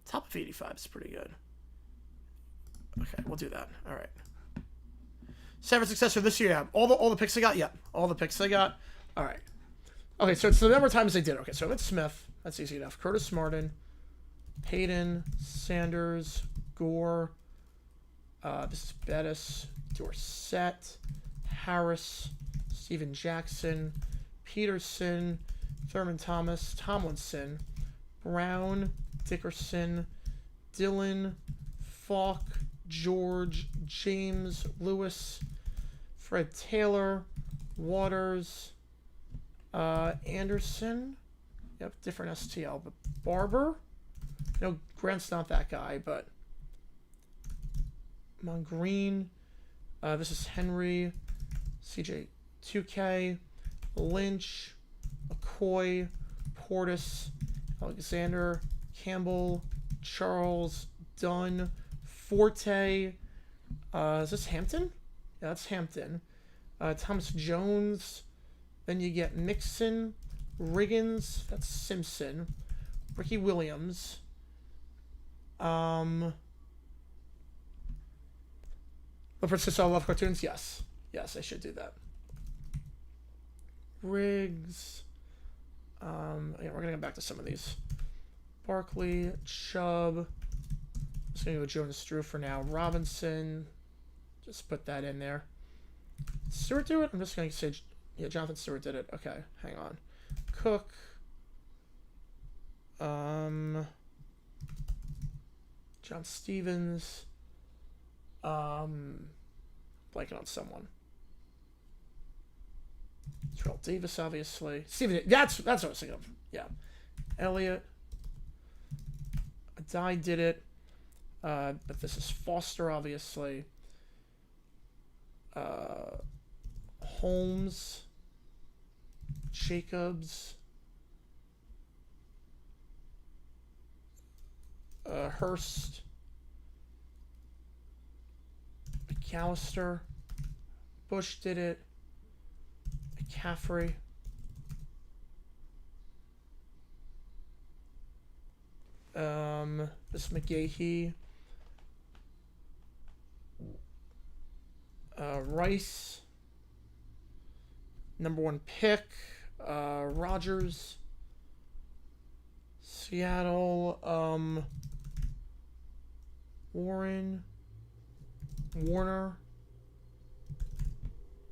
Top of 85 is pretty good. Okay, we'll do that. All right. Seven successor this year. Yeah. All the picks I got. Yep. All the picks I got. All right. Okay, so it's the number of times they did. Okay, so I went Smith. That's easy enough. Curtis Martin, Payton, Sanders, Gore. This is Bettis, Dorsett, Harris, Steven Jackson, Peterson, Thurman Thomas, Tomlinson, Brown, Dickerson, Dillon, Falk, George, James, Lewis, Fred Taylor, Waters, Anderson. Yep, different STL, but Barber. No, Grant's not that guy, but Mongreen. This is Henry, CJ 2K, Lynch, McCoy, Portis, Alexander, Campbell, Charles, Dunn, Forte. Is this Hampton? Yeah, that's Hampton. Thomas Jones. Then you get Mixon, Riggins. That's Simpson. Ricky Williams. The Princess I Love Cartoons? Yes. Yes, I should do that. Riggs. Yeah, we're going to get back to some of these. Barkley, Chubb. I'm just going to go Jonas Drew for now. Robinson. Just put that in there. Did Stewart do it? I'm just going to say... Yeah, Jonathan Stewart did it. Okay, hang on. Cook. John Stevens. Blanking on someone. Terrell Davis, obviously. Steven, that's what I was thinking of. Yeah. Elliott. Adai did it. But this is Foster, obviously. Holmes. Jacobs. Hurst. McAllister. Bush did it. McCaffrey. This McGahee. Rice. Number 1 pick. Rodgers. Seattle. Warren. Warner.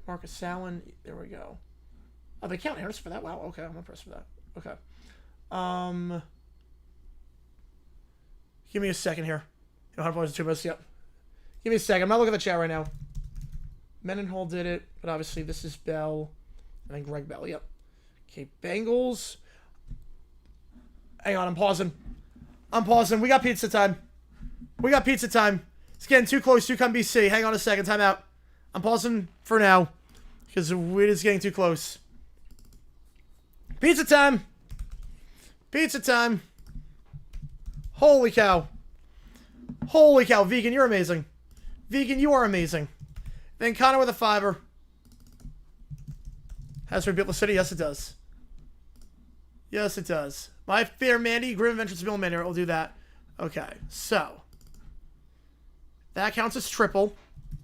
Marcus Allen. There we go. Oh, they count Harris for that? Wow, okay. I'm impressed with that. Okay. Give me a second here. You know how to play 2 minutes? Yep. Give me a second. I'm not looking at the chat right now. Mendenhall did it, but obviously this is Bell. And then Greg Bell. Yep. Okay, Bengals. Hang on, I'm pausing. I'm pausing. We got pizza time. We got pizza time. It's getting too close to come BC. Hang on a second. Time out. I'm pausing for now. Because it is getting too close. Pizza time. Pizza time. Holy cow. Holy cow. Vegan, you're amazing. Vegan, you are amazing. Then Connor with a $5. Has rebuilt the city? Yes, it does. Yes, it does. My fair Mandy, Grim Adventures Bill Mandy. We'll do that. Okay, so. That counts as triple.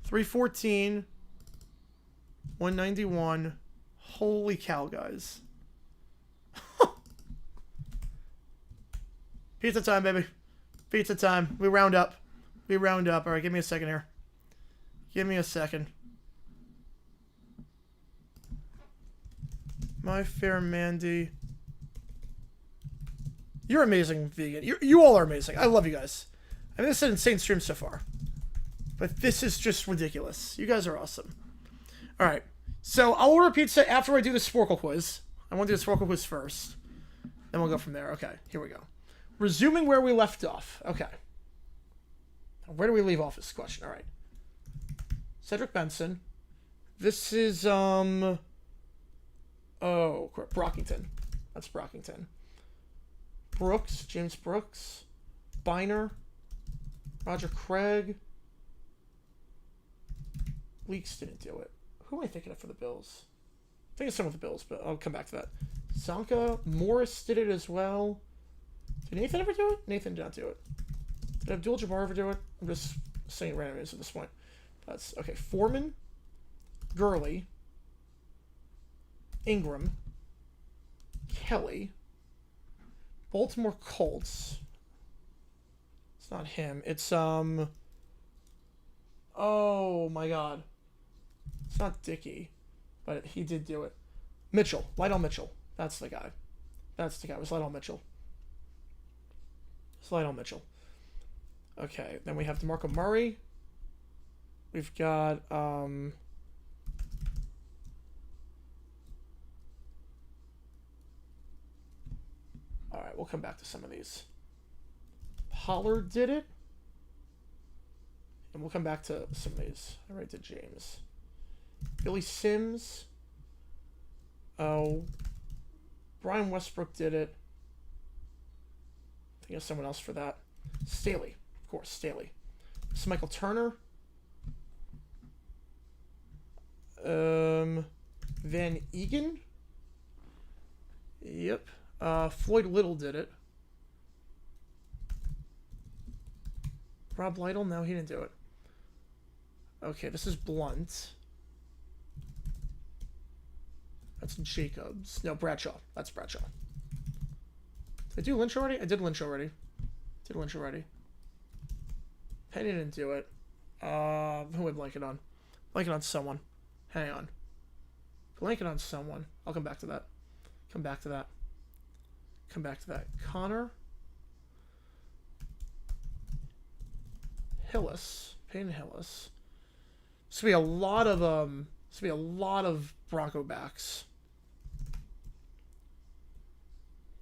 314. 191. Holy cow, guys. Pizza time, baby. Pizza time. We round up. We round up. Alright, give me a second here. Give me a second. My fair Mandy. You're amazing, Vegan. You all are amazing. I love you guys. I mean, this is an insane stream so far. But this is just ridiculous. You guys are awesome. Alright. So, I'll order pizza after I do the Sporkle quiz. I want to do the Sporkle quiz first. Then we'll go from there. Okay, here we go. Resuming where we left off. Okay. Where do we leave off this question? Alright. Cedric Benson. This is, oh, Brockington. That's Brockington. Brooks. James Brooks. Biner. Roger Craig. Leaks didn't do it. Who am I thinking of for the Bills? I think it's someone with the Bills, but I'll come back to that. Zonka. Morris did it as well. Did Nathan ever do it? Nathan did not do it. Did Abdul-Jabbar ever do it? I'm just saying random names at this point. That's okay. Foreman. Gurley. Ingram. Kelly. Baltimore Colts. It's not him. It's, oh my god. It's not Dickey. But he did do it. Mitchell. Lydell Mitchell. That's the guy. That's the guy. It was Lydell Mitchell. It's Lydell Mitchell. Okay. Then we have DeMarco Murray. We've got, alright, we'll come back to some of these. Pollard did it. And we'll come back to some of these. I already did James. Billy Sims. Oh. Brian Westbrook did it. I think there's someone else for that. Staley. Of course, Staley. It's Michael Turner. Van Egan. Yep. Floyd Little did it. Rob Lytle? No, he didn't do it. Okay, this is Blunt. That's Jacobs. No, Bradshaw. That's Bradshaw. Did I do Lynch already? I did Lynch already. Did Lynch already. Penny didn't do it. Who am I blanking on? Blanking on someone. Hang on. Blanking on someone. I'll come back to that. Come back to that. Come back to that. Connor. Hillis. Payne Hillis. This will be a lot of this will be a lot of Bronco backs.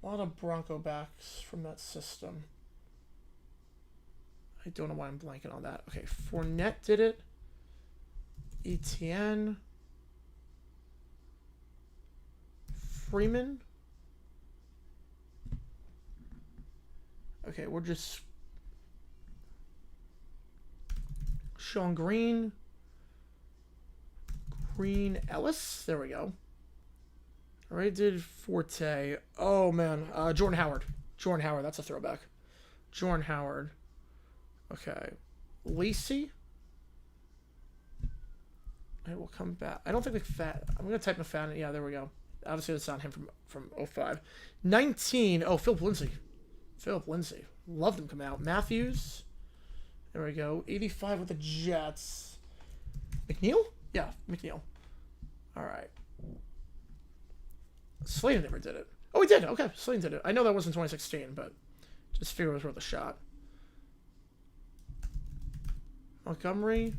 A lot of Bronco backs from that system. I don't know why I'm blanking on that. Okay, Fournette did it. Etienne. Freeman. Okay, we're just... Sean Green. Green Ellis. There we go. Already did Forte. Oh, man. Jordan Howard. Jordan Howard. That's a throwback. Jordan Howard. Okay. Lacey. I will come back. I don't think McFadden. I'm going to type McFadden. Yeah, there we go. Obviously, that's not him from 05. 19. Oh, Philip Lindsay. Philip Lindsay. Loved him coming out. Matthews. There we go. 85 with the Jets. McNeil? Yeah, McNeil. All right. Slayton never did it. Oh, he did. Okay, Slayton did it. I know that wasn't 2016, but just figured it was worth a shot. Montgomery.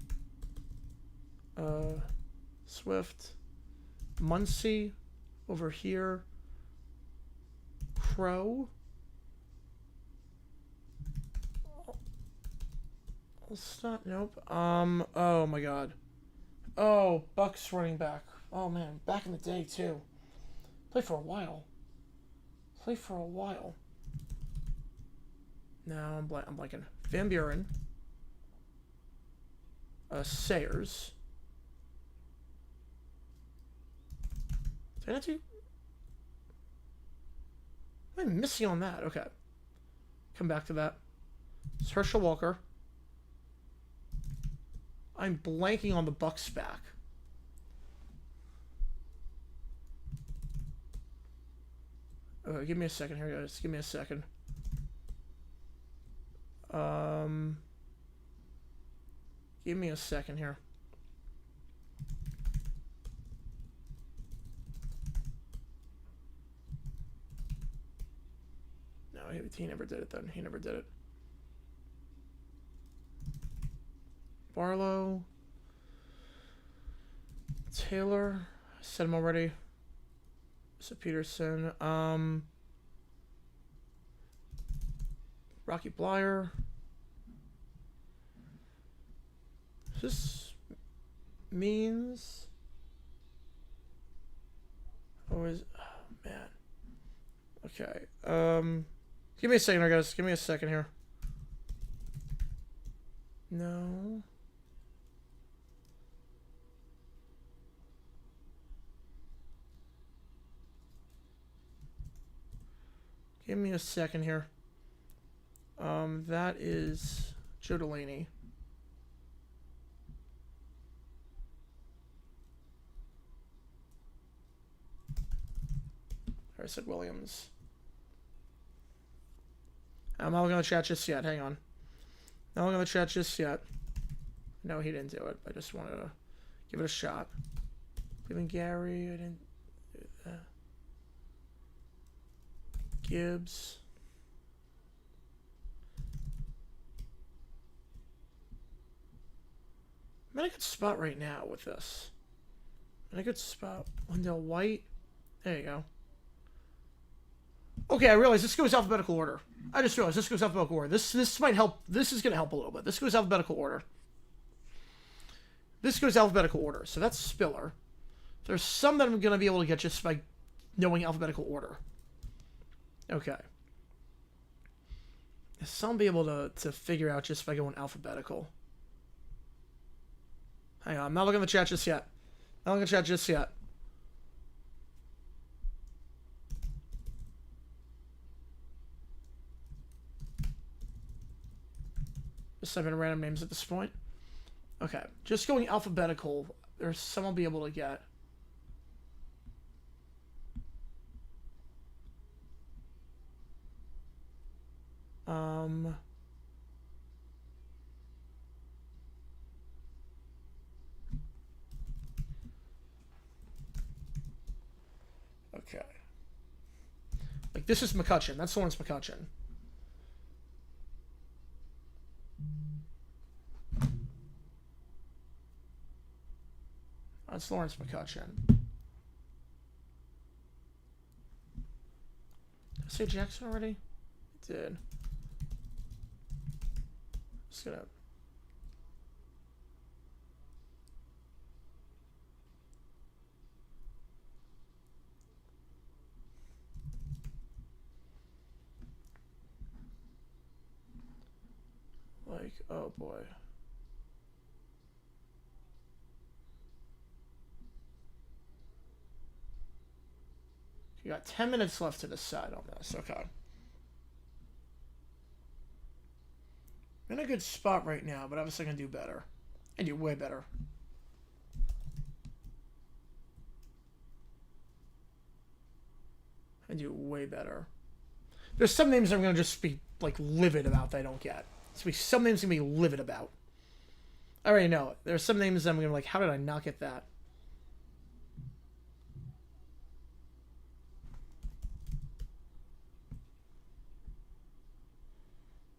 Swift. Muncie. Over here. Crow. Stop. Nope. Oh my God. Oh, Bucks running back. Oh man, back in the day too. Played for a while. Now I'm blanking. Van Buren. Sayers. Did I not do? What am I missing on that? Okay. Come back to that. It's Herschel Walker. I'm blanking on the Bucks back. Give me a second here, guys. Give me a second. Give me a second here. No, he never did it then. He never did it. Barlow. Taylor. I said him already. So Peterson. Rocky Blyer. This means. Oh, man. Okay. Give me a second here, guys. Give me a second here. No. Give me a second here. That is Joe Delaney. I said Williams. I'm not going to chat just yet. Hang on. Not going to chat just yet. No, he didn't do it. I just wanted to give it a shot. Even Gary, I didn't do that. Gibbs. I'm in a good spot right now with this. I'm in a good spot. Wendell White. There you go. Okay, I realize this goes alphabetical order. I just realized this goes alphabetical order. This might help. This is going to help a little bit. This goes alphabetical order. This goes alphabetical order. So that's Spiller. There's some that I'm going to be able to get just by knowing alphabetical order. Okay. Some I'll be able to figure out just by going alphabetical. Hang on, I'm not looking at the chat just yet. Not looking at the chat just yet. Just typing in random names at this point. Okay, just going alphabetical. There's some I'll be able to get. Okay. Like, this is McCutcheon. That's Lawrence McCutcheon. That's Lawrence McCutcheon. Did I say Jackson already? I did. Just gonna... Like, oh boy. You got 10 minutes left to decide on this. Okay. I'm in a good spot right now, but obviously I can do better. I do way better. I do way better. There's some names I'm going to just be, like, livid about that I don't get. Some names I'm going to be livid about. I already know it. There's some names I'm going to be like, how did I not get that?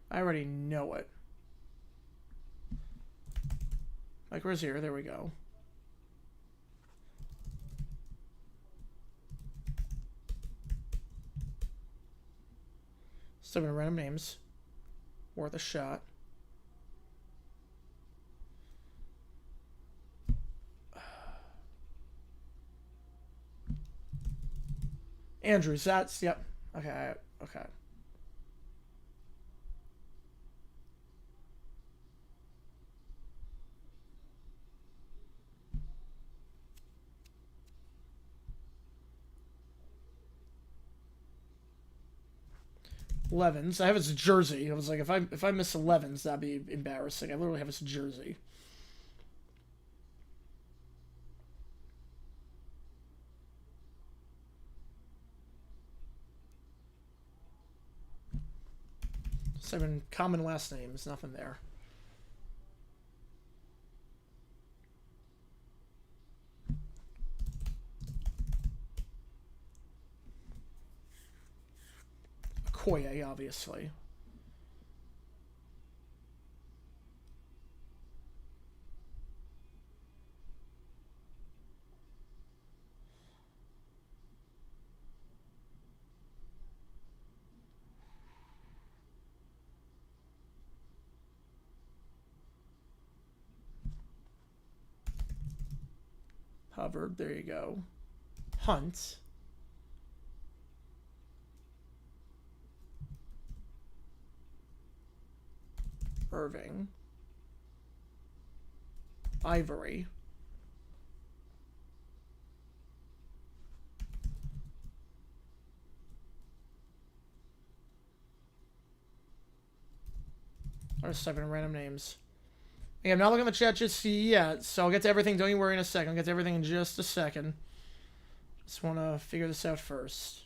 I already know it. Mike Rozier, there we go. Still random names. Worth a shot. Andrews, that's, yep. Okay, okay. Levens. I have his jersey. I was like, if I miss Levens, that'd be embarrassing. I literally have his jersey. Seven common last names. Nothing there. Koye, obviously. Hubbard, there you go. Hunt. Irving. Ivory. I'll just type in random names. Yeah, I'm not looking at the chat just yet, so I'll get to everything. Don't you worry in a second. I'll get to everything in just a second. Just want to figure this out first.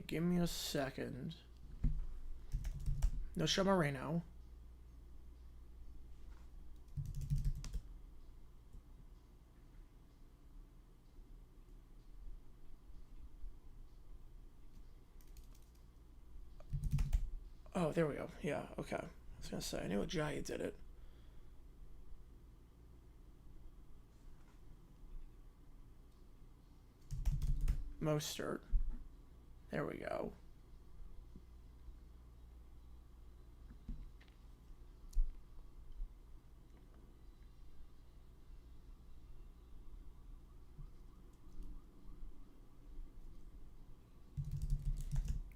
Give me a second. No show Moreno. Oh, there we go. Yeah, okay. I was gonna say, I knew Ajayi did it. Mostert. There we go.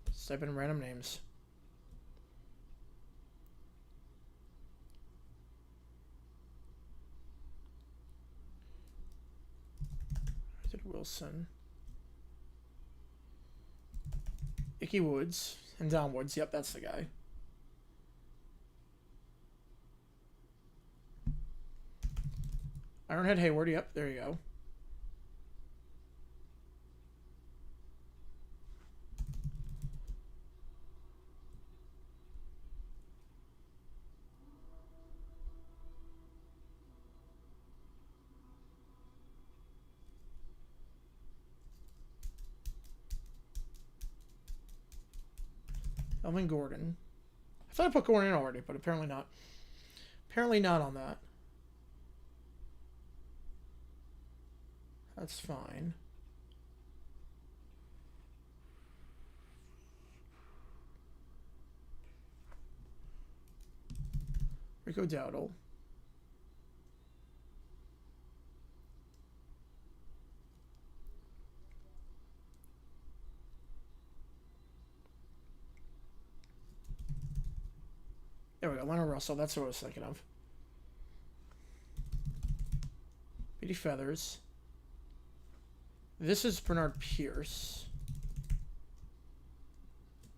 Just type in random names. I did Wilson. Icky Woods and Downwards. Yep, that's the guy. Ironhead Hayward. Yep, there you go. Elvin Gordon. I thought I put Gordon in already, but apparently not. Apparently not on that. That's fine. Rico Dowdle. There we go. Leonard Russell. That's what I was thinking of. Petey Feathers. This is Bernard Pierce.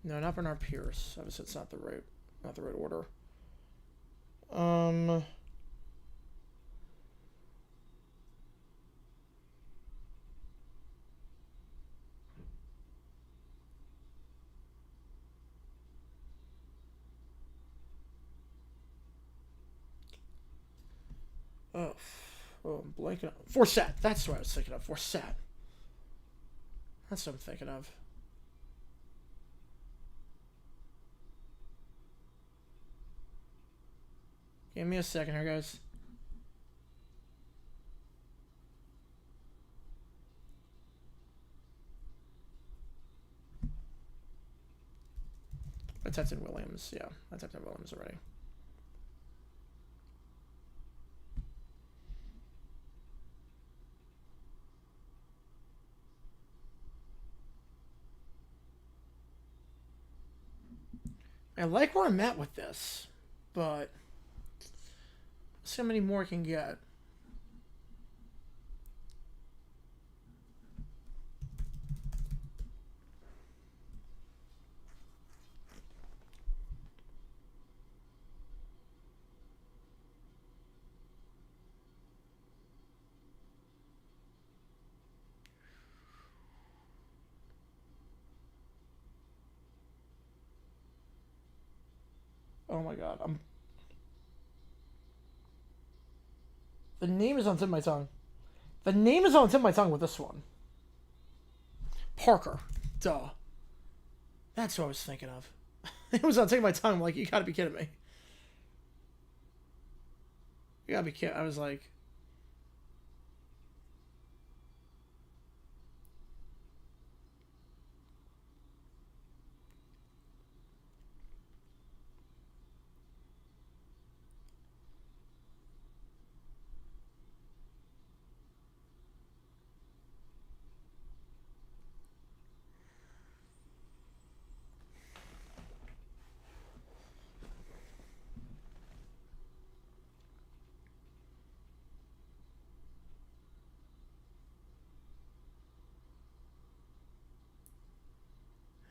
No, not Bernard Pierce. Obviously, it's not the right order. Oh, I'm blanking. Forsett. That's what I was thinking of. Forsett. That's what I'm thinking of. Give me a second here, guys. I typed in Williams. Yeah, I typed in Williams already. I like where I'm at with this, but let's see how many more I can get. Oh my god, the name is on the tip of my tongue. The name is on the tip of my tongue with this one. Parker. Duh. That's what I was thinking of. It was on the tip of my tongue. I'm like, you gotta be kidding me. You gotta be kidding. I was like...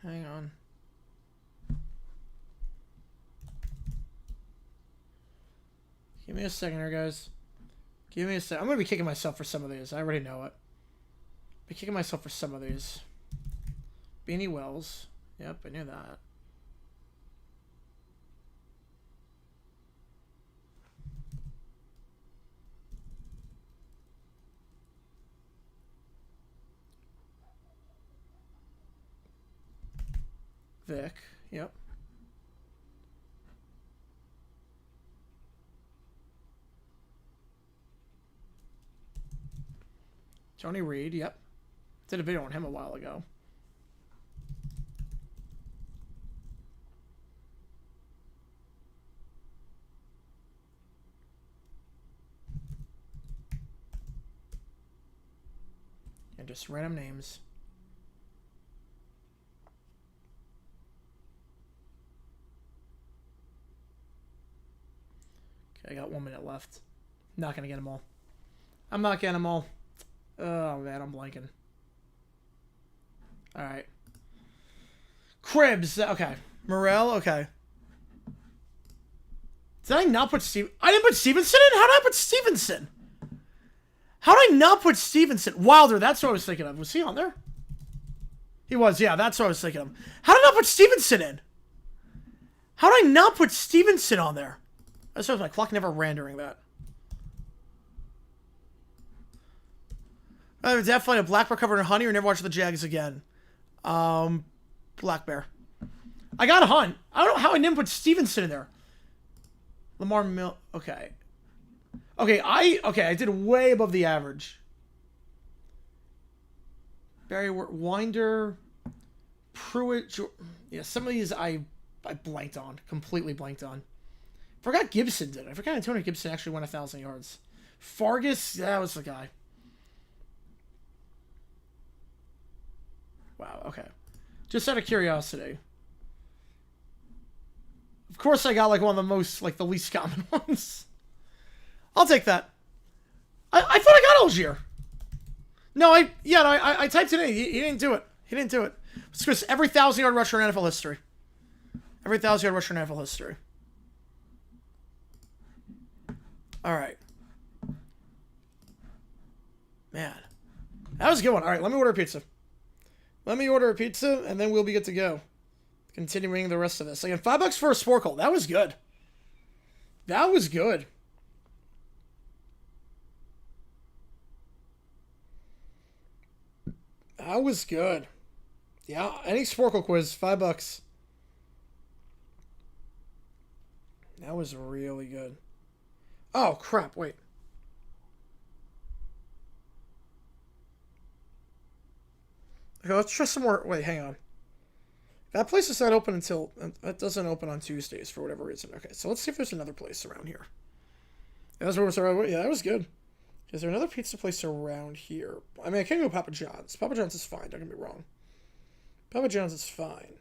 Hang on. Give me a second here, guys. Give me a second. I'm going to be kicking myself for some of these. I already know it. Be kicking myself for some of these. Beanie Wells. Yep, I knew that. Vic. Yep. Johnny Reed. Yep. Did a video on him a while ago. And just random names. Okay, I got 1 minute left. Not gonna get them all. I'm not getting them all. Oh man, I'm blanking. Alright. Cribs. Okay. Morel. Okay. Did I not put Steve? I didn't put Stevenson in? How did I put Stevenson? How did I not put Stevenson? Wilder, that's what I was thinking of. Was he on there? He was, yeah, that's what I was thinking of. How did I not put Stevenson in? How did I not put Stevenson on there? I suppose my clock never ran during that. Definitely a black bear covered in honey or never watch the Jags again. Black bear. I got a hunt. I don't know how I didn't put Stevenson in there. Lamar Mill. Okay. Okay, I did way above the average. Barry Winder, Pruitt. Yeah, some of these I blanked on. Completely blanked on. Forgot Gibson did. I forgot Antonio Gibson actually went 1,000 yards. Fargus, that was the guy. Wow, okay. Just out of curiosity. Of course I got like one of the most, like the least common ones. I'll take that. I thought I got Algier. No, I typed it in. He didn't do it. He didn't do it. It's because every 1,000-yard rusher in NFL history. Every 1,000-yard rusher in NFL history. All right. Man. That was a good one. All right, let me order a pizza. Let me order a pizza, and then we'll be good to go. Continuing the rest of this. Again, $5 for a Sporkle. That was good. That was good. That was good. Yeah, any Sporkle quiz, $5. That was really good. Oh, crap, wait. Okay, let's try some more. Wait, hang on. That place is not open until... It doesn't open on Tuesdays for whatever reason. Okay, so let's see if there's another place around here. That's where we're around. Yeah, that was good. Is there another pizza place around here? I mean, I can go Papa John's. Papa John's is fine, don't get me wrong. Papa John's is fine.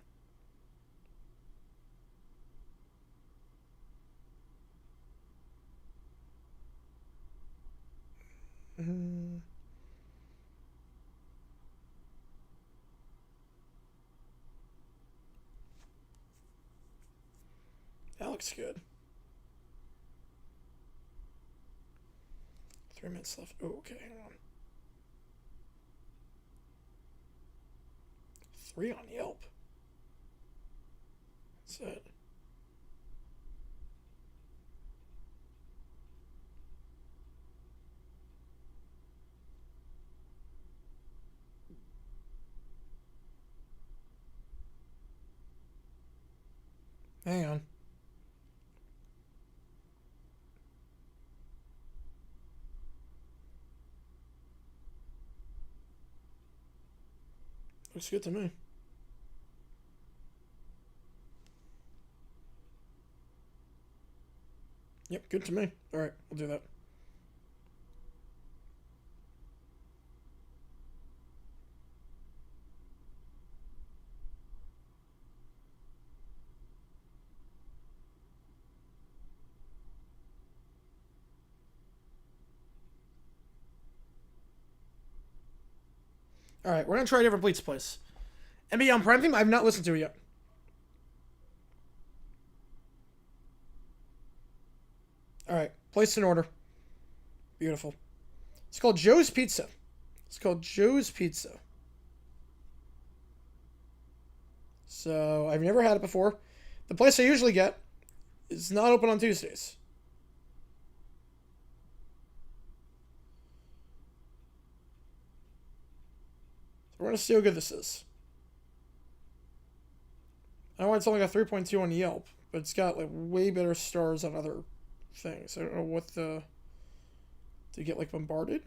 That looks good. 3 minutes left. Oh, okay, hang on. 3 on Yelp. That's it. Hang on. Looks good to me. Yep, good to me. Alright, we'll do that. Alright, we're gonna try a different pizza place. NBA on Prime theme? I've not listened to it yet. Alright, placed in order. Beautiful. It's called Joe's Pizza. It's called Joe's Pizza. So, I've never had it before. The place I usually get is not open on Tuesdays. So we're going to see how good this is. I know it's only got 3.2 on Yelp, but it's got like way better stars on other things. I don't know what the... To get like bombarded?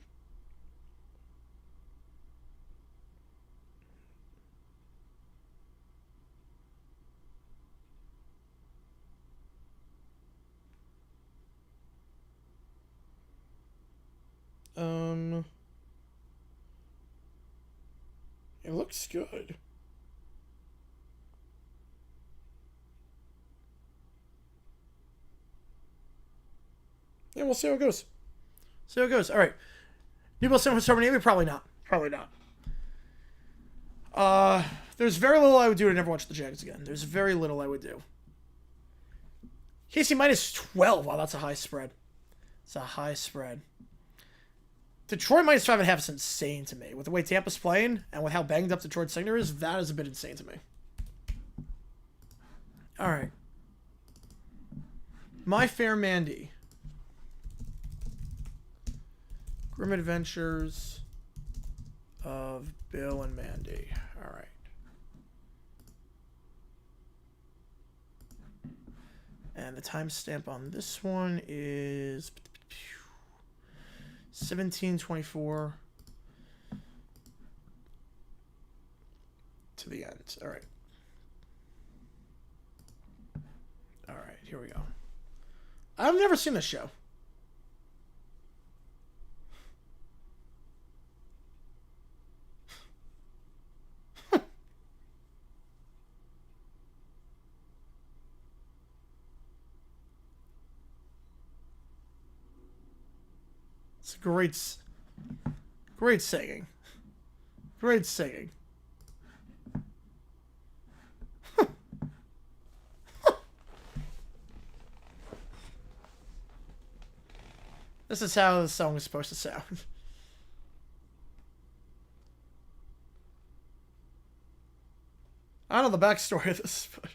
It looks good. Yeah, we'll see how it goes. See how it goes. All right. New Bill San Francisco Navy? Probably not. Probably not. There's very little I would do to never watch the Jags again. There's very little I would do. KC minus 12. Wow, that's a high spread. It's a high spread. Detroit minus 5.5 is insane to me. With the way Tampa's playing and with how banged up Detroit's secondary is, that is a bit insane to me. All right. My Fair Mandy. Grim Adventures of Bill and Mandy. All right. And the timestamp on this one is 17:24 to the end. All right. All right, here we go. I've never seen this show. It's great singing. Great singing. This is how the song is supposed to sound. I don't know the backstory of this, but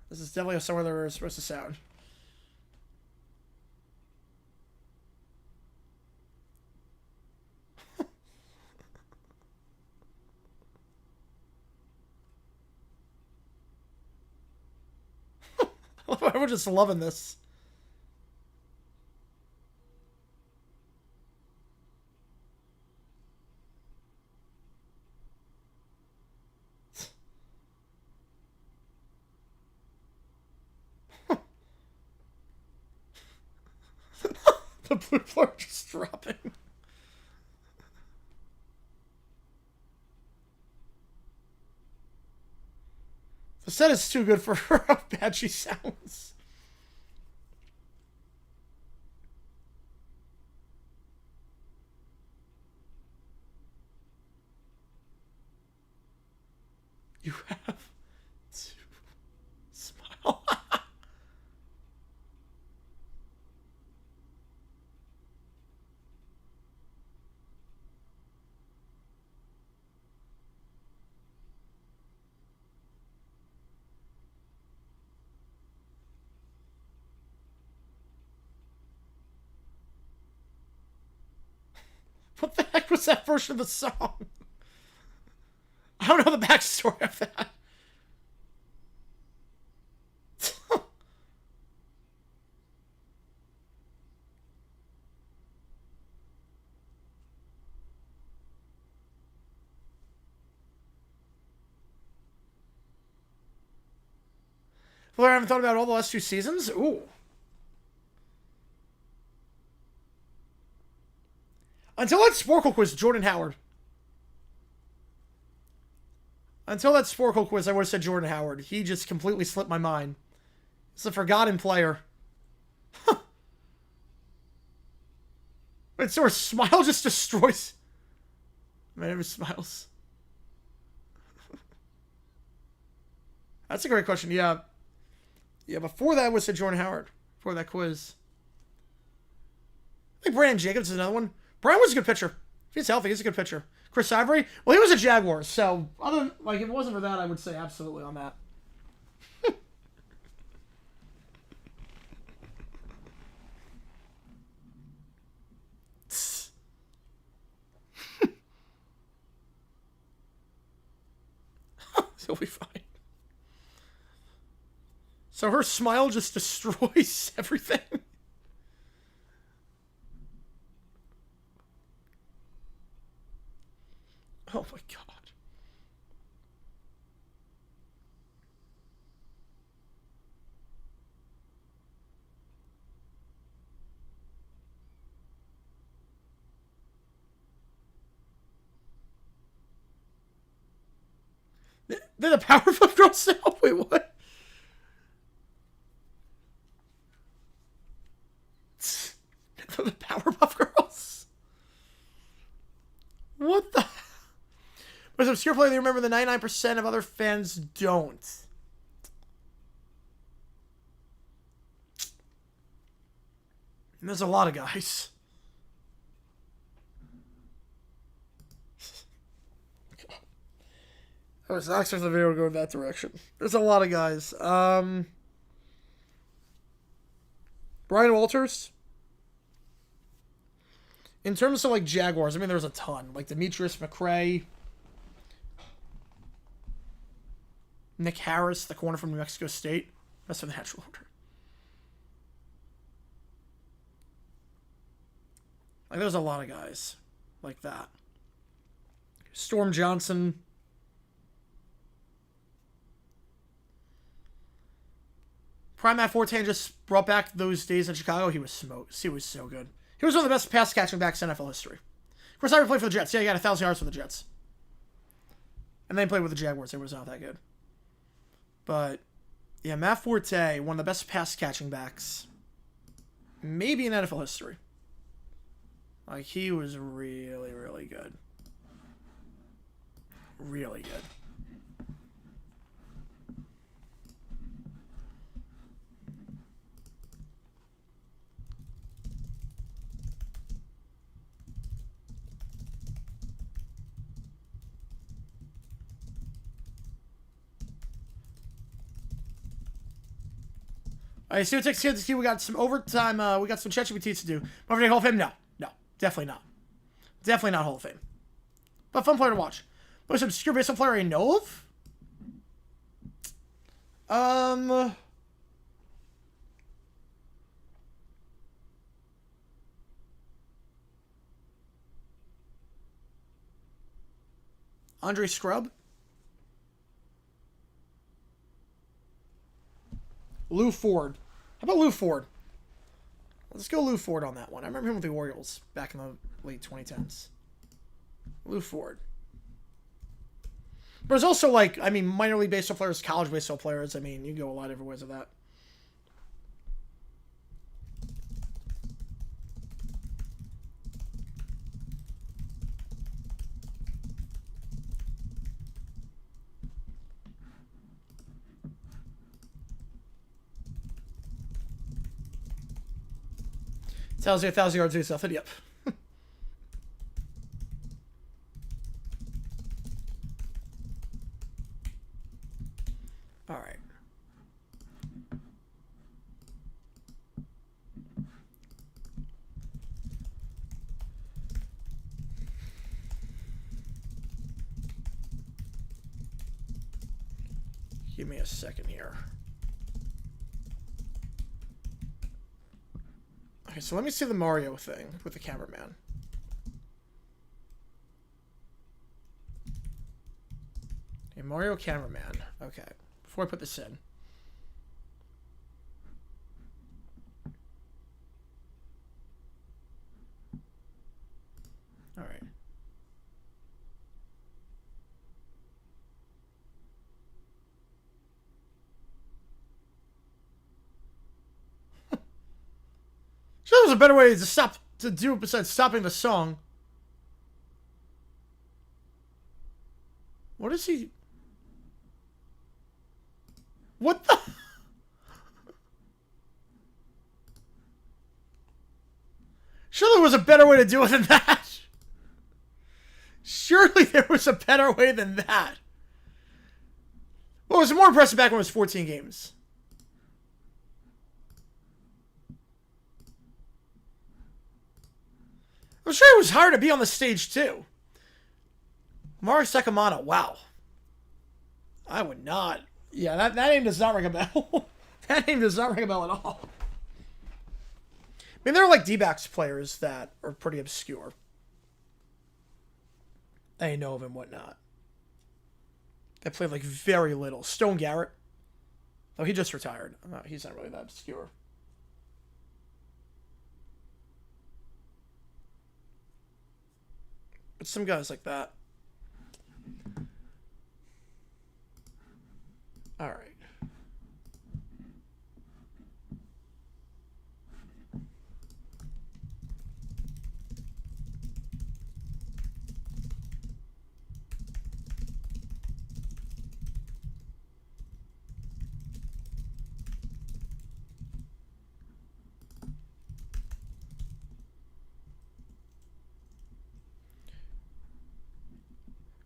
this is definitely somewhere they're supposed to sound. We're just loving this. The blue floor just dropping. The set is too good for her, how bad she sounds. You have to smile. What the heck was that version of the song? I don't know the backstory of that. Well, I haven't thought about all the last 2 seasons. Ooh. Until that Sporkle quiz, Jordan Howard. Until that Sporkle quiz, I would have said Jordan Howard. He just completely slipped my mind. He's a forgotten player. Wait, so her smile just destroys... My name is Smiles. That's a great question. Yeah. Yeah, before that, I would have said Jordan Howard. Before that quiz. I think Brandon Jenkins is another one. Brian was a good pitcher. If he's healthy, he's a good pitcher. Chris Ivory, well, he was a Jaguar, so other like if it wasn't for that, I would say absolutely on that. He'll be fine. So her smile just destroys everything. Oh my god. They're the Powerpuff Girls now? Wait, what? They're the Powerpuff Girls? What the... But as an obscure player, they remember the 99% of other fans don't. And there's a lot of guys. I was not expecting the video to go in that direction. There's a lot of guys. Brian Walters. In terms of like Jaguars, I mean, there's a ton. Like Demetrius McCray. Nick Harris, the corner from New Mexico State. That's for the natural order. Like, there's a lot of guys like that. Storm Johnson. Prime Matt Fortin just brought back those days in Chicago. He was smoked. He was so good. He was one of the best pass catching backs in NFL history. Of course, I ever played for the Jets. Yeah, he got 1,000 yards for the Jets. And then he played with the Jaguars. It was not that good. But, yeah, Matt Forte, one of the best pass catching backs, maybe in NFL history. Like, he was really, really good. Really good. All right, see what takes here to see. We got some overtime. We got some ChatGPT to do. Over Hall of Fame? No, definitely not. Definitely not Hall of Fame. But fun player to watch. Most obscure baseball player I know of? Andre Scrub. Lou Ford. How about Lou Ford? Let's go Lou Ford on that one. I remember him with the Orioles back in the late 2010s. Lou Ford. But there's also, like, I mean, minor league baseball players, college baseball players. I mean, you can go a lot of different ways with that. Tells you 1,000 yards do something. Yep. All right. Give me a second here. Okay, so let me see the Mario thing with the cameraman. Okay, Mario cameraman. Okay, before I put this in. All right. Sure, there's a better way to do it besides stopping the song. What is he? What the? Surely there was a better way to do it than that. Surely there was a better way than that. Well, it was more impressive back when it was 14 games. I'm sure it was hard to be on the stage, too. Mark Sakamano, wow. I would not. Yeah, that name does not ring a bell. That name does not ring a bell at all. I mean, there are like D-backs players that are pretty obscure. I know of and whatnot. They played like very little. Stone Garrett. Oh, he just retired. No, he's not really that obscure. But some guys like that. All right.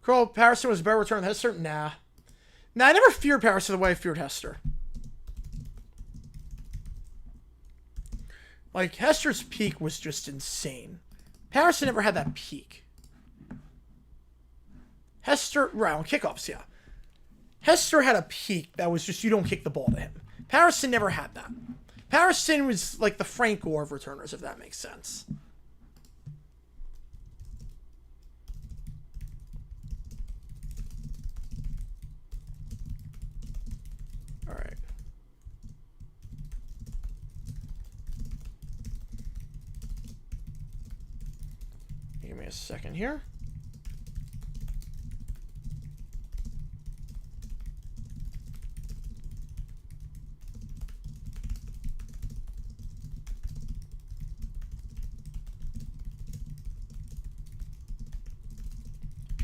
Crow, Patterson was a better return than Hester? Nah. Nah, I never feared Patterson the way I feared Hester. Like, Hester's peak was just insane. Patterson never had that peak. Hester, right, on kickoffs, yeah. Hester had a peak that was just, you don't kick the ball to him. Patterson never had that. Patterson was like the Frank Gore of returners, if that makes sense. All right. Give me a second here.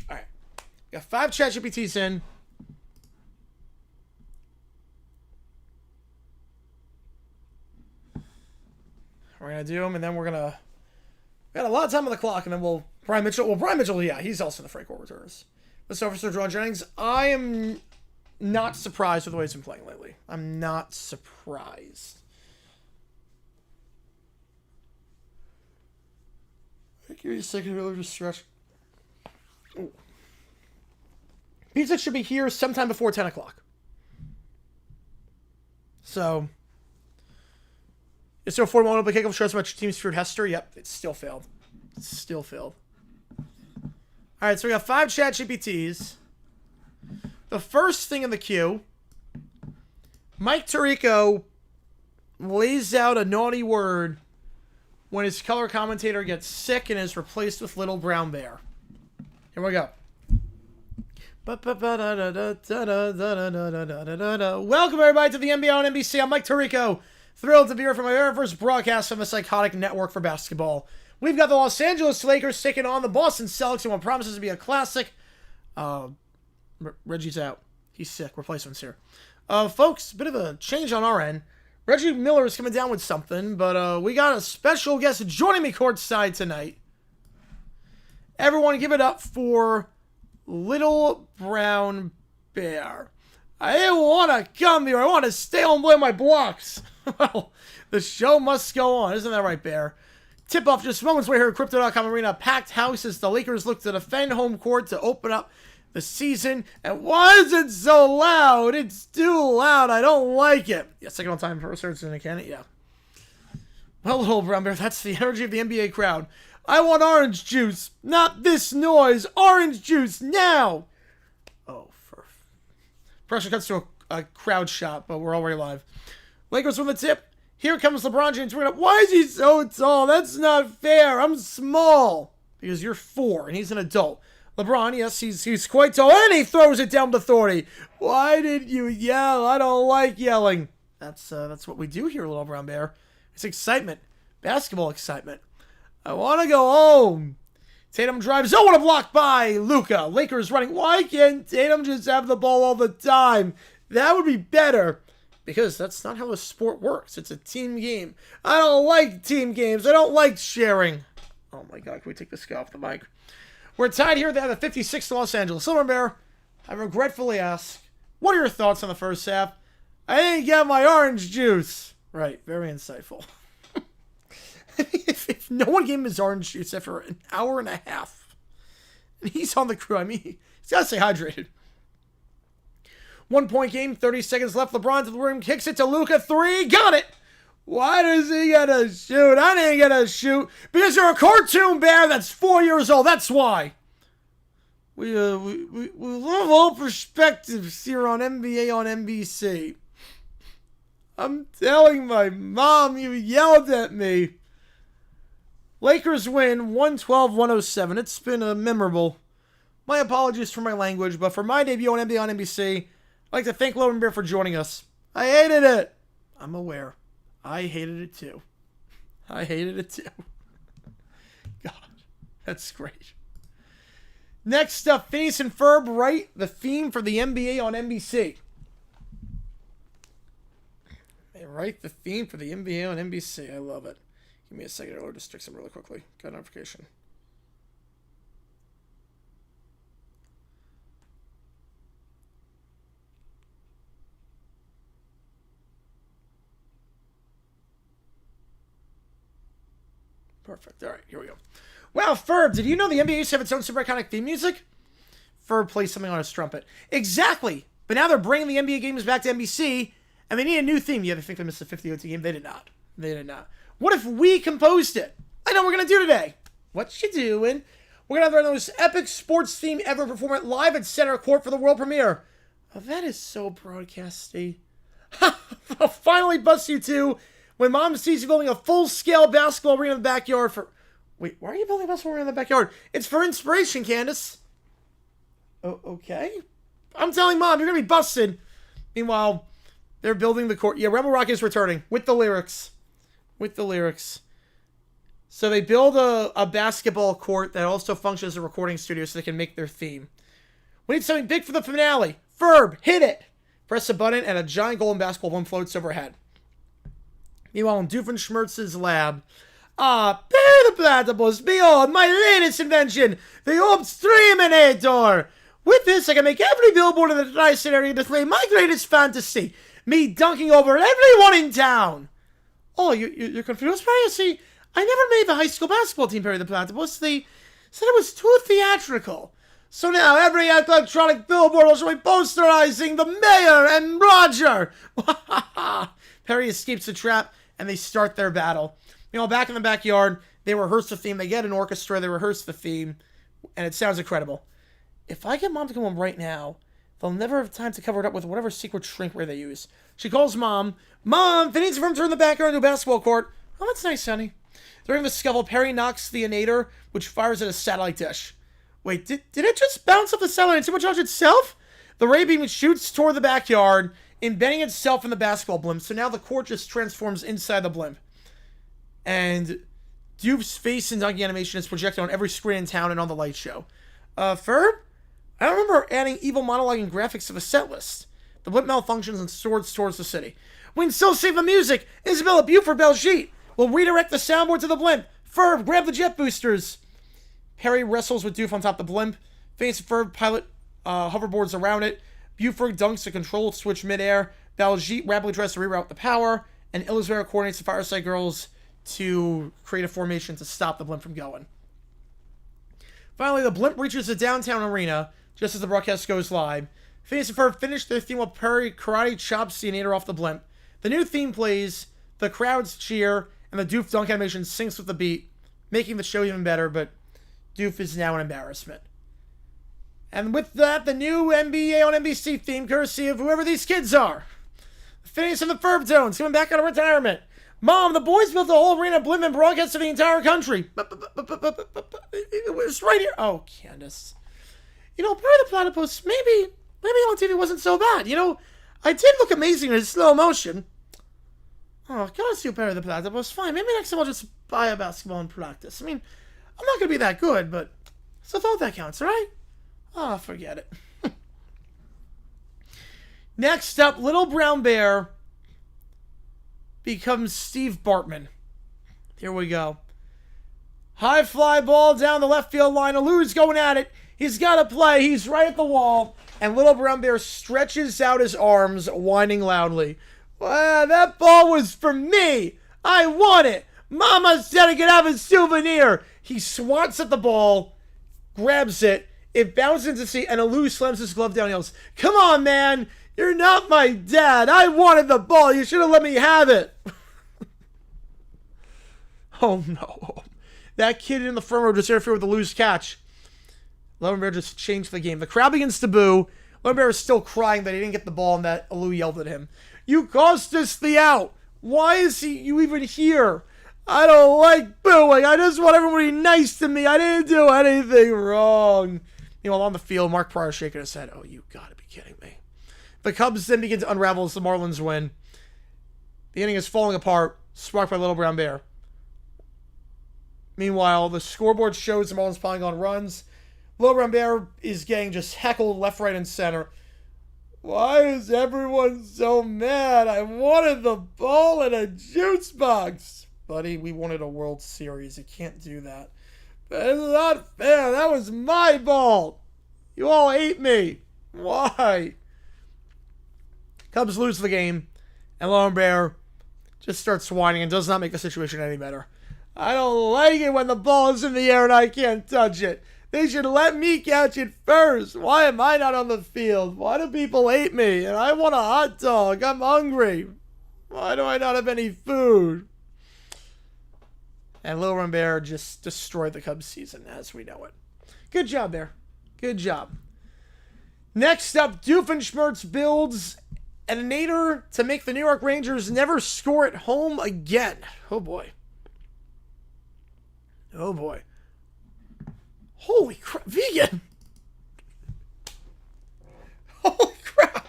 All right. Got 5 ChatGPTs in. We're going to do them, and then we're going to... We got a lot of time on the clock, and then we'll... Brian Mitchell, yeah, he's also the Frank Gore returners. Let's go for Sir John Jennings. I am not surprised with the way he's been playing lately. I'm not surprised. Give me a second to just stretch. Ooh. Pizza should be here sometime before 10 o'clock. So... It's still 4-1 but kickoff shows about your team's feared Hester. Yep, it still failed. It still failed. Alright, so we got 5 ChatGPTs. The first thing in the queue, Mike Tirico lays out a naughty word when his color commentator gets sick and is replaced with Little Brown Bear. Here we go. Welcome everybody to the NBA on NBC. I'm Mike Tirico. Thrilled to be here for my very first broadcast on the Psychotic Network for basketball. We've got the Los Angeles Lakers taking on the Boston Celtics in what promises to be a classic. Reggie's out. He's sick. Replacement's here. Folks, a bit of a change on our end. Reggie Miller is coming down with something, but we got a special guest joining me courtside tonight. Everyone give it up for Little Brown Bear. I didn't want to come here. I want to stay home and play my blocks. Well, the show must go on. Isn't that right, Bear? Tip-off just moments away here at Crypto.com Arena. Packed house as the Lakers look to defend home court to open up the season. And why is it so loud? It's too loud. I don't like it. Yeah, second on time for research and can it? Yeah. Well, Little Brown Bear, that's the energy of the NBA crowd. I want orange juice, not this noise. Orange juice now. Oh, pressure cuts to a crowd shot, but we're already live. Lakers from the tip. Here comes LeBron James. Why is he so tall? That's not fair. I'm small. Because you're 4 and he's an adult. LeBron, yes, he's quite tall, and he throws it down with authority. Why did you yell? I don't like yelling. That's what we do here, Little Brown Bear. It's excitement. Basketball excitement. I want to go home. Tatum drives. Oh, what a block by Luka. Lakers running. Why can't Tatum just have the ball all the time? That would be better. Because that's not how the sport works. It's a team game. I don't like team games. I don't like sharing. Oh my God, can we take this guy off the mic? We're tied here at the 56th Los Angeles. Silver Bear, I regretfully ask, what are your thoughts on the first half? I didn't get my orange juice. Right, very insightful. if no one gave him his orange juice after an hour and a half, and he's on the crew, I mean, he's got to stay hydrated. 1 point game, 30 seconds left. LeBron to the rim, kicks it to Luka, 3, got it. Why does he get to shoot? I didn't get to shoot because you're a cartoon bear that's 4 years old. That's why. We love all perspectives here on NBA on NBC. I'm telling my mom you yelled at me. Lakers win 112-107. It's been memorable. My apologies for my language, but for my debut on NBA on NBC, I'd like to thank Logan Bear for joining us. I hated it. I'm aware. I hated it too. God, that's great. Next up, Phineas and Ferb write the theme for the NBA on NBC. They write the theme for the NBA on NBC. I love it. Give me a second. I'll just fix them really quickly. Got a notification. Perfect. All right, here we go. Wow, Ferb, did you know the NBA used to have its own super iconic theme music? Ferb plays something on his trumpet. Exactly. But now they're bringing the NBA games back to NBC, and they need a new theme. Yeah, they think they missed the 50 OT game. They did not. What if we composed it? I know what we're going to do today. What you doing? We're going to have the most epic sports theme ever, perform it live at Center Court for the world premiere. Oh, that is so broadcasty. I'll finally bust you two when Mom sees you building a full-scale basketball arena in the backyard for... Wait, why are you building a basketball arena in the backyard? It's for inspiration, Candace. Oh, okay. I'm telling Mom, you're going to be busted. Meanwhile, they're building the court. Yeah, Rebel Rock is returning with the lyrics. So they build a basketball court that also functions as a recording studio so they can make their theme. We need something big for the finale. Ferb, hit it. Press a button and a giant golden basketball one floats overhead. Meanwhile, in Doofenshmirtz's lab, Bear the Platypus, behold, my latest invention, the Obstreaminator. With this, I can make every billboard in the tri-state area display my greatest fantasy, me dunking over everyone in town. Oh, you're confused, Perry? See, I never made the high school basketball team, Perry the Platypus. They said it was too theatrical. So now every electronic billboard will show me posterizing the mayor and Roger. Perry escapes the trap, and they start their battle. Back in the backyard, they rehearse the theme. They get an orchestra. They rehearse the theme, and it sounds incredible. If I get Mom to come home right now, they'll never have time to cover it up with whatever secret shrinkware they use. She calls Mom. Mom, Phineas and Ferb turn the backyard into a basketball court. Oh, that's nice, honey. During the scuffle, Perry knocks the Inator, which fires at a satellite dish. Wait, did it just bounce off the satellite and supercharge itself? The ray beam shoots toward the backyard, embedding itself in the basketball blimp. So now the court just transforms inside the blimp. And Doof's face and dunking animation is projected on every screen in town and on the light show. Ferb? I don't remember adding evil monologuing graphics to the set list. The blimp malfunctions and soars towards the city. We can still save the music. Isabella Buford Beljeet will redirect the soundboard to the blimp. Ferb, grab the jet boosters. Perry wrestles with Doof on top of the blimp. Phineas and Ferb pilot hoverboards around it. Buford dunks the control switch midair. Baljeet rapidly tries to reroute the power. And Elizabeth coordinates the Fireside Girls to create a formation to stop the blimp from going. Finally, the blimp reaches the downtown arena just as the broadcast goes live. Phineas and Ferb finish their theme while Perry karate chops the Inator off the blimp. The new theme plays, the crowds cheer, and the Doof dunk animation syncs with the beat, making the show even better, but Doof is now an embarrassment. And with that, the new NBA on NBC theme, courtesy of whoever these kids are. Phineas and the Ferb Tones coming back out of retirement. Mom, the boys built the whole arena blimp and broadcast to the entire country. It was right here. Oh, Candace. You know, Perry the Platypus, maybe on TV wasn't so bad. You know, I did look amazing in slow motion. Oh, gotta see Perry the Platypus. Fine, maybe next time I'll just buy a basketball and practice. I mean, I'm not gonna be that good, but it's the thought that counts, right? Oh, forget it. Next up, Little Brown Bear becomes Steve Bartman. Here we go. High fly ball down the left field line. Alu's going at it. He's got to play. He's right at the wall. And Little Brown Bear stretches out his arms, whining loudly. Well, that ball was for me. I want it. Mama said I could have a souvenir. He swats at the ball, grabs it. It bounces into the seat, and Alu slams his glove down and yells, "Come on, man. You're not my dad. I wanted the ball. You should have let me have it." Oh, no. That kid in the front row just interfered with the loose catch. Little Bear just changed the game. The crowd begins to boo. Little Bear is still crying that he didn't get the ball and that Alu yelled at him. "You cost us the out. Why is you even here? I don't like booing. I just want everybody nice to me. I didn't do anything wrong." Meanwhile, on the field, Mark Pryor shaking his head. "Oh, you gotta be kidding me." The Cubs then begin to unravel as the Marlins win. The inning is falling apart, sparked by Little Brown Bear. Meanwhile, the scoreboard shows the Marlins piling on runs. Little Brown Bear is getting just heckled left, right, and center. "Why is everyone so mad? I wanted the ball in a juice box." "Buddy, we wanted a World Series. You can't do that." "But it's not fair. That was my ball. You all hate me. Why?" Cubs lose the game, and Little Bear just starts whining and does not make the situation any better. "I don't like it when the ball is in the air and I can't touch it. They should let me catch it first. Why am I not on the field? Why do people hate me? And I want a hot dog. I'm hungry. Why do I not have any food?" And Little Brown Bear just destroyed the Cubs season as we know it. Good job, Bear. Good job. Next up, Doofenshmirtz builds an Inator to make the New York Rangers never score at home again. Oh, boy. Oh, boy. Holy crap. Vegan! Holy crap.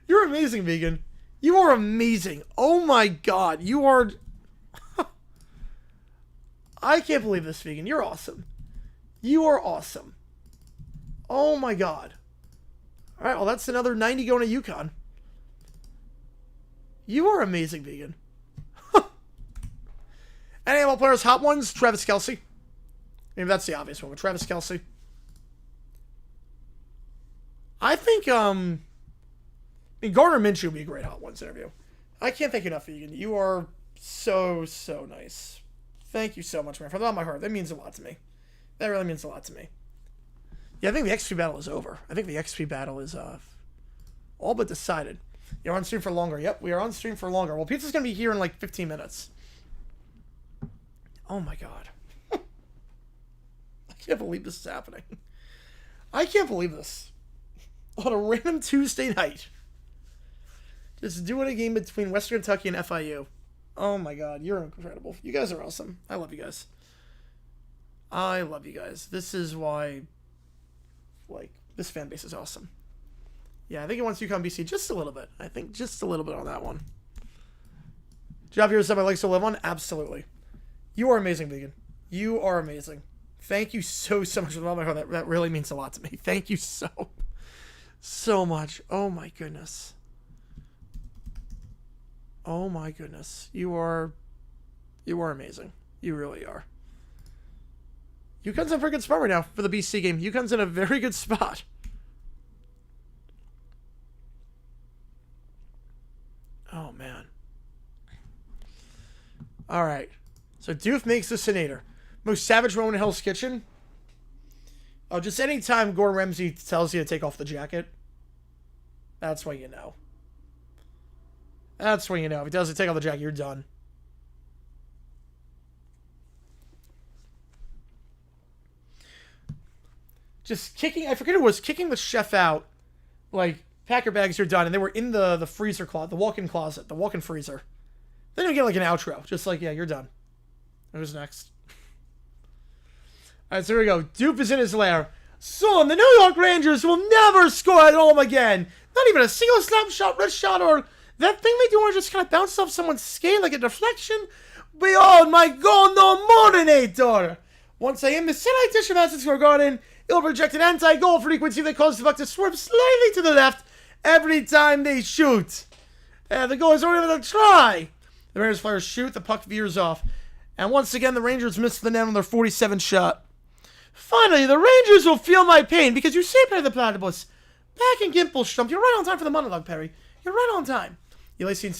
You're amazing, Vegan. You are amazing. Oh, my God. You are... I can't believe this, Vegan. You're awesome. You are awesome. Oh, my God. All right, well, that's another 90 going to UConn. You are amazing, Vegan. NFL players, hot ones, Travis Kelce. Maybe that's the obvious one, but Travis Kelce. I think, Gardner Minshew would be a great hot ones interview. I can't thank you enough, Vegan. You are so, so nice. Thank you so much, man. From the bottom of my heart, that means a lot to me. That really means a lot to me. Yeah, I think the XP battle is over. I think the XP battle is all but decided. You're on stream for longer. Yep, we are on stream for longer. Well, pizza's going to be here in like 15 minutes. Oh my God. I can't believe this is happening. I can't believe this. On a random Tuesday night. Just doing a game between Western Kentucky and FIU. Oh my god, you're incredible. You guys are awesome. I love you guys. I love you guys. This is why, like, this fan base is awesome. Yeah, I think it wants UConn BC just a little bit. I think just a little bit on that one. Job here is something I like to live on? Absolutely. You are amazing, vegan. You are amazing. Thank you so much for the love. That really means a lot to me. Thank you so much. Oh my goodness. Oh my goodness. You are amazing. You really are. UConn's in a pretty good spot right now for the BC game. UConn's in a very good spot. Oh, man. All right. So Doof makes the Senator. Most savage moment in Hell's Kitchen? Oh, just anytime Gordon Ramsay tells you to take off the jacket. That's when you know. That's when you know. If he doesn't take off the jacket, you're done. Just kicking, I forget who it was, kicking the chef out. Like, pack your bags, you're done. And they were in the freezer closet, the walk-in closet, the walk-in freezer. Then you get like an outro. Just like, yeah, you're done. Who's next? Alright, so here we go. Dupe is in his lair. Son, the New York Rangers will never score at home again. Not even a single slap shot, wrist shot, or that thing they do where just kind of bounce off someone's skate like a deflection. Behold my goal, no morenator. Once I am the slight dish of assets for Garden, it'll project an anti-goal frequency that causes the puck to swerve slightly to the left every time they shoot. The goal is only going to try. The Rangers players shoot, the puck veers off. And once again, the Rangers miss the net on their 47th shot. Finally, the Rangers will feel my pain because you say, Perry the Platypus, back in Gimpelstump. You're right on time for the monologue, Perry. You're right on time. You late seen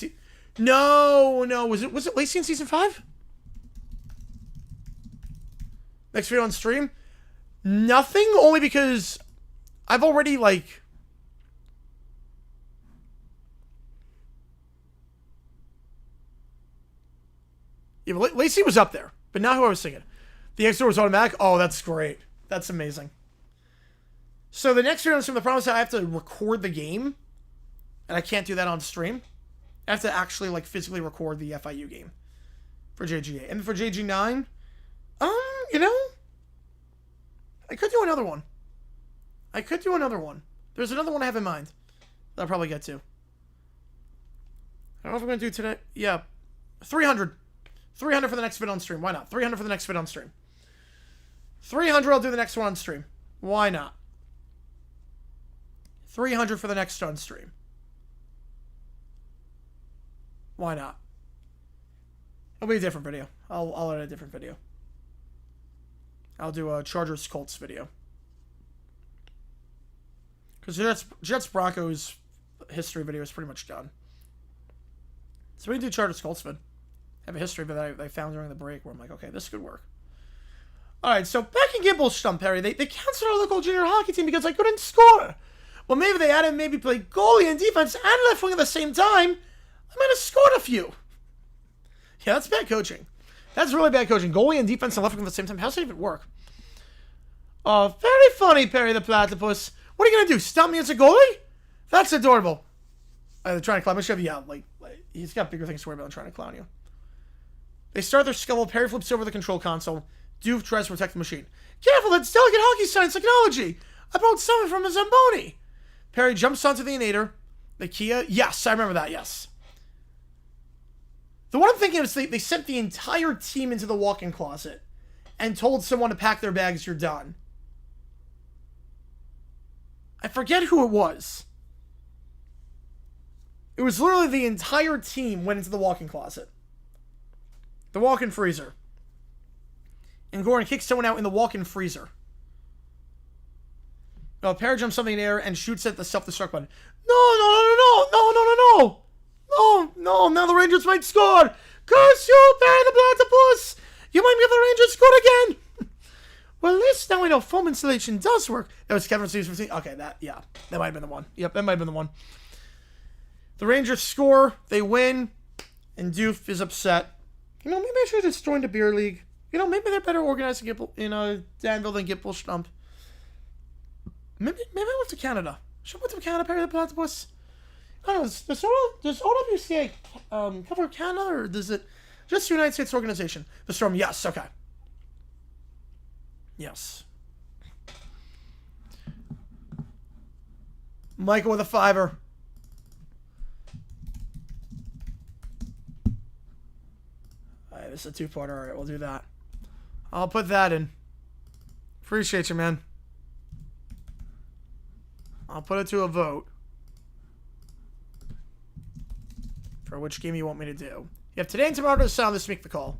No. Was it late seen season 5? Next video on stream? Nothing, only because I've already, like... Yeah, Lacey was up there, but not who I was thinking. The X-Door was automatic? Oh, that's great. That's amazing. So the next video on stream, the problem is I have to record the game, and I can't do that on stream. I have to actually, like, physically record the FIU game for JG8. And for JG9, you know, I could do another one. There's another one I have in mind that I'll probably get to. I don't know if I'm going to do today. Yeah, 300. 300 for the next vid on stream. Why not? 300 for the next vid on stream. 300, I'll do the next one on stream. Why not? 300 for the next on stream. Why not? It'll be a different video. I'll edit a different video. I'll do a Chargers Colts video. Because Jets Broncos history video is pretty much done. So we can do Chargers Colts vid. Have a history that I found during the break where I'm like, okay, this could work. Alright, so back in Gimpelstump, Perry, they canceled our local junior hockey team because I couldn't score. Well, maybe they had him maybe play goalie and defense and left wing at the same time. I might have scored a few. Yeah, that's bad coaching. That's really bad coaching. Goalie and defense and left wing at the same time. How's that even work? Very funny, Perry the Platypus. What are you going to do, stump me as a goalie? That's adorable. They're trying to clown me. Yeah, like, he's got bigger things to worry about than trying to clown you. They start their scuffle. Perry flips over the control console. Doof tries to protect the machine. Careful, that's delicate hockey science technology. I brought something from a Zamboni. Perry jumps onto the Inator. The Kia. Yes, I remember that, yes. The one I'm thinking is they sent the entire team into the walk-in closet and told someone to pack their bags, you're done. I forget who it was. It was literally the entire team went into the walk-in closet. The walk-in freezer. And Gordon kicks someone out in the walk-in freezer. No, Perry jumps something in the air and shoots at the self-destruct button. No, now the Rangers might score. Curse you, Perry the Platypus. You might give the Rangers score again. Well, at least now we know foam insulation does work. That was Kevin Season 15. Okay, that might have been the one. Yep, that might have been the one. The Rangers score. They win. And Doof is upset. You know, maybe I should have just joined a beer league. You know, maybe they're better organized in Danville than Gimpelstump. Maybe I went to Canada. Should I went to Canada, Perry the Platypus? Oh, does OWCA cover Canada, or does it just the United States organization? The Storm, yes, okay. Yes. Michael with a $5. Alright, this is a two-parter. Alright, we'll do that. I'll put that in. Appreciate you, man. I'll put it to a vote. For which game you want me to do. You have today and tomorrow to sound this week the call.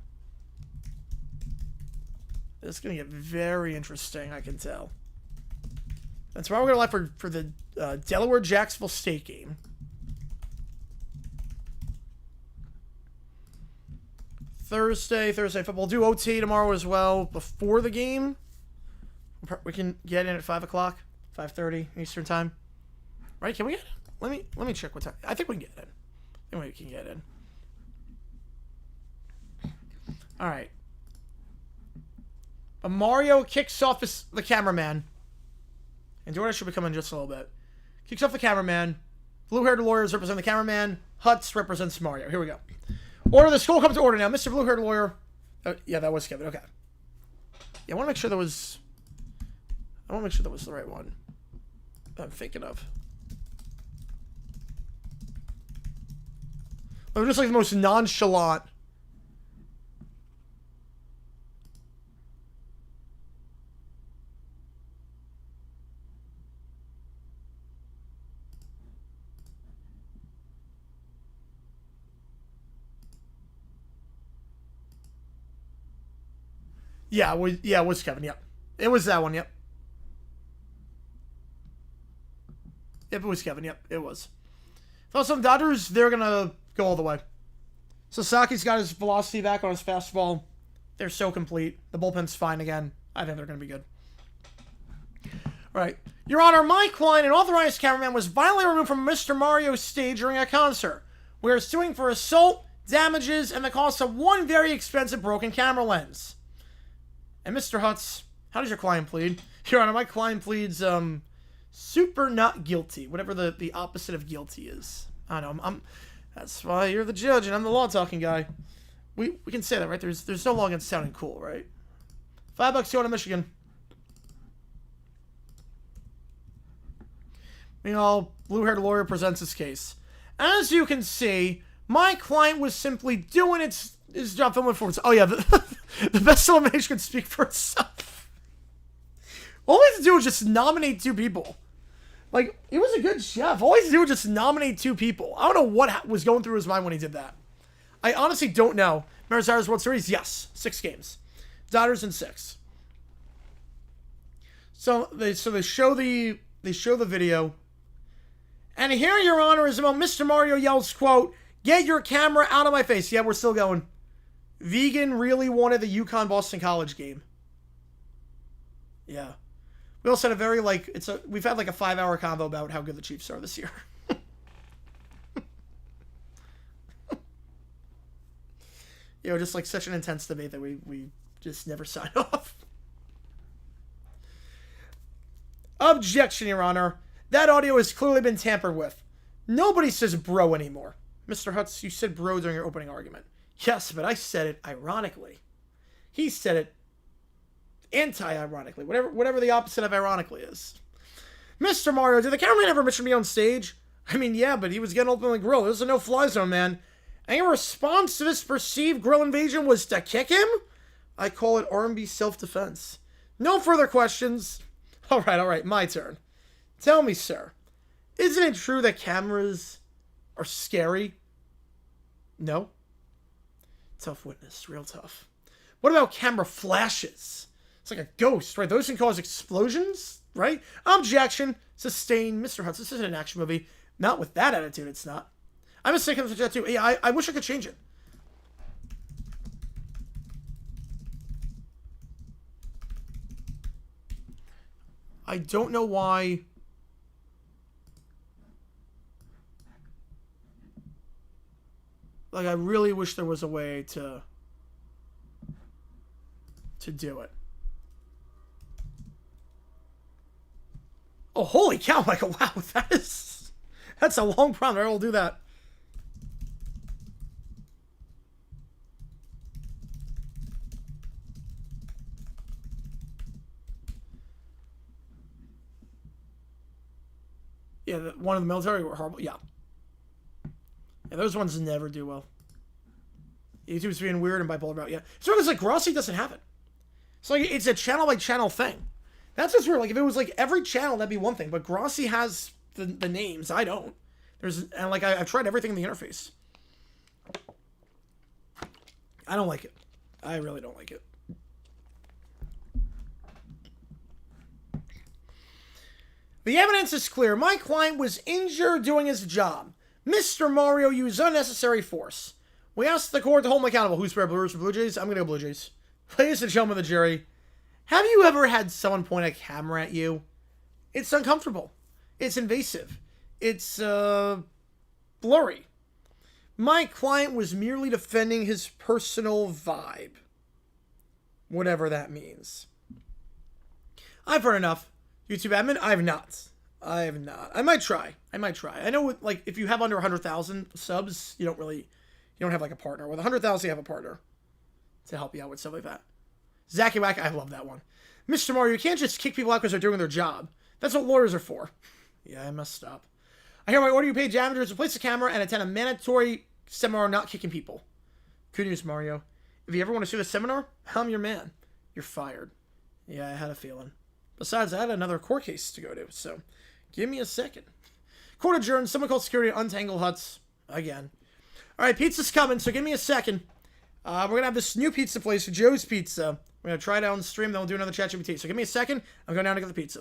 This is going to get very interesting, I can tell. And tomorrow we're going to live for the Delaware-Jacksonville State game. Thursday football. We'll do OT tomorrow as well before the game. We can get in at 5 o'clock, 5:30 Eastern time. Right? Can we get in? Let me check what time. I think we can get in. I think we can get in. All right. Mario kicks off the cameraman. And DoorDash should be coming in just a little bit. Kicks off the cameraman. Blue-haired lawyers represent the cameraman. Hutz represents Mario. Here we go. Order. The school comes to order now. Mr. Blue-haired lawyer. Oh, yeah, that was Kevin. Okay. Yeah, I want to make sure that was... I want to make sure that was the right one that I'm thinking of. I'm just like the most nonchalant. Yeah, it was Kevin. Yep, it was that one. Yep. Yep, it was Kevin. Yep, it was. Thoughts on Dodgers? They're gonna go all the way. Sasaki's got his velocity back on his fastball. They're so complete. The bullpen's fine again. I think they're gonna be good. All right, Your Honor, my client, an authorized cameraman, was violently removed from Mr. Mario's stage during a concert. We are suing for assault, damages, and the cost of one very expensive broken camera lens. And Mr. Hutz, how does your client plead? Your Honor, my client pleads, super not guilty. Whatever the opposite of guilty is. I know, that's why you're the judge and I'm the law talking guy. We can say that, right? There's no law against sounding cool, right? $5 going to Michigan. Meanwhile, blue-haired lawyer presents his case. As you can see, my client was simply doing his job filming for himself. Oh yeah, the best elimination can speak for itself. All he had to do was just nominate two people. Like, he was a good chef. All he had to do was just nominate two people. I don't know what was going through his mind when he did that. I honestly don't know. Marizares World Series, yes. 6 games. Dodgers in 6. So they show the video. And here, Your Honor, is about Mr. Mario yells, quote, "Get your camera out of my face." Yeah, we're still going. Vegan really wanted the UConn Boston College game. Yeah. We also had a very, we've had like a 5-hour convo about how good the Chiefs are this year. You know, just like such an intense debate that we just never sign off. Objection, Your Honor. That audio has clearly been tampered with. Nobody says bro anymore. Mr. Hutz, you said bro during your opening argument. Yes, but I said it ironically. He said it anti-ironically. Whatever the opposite of ironically is. Mr. Mario, did the cameraman ever mention me on stage? I mean, yeah, but he was getting openly grilled. This is a no-fly zone, man. And your response to this perceived grill invasion was to kick him? I call it R&B self-defense. No further questions. All right, my turn. Tell me, sir, isn't it true that cameras are scary? No? Tough witness, real tough. What about camera flashes? It's like a ghost, right? Those can cause explosions, right? Objection. Sustained. Mr. Hutz, this isn't an action movie. Not with that attitude, it's not. I'm mistaken for that too. Yeah, I wish I could change it. I don't know why. Like, I really wish there was a way to do it. Oh, holy cow, Michael. Wow, that is That's a long prompt. I will do that. Yeah, one of the military were horrible. Yeah. Yeah, those ones never do well. YouTube's being weird and bipolar about, yeah. So it's like Grossi doesn't have it. So like it's a channel by channel thing. That's what's weird. Like if it was like every channel, that'd be one thing. But Grossi has the names. I don't. And like I've tried everything in the interface. I don't like it. I really don't like it. The evidence is clear. My client was injured doing his job. Mr. Mario used unnecessary force. We asked the court to hold him accountable. Who's fair, Brewers or Blue Jays? I'm going to go Blue Jays. Ladies and gentlemen of the jury, have you ever had someone point a camera at you? It's uncomfortable. It's invasive. It's, blurry. My client was merely defending his personal vibe. Whatever that means. I've heard enough. YouTube admin? I have not. I might try. I know, like, if you have under 100,000 subs, you don't have, like, a partner. With 100,000, you have a partner to help you out with stuff like that. Zacky Wack, I love that one. Mr. Mario, you can't just kick people out because they're doing their job. That's what lawyers are for. Yeah, I messed up. I hereby order you pay damages to place the camera and attend a mandatory seminar on not kicking people. Good news, Mario. If you ever want to see the seminar, I'm your man. You're fired. Yeah, I had a feeling. Besides, I had another court case to go to, so give me a second. Court adjourned. Someone called security to untangle huts. Again. All right, pizza's coming, so give me a second. We're going to have this new pizza place, Joe's Pizza. We're going to try it out on stream, then we'll do another ChatGPT. So give me a second. I'm going down to get the pizza.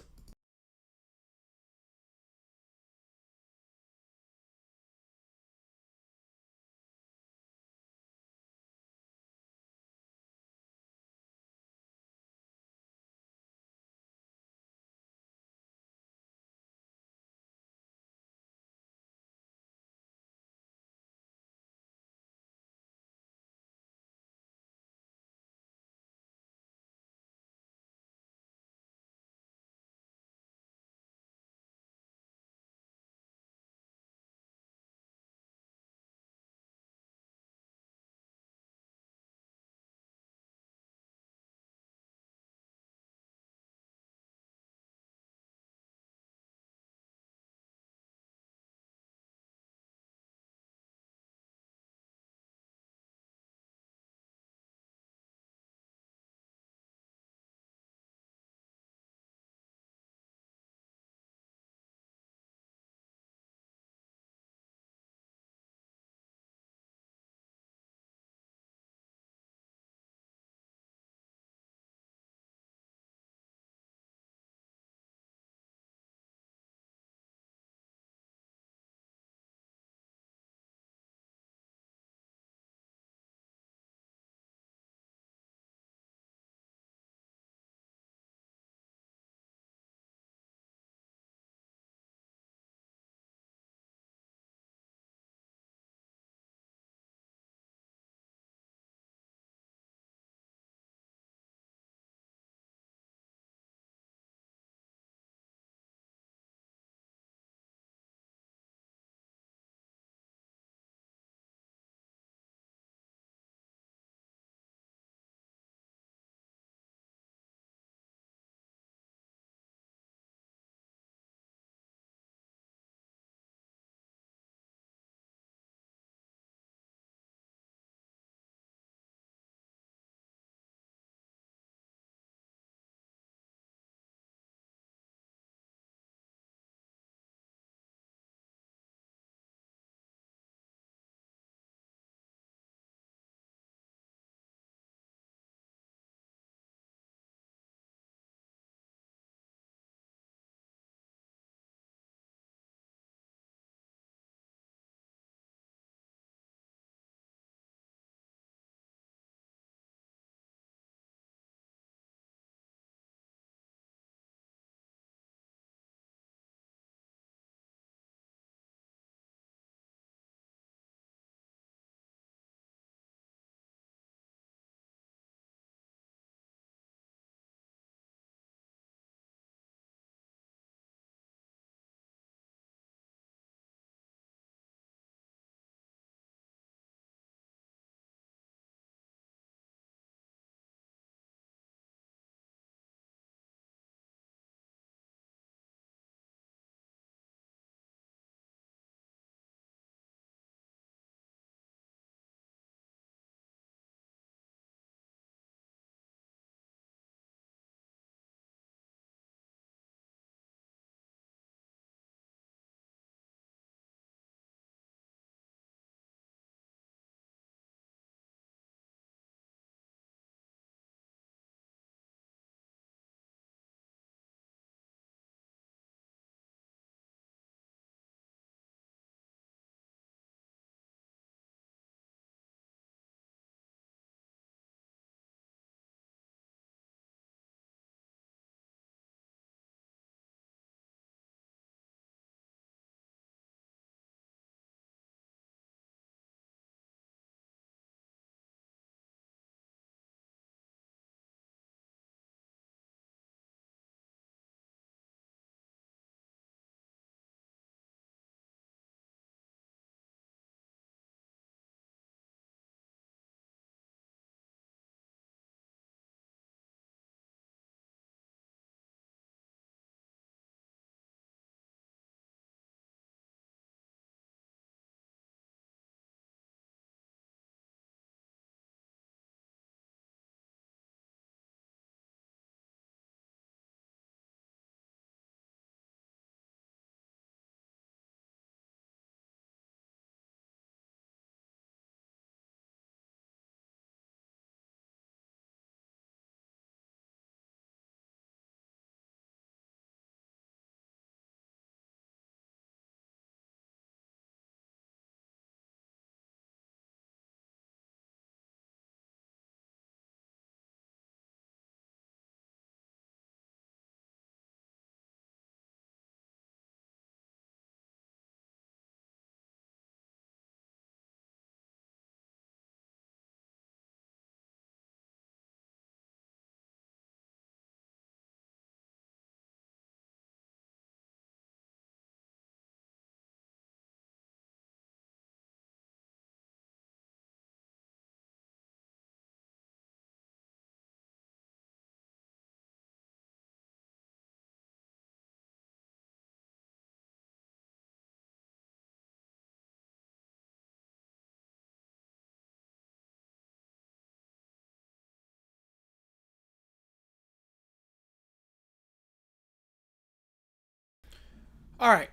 All right,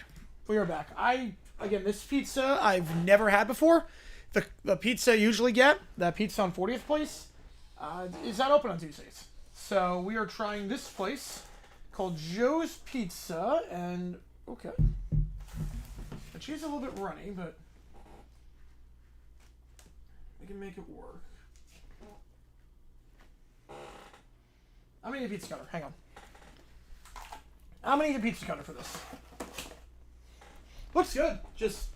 we are back. Again, this pizza I've never had before. The pizza I usually get, that pizza on 40th place, is not open on Tuesdays. So we are trying this place called Joe's Pizza, and okay, the cheese is a little bit runny, but we can make it work. I'm gonna need a pizza cutter. Hang on. I'm gonna need a pizza cutter for this. Looks good. Just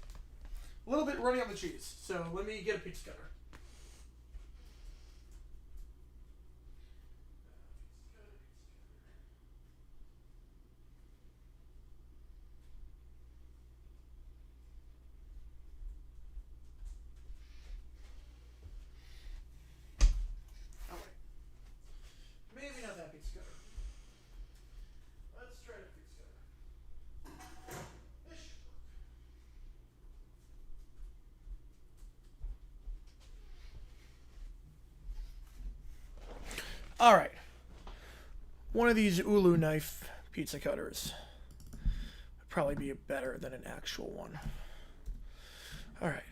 a little bit runny on the cheese. So let me get a pizza cutter. Oh wait. Maybe not that pizza cutter. Let's try the pizza cutter. This should work. All right. One of these Ulu knife pizza cutters would probably be better than an actual one. All right.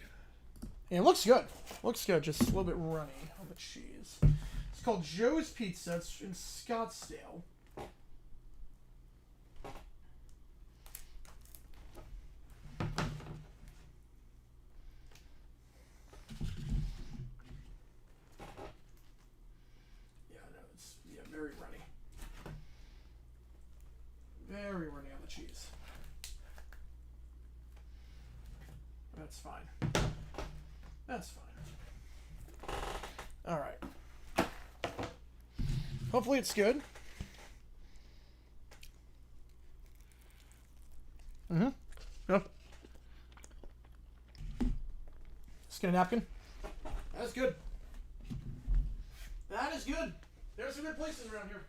And it looks good. Looks good. Just a little bit runny on the cheese. It's called Joe's Pizza. It's in Scottsdale. Very runny. Very runny on the cheese. That's fine. That's fine. All right. Hopefully it's good. Mm-hmm. Yep. Just get a napkin. That's good. That is good. There's some good places around here.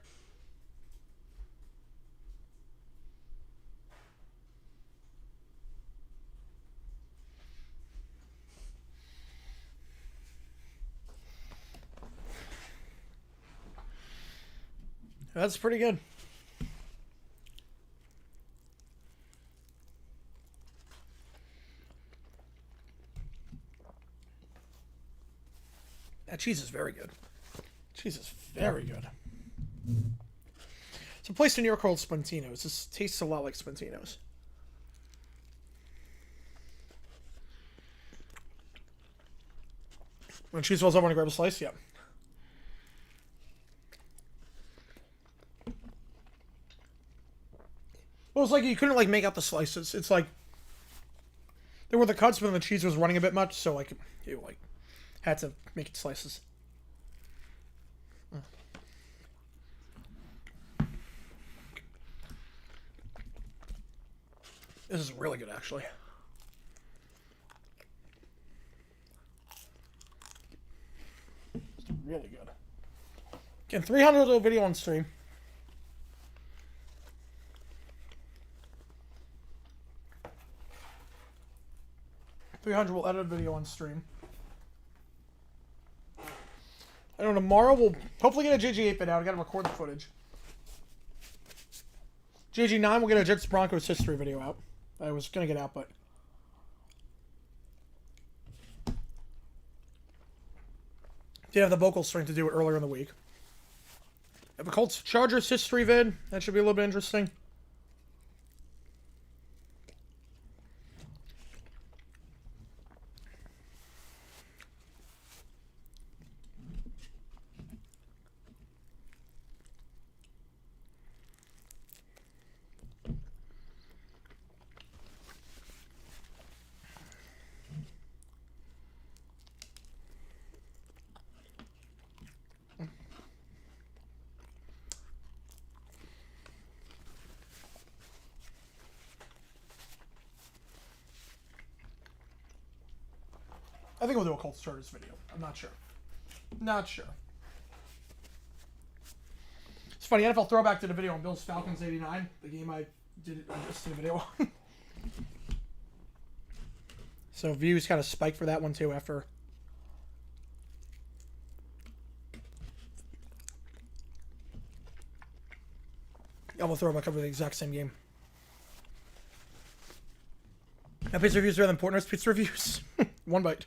That's pretty good. That cheese is very good. Cheese is very good. It's a place in New York called Spontino's. This tastes a lot like Spontino's. When cheese rolls up, want to grab a slice? Yeah. Well, it's like you couldn't like make out the slices. It's like there were the cuts, but then the cheese was running a bit much, so like you like had to make it slices. This is really good, actually. It's really good. Again, 300 little video on stream. We'll edit a video on stream. I know tomorrow we'll hopefully get a JG8 bit out. I gotta record the footage. JG9 will get a Jets Broncos history video out. I was gonna get out, but didn't have the vocal strength to do it earlier in the week. I have a Colts Chargers history vid. That should be a little bit interesting. I think we'll do a Colts Chargers video. I'm not sure. Not sure. It's funny, NFL throwback to the video on Bills Falcons 89, the game I just did a video on. So views kind of spiked for that one too after. I'm gonna throw back over the exact same game. Pizza reviews are rather important as pizza reviews. One bite.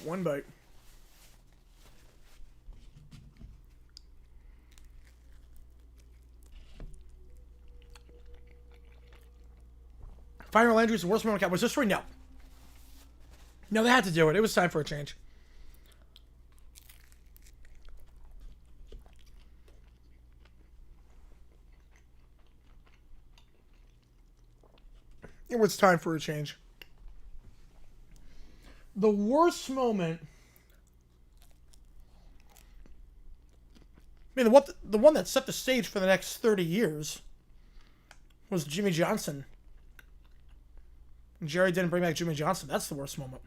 One bite. Final Landry's the worst moment of Cowboys history? No. No, they had to do it. It was time for a change. It was time for a change. The worst moment... I mean, the one that set the stage for the next 30 years was Jimmy Johnson. Jerry didn't bring back Jimmy Johnson. That's the worst moment.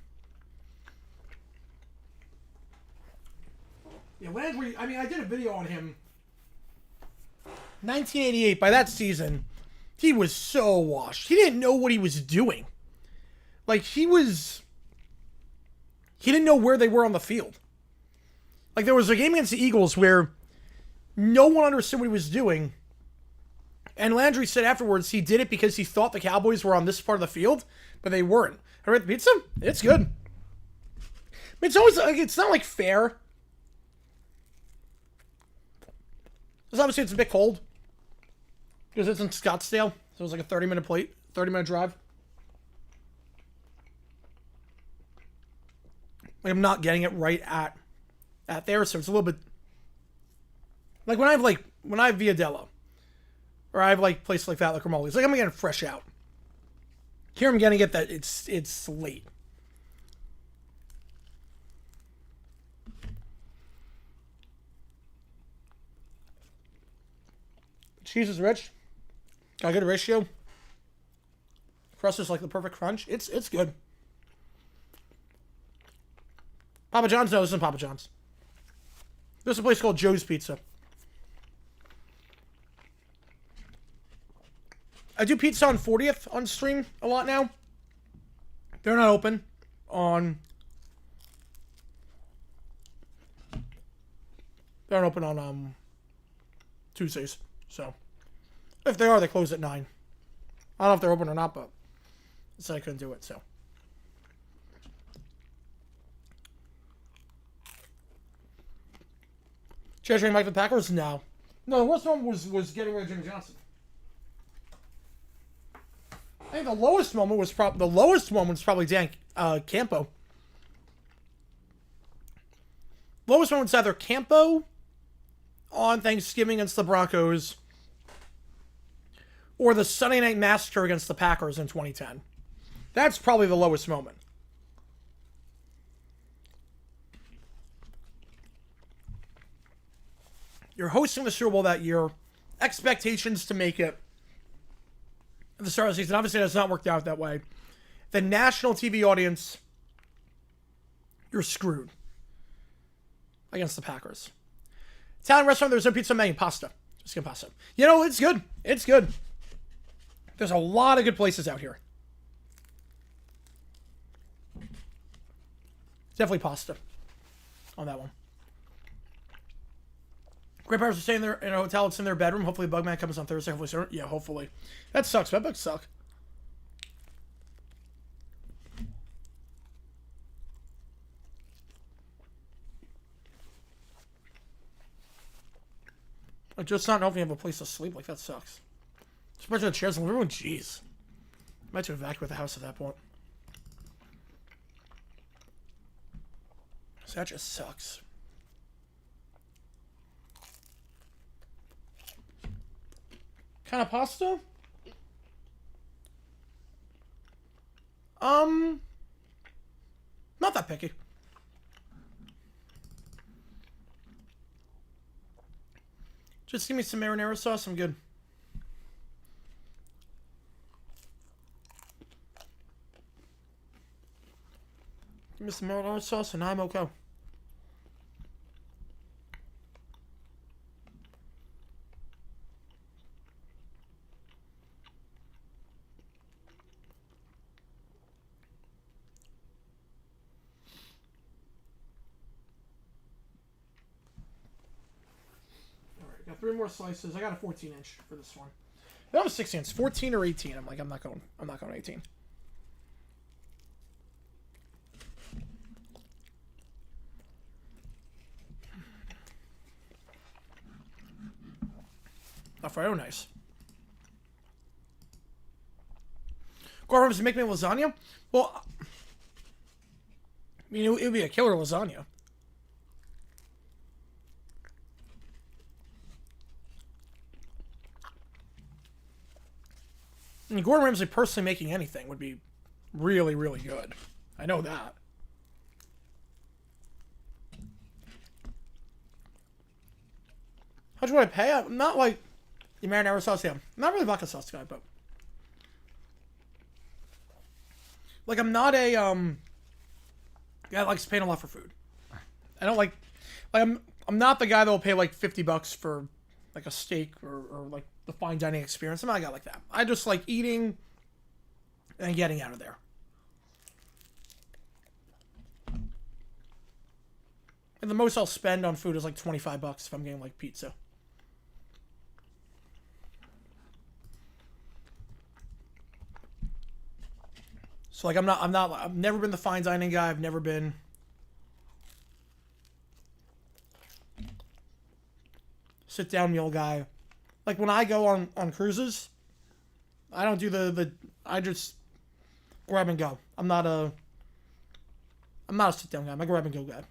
Yeah, Landry, I mean, I did a video on him. 1988, by that season, he was so washed. He didn't know what he was doing. Like, he didn't know where they were on the field. Like, there was a game against the Eagles where no one understood what he was doing. And Landry said afterwards he did it because he thought the Cowboys were on this part of the field, but they weren't. All right, the pizza? It's good. I mean, it's always, like, it's not, like, fair. Because obviously it's a bit cold. Because it's in Scottsdale. So it's like a 30-minute 30-minute drive. Like, I'm not getting it right at there, so it's a little bit... Like, when I have Viadella, or I have, like, places like that, like Romoli's, like, I'm getting fresh out. Here I'm getting it that it's late. Cheese is rich. Got a good ratio. Crust is like the perfect crunch. It's good. Papa John's? No, this isn't Papa John's. There's a place called Joe's Pizza. I do pizza on 40th on stream a lot now. They're not open on... They're not open on Tuesdays. So, if they are, they close at 9. I don't know if they're open or not, but I said I couldn't do it, so. Treasuring Mike the Packers? No. No, the worst one was getting rid of Jimmy Johnson. I think the lowest moment was probably Dan Campo. Lowest moment was either Campo on Thanksgiving against the Broncos or the Sunday Night Massacre against the Packers in 2010. That's probably the lowest moment. You're hosting the Super Bowl that year. Expectations to make it at the start of the season. Obviously, it has not worked out that way. The national TV audience, you're screwed against the Packers. Italian restaurant, there's no pizza menu. Pasta. Just get pasta. You know, it's good. It's good. There's a lot of good places out here. Definitely pasta on that one. Grandparents are staying there in a hotel. It's in their bedroom. Hopefully Bugman comes on Thursday. Hopefully sooner. Yeah, hopefully. That sucks. Bedbugs suck. I just not know if you have a place to sleep. Like, that sucks. Especially the chairs in the room. Jeez. Might have to evacuate the house at that point. So that just sucks. Kind of pasta? Not that picky. Just give me some marinara sauce. I'm good. Give me some marinara sauce and I'm okay. 3 more slices. I got a 14-inch for this one. That was 16. It's 14 or 18. I'm like, I'm not going 18. Alfredo, nice. Gordon to make me lasagna? Well, I mean, it would be a killer lasagna. I mean, Gordon Ramsay personally making anything would be really, really good. I know that. How much would I pay? I'm not like the marinara sauce. Yeah, I'm not really a vodka sauce guy, but like I'm not a guy that likes paying a lot for food. I don't like I'm not the guy that will pay like $50 for like a steak or like the fine dining experience. I'm not a guy like that. I just like eating and getting out of there. And the most I'll spend on food is like $25 if I'm getting like pizza. So like I've never been the fine dining guy. I've never been sit down meal guy. Like when I go on cruises, I don't do I just grab and go. I'm not a sit down guy. I'm a grab and go guy.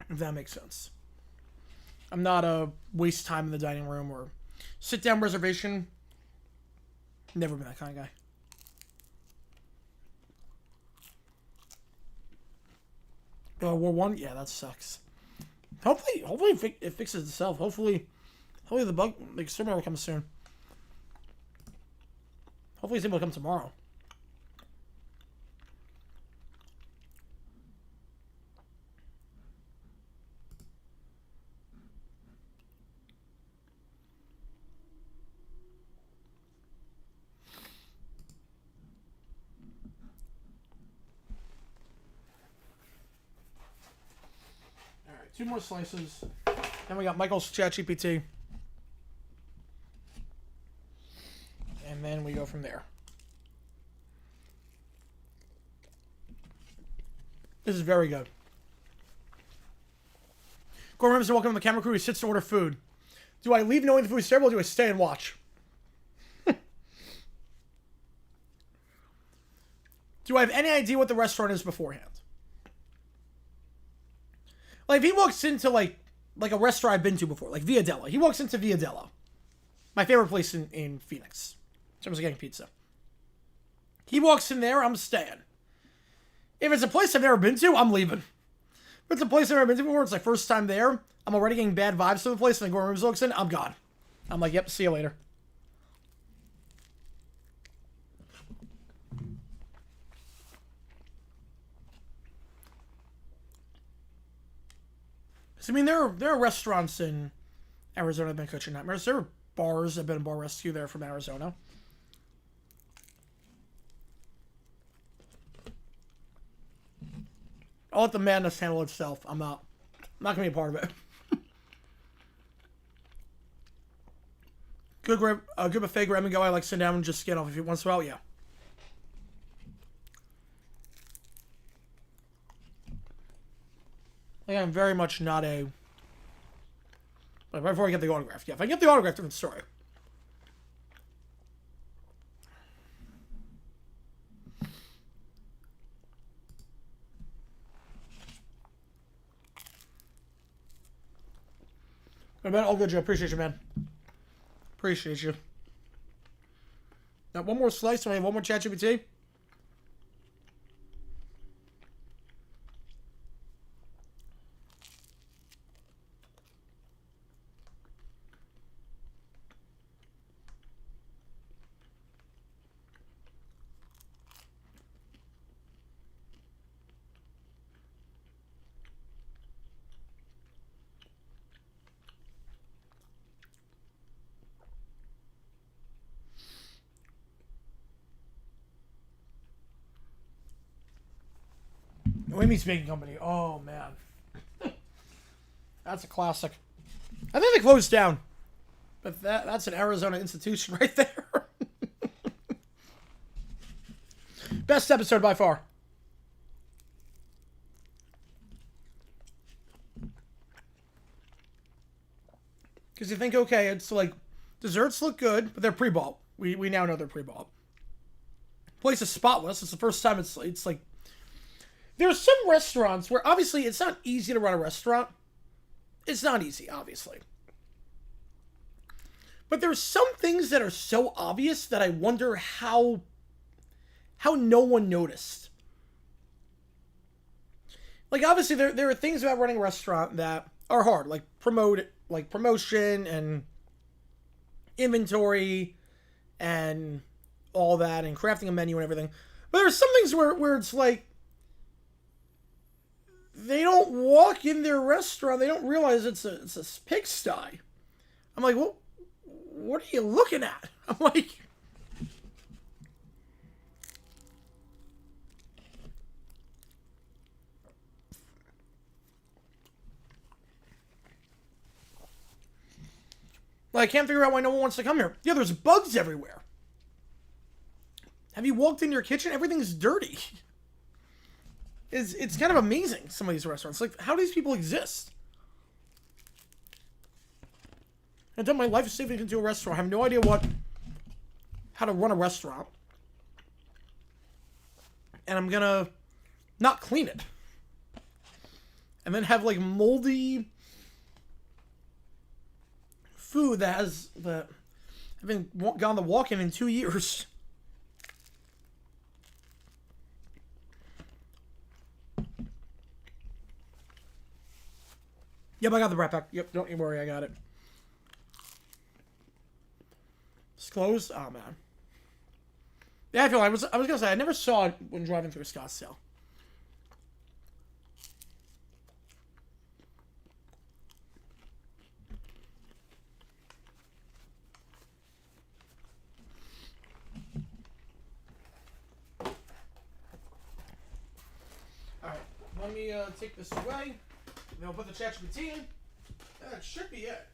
If that makes sense. I'm not a waste time in the dining room or sit down reservation. Never been that kind of guy. War 1? Yeah, that sucks. Hopefully it fixes itself. Hopefully the bug, like, firmware comes soon. Hopefully it's able to come tomorrow. Alright, 2 more slices. Then we got Michael's ChatGPT. And then we go from there. This is very good. Gordon Ramsay, welcome to the camera crew. He sits to order food. Do I leave knowing the food is terrible, or do I stay and watch? Do I have any idea what the restaurant is beforehand? Like, if he walks into, like a restaurant I've been to before, like Via Della. He walks into Via Della. My favorite place in Phoenix. In terms of getting pizza. He walks in there, I'm staying. If it's a place I've never been to, I'm leaving. If it's a place I've never been to before, it's my first time there, I'm already getting bad vibes to the place, and then Gordon Ramsay looks in, I'm gone. I'm like, yep, see you later. I mean, there are restaurants in Arizona that have been kitchen nightmares. There are bars that have been in Bar Rescue there from Arizona. I'll let the madness handle itself. I'm not going to be a part of it. Good buffet, grab and go. I like sit down and just get off if you once in a while. Yeah. Like, I'm very much not a... But before I get the autograph. Yeah, if I get the autograph, different story. Hey, man, all good, Joe. Appreciate you, man. Appreciate you. Now, one more slice, and we have one more ChatGPT. Amy's baking company. Oh man. That's a classic. I think they closed down. But that's an Arizona institution right there. Best episode by far. Because you think, okay, it's like, desserts look good, but they're pre-bought. We now know they're pre-bought. Place is spotless. It's the first time it's like... There's some restaurants where, obviously, it's not easy to run a restaurant. It's not easy, obviously. But there's some things that are so obvious that I wonder how no one noticed. Like, obviously, there are things about running a restaurant that are hard, like promotion and inventory and all that, and crafting a menu and everything. But there's some things where it's like, they don't walk in their restaurant, they don't realize it's a pigsty. I'm like, well, what are you looking at? I'm like... Well, I can't figure out why no one wants to come here. Yeah, there's bugs everywhere. Have you walked in your kitchen? Everything's dirty. It's kind of amazing, some of these restaurants. Like, how do these people exist? I've done my life savings into a restaurant. I have no idea how to run a restaurant. And I'm gonna not clean it. And then have, like, moldy food that I haven't gone to walk-in 2 years. Yep, I got the wrap back. Yep, don't you worry, I got it. It's closed? Oh, man. Yeah, I was gonna say, I never saw it when driving through Scottsdale. Alright, let me take this away. Then we'll put the ChatGPT in. That should be it.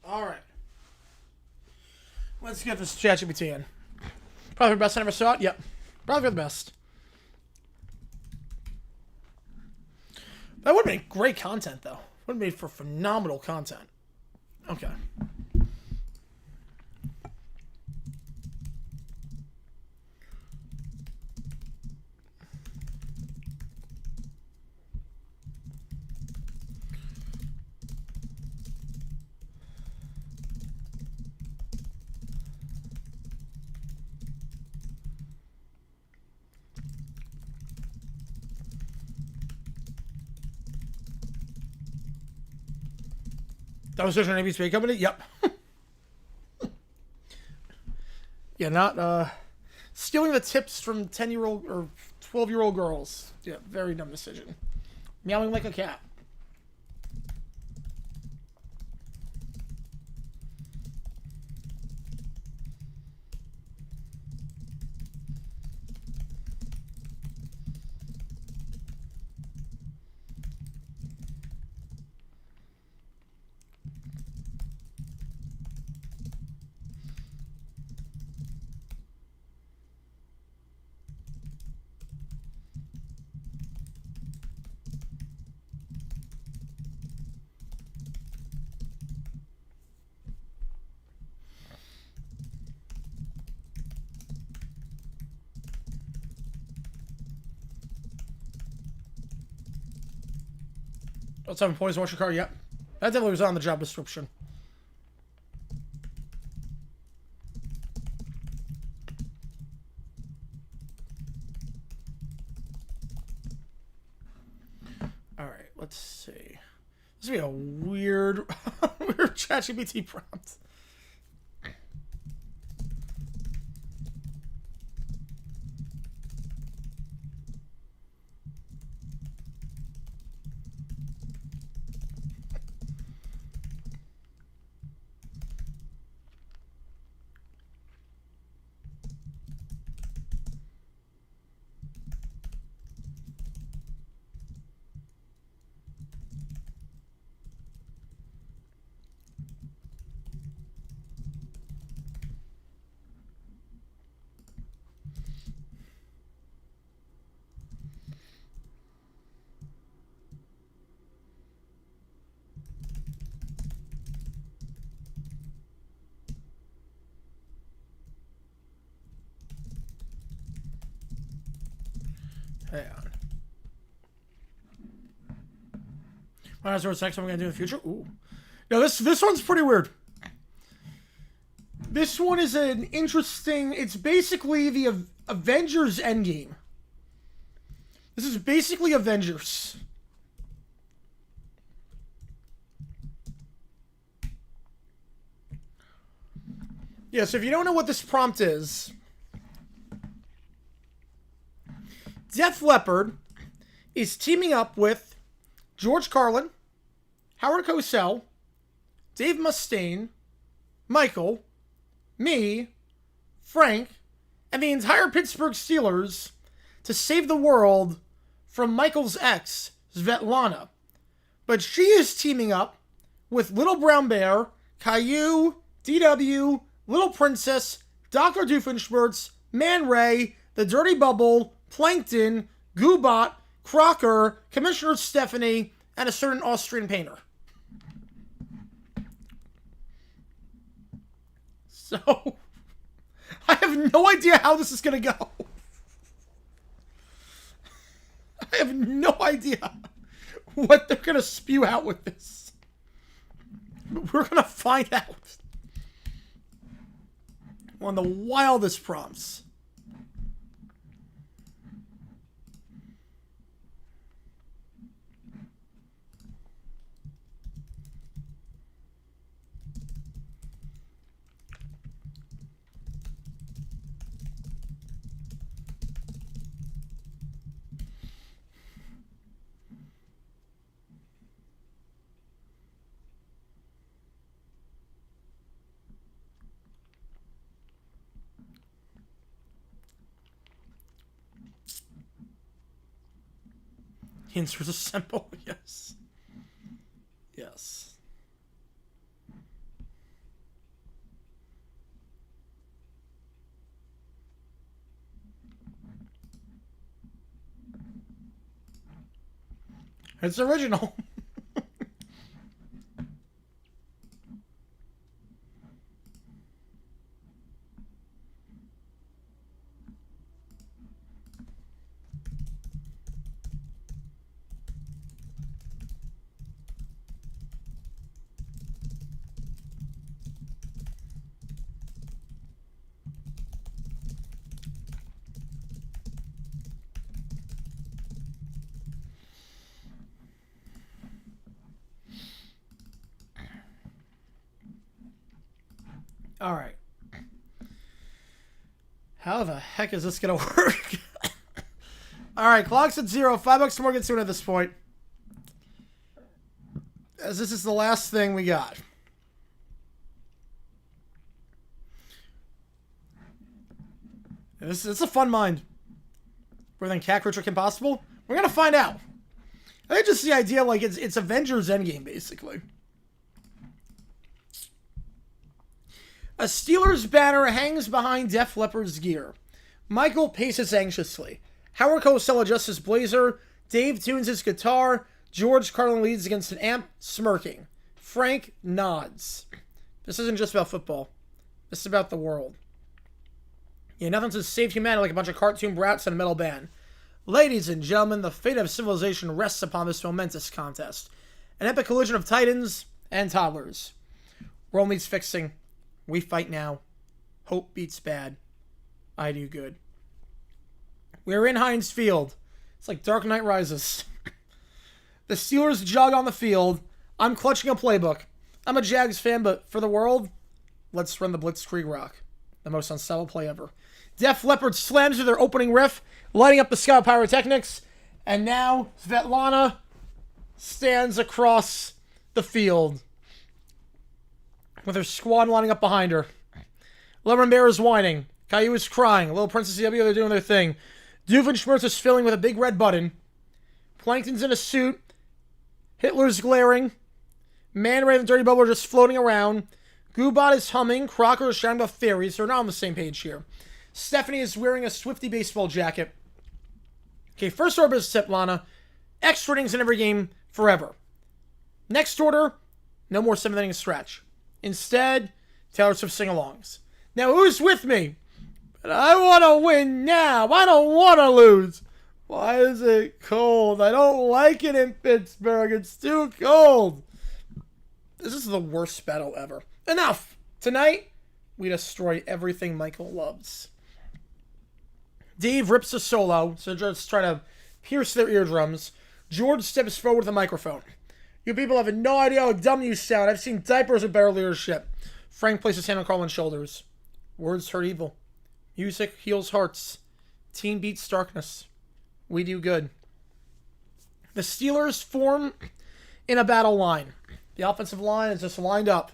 Alright. Let's get this ChatGPT in. Probably the best I ever saw it? Yep. Probably the best. That would have made great content, though. Would have made for phenomenal content. Okay. That was just an ABC company? Yep. Yeah, not stealing the tips from 10-year-old or 12-year-old girls. Yeah, very dumb decision. Meowing like a cat. Oh, 7 points, wash your car, yep. That definitely was on the job description. Alright, let's see. This would be a weird, weird ChatGPT prompt. Hang on. When I was next time I'm gonna do in the future. Ooh. No, this one's pretty weird. This one is an interesting. It's basically the Avengers Endgame. This is basically Avengers. Yeah, so if you don't know what this prompt is, Def Leppard is teaming up with George Carlin, Howard Cosell, Dave Mustaine, Michael, me, Frank, and the entire Pittsburgh Steelers to save the world from Michael's ex, Svetlana. But she is teaming up with Little Brown Bear, Caillou, DW, Little Princess, Dr. Doofenshmirtz, Man Ray, The Dirty Bubble, Plankton, Goobot, Crocker, Commissioner Stephanie, and a certain Austrian painter. So, I have no idea how this is going to go. I have no idea what they're going to spew out with this. We're going to find out. One of the wildest prompts. Insert a symbol, yes. Yes. It's original. All right. How the heck is this going to work? All right, clock's at 0. $5 more gets to it at this point. As this is the last thing we got. It's a fun mind. Better than Cat Creature Kim Possible? We're going to find out. I think just the idea, like, it's Avengers Endgame, basically. A Steelers banner hangs behind Def Leppard's gear. Michael paces anxiously. Howard Cosell adjusts his blazer. Dave tunes his guitar. George Carlin leads against an amp, smirking. Frank nods. This isn't just about football. This is about the world. Yeah, nothing to save humanity like a bunch of cartoon brats and a metal band. Ladies and gentlemen, the fate of civilization rests upon this momentous contest. An epic collision of titans, and toddlers. World needs fixing. We fight now. Hope beats bad. I do good. We're in Heinz Field. It's like Dark Knight Rises. The Steelers jog on the field. I'm clutching a playbook. I'm a Jags fan, but for the world, let's run the Blitzkrieg Rock. The most unstoppable play ever. Def Leppard slams to their opening riff, lighting up the sky with pyrotechnics. And now Svetlana stands across the field with her squad lining up behind her. Lemon Bear is whining. Caillou is crying. Little Princess CW, they're doing their thing. Doofenshmirtz is filling with a big red button. Plankton's in a suit. Hitler's glaring. Man Ray and the Dirty Bubble are just floating around. Goobot is humming. Crocker is shouting about fairies. They're not on the same page here. Stephanie is wearing a Swifty baseball jacket. Okay, first order is Svetlana. Extra innings in every game forever. Next order, no more 7th inning stretch. Instead, Taylor Swift sing-alongs. Now, who's with me? But I want to win now. I don't want to lose. Why is it cold? I don't like it in Pittsburgh. It's too cold. This is the worst battle ever. Enough. Tonight, we destroy everything Michael loves. Dave rips a solo, so just try to pierce their eardrums. George steps forward with a microphone. You people have no idea how dumb you sound. I've seen diapers with better leadership. Frank places his hand on Carlin's shoulders. Words hurt evil. Music heals hearts. Team beats darkness. We do good. The Steelers form in a battle line. The offensive line is just lined up.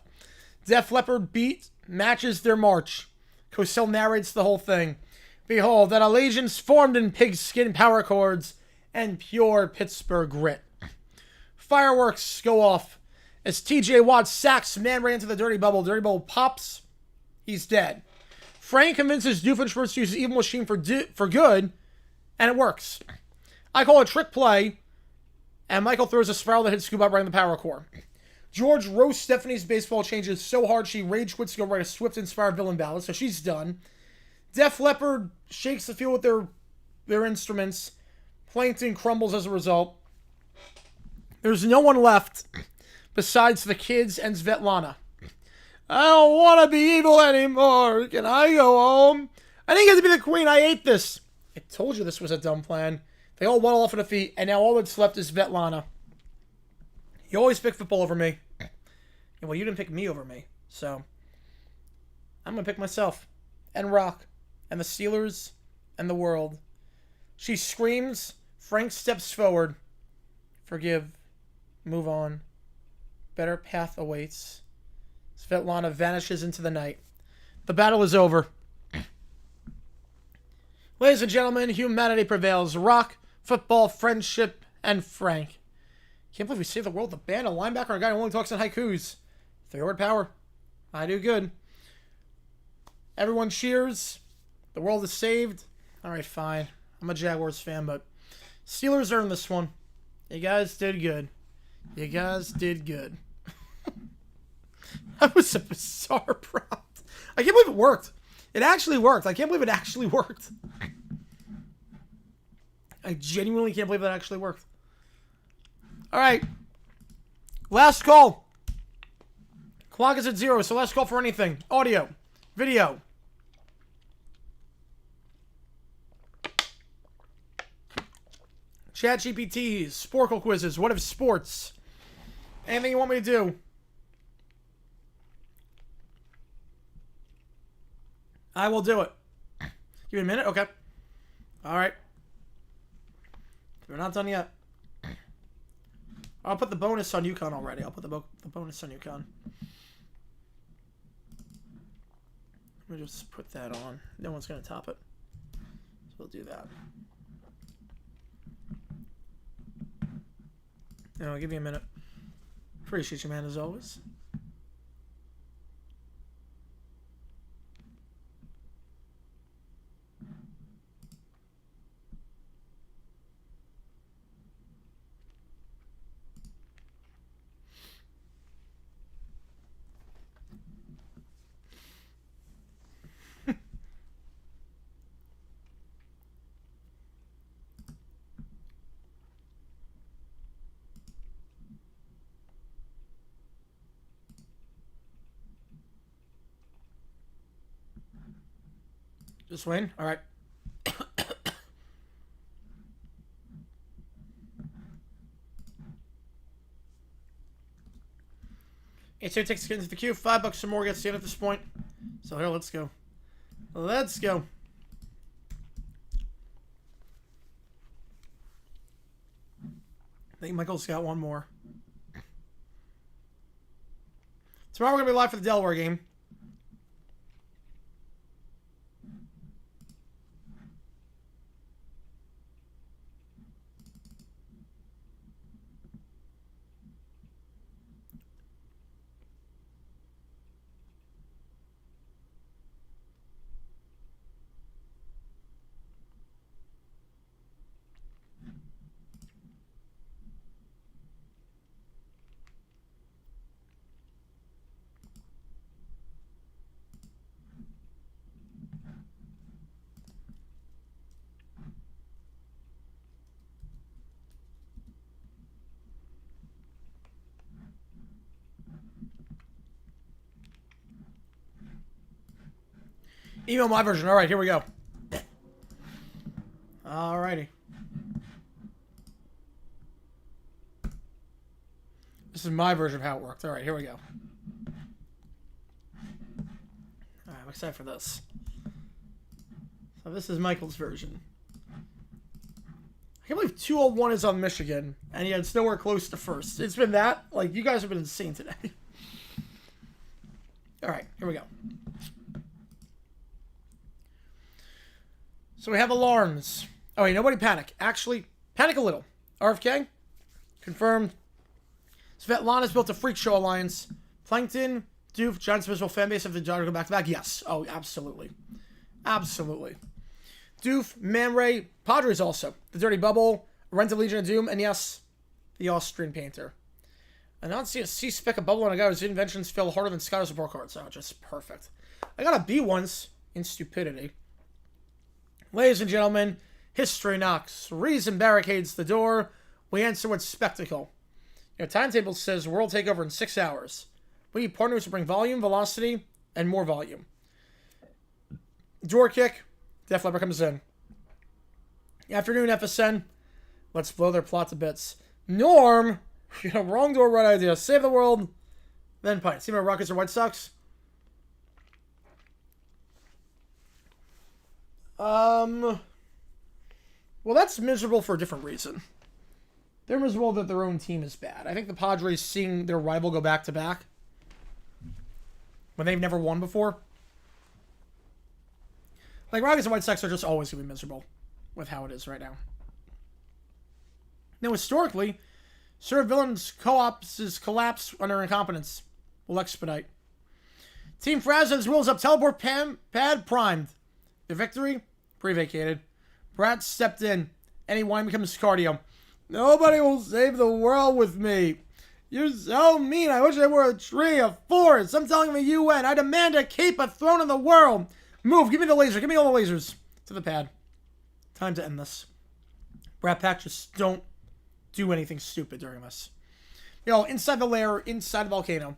Def Leppard beat matches their march. Cosell narrates the whole thing. Behold, that allegiance formed in pigskin power chords and pure Pittsburgh grit. Fireworks go off as TJ Watt sacks Man Ray into the Dirty Bubble. Dirty Bubble pops. He's dead. Frank convinces Doofenshmirtz to use the evil machine for good, and it works. I call it a trick play, and Michael throws a spiral that hits Scuba right in the power core. George roasts Stephanie's baseball changes so hard she rage quits to go write a Swift-inspired villain ballad, so she's done. Def Leppard shakes the field with their instruments. Plankton crumbles as a result. There's no one left besides the kids and Svetlana. I don't want to be evil anymore. Can I go home? I didn't get to be the queen. I hate this. I told you this was a dumb plan. They all waddle off in defeat, and now all that's left is Svetlana. You always pick football over me. Well, you didn't pick me over me, so I'm going to pick myself and rock and the Steelers and the world. She screams. Frank steps forward. Forgive. Move on. Better path awaits. Svetlana vanishes into the night. The battle is over. Ladies and gentlemen, humanity prevails. Rock, football, friendship, and Frank. Can't believe we saved the world. The band, a linebacker, a guy who only talks in haikus. 3-word power. I do good. Everyone cheers. The world is saved. Alright, fine. I'm a Jaguars fan, but Steelers earned this one. You guys did good. You guys did good. That was a bizarre prompt. I can't believe it worked. It actually worked. I can't believe it actually worked. I genuinely can't believe that actually worked. Alright. Last call. Clock is at 0, so last call for anything. Audio. Video. Chat GPTs. Sporkle quizzes. What if sports? Anything you want me to do? I will do it. Give me a minute? Okay. Alright. We're not done yet. I'll put the bonus on UConn already. I'll put the bonus on UConn. Let me just put that on. No one's going to top it. So we'll do that. Now, I'll give you a minute. Appreciate you, man, as always. Just win? Alright. It's here, takes to get into the queue. $5 or more gets in at this point. So here, let's go. Let's go. I think Michael's got one more. Tomorrow we're going to be live for the Delaware game. Email my version. All right, here we go. All righty. This is my version of how it worked. All right, here we go. All right, I'm excited for this. So this is Michael's version. I can't believe 201 is on Michigan, and yet it's nowhere close to first. It's been that. Like, you guys have been insane today. All right, here we go. So we have alarms. Oh, wait, nobody panic. Actually, panic a little. RFK, confirmed. Svetlana's built a freak show alliance. Plankton, Doof, Giants visual fan base of the Dodgers go back-to-back. Yes. Oh, absolutely. Absolutely. Doof, Man Ray, Padres also. The Dirty Bubble, Rent of Legion of Doom, and yes, the Austrian Painter. I don't see a C-spec a bubble on a guy whose inventions fell harder than Scottish report cards. Oh, just perfect. I got a B once in stupidity. Ladies and gentlemen, history knocks. Reason barricades the door. We answer with spectacle. Your timetable says world takeover in 6 hours. We need partners to bring volume, velocity, and more volume. Door kick. Def Leppard comes in. Afternoon, FSN. Let's blow their plot to bits. Norm. Wrong door, right idea. Save the world. Then Pint. See my Rockets or White Sox? Well, that's miserable for a different reason. They're miserable that their own team is bad. I think the Padres seeing their rival go back-to-back when they've never won before. Like, Rockets and White Sox are just always going to be miserable with how it is right now. Now, historically, Sir Villain's co-ops' collapse under incompetence will expedite. Team Frazen's wheels up, teleport pad primed. The victory, pre-vacated. Brat stepped in. Any wine becomes cardio. Nobody will save the world with me. You're so mean. I wish I were a tree, a forest. I'm telling the UN. I demand a cape, a throne in the world. Move. Give me the laser. Give me all the lasers. To the pad. Time to end this. Brat Pack, just don't do anything stupid during this. Yo, inside the lair, inside the volcano.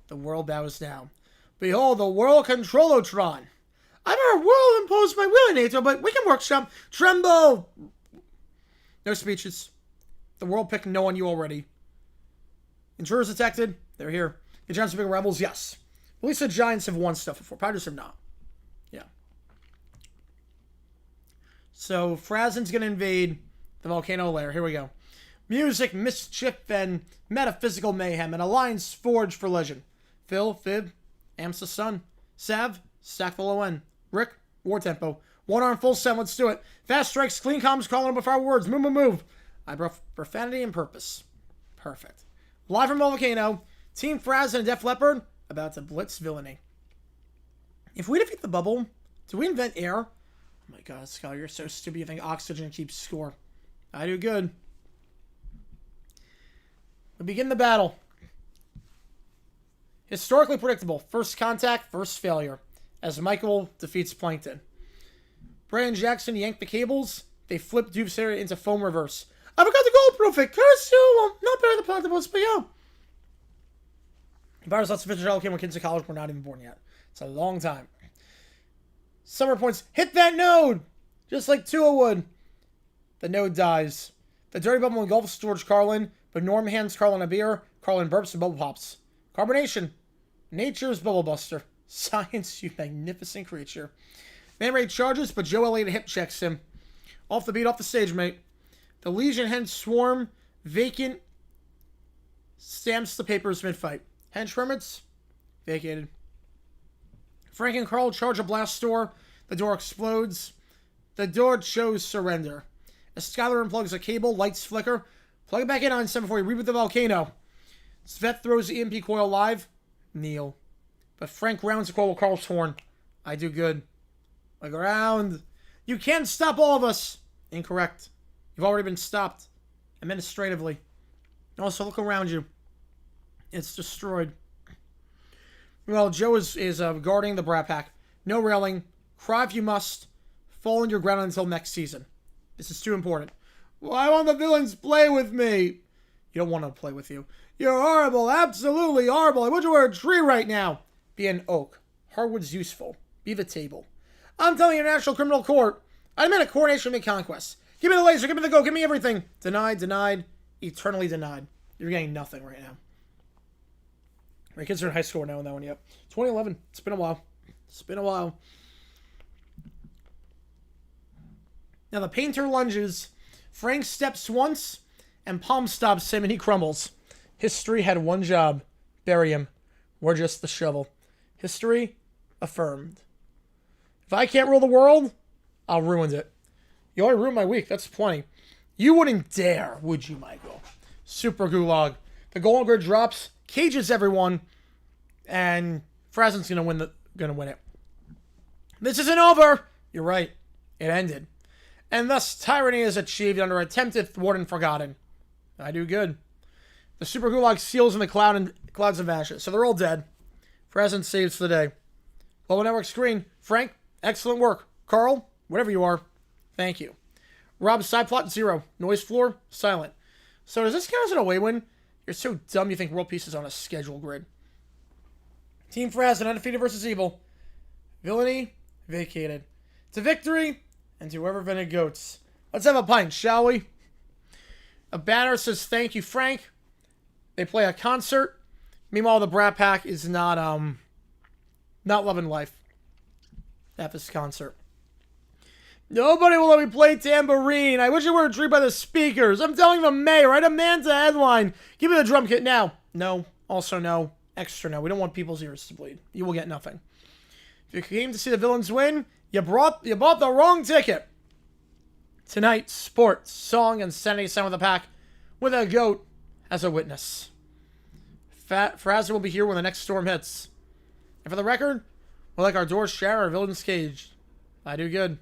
The world bows down. Behold, the world controlotron. I'm our world imposed by Willie NATO, but we can workshop. Trembo! No speeches. The world picked no on you already. Intruders detected. They're here. The Giants are big rebels? Yes. At least the Giants have won stuff before. Padres have not. Yeah. So, Frazen's going to invade the volcano lair. Here we go. Music, mischief, and metaphysical mayhem. An alliance forged for legend. Phil, Fib, Amsa Sun. Sav, stack the low end. Rick, war tempo. One arm full send, let's do it. Fast strikes, clean comms, calling them with our words. Move, move, move. I brought profanity and purpose. Perfect. Live from Volcano, Team Frazen and Def Leppard about to blitz villainy. If we defeat the bubble, do we invent air? Oh my god, Scott, you're so stupid. You think oxygen keeps score. I do good. We begin the battle. Historically predictable. First contact, first failure. As Michael defeats Plankton. Bray and Jackson yank the cables. They flip Doof's area into foam reverse. I forgot the gold proof. Curse you! Well, not better than Plankton, but yo. Virus lots of Fitzgerald came when kids in college were not even born yet. It's a long time. Summer points. Hit that node! Just like Tua would. The node dies. The dirty bubble engulfs George Carlin, but Norm hands Carlin a beer. Carlin burps and bubble pops. Carbonation. Nature's bubble buster. Science, you magnificent creature. Man Ray charges, but Joe Elliott hip checks him. Off the beat, off the stage, mate. The Legion Hench swarm. Vacant. Stamps the papers mid-fight. Hench remits. Vacated. Frank and Carl charge a blast door. The door explodes. The door shows surrender. As Skylar unplugs a cable, lights flicker. Plug it back in on 7 before you reboot the volcano. Svet throws the EMP coil live. Kneel. But Frank rounds the coil with Carl's horn. I do good. Look around. You can't stop all of us. Incorrect. You've already been stopped. Administratively. Also, look around you. It's destroyed. Well, Joe is guarding the Brat Pack. No railing. Cry if you must. Fall on your ground until next season. This is too important. Why won't the villains play with me? You don't want to play with you. You're horrible. Absolutely horrible. I wish you were a tree right now. Be an oak. Hardwood's useful. Be the table. I'm telling you, International Criminal Court. I'm in a coronation to make conquests. Give me the laser. Give me the go. Give me everything. Denied. Denied. Eternally denied. You're getting nothing right now. My kids are in high school now on that one. Yep. 2011. It's been a while. It's been a while. Now the painter lunges. Frank steps once, and Palm stops him, and he crumbles. History had one job. Bury him. We're just the shovel. History affirmed. If I can't rule the world, I'll ruin it. You already ruined my week. That's plenty. You wouldn't dare, would you, Michael? Super Gulag. The Golden Grid drops, cages everyone, and Frazen's gonna win it. This isn't over. You're right. It ended. And thus tyranny is achieved under attempted thwart and forgotten. I do good. The Super Gulag seals in the clouds of ashes. So they're all dead. Frazen saves the day. Global Network screen. Frank, excellent work. Carl, whatever you are, thank you. Rob, side plot 0. Noise floor, silent. So does this count as an away win? You're so dumb you think world peace is on a schedule grid. Team Frazen, undefeated versus evil. Villainy, vacated. To victory, and to whoever invented goats. Let's have a pint, shall we? A banner says, thank you, Frank. They play a concert. Meanwhile, the Brat Pack is not loving life at this concert. Nobody will let me play tambourine. I wish it were a tree by the speakers. I'm telling the mayor, write a Manta headline. Give me the drum kit now. No. Also no. Extra no. We don't want people's ears to bleed. You will get nothing. If you came to see the villains win, you bought the wrong ticket. Tonight, sports, song, and sanity sound with the pack, with a goat as a witness. Frazen will be here when the next storm hits. And for the record, we're like our doors share our villain's cage. I do good.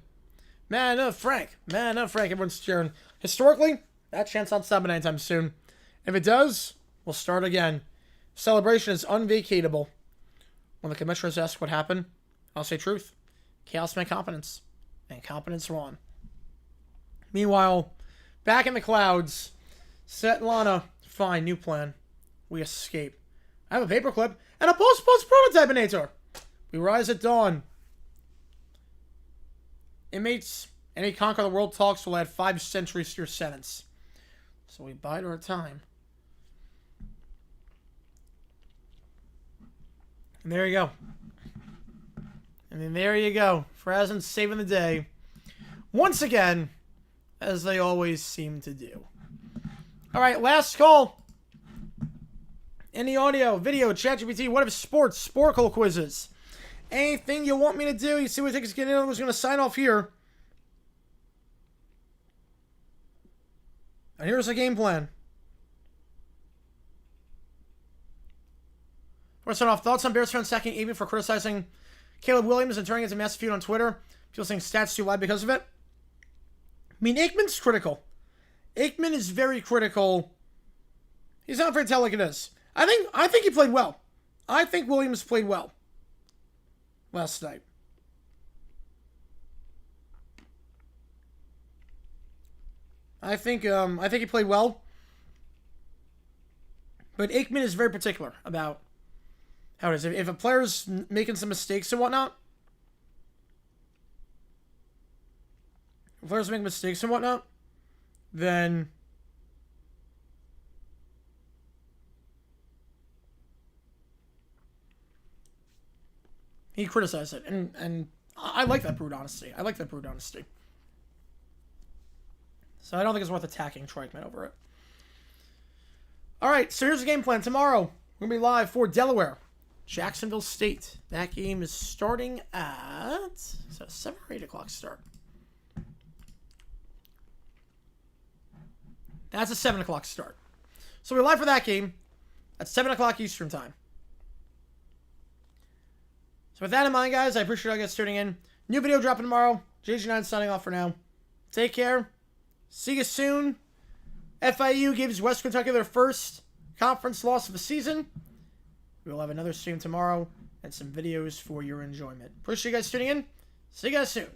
Man of Frank. Man of Frank. Everyone's cheering. Historically, that chance not stopping anytime soon. If it does, we'll start again. Celebration is unvacatable. When the commissioners ask what happened, I'll say truth. Chaos meant competence. And competence won. Meanwhile, back in the clouds, Set and Lana, fine, new plan. We escape. I have a paperclip and a post prototypinator. We rise at dawn. Inmates, any conquer the world talks will add 5 centuries to your sentence. So we bide our time. And there you go. And then there you go. Frazen saving the day. Once again, as they always seem to do. Alright, last call. Any audio, video, ChatGPT, what if sports, Sporkle quizzes? Anything you want me to do? You see what tickets get in? I was going to sign off here. And here's the game plan. We're going to start off. Thoughts on Bears fans sacking Aikman for criticizing Caleb Williams and turning into a massive feud on Twitter. People saying stats too loud because of it. I mean, Aikman's critical. Aikman is very critical. He's not afraid to tell like it is. I think he played well. I think Williams played well last night. I think he played well. But Aikman is very particular about how it is. If a player's making some mistakes and whatnot, if players make mistakes and whatnot, then he criticized it, and I like that brute honesty. I like that brute honesty. So I don't think it's worth attacking Troikman over it. All right, so here's the game plan. Tomorrow, we're going to be live for Delaware, Jacksonville State. That game is starting at 7 or 8 o'clock start. That's a 7 o'clock start. So we're live for that game at 7 o'clock Eastern time. So with that in mind, guys, I appreciate you guys tuning in. New video dropping tomorrow. JG9 signing off for now. Take care. See you soon. FIU gives West Kentucky their first conference loss of the season. We'll have another stream tomorrow and some videos for your enjoyment. Appreciate you guys tuning in. See you guys soon.